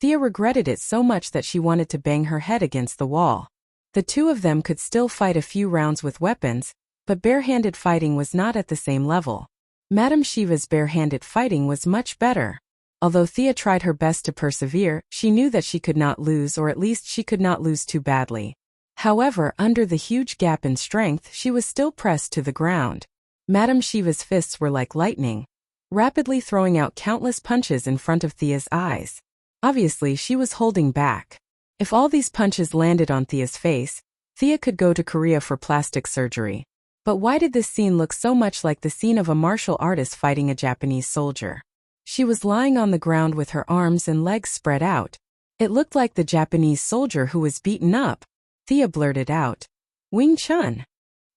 Thea regretted it so much that she wanted to bang her head against the wall. The two of them could still fight a few rounds with weapons, but barehanded fighting was not at the same level. Madame Shiva's barehanded fighting was much better. Although Thea tried her best to persevere, she knew that she could not lose, or at least she could not lose too badly. However, under the huge gap in strength, she was still pressed to the ground. Madame Shiva's fists were like lightning, rapidly throwing out countless punches in front of Thea's eyes. Obviously, she was holding back. If all these punches landed on Thea's face, Thea could go to Korea for plastic surgery. But why did this scene look so much like the scene of a martial artist fighting a Japanese soldier? She was lying on the ground with her arms and legs spread out. It looked like the Japanese soldier who was beaten up. Thea blurted out, "Wing Chun.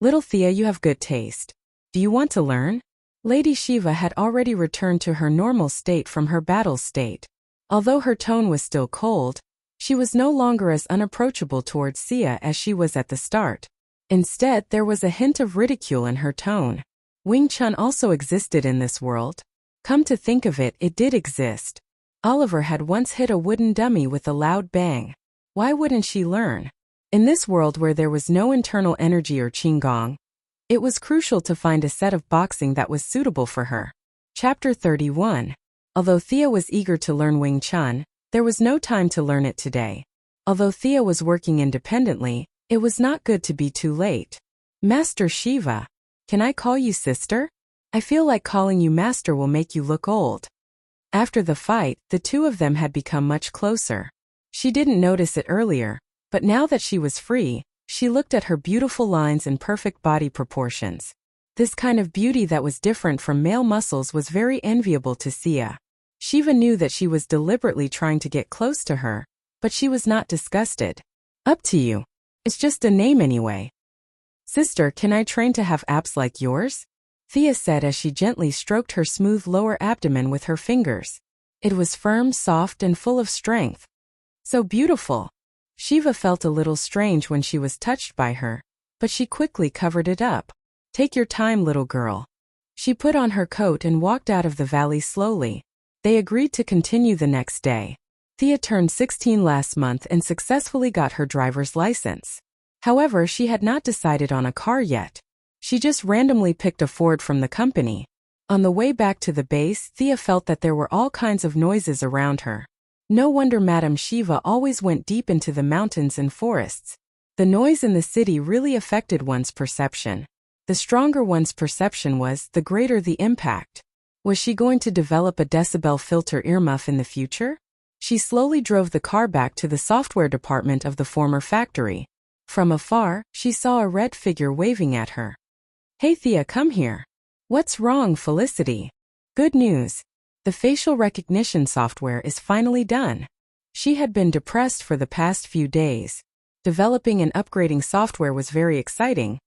Little Thea, you have good taste. Do you want to learn?" Lady Shiva had already returned to her normal state from her battle state. Although her tone was still cold, she was no longer as unapproachable towards Thea as she was at the start. Instead, there was a hint of ridicule in her tone. Wing Chun also existed in this world. Come to think of it, it did exist. Oliver had once hit a wooden dummy with a loud bang. Why wouldn't she learn? In this world where there was no internal energy or qigong, it was crucial to find a set of boxing that was suitable for her. Chapter 31. Although Thea was eager to learn Wing Chun, there was no time to learn it today. Although Thea was working independently, it was not good to be too late. Master Shiva, can I call you sister? I feel like calling you master will make you look old. After the fight, the two of them had become much closer. She didn't notice it earlier, but now that she was free, she looked at her beautiful lines and perfect body proportions. This kind of beauty that was different from male muscles was very enviable to Thea. Shiva knew that she was deliberately trying to get close to her, but she was not disgusted. Up to you. It's just a name anyway. Sister, can I train to have abs like yours? Thea said as she gently stroked her smooth lower abdomen with her fingers. It was firm, soft, and full of strength. So beautiful. Shiva felt a little strange when she was touched by her, but she quickly covered it up. Take your time, little girl. She put on her coat and walked out of the valley slowly. They agreed to continue the next day. Thea turned 16 last month and successfully got her driver's license. However, she had not decided on a car yet. She just randomly picked a Ford from the company. On the way back to the base, Thea felt that there were all kinds of noises around her. No wonder Madame Shiva always went deep into the mountains and forests. The noise in the city really affected one's perception. The stronger one's perception was, the greater the impact. Was she going to develop a decibel filter earmuff in the future? She slowly drove the car back to the software department of the former factory. From afar, she saw a red figure waving at her. Hey Thea, come here. What's wrong, Felicity? Good news. The facial recognition software is finally done. She had been depressed for the past few days. Developing and upgrading software was very exciting,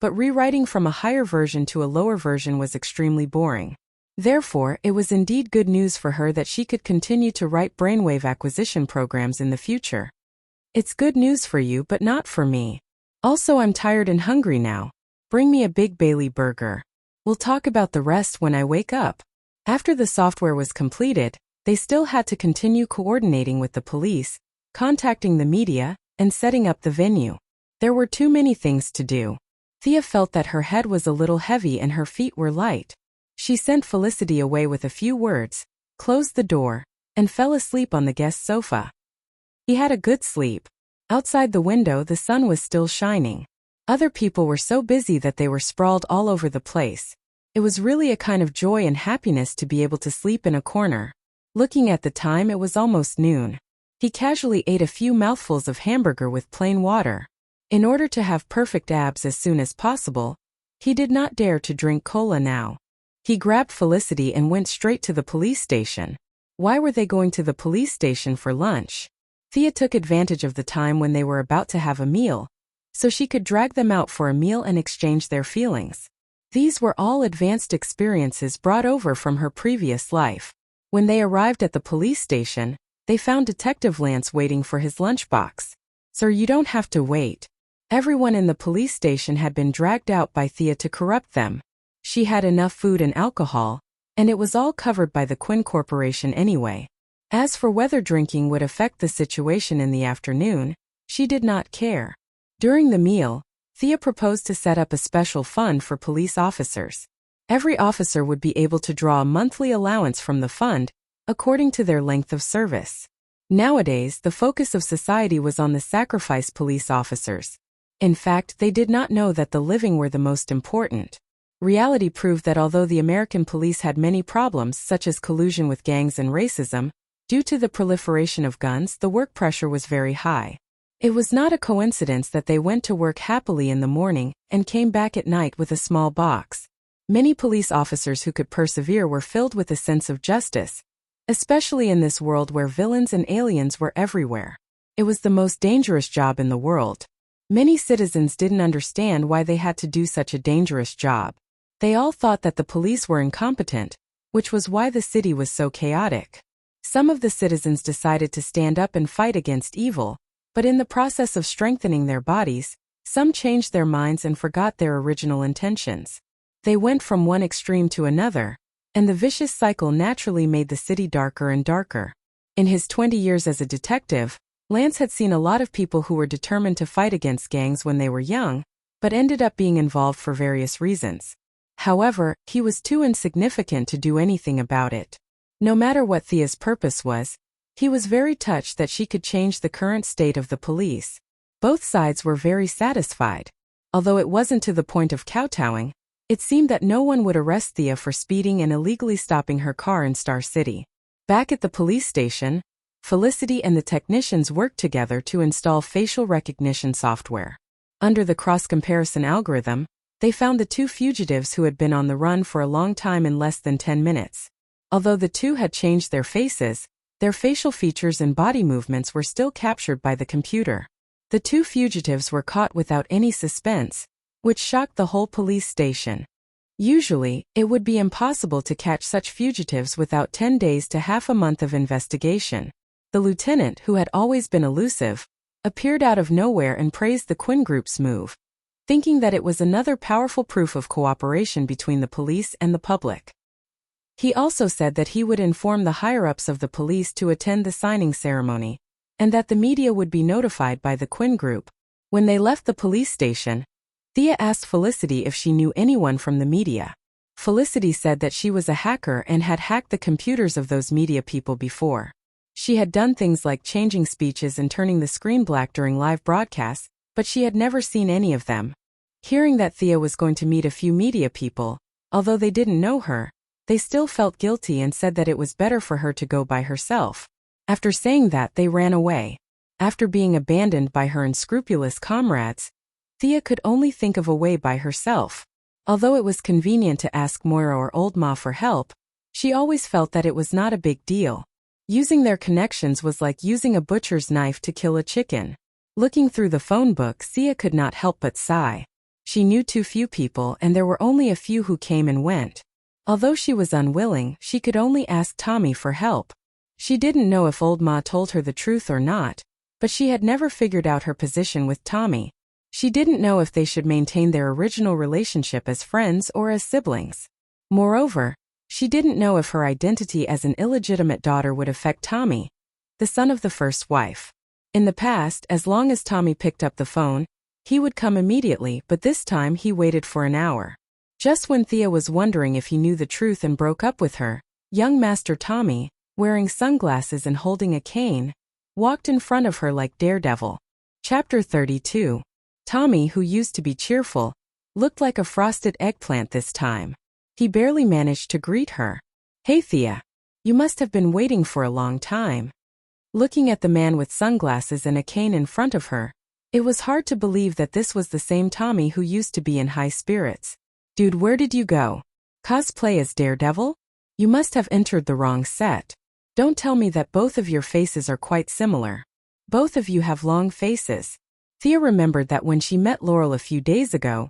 but rewriting from a higher version to a lower version was extremely boring. Therefore, it was indeed good news for her that she could continue to write brainwave acquisition programs in the future. It's good news for you, but not for me. Also, I'm tired and hungry now. Bring me a Big Bailey burger. We'll talk about the rest when I wake up. After the software was completed, they still had to continue coordinating with the police, contacting the media, and setting up the venue. There were too many things to do. Thea felt that her head was a little heavy and her feet were light. She sent Felicity away with a few words, closed the door, and fell asleep on the guest sofa. He had a good sleep. Outside the window, the sun was still shining. Other people were so busy that they were sprawled all over the place. It was really a kind of joy and happiness to be able to sleep in a corner. Looking at the time, it was almost noon. He casually ate a few mouthfuls of hamburger with plain water. In order to have perfect abs as soon as possible, he did not dare to drink cola now. He grabbed Felicity and went straight to the police station. Why were they going to the police station for lunch? Thea took advantage of the time when they were about to have a meal, so she could drag them out for a meal and exchange their feelings. These were all advanced experiences brought over from her previous life. When they arrived at the police station, they found Detective Lance waiting for his lunchbox. Sir, you don't have to wait. Everyone in the police station had been dragged out by Thea to corrupt them. She had enough food and alcohol, and it was all covered by the Quinn Corporation anyway. As for whether drinking would affect the situation in the afternoon, she did not care. During the meal, Thea proposed to set up a special fund for police officers. Every officer would be able to draw a monthly allowance from the fund, according to their length of service. Nowadays, the focus of society was on the sacrifice police officers. In fact, they did not know that the living were the most important. Reality proved that although the American police had many problems such as collusion with gangs and racism, due to the proliferation of guns, the work pressure was very high. It was not a coincidence that they went to work happily in the morning and came back at night with a small box. Many police officers who could persevere were filled with a sense of justice, especially in this world where villains and aliens were everywhere. It was the most dangerous job in the world. Many citizens didn't understand why they had to do such a dangerous job. They all thought that the police were incompetent, which was why the city was so chaotic. Some of the citizens decided to stand up and fight against evil, but in the process of strengthening their bodies, some changed their minds and forgot their original intentions. They went from one extreme to another, and the vicious cycle naturally made the city darker and darker. In his 20 years as a detective, Lance had seen a lot of people who were determined to fight against gangs when they were young, but ended up being involved for various reasons. However, he was too insignificant to do anything about it. No matter what Thea's purpose was, he was very touched that she could change the current state of the police. Both sides were very satisfied. Although it wasn't to the point of kowtowing, it seemed that no one would arrest Thea for speeding and illegally stopping her car in Star City. Back at the police station, Felicity and the technicians worked together to install facial recognition software. Under the cross-comparison algorithm, they found the two fugitives who had been on the run for a long time in less than 10 minutes. Although the two had changed their faces, their facial features and body movements were still captured by the computer. The two fugitives were caught without any suspense, which shocked the whole police station. Usually, it would be impossible to catch such fugitives without 10 days to half a month of investigation. The lieutenant, who had always been elusive, appeared out of nowhere and praised the Quinn Group's move, thinking that it was another powerful proof of cooperation between the police and the public. He also said that he would inform the higher-ups of the police to attend the signing ceremony, and that the media would be notified by the Quinn Group. When they left the police station, Thea asked Felicity if she knew anyone from the media. Felicity said that she was a hacker and had hacked the computers of those media people before. She had done things like changing speeches and turning the screen black during live broadcasts, but she had never seen any of them. Hearing that Thea was going to meet a few media people, although they didn't know her, they still felt guilty and said that it was better for her to go by herself. After saying that, they ran away. After being abandoned by her unscrupulous comrades, Thea could only think of a way by herself. Although it was convenient to ask Moira or Old Ma for help, she always felt that it was not a big deal. Using their connections was like using a butcher's knife to kill a chicken. Looking through the phone book, Thea could not help but sigh. She knew too few people and there were only a few who came and went. Although she was unwilling, she could only ask Tommy for help. She didn't know if Old Ma told her the truth or not, but she had never figured out her position with Tommy. She didn't know if they should maintain their original relationship as friends or as siblings. Moreover, she didn't know if her identity as an illegitimate daughter would affect Tommy, the son of the first wife. In the past, as long as Tommy picked up the phone, he would come immediately, but this time he waited for an hour. Just when Thea was wondering if he knew the truth and broke up with her, young Master Tommy, wearing sunglasses and holding a cane, walked in front of her like Daredevil. Chapter 32. Tommy, who used to be cheerful, looked like a frosted eggplant this time. He barely managed to greet her. "Hey Thea. You must have been waiting for a long time." Looking at the man with sunglasses and a cane in front of her, it was hard to believe that this was the same Tommy who used to be in high spirits. "Dude, where did you go? Cosplay as Daredevil? You must have entered the wrong set. Don't tell me that both of your faces are quite similar. Both of you have long faces." Thea remembered that when she met Laurel a few days ago,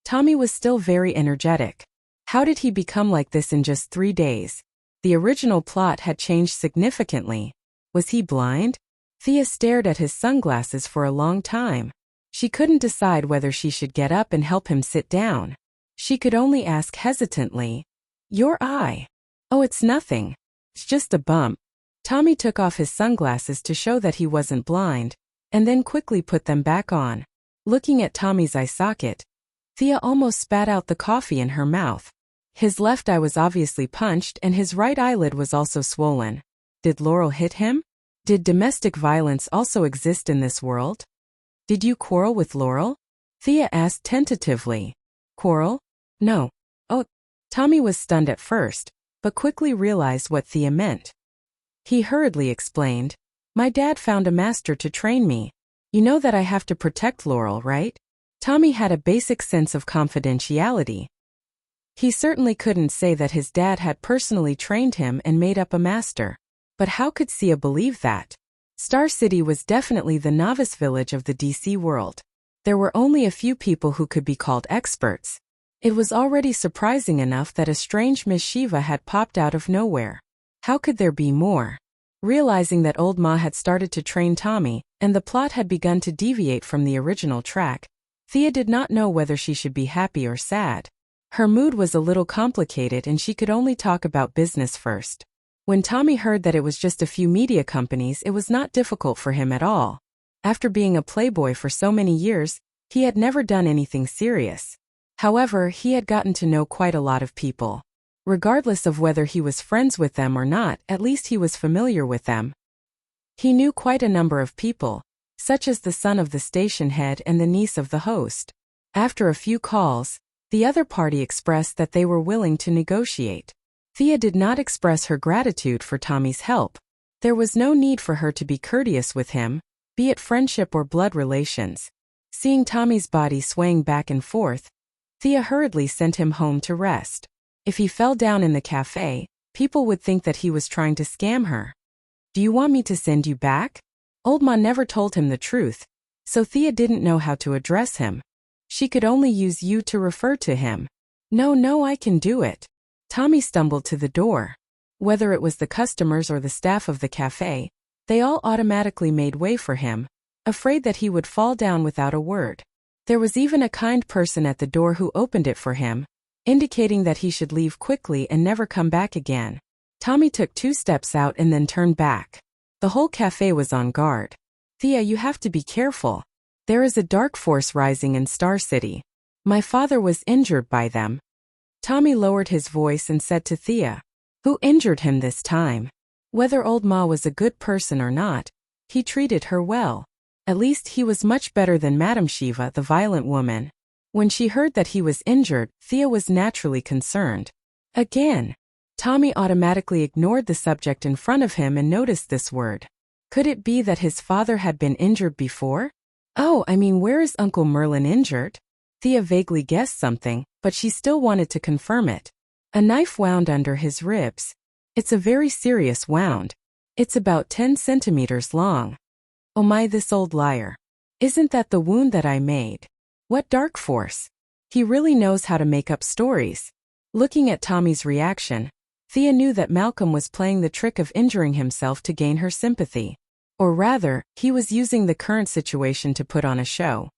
Tommy was still very energetic. How did he become like this in just 3 days? The original plot had changed significantly. Was he blind? Thea stared at his sunglasses for a long time. She couldn't decide whether she should get up and help him sit down. She could only ask hesitantly, "Your eye?" "Oh, it's nothing. It's just a bump." Tommy took off his sunglasses to show that he wasn't blind, and then quickly put them back on. Looking at Tommy's eye socket, Thea almost spat out the coffee in her mouth. His left eye was obviously punched and his right eyelid was also swollen. Did Laurel hit him? Did domestic violence also exist in this world? "Did you quarrel with Laurel?" Thea asked tentatively. "Quarrel? No." "Oh." Tommy was stunned at first, but quickly realized what Thea meant. He hurriedly explained, "My dad found a master to train me. You know that I have to protect Laurel, right?" Tommy had a basic sense of confidentiality. He certainly couldn't say that his dad had personally trained him and made up a master. But how could Thea believe that? Star City was definitely the novice village of the DC world. There were only a few people who could be called experts. It was already surprising enough that a strange Miss Shiva had popped out of nowhere. How could there be more? Realizing that Old Ma had started to train Tommy, and the plot had begun to deviate from the original track, Thea did not know whether she should be happy or sad. Her mood was a little complicated and she could only talk about business first. When Tommy heard that it was just a few media companies, it was not difficult for him at all. After being a playboy for so many years, he had never done anything serious. However, he had gotten to know quite a lot of people. Regardless of whether he was friends with them or not, at least he was familiar with them. He knew quite a number of people, such as the son of the station head and the niece of the host. After a few calls, the other party expressed that they were willing to negotiate. Thea did not express her gratitude for Tommy's help. There was no need for her to be courteous with him, be it friendship or blood relations. Seeing Tommy's body swaying back and forth, Thea hurriedly sent him home to rest. If he fell down in the cafe, People would think that he was trying to scam her. Do you want me to send you back? Old Ma never told him the truth, so Thea didn't know how to address him. She could only use you to refer to him. No, I can do it. Tommy stumbled to the door. Whether it was the customers or the staff of the cafe, they all automatically made way for him, afraid that he would fall down without a word. There was even a kind person at the door who opened it for him, indicating that he should leave quickly and never come back again. Tommy took 2 steps out and then turned back. The whole cafe was on guard. Thea, you have to be careful. There is a dark force rising in Star City. My father was injured by them. Tommy lowered his voice and said to Thea, "Who injured him this time?" Whether Old Ma was a good person or not, he treated her well. At least he was much better than Madame Shiva, the violent woman. When she heard that he was injured, Thea was naturally concerned. Again, Tommy automatically ignored the subject in front of him and noticed this word. Could it be that his father had been injured before? Oh, where is Uncle Merlin injured? Thea vaguely guessed something, but she still wanted to confirm it. A knife wound under his ribs. It's a very serious wound. It's about 10 centimeters long. Oh my, this old liar. Isn't that the wound that I made? What dark force? He really knows how to make up stories. Looking at Tommy's reaction, Thea knew that Malcolm was playing the trick of injuring himself to gain her sympathy. Or rather, he was using the current situation to put on a show.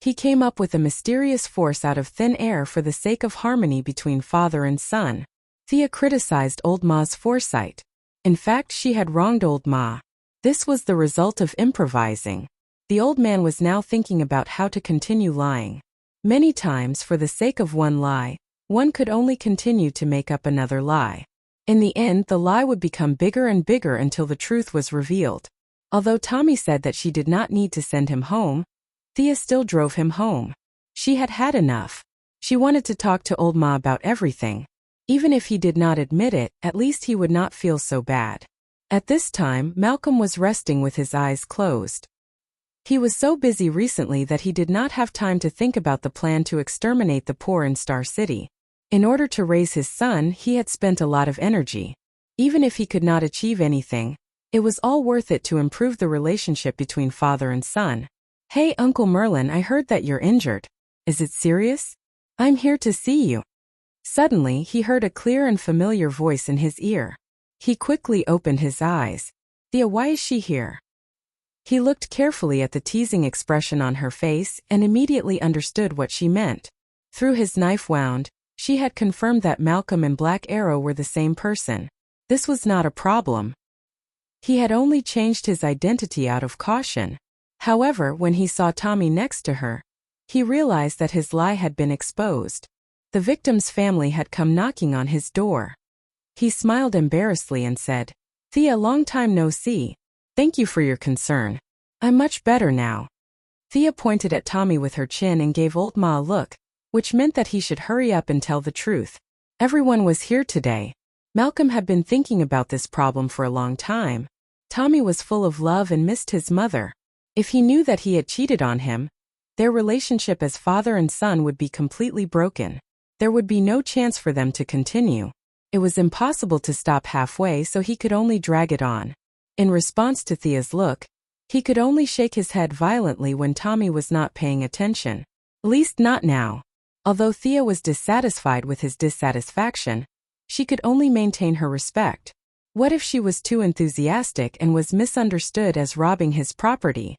He came up with a mysterious force out of thin air for the sake of harmony between father and son. Thea criticized Old Ma's foresight. In fact, she had wronged Old Ma. This was the result of improvising. The old man was now thinking about how to continue lying. Many times, for the sake of one lie, one could only continue to make up another lie. In the end, the lie would become bigger and bigger until the truth was revealed. Although Tommy said that she did not need to send him home, Thea still drove him home. She had had enough. She wanted to talk to Old Ma about everything. Even if he did not admit it, at least he would not feel so bad. At this time, Malcolm was resting with his eyes closed. He was so busy recently that he did not have time to think about the plan to exterminate the poor in Star City. In order to raise his son, he had spent a lot of energy. Even if he could not achieve anything, it was all worth it to improve the relationship between father and son. Hey, Uncle Merlin, I heard that you're injured. Is it serious? I'm here to see you. Suddenly, he heard a clear and familiar voice in his ear. He quickly opened his eyes. Thea, why is she here? He looked carefully at the teasing expression on her face and immediately understood what she meant. Through his knife wound, she had confirmed that Malcolm and Black Arrow were the same person. This was not a problem. He had only changed his identity out of caution. However, when he saw Tommy next to her, he realized that his lie had been exposed. The victim's family had come knocking on his door. He smiled embarrassedly and said, Thea, long time no see. Thank you for your concern. I'm much better now. Thea pointed at Tommy with her chin and gave Old Ma a look, which meant that he should hurry up and tell the truth. Everyone was here today. Malcolm had been thinking about this problem for a long time. Tommy was full of love and missed his mother. If he knew that he had cheated on him, their relationship as father and son would be completely broken. There would be no chance for them to continue. It was impossible to stop halfway, so he could only drag it on. In response to Thea's look, he could only shake his head violently when Tommy was not paying attention. At least not now. Although Thea was dissatisfied with his dissatisfaction, she could only maintain her respect. What if she was too enthusiastic and was misunderstood as robbing his property?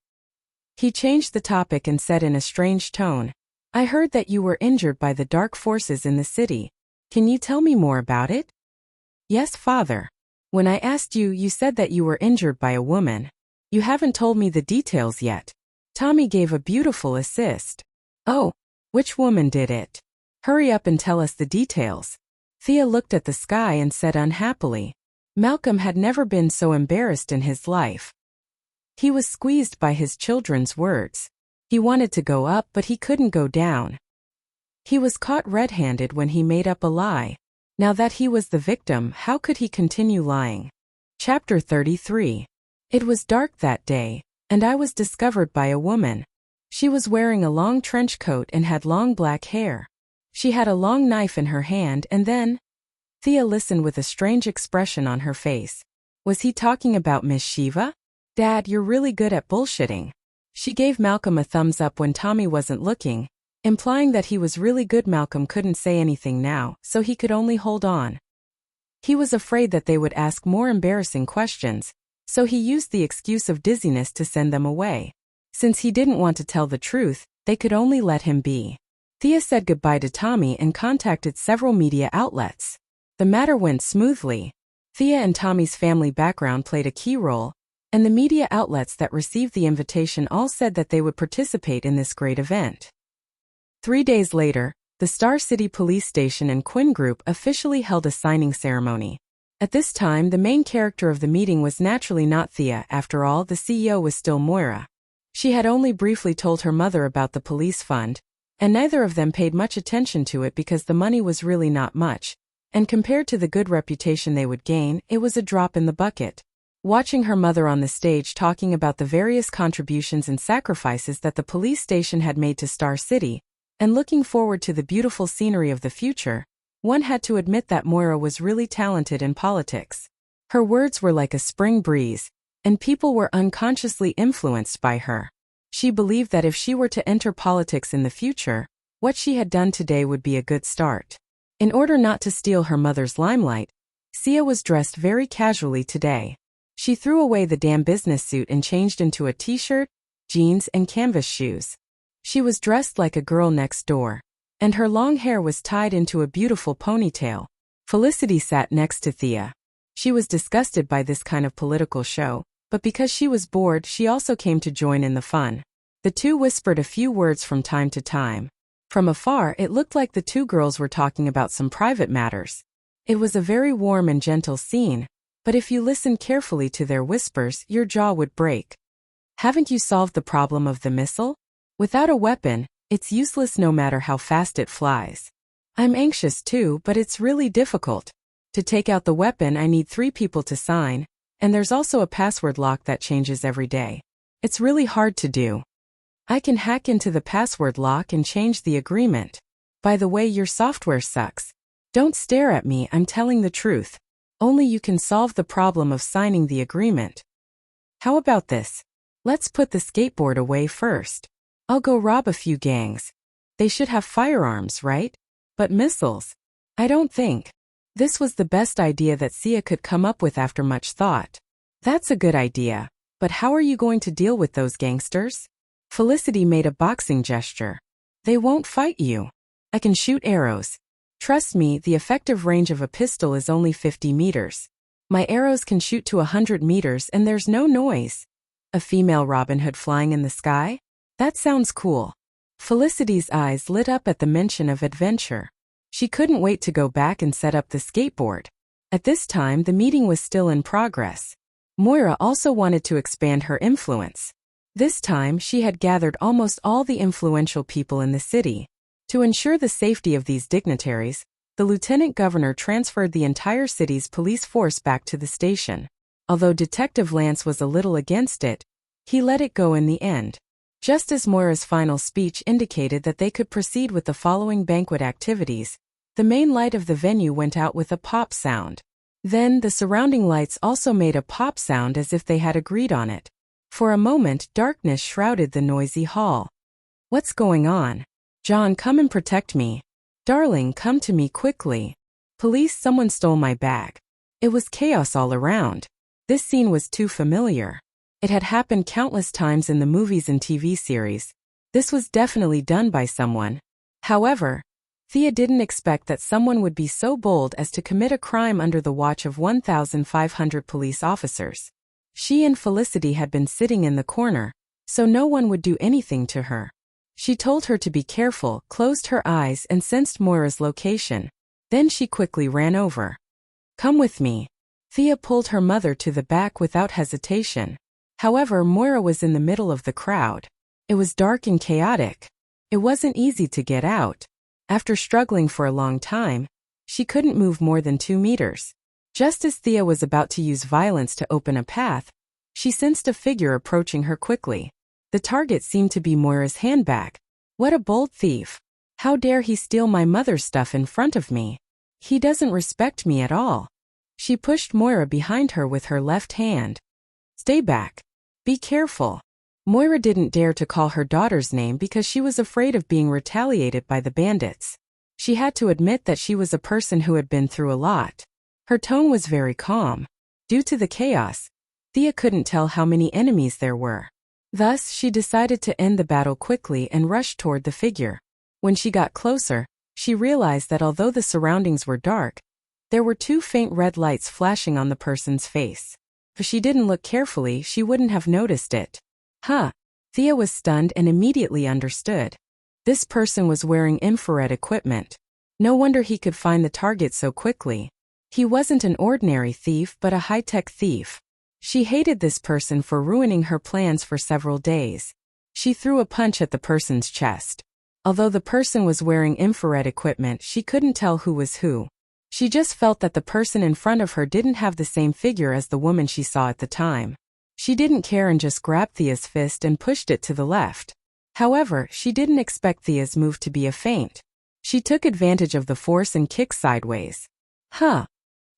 He changed the topic and said in a strange tone, I heard that you were injured by the dark forces in the city. Can you tell me more about it? Yes, father. When I asked you, you said that you were injured by a woman. You haven't told me the details yet. Tommy gave a beautiful assist. Oh, which woman did it? Hurry up and tell us the details. Thea looked at the sky and said unhappily. Malcolm had never been so embarrassed in his life. He was squeezed by his children's words. He wanted to go up, but he couldn't go down. He was caught red-handed when he made up a lie. Now that he was the victim, how could he continue lying? Chapter 33. It was dark that day, and I was discovered by a woman. She was wearing a long trench coat and had long black hair. She had a long knife in her hand and then... Thea listened with a strange expression on her face. Was he talking about Miss Shiva? Dad, you're really good at bullshitting. She gave Malcolm a thumbs up when Tommy wasn't looking, implying that he was really good. Malcolm couldn't say anything now, so he could only hold on. He was afraid that they would ask more embarrassing questions, so he used the excuse of dizziness to send them away. Since he didn't want to tell the truth, they could only let him be. Thea said goodbye to Tommy and contacted several media outlets. The matter went smoothly. Thea and Tommy's family background played a key role, and the media outlets that received the invitation all said that they would participate in this great event. 3 days later, the Star City Police Station and Quinn Group officially held a signing ceremony. At this time, the main character of the meeting was naturally not Thea. After all, the CEO was still Moira. She had only briefly told her mother about the police fund, and neither of them paid much attention to it because the money was really not much, and compared to the good reputation they would gain, it was a drop in the bucket. Watching her mother on the stage talking about the various contributions and sacrifices that the police station had made to Star City, and looking forward to the beautiful scenery of the future, one had to admit that Moira was really talented in politics. Her words were like a spring breeze, and people were unconsciously influenced by her. She believed that if she were to enter politics in the future, what she had done today would be a good start. In order not to steal her mother's limelight, Sia was dressed very casually today. She threw away the damn business suit and changed into a t-shirt, jeans, and canvas shoes. She was dressed like a girl next door, and her long hair was tied into a beautiful ponytail. Felicity sat next to Thea. She was disgusted by this kind of political show, but because she was bored, she also came to join in the fun. The two whispered a few words from time to time. From afar, it looked like the two girls were talking about some private matters. It was a very warm and gentle scene, but if you listened carefully to their whispers, your jaw would break. Haven't you solved the problem of the missile? Without a weapon, it's useless no matter how fast it flies. I'm anxious too, but it's really difficult. To take out the weapon, I need 3 people to sign, and there's also a password lock that changes every day. It's really hard to do. I can hack into the password lock and change the agreement. By the way, your software sucks. Don't stare at me, I'm telling the truth. Only you can solve the problem of signing the agreement. How about this? Let's put the skateboard away first. I'll go rob a few gangs. They should have firearms, right? But missiles? I don't think. This was the best idea that Sia could come up with after much thought. That's a good idea, but how are you going to deal with those gangsters? Felicity made a boxing gesture. They won't fight you. I can shoot arrows. Trust me, the effective range of a pistol is only 50 meters. My arrows can shoot to 100 meters and there's no noise. A female Robin Hood flying in the sky? That sounds cool. Felicity's eyes lit up at the mention of adventure. She couldn't wait to go back and set up the skateboard. At this time, the meeting was still in progress. Moira also wanted to expand her influence. This time, she had gathered almost all the influential people in the city. To ensure the safety of these dignitaries, the lieutenant governor transferred the entire city's police force back to the station. Although Detective Lance was a little against it, he let it go in the end. Just as Moira's final speech indicated that they could proceed with the following banquet activities, the main light of the venue went out with a pop sound. Then, the surrounding lights also made a pop sound as if they had agreed on it. For a moment, darkness shrouded the noisy hall. What's going on? John, come and protect me. Darling, come to me quickly. Police, someone stole my bag. It was chaos all around. This scene was too familiar. It had happened countless times in the movies and TV series. This was definitely done by someone. However, Thea didn't expect that someone would be so bold as to commit a crime under the watch of 1,500 police officers. She and Felicity had been sitting in the corner, so no one would do anything to her. She told her to be careful, closed her eyes and sensed Moira's location. Then she quickly ran over. Come with me. Thea pulled her mother to the back without hesitation. However, Moira was in the middle of the crowd. It was dark and chaotic. It wasn't easy to get out. After struggling for a long time, she couldn't move more than 2 meters. Just as Thea was about to use violence to open a path, she sensed a figure approaching her quickly. The target seemed to be Moira's handbag. What a bold thief. How dare he steal my mother's stuff in front of me? He doesn't respect me at all. She pushed Moira behind her with her left hand. Stay back. Be careful. Moira didn't dare to call her daughter's name because she was afraid of being retaliated by the bandits. She had to admit that she was a person who had been through a lot. Her tone was very calm. Due to the chaos, Thea couldn't tell how many enemies there were. Thus, she decided to end the battle quickly and rushed toward the figure. When she got closer, she realized that although the surroundings were dark, there were two faint red lights flashing on the person's face. If she didn't look carefully, she wouldn't have noticed it. Thea was stunned and immediately understood. This person was wearing infrared equipment. No wonder he could find the target so quickly. He wasn't an ordinary thief but a high-tech thief. She hated this person for ruining her plans for several days. She threw a punch at the person's chest. Although the person was wearing infrared equipment, she couldn't tell who was who. She just felt that the person in front of her didn't have the same figure as the woman she saw at the time. She didn't care and just grabbed Thea's fist and pushed it to the left. However, she didn't expect Thea's move to be a feint. She took advantage of the force and kicked sideways.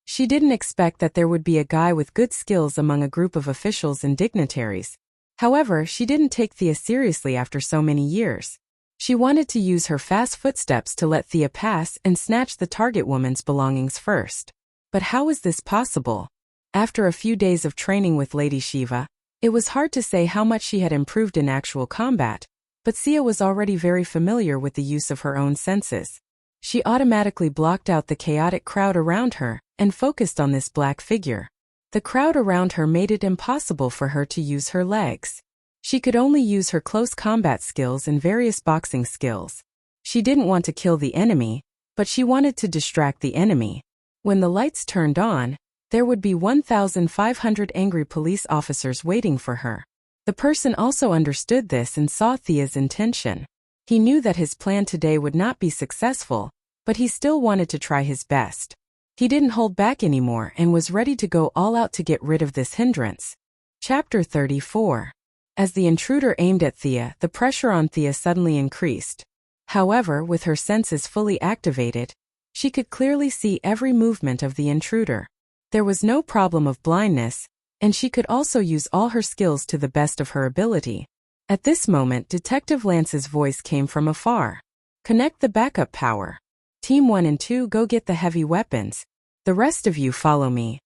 She didn't expect that there would be a guy with good skills among a group of officials and dignitaries. However, she didn't take Thea seriously after so many years. She wanted to use her fast footsteps to let Thea pass and snatch the target woman's belongings first. But how was this possible? After a few days of training with Lady Shiva, it was hard to say how much she had improved in actual combat, but Thea was already very familiar with the use of her own senses. She automatically blocked out the chaotic crowd around her and focused on this black figure. The crowd around her made it impossible for her to use her legs. She could only use her close combat skills and various boxing skills. She didn't want to kill the enemy, but she wanted to distract the enemy. When the lights turned on, there would be 1,500 angry police officers waiting for her. The person also understood this and saw Thea's intention. He knew that his plan today would not be successful, but he still wanted to try his best. He didn't hold back anymore and was ready to go all out to get rid of this hindrance. Chapter 34. As the intruder aimed at Thea, the pressure on Thea suddenly increased. However, with her senses fully activated, she could clearly see every movement of the intruder. There was no problem of blindness, and she could also use all her skills to the best of her ability. At this moment, Detective Lance's voice came from afar. Connect the backup power. Team 1 and 2 go get the heavy weapons. The rest of you follow me.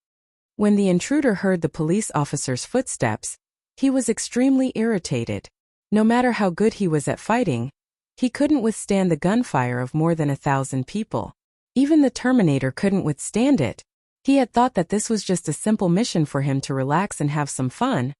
When the intruder heard the police officer's footsteps, he was extremely irritated. No matter how good he was at fighting, he couldn't withstand the gunfire of more than 1,000 people. Even the Terminator couldn't withstand it. He had thought that this was just a simple mission for him to relax and have some fun,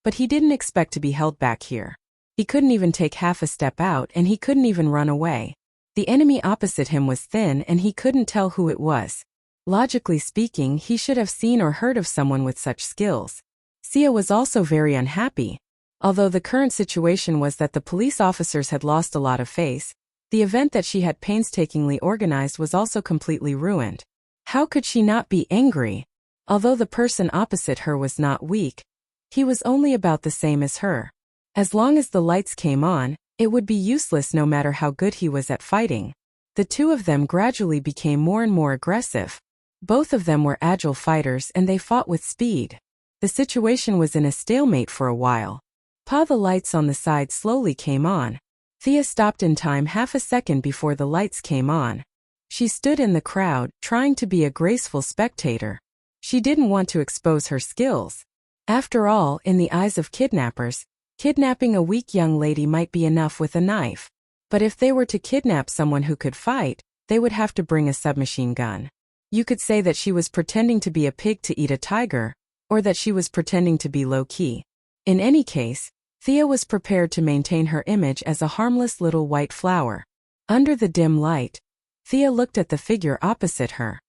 but he didn't expect to be held back here. He couldn't even take half a step out and he couldn't even run away. The enemy opposite him was thin and he couldn't tell who it was. Logically speaking, he should have seen or heard of someone with such skills. Sia was also very unhappy. Although the current situation was that the police officers had lost a lot of face, the event that she had painstakingly organized was also completely ruined. How could she not be angry? Although the person opposite her was not weak, he was only about the same as her. As long as the lights came on, it would be useless no matter how good he was at fighting. The two of them gradually became more and more aggressive. Both of them were agile fighters and they fought with speed. The situation was in a stalemate for a while. The lights on the side slowly came on. Thea stopped in time half a second before the lights came on. She stood in the crowd, trying to be a graceful spectator. She didn't want to expose her skills. After all, in the eyes of kidnappers, kidnapping a weak young lady might be enough with a knife. But if they were to kidnap someone who could fight, they would have to bring a submachine gun. You could say that she was pretending to be a pig to eat a tiger, or that she was pretending to be low-key. In any case, Thea was prepared to maintain her image as a harmless little white flower. Under the dim light, Thea looked at the figure opposite her.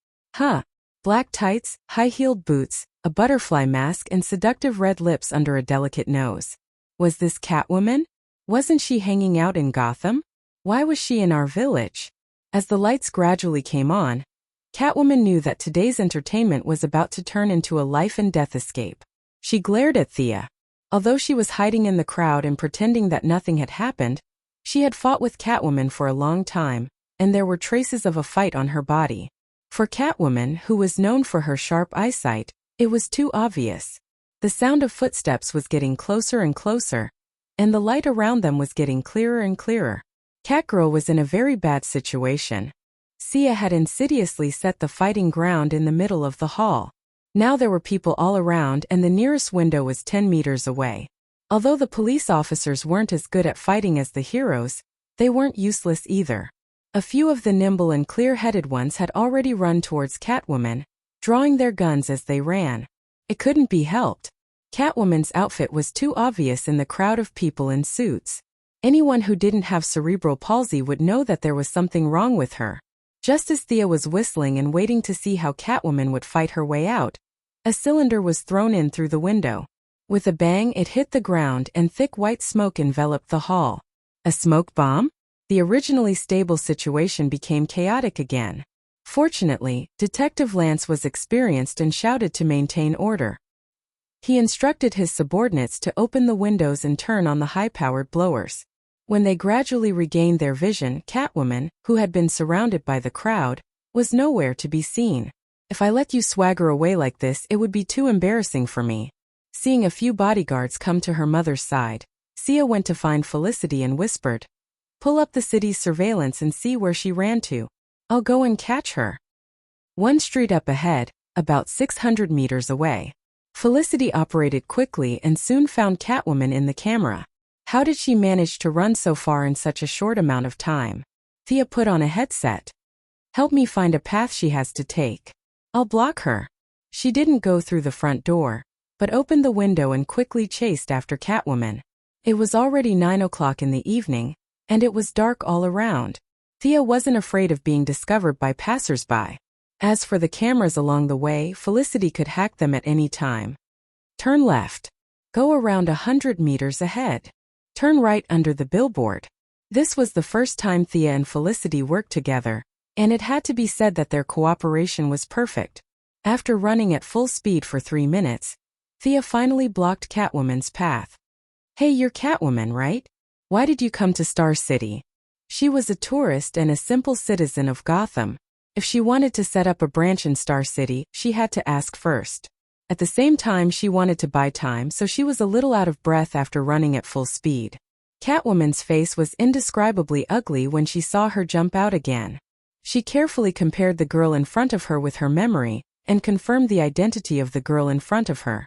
Black tights, high-heeled boots, a butterfly mask and seductive red lips under a delicate nose. Was this Catwoman? Wasn't she hanging out in Gotham? Why was she in our village? As the lights gradually came on, Catwoman knew that today's entertainment was about to turn into a life-and-death escape. She glared at Thea. Although she was hiding in the crowd and pretending that nothing had happened, she had fought with Catwoman for a long time, and there were traces of a fight on her body. For Catwoman, who was known for her sharp eyesight, it was too obvious. The sound of footsteps was getting closer and closer, and the light around them was getting clearer and clearer. Catgirl was in a very bad situation. Sia had insidiously set the fighting ground in the middle of the hall. Now there were people all around and the nearest window was 10 meters away. Although the police officers weren't as good at fighting as the heroes, they weren't useless either. A few of the nimble and clear-headed ones had already run towards Catwoman, drawing their guns as they ran. It couldn't be helped. Catwoman's outfit was too obvious in the crowd of people in suits. Anyone who didn't have cerebral palsy would know that there was something wrong with her. Just as Thea was whistling and waiting to see how Catwoman would fight her way out, a cylinder was thrown in through the window. With a bang, it hit the ground and thick white smoke enveloped the hall. A smoke bomb? The originally stable situation became chaotic again. Fortunately, Detective Lance was experienced and shouted to maintain order. He instructed his subordinates to open the windows and turn on the high-powered blowers. When they gradually regained their vision, Catwoman, who had been surrounded by the crowd, was nowhere to be seen. If I let you swagger away like this, it would be too embarrassing for me. Seeing a few bodyguards come to her mother's side, Sia went to find Felicity and whispered, "Pull up the city's surveillance and see where she ran to. I'll go and catch her." One street up ahead, about 600 meters away. Felicity operated quickly and soon found Catwoman in the camera. How did she manage to run so far in such a short amount of time? Thea put on a headset. "Help me find a path she has to take. I'll block her." She didn't go through the front door, but opened the window and quickly chased after Catwoman. It was already 9 o'clock in the evening, and it was dark all around. Thea wasn't afraid of being discovered by passers-by. As for the cameras along the way, Felicity could hack them at any time. Turn left. Go around 100 meters ahead. Turn right under the billboard. This was the first time Thea and Felicity worked together, and it had to be said that their cooperation was perfect. After running at full speed for 3 minutes, Thea finally blocked Catwoman's path. "Hey, you're Catwoman, right? Why did you come to Star City?" She was a tourist and a simple citizen of Gotham. If she wanted to set up a branch in Star City, she had to ask first. At the same time, she wanted to buy time, so she was a little out of breath after running at full speed. Catwoman's face was indescribably ugly when she saw her jump out again. She carefully compared the girl in front of her with her memory, and confirmed the identity of the girl in front of her.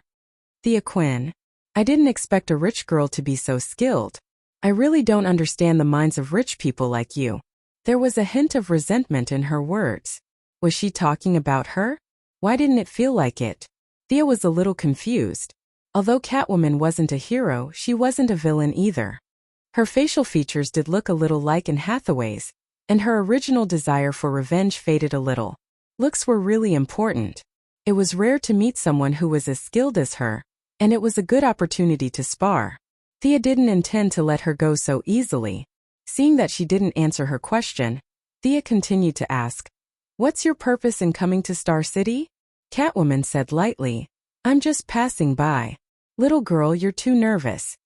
"Thea Quinn. I didn't expect a rich girl to be so skilled. I really don't understand the minds of rich people like you." There was a hint of resentment in her words. Was she talking about her? Why didn't it feel like it? Thea was a little confused. Although Catwoman wasn't a hero, she wasn't a villain either. Her facial features did look a little like Anne Hathaway's, and her original desire for revenge faded a little. Looks were really important. It was rare to meet someone who was as skilled as her, and it was a good opportunity to spar. Thea didn't intend to let her go so easily. Seeing that she didn't answer her question, Thea continued to ask, "What's your purpose in coming to Star City?" Catwoman said lightly, "I'm just passing by." "Little girl, you're too nervous."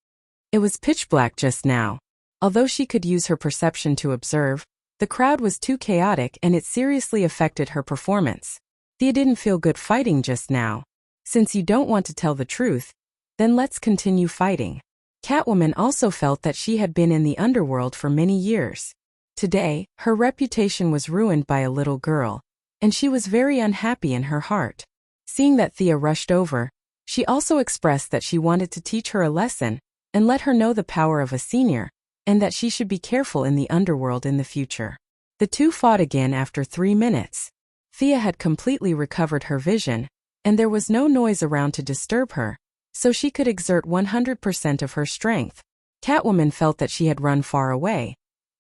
It was pitch black just now. Although she could use her perception to observe, the crowd was too chaotic and it seriously affected her performance. Thea didn't feel good fighting just now. "Since you don't want to tell the truth, then let's continue fighting." Catwoman also felt that she had been in the underworld for many years. Today, her reputation was ruined by a little girl, and she was very unhappy in her heart. Seeing that Thea rushed over, she also expressed that she wanted to teach her a lesson and let her know the power of a senior, and that she should be careful in the underworld in the future. The two fought again after 3 minutes. Thea had completely recovered her vision, and there was no noise around to disturb her, so she could exert 100% of her strength. Catwoman felt that she had run far away,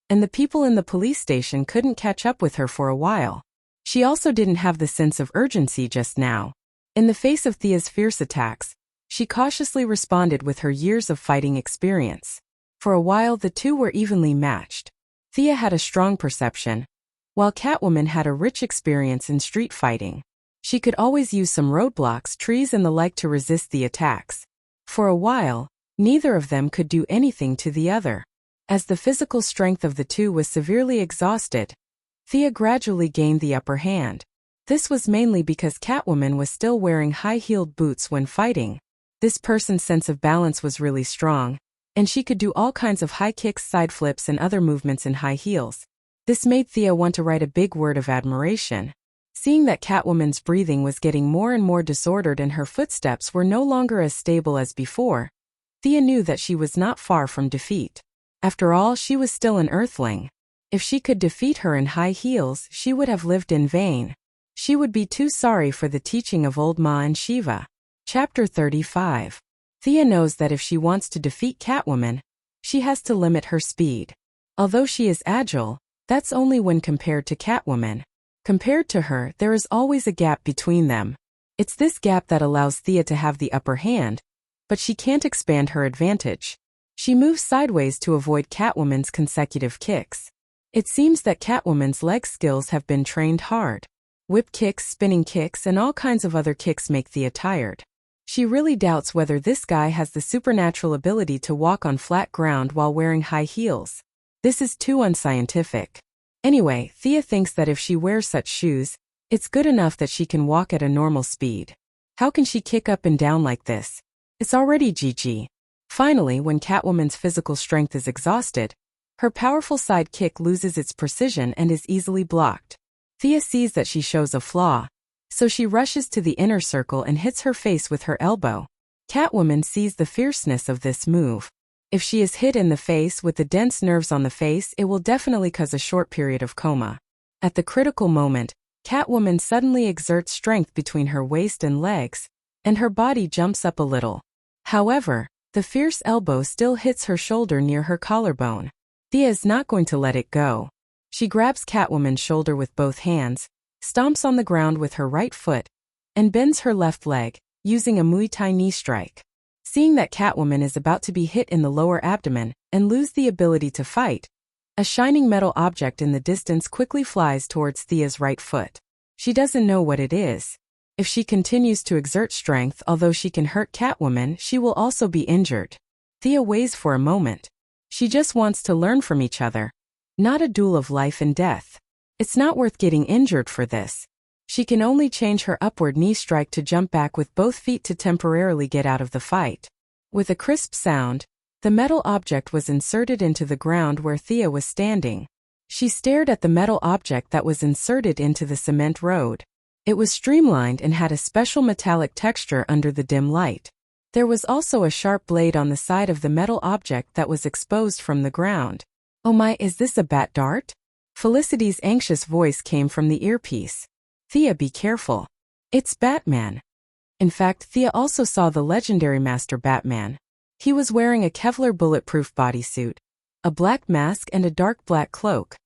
and the people in the police station couldn't catch up with her for a while. She also didn't have the sense of urgency just now. In the face of Thea's fierce attacks, she cautiously responded with her years of fighting experience. For a while the two were evenly matched. Thea had a strong perception, while Catwoman had a rich experience in street fighting. She could always use some roadblocks, trees and the like to resist the attacks. For a while, neither of them could do anything to the other. As the physical strength of the two was severely exhausted, Thea gradually gained the upper hand. This was mainly because Catwoman was still wearing high-heeled boots when fighting. This person's sense of balance was really strong, and she could do all kinds of high kicks, side flips, and other movements in high heels. This made Thea want to write a big word of admiration. Seeing that Catwoman's breathing was getting more and more disordered and her footsteps were no longer as stable as before, Thea knew that she was not far from defeat. After all, she was still an Earthling. If she could defeat her in high heels, she would have lived in vain. She would be too sorry for the teaching of old Ma and Shiva. Chapter 35. Thea knows that if she wants to defeat Catwoman, she has to limit her speed. Although she is agile, that's only when compared to Catwoman. Compared to her, there is always a gap between them. It's this gap that allows Thea to have the upper hand, but she can't expand her advantage. She moves sideways to avoid Catwoman's consecutive kicks. It seems that Catwoman's leg skills have been trained hard. Whip kicks, spinning kicks, and all kinds of other kicks make Thea tired. She really doubts whether this guy has the supernatural ability to walk on flat ground while wearing high heels. This is too unscientific. Anyway, Thea thinks that if she wears such shoes, it's good enough that she can walk at a normal speed. How can she kick up and down like this? It's already GG. Finally, when Catwoman's physical strength is exhausted, her powerful side kick loses its precision and is easily blocked. Thea sees that she shows a flaw, so she rushes to the inner circle and hits her face with her elbow. Catwoman sees the fierceness of this move. If she is hit in the face with the dense nerves on the face, it will definitely cause a short period of coma. At the critical moment, Catwoman suddenly exerts strength between her waist and legs, and her body jumps up a little. However, the fierce elbow still hits her shoulder near her collarbone. Thea is not going to let it go. She grabs Catwoman's shoulder with both hands, stomps on the ground with her right foot, and bends her left leg, using a Muay Thai knee strike. Seeing that Catwoman is about to be hit in the lower abdomen and lose the ability to fight, a shining metal object in the distance quickly flies towards Thea's right foot. She doesn't know what it is. If she continues to exert strength, although she can hurt Catwoman, she will also be injured. Thea weighs for a moment. She just wants to learn from each other. Not a duel of life and death. It's not worth getting injured for this. She can only change her upward knee strike to jump back with both feet to temporarily get out of the fight. With a crisp sound, the metal object was inserted into the ground where Thea was standing. She stared at the metal object that was inserted into the cement road. It was streamlined and had a special metallic texture under the dim light. There was also a sharp blade on the side of the metal object that was exposed from the ground. "Oh my, is this a bat dart?" Felicity's anxious voice came from the earpiece. "Thea, be careful. It's Batman." In fact, Thea also saw the legendary Master Batman. He was wearing a Kevlar bulletproof bodysuit, a black mask, and a dark black cloak.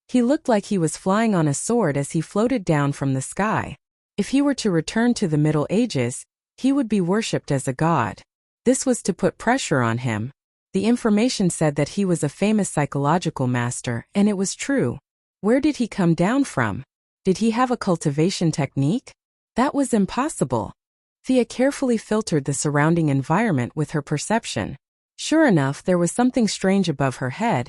He looked like he was flying on a sword as he floated down from the sky. If he were to return to the Middle Ages, he would be worshipped as a god. This was to put pressure on him. The information said that he was a famous psychological master, and it was true. Where did he come down from? Did he have a cultivation technique? That was impossible. Thea carefully filtered the surrounding environment with her perception. Sure enough, there was something strange above her head,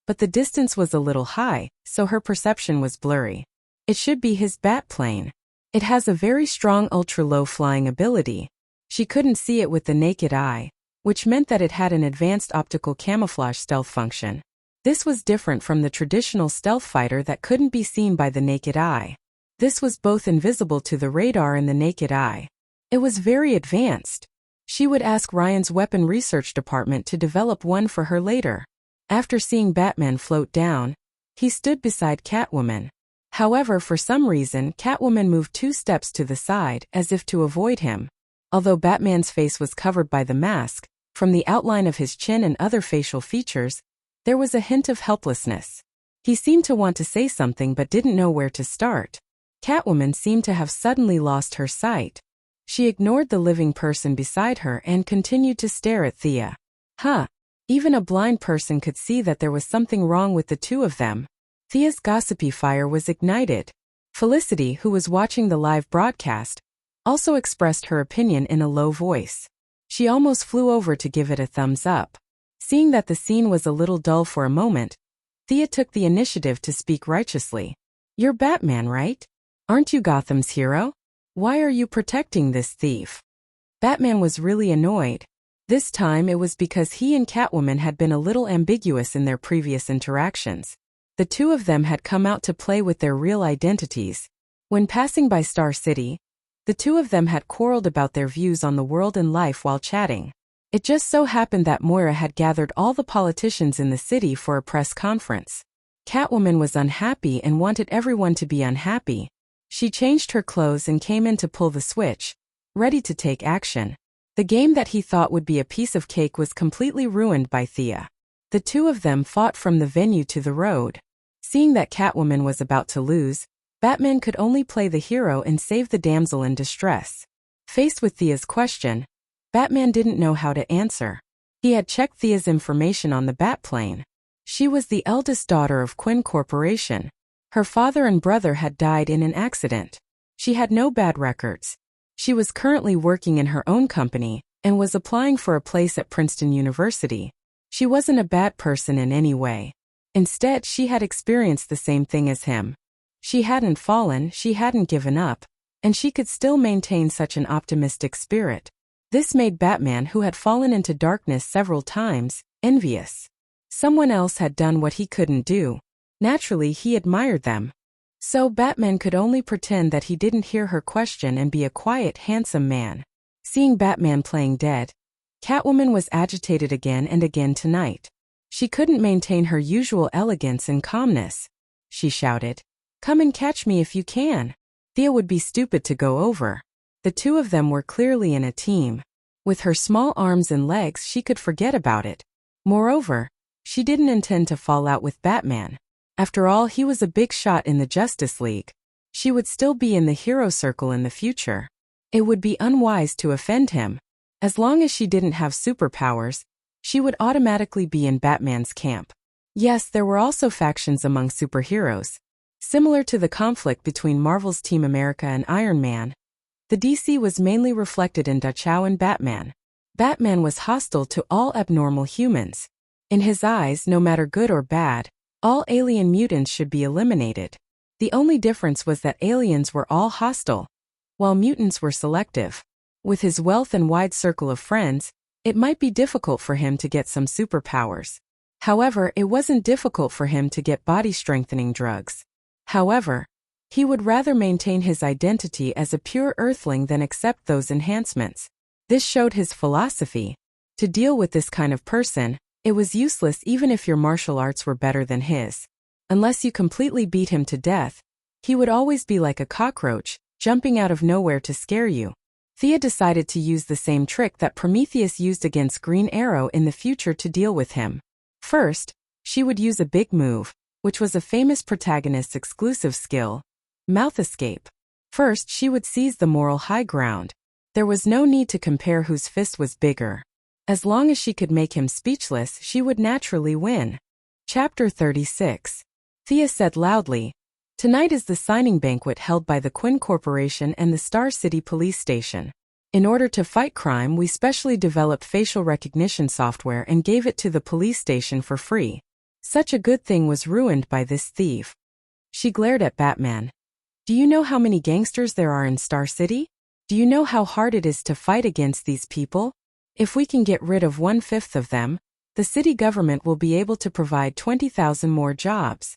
but the distance was a little high, so her perception was blurry. It should be his bat plane. It has a very strong ultra-low flying ability. She couldn't see it with the naked eye, which meant that it had an advanced optical camouflage stealth function. This was different from the traditional stealth fighter that couldn't be seen by the naked eye. This was both invisible to the radar and the naked eye. It was very advanced. She would ask Ryan's weapon research department to develop one for her later. After seeing Batman float down, he stood beside Catwoman. However, for some reason, Catwoman moved 2 steps to the side, as if to avoid him. Although Batman's face was covered by the mask, from the outline of his chin and other facial features, there was a hint of helplessness. He seemed to want to say something but didn't know where to start. Catwoman seemed to have suddenly lost her sight. She ignored the living person beside her and continued to stare at Thea. Even a blind person could see that there was something wrong with the two of them. Thea's gossipy fire was ignited. Felicity, who was watching the live broadcast, also expressed her opinion in a low voice. She almost flew over to give it a thumbs up. Seeing that the scene was a little dull for a moment, Thea took the initiative to speak righteously. "You're Batman, right? Aren't you Gotham's hero? Why are you protecting this thief? Batman was really annoyed. This time it was because he and Catwoman had been a little ambiguous in their previous interactions. The two of them had come out to play with their real identities. When passing by Star City, the two of them had quarreled about their views on the world and life while chatting. It just so happened that Moira had gathered all the politicians in the city for a press conference. Catwoman was unhappy and wanted everyone to be unhappy. She changed her clothes and came in to pull the switch, ready to take action. The game that he thought would be a piece of cake was completely ruined by Thea. The two of them fought from the venue to the road. Seeing that Catwoman was about to lose, Batman could only play the hero and save the damsel in distress. Faced with Thea's question, Batman didn't know how to answer. He had checked Thea's information on the Batplane. She was the eldest daughter of Quinn Corporation. Her father and brother had died in an accident. She had no bad records. She was currently working in her own company and was applying for a place at Princeton University. She wasn't a bad person in any way. Instead, she had experienced the same thing as him. She hadn't fallen, she hadn't given up, and she could still maintain such an optimistic spirit. This made Batman, who had fallen into darkness several times, envious. Someone else had done what he couldn't do. Naturally, he admired them. So Batman could only pretend that he didn't hear her question and be a quiet, handsome man. Seeing Batman playing dead, Catwoman was agitated again and again tonight. She couldn't maintain her usual elegance and calmness. She shouted, "Come and catch me if you can." Thea would be stupid to go over. The two of them were clearly in a team. With her small arms and legs, she could forget about it. Moreover, she didn't intend to fall out with Batman. After all, he was a big shot in the Justice League. She would still be in the hero circle in the future. It would be unwise to offend him. As long as she didn't have superpowers, she would automatically be in Batman's camp. Yes, there were also factions among superheroes. Similar to the conflict between Marvel's Team America and Iron Man, the DC was mainly reflected in Dachau and Batman. Batman was hostile to all abnormal humans. In his eyes, no matter good or bad, all alien mutants should be eliminated. The only difference was that aliens were all hostile, while mutants were selective. With his wealth and wide circle of friends, it might be difficult for him to get some superpowers. However, it wasn't difficult for him to get body-strengthening drugs. However, he would rather maintain his identity as a pure Earthling than accept those enhancements. This showed his philosophy. To deal with this kind of person, it was useless even if your martial arts were better than his. Unless you completely beat him to death, he would always be like a cockroach, jumping out of nowhere to scare you. Thea decided to use the same trick that Prometheus used against Green Arrow in the future to deal with him. First, she would use a big move, which was a famous protagonist's exclusive skill, mouth escape. First, she would seize the moral high ground. There was no need to compare whose fist was bigger. As long as she could make him speechless, she would naturally win. Chapter 36. Thea said loudly, "Tonight is the signing banquet held by the Quinn Corporation and the Star City Police Station. In order to fight crime, we specially developed facial recognition software and gave it to the police station for free. Such a good thing was ruined by this thief." She glared at Batman. "Do you know how many gangsters there are in Star City? Do you know how hard it is to fight against these people? If we can get rid of 1/5 of them, the city government will be able to provide 20,000 more jobs."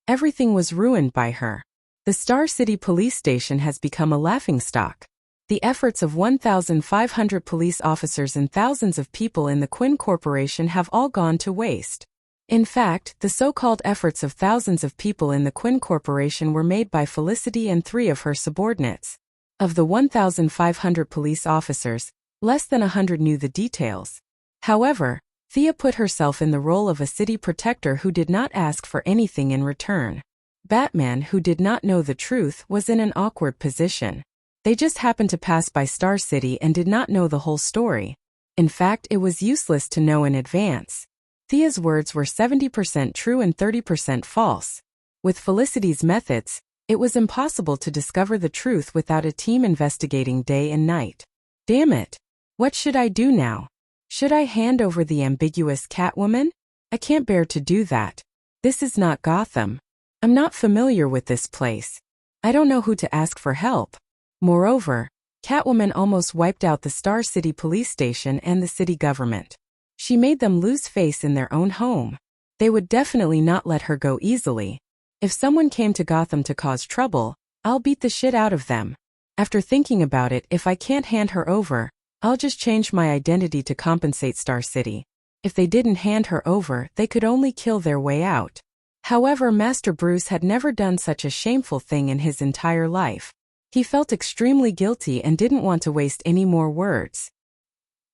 Everything was ruined by her. The Star City Police Station has become a laughingstock. The efforts of 1,500 police officers and thousands of people in the Quinn Corporation have all gone to waste. In fact, the so-called efforts of thousands of people in the Quinn Corporation were made by Felicity and 3 of her subordinates. Of the 1,500 police officers, less than 100 knew the details. However, Thea put herself in the role of a city protector who did not ask for anything in return. Batman, who did not know the truth, was in an awkward position. They just happened to pass by Star City and did not know the whole story. In fact, it was useless to know in advance. Thea's words were 70% true and 30% false. With Felicity's methods, it was impossible to discover the truth without a team investigating day and night. Damn it! What should I do now? Should I hand over the ambiguous Catwoman? I can't bear to do that. This is not Gotham. I'm not familiar with this place. I don't know who to ask for help. Moreover, Catwoman almost wiped out the Star City police station and the city government. She made them lose face in their own home. They would definitely not let her go easily. If someone came to Gotham to cause trouble, I'll beat the shit out of them. After thinking about it, if I can't hand her over, I'll just change my identity to compensate Star City. If they didn't hand her over, they could only kill their way out. However, Master Bruce had never done such a shameful thing in his entire life. He felt extremely guilty and didn't want to waste any more words.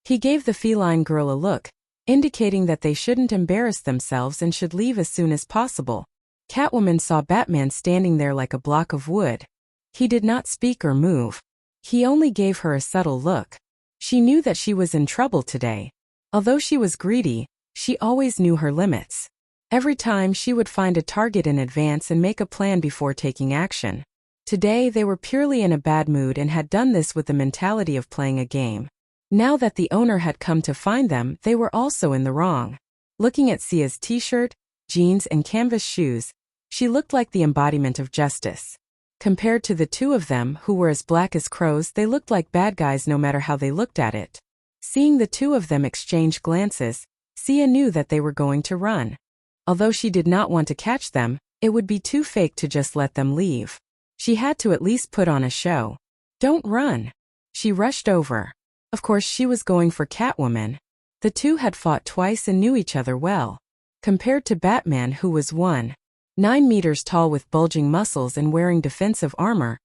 He gave the feline girl a look, indicating that they shouldn't embarrass themselves and should leave as soon as possible. Catwoman saw Batman standing there like a block of wood. He did not speak or move. He only gave her a subtle look. She knew that she was in trouble today. Although she was greedy, she always knew her limits. Every time she would find a target in advance and make a plan before taking action. Today they were purely in a bad mood and had done this with the mentality of playing a game. Now that the owner had come to find them, they were also in the wrong. Looking at Sia's t-shirt, jeans and canvas shoes, she looked like the embodiment of justice. Compared to the two of them, who were as black as crows, they looked like bad guys no matter how they looked at it. Seeing the two of them exchange glances, Sia knew that they were going to run. Although she did not want to catch them, it would be too fake to just let them leave. She had to at least put on a show. Don't run. She rushed over. Of course she was going for Catwoman. The two had fought twice and knew each other well. Compared to Batman, who was 1.9 meters tall with bulging muscles and wearing defensive armor,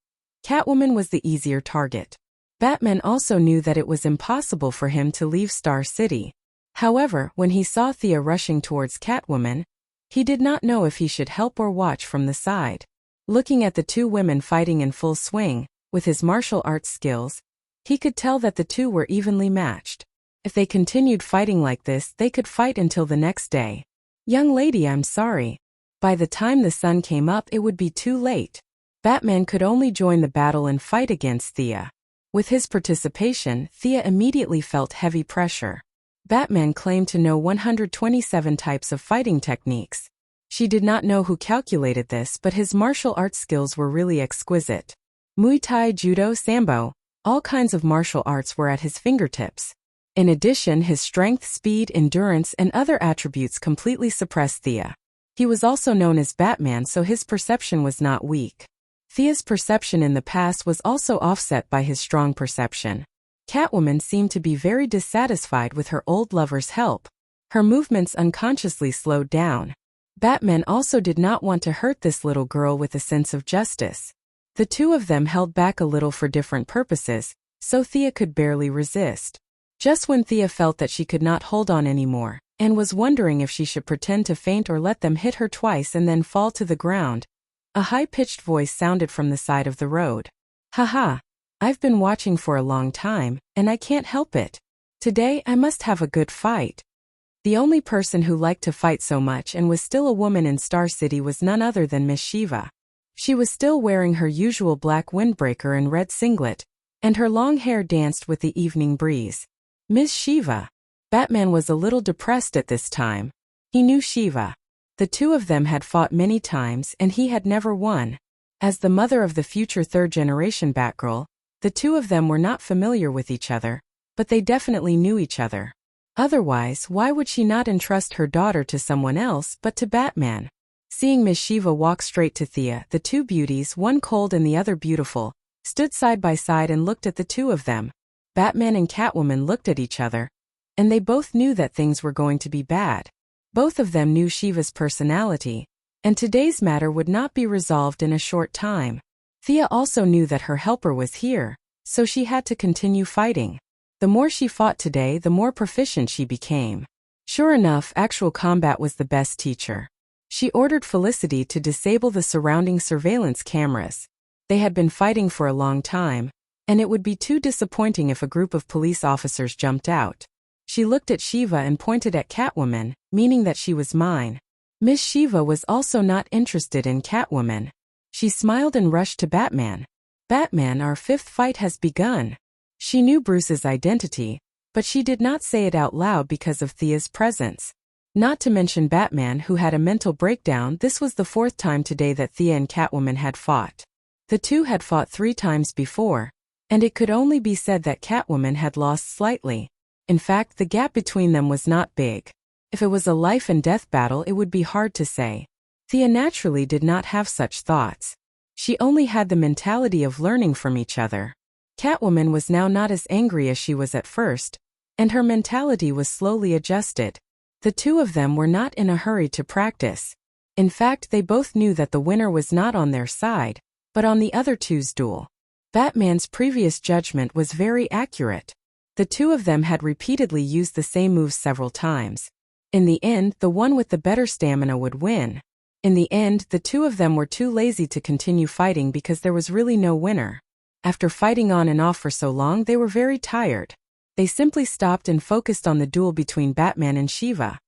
Catwoman was the easier target. Batman also knew that it was impossible for him to leave Star City. However, when he saw Thea rushing towards Catwoman, he did not know if he should help or watch from the side. Looking at the two women fighting in full swing, with his martial arts skills, he could tell that the two were evenly matched. If they continued fighting like this, they could fight until the next day. Young lady, I'm sorry. By the time the sun came up, it would be too late. Batman could only join the battle and fight against Thea. With his participation, Thea immediately felt heavy pressure. Batman claimed to know 127 types of fighting techniques. She did not know who calculated this, but his martial arts skills were really exquisite. Muay Thai, Judo, Sambo, all kinds of martial arts were at his fingertips. In addition, his strength, speed, endurance, and other attributes completely suppressed Thea. He was also known as Batman, so his perception was not weak. Thea's perception in the past was also offset by his strong perception. Catwoman seemed to be very dissatisfied with her old lover's help. Her movements unconsciously slowed down. Batman also did not want to hurt this little girl with a sense of justice. The two of them held back a little for different purposes, so Thea could barely resist. Just when Thea felt that she could not hold on anymore, and was wondering if she should pretend to faint or let them hit her twice and then fall to the ground, a high-pitched voice sounded from the side of the road. Haha, I've been watching for a long time, and I can't help it. Today I must have a good fight. The only person who liked to fight so much and was still a woman in Star City was none other than Miss Shiva. She was still wearing her usual black windbreaker and red singlet, and her long hair danced with the evening breeze. Miss Shiva. Batman was a little depressed at this time. He knew Shiva. The two of them had fought many times and he had never won. As the mother of the future third-generation Batgirl, the two of them were not familiar with each other, but they definitely knew each other. Otherwise, why would she not entrust her daughter to someone else but to Batman? Seeing Miss Shiva walk straight to Thea, the two beauties, one cold and the other beautiful, stood side by side and looked at the two of them. Batman and Catwoman looked at each other, and they both knew that things were going to be bad. Both of them knew Shiva's personality, and today's matter would not be resolved in a short time. Thea also knew that her helper was here, so she had to continue fighting. The more she fought today, the more proficient she became. Sure enough, actual combat was the best teacher. She ordered Felicity to disable the surrounding surveillance cameras. They had been fighting for a long time, and it would be too disappointing if a group of police officers jumped out. She looked at Shiva and pointed at Catwoman, meaning that she was mine. Miss Shiva was also not interested in Catwoman. She smiled and rushed to Batman. Batman, our fifth fight has begun. She knew Bruce's identity, but she did not say it out loud because of Thea's presence. Not to mention Batman, who had a mental breakdown. This was the fourth time today that Thea and Catwoman had fought. The two had fought 3 times before, and it could only be said that Catwoman had lost slightly. In fact, the gap between them was not big. If it was a life and death battle, it would be hard to say. Thea naturally did not have such thoughts. She only had the mentality of learning from each other. Catwoman was now not as angry as she was at first, and her mentality was slowly adjusted. The two of them were not in a hurry to practice. In fact, they both knew that the winner was not on their side, but on the other two's duel. Batman's previous judgment was very accurate. The two of them had repeatedly used the same moves several times. In the end, the one with the better stamina would win. In the end, the two of them were too lazy to continue fighting because there was really no winner. After fighting on and off for so long, they were very tired. They simply stopped and focused on the duel between Batman and Shiva.